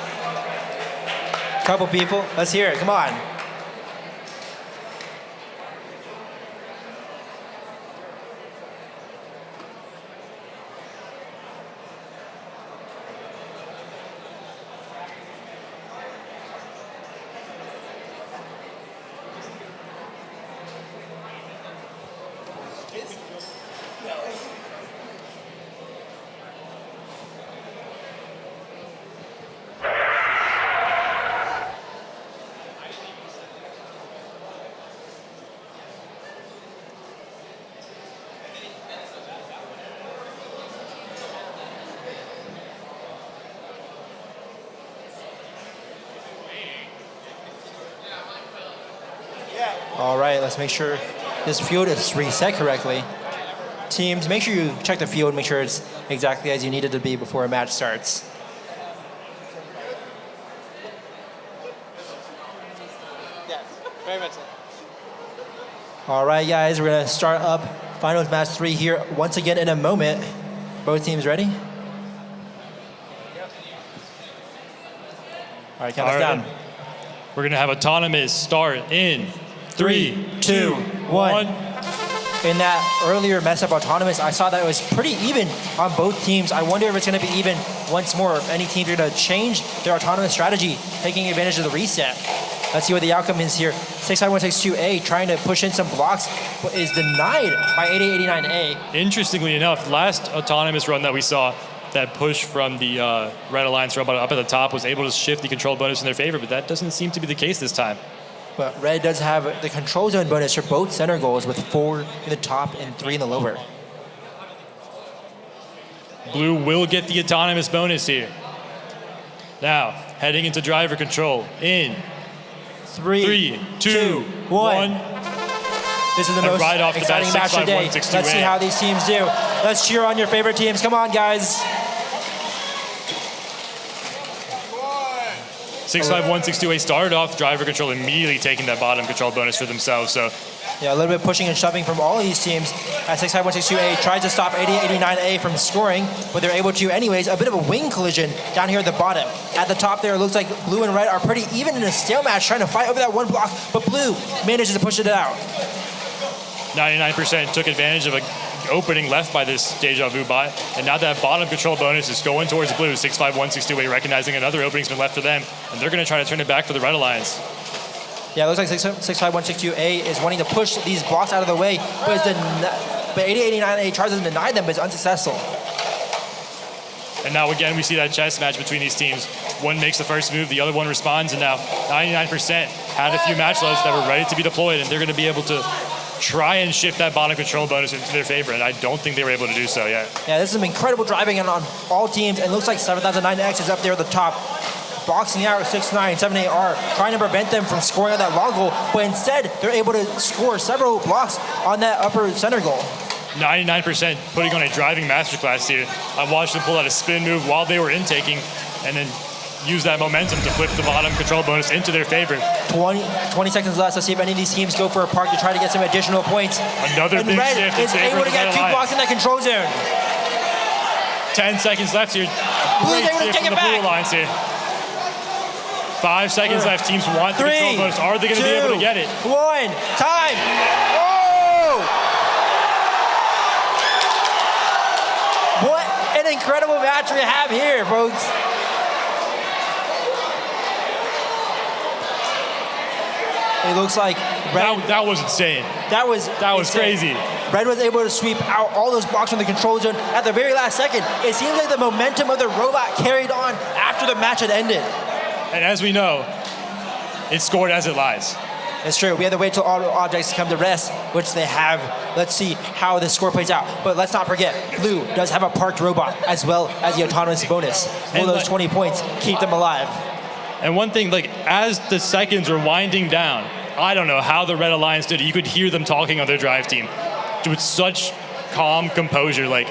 Couple people. Let's hear it. Come on. All right, let's make sure this field is reset correctly. Teams, make sure you check the field, make sure it's exactly as you need it to be before a match starts. Yes, very much so. All right, guys, we're gonna start up finals match 3 here once again in a moment. Both teams ready? All right, count us down. We're gonna have autonomous start in 3, 2, 1. In that earlier mess up autonomous, I saw that it was pretty even on both teams. I wonder if it's going to be even once more, if any teams are going to change their autonomous strategy, taking advantage of the reset. Let's see what the outcome is here. 65162A trying to push in some blocks, but is denied by 8889A. Interestingly enough, last autonomous run that we saw, that push from the Red Alliance robot up at the top was able to shift the control bonus in their favor, but that doesn't seem to be the case this time. But Red does have the control zone bonus for both center goals with 4 in the top and 3 in the lower. Blue will get the autonomous bonus here. Now, heading into driver control in 3, 2, 1. This is the most right off exciting the bat, match of the day. Let's see how these teams do. Let's cheer on your favorite teams. Come on, guys. 65162A started off driver control, immediately taking that bottom control bonus for themselves. So yeah, a little bit pushing and shoving from all of these teams as 65162A tries to stop 8889A from scoring, but they're able to anyways. A bit of a wing collision down here at the bottom. At the top there, it looks like blue and red are pretty even in a stale match, trying to fight over that one block, but blue manages to push it out. 99% took advantage of an opening left by this Deja Vu bot, and now that bottom control bonus is going towards blue. 65162A recognizing another opening's been left for them, and they're going to try to turn it back for the Red Alliance. Yeah, it looks like 65162A is wanting to push these blocks out of the way, but 8889A tries to deny them, but is unsuccessful. And now again, we see that chess match between these teams. One makes the first move, the other one responds, and now 99% had a few match loads that were ready to be deployed, and they're going to be able to try and shift that bottom control bonus into their favor, and I don't think they were able to do so yet. Yeah, this is some incredible driving on all teams, and it looks like 7009X is up there at the top, boxing out 6978R, trying to prevent them from scoring on that long goal, but instead they're able to score several blocks on that upper center goal. 99% putting on a driving masterclass here. I watched them pull out a spin move while they were intaking, and then use that momentum to flip the bottom control bonus into their favor. 20 seconds left. Let's see if any of these teams go for a park to try to get some additional points. Another and big red shift. is able to get 2 blocks in that control zone. 10 seconds left here. Blue's able to take it from the back. Blue Alliance here. 5 seconds left. Teams want the control bonus. Are they going to be able to get it? 1, time. Oh! What an incredible match we have here, folks. It looks like Red, that was insane. That was crazy. Red was able to sweep out all those blocks from the control zone at the very last second. It seems like the momentum of the robot carried on after the match had ended. And as we know, it's scored as it lies. It's true. We have to wait till all objects come to rest, which they have. Let's see how this score plays out. But let's not forget, Blue does have a parked robot as well as the autonomous bonus. Will those 20 points keep them alive? And one thing, like, as the seconds are winding down, I don't know how the Red Alliance did it. You could hear them talking on their drive team with such calm composure, like,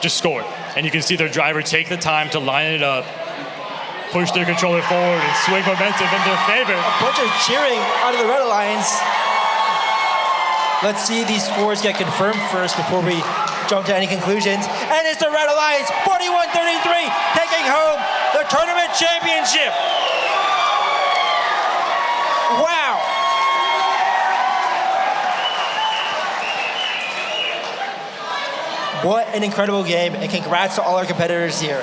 just score. And you can see their driver take the time to line it up, push their controller forward, and swing momentum in their favor. A bunch of cheering out of the Red Alliance. Let's see these scores get confirmed first before we jump to any conclusions. And it's the Red Alliance, 41-33, taking home the tournament championship. Wow. What an incredible game, and congrats to all our competitors here.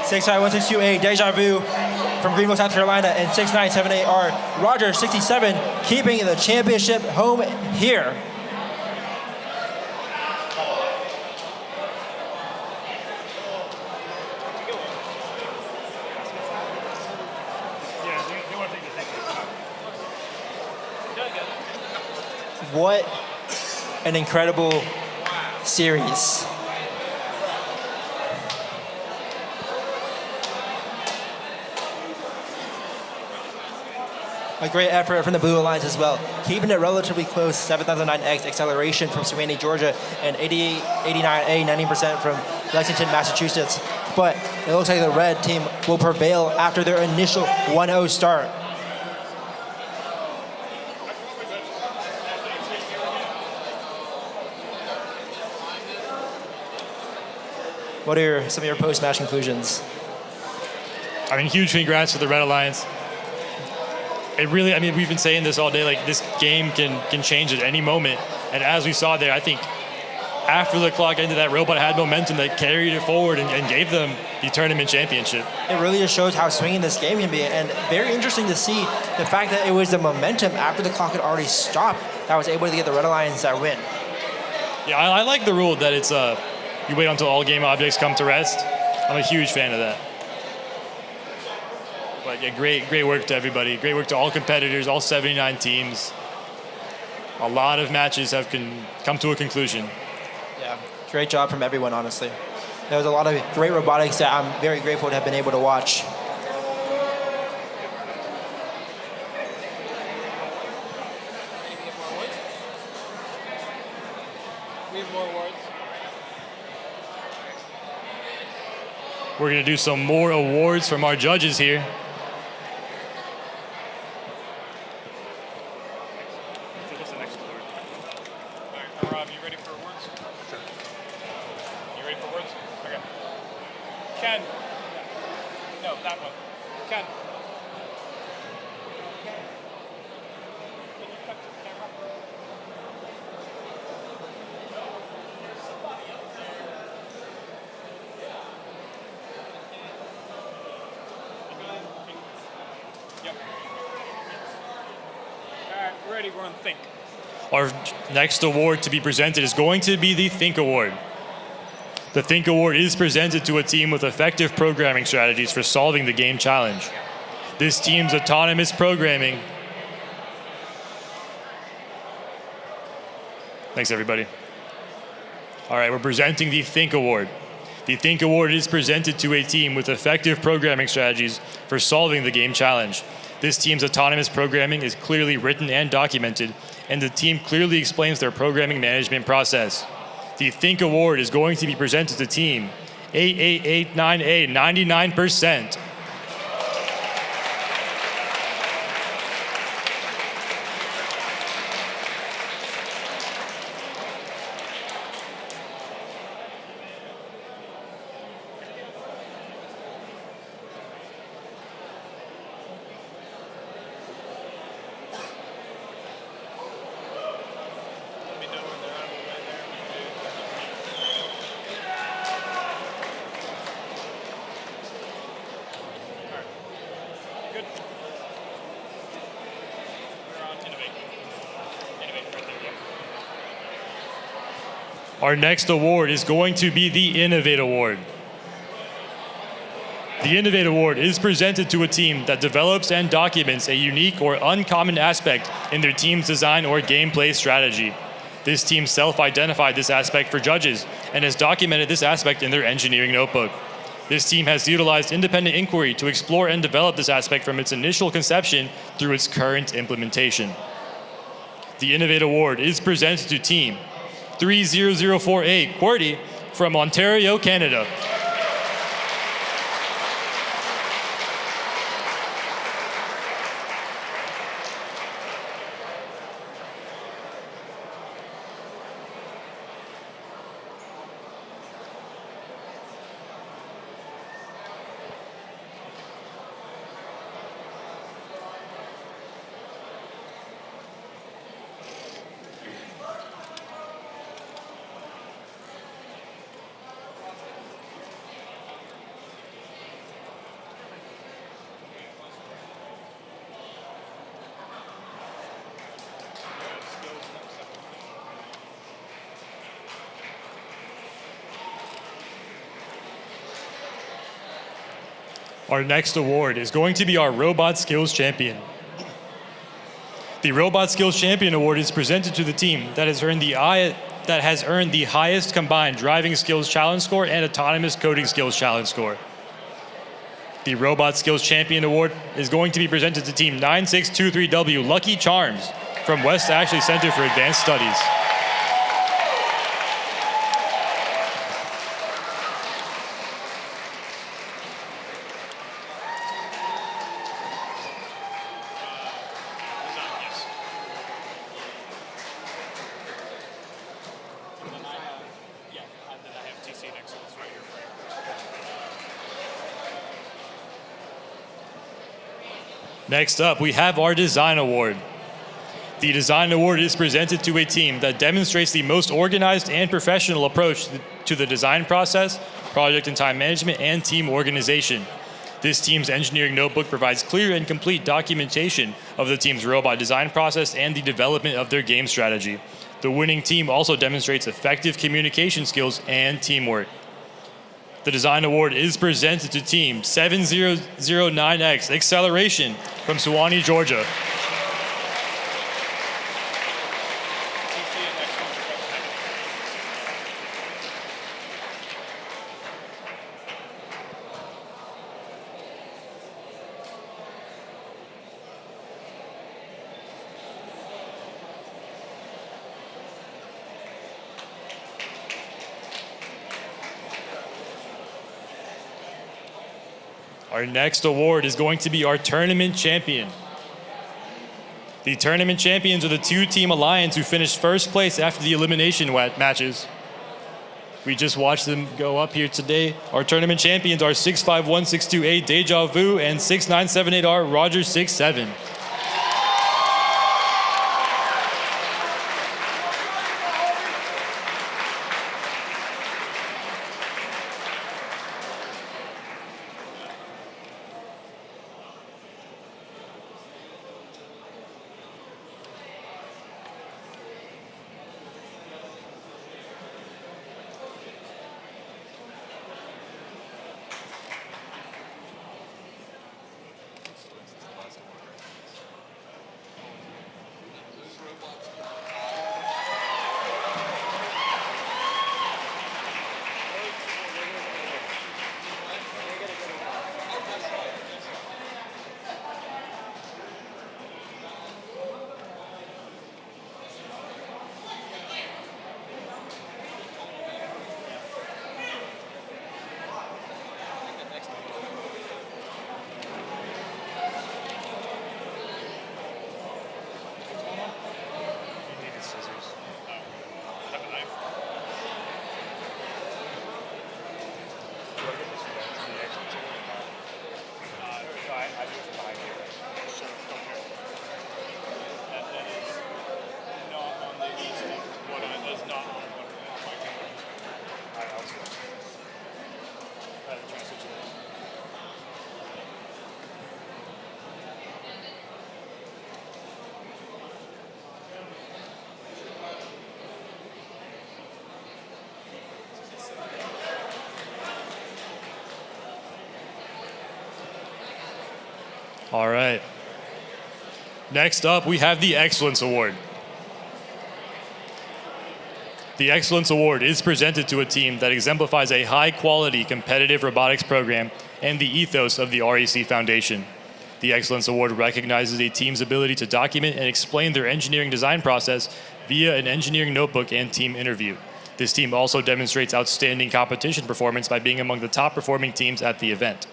65162A, Deja Vu from Greenville, South Carolina, and 6978R, Roger 67, keeping the championship home here. What an incredible series. A great effort from the Blue Alliance as well, keeping it relatively close. 7009X acceleration from Suwanee, Georgia, and 8889A, 90% from Lexington, Massachusetts. But it looks like the red team will prevail after their initial 1-0 start. What are some of your post-match conclusions? I mean, huge congrats to the Red Alliance. It really, I mean, we've been saying this all day, like, this game can change at any moment. And as we saw there, I think after the clock ended, that robot had momentum that carried it forward and gave them the tournament championship. It really just shows how swinging this game can be, and very interesting to see the fact that it was the momentum after the clock had already stopped that was able to get the Red Alliance that win. Yeah, I like the rule that it's you wait until all game objects come to rest. I'm a huge fan of that. But yeah, great work to everybody. Great work to all competitors, all 79 teams. A lot of matches have come to a conclusion. Yeah, great job from everyone, honestly. There was a lot of great robotics that I'm very grateful to have been able to watch. We have more awards. We're going to do some more awards from our judges here. ready for words? Okay. Ken. No, that one. Ken. Can you cut to the camera? Yep. All right, we're ready. We're on Think. Our next award to be presented is going to be the Think Award. The Think Award is presented to a team with effective programming strategies for solving the game challenge. This team's autonomous programming. Thanks, everybody. All right, we're presenting the Think Award. The Think Award is presented to a team with effective programming strategies for solving the game challenge. This team's autonomous programming is clearly written and documented, and the team clearly explains their programming management process. The Think Award is going to be presented to team 8889A, 99%. Good. We're on Innovate. Innovate right there, yep. Our next award is going to be the Innovate Award. The Innovate Award is presented to a team that develops and documents a unique or uncommon aspect in their team's design or gameplay strategy. This team self-identified this aspect for judges and has documented this aspect in their engineering notebook. This team has utilized independent inquiry to explore and develop this aspect from its initial conception through its current implementation. The Innovate Award is presented to team 3004A, QWERTY, from Ontario, Canada. Our next award is going to be our Robot Skills Champion. The Robot Skills Champion Award is presented to the team that has earned the highest combined driving skills challenge score and autonomous coding skills challenge score. The Robot Skills Champion Award is going to be presented to team 9623W, Lucky Charms, from West Ashley Center for Advanced Studies. Next up, we have our Design Award. The Design Award is presented to a team that demonstrates the most organized and professional approach to the design process, project and time management, and team organization. This team's engineering notebook provides clear and complete documentation of the team's robot design process and the development of their game strategy. The winning team also demonstrates effective communication skills and teamwork. The Design Award is presented to Team 7009X Acceleration from Suwanee, Georgia. Our next award is going to be our Tournament Champion. The Tournament Champions are the two-team alliance who finished first place after the elimination matches. We just watched them go up here today. Our tournament champions are 651-628 Deja Vu and 6978R Roger 67. All right. Next up, we have the Excellence Award. The Excellence Award is presented to a team that exemplifies a high-quality competitive robotics program and the ethos of the REC Foundation. The Excellence Award recognizes a team's ability to document and explain their engineering design process via an engineering notebook and team interview. This team also demonstrates outstanding competition performance by being among the top-performing teams at the event.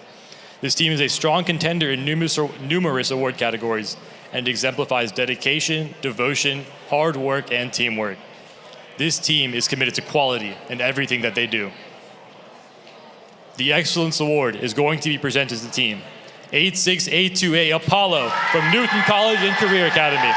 This team is a strong contender in numerous award categories and exemplifies dedication, devotion, hard work, and teamwork. This team is committed to quality in everything that they do. The Excellence Award is going to be presented to the team 86828 Apollo from Newton College and Career Academy.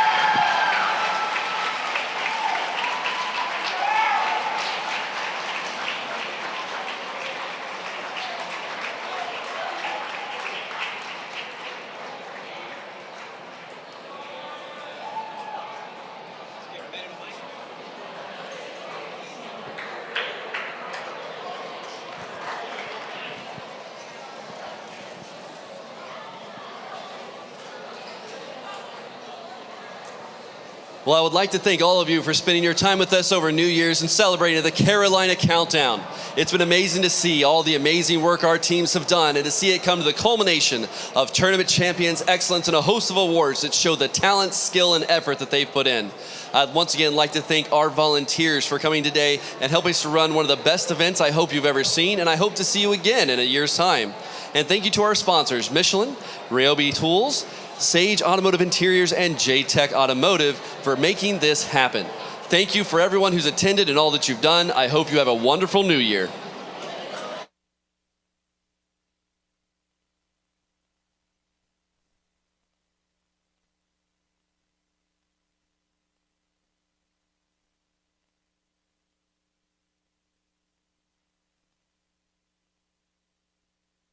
Well, I would like to thank all of you for spending your time with us over New Year's and celebrating the Carolina Countdown. It's been amazing to see all the amazing work our teams have done and to see it come to the culmination of tournament champions, excellence, and a host of awards that show the talent, skill, and effort that they've put in. I'd once again like to thank our volunteers for coming today and helping us to run one of the best events I hope you've ever seen, and I hope to see you again in a year's time. And thank you to our sponsors, Michelin, Ryobi Tools, Sage Automotive Interiors, and J-Tech Automotive for making this happen. Thank you for everyone who's attended and all that you've done. I hope you have a wonderful new year.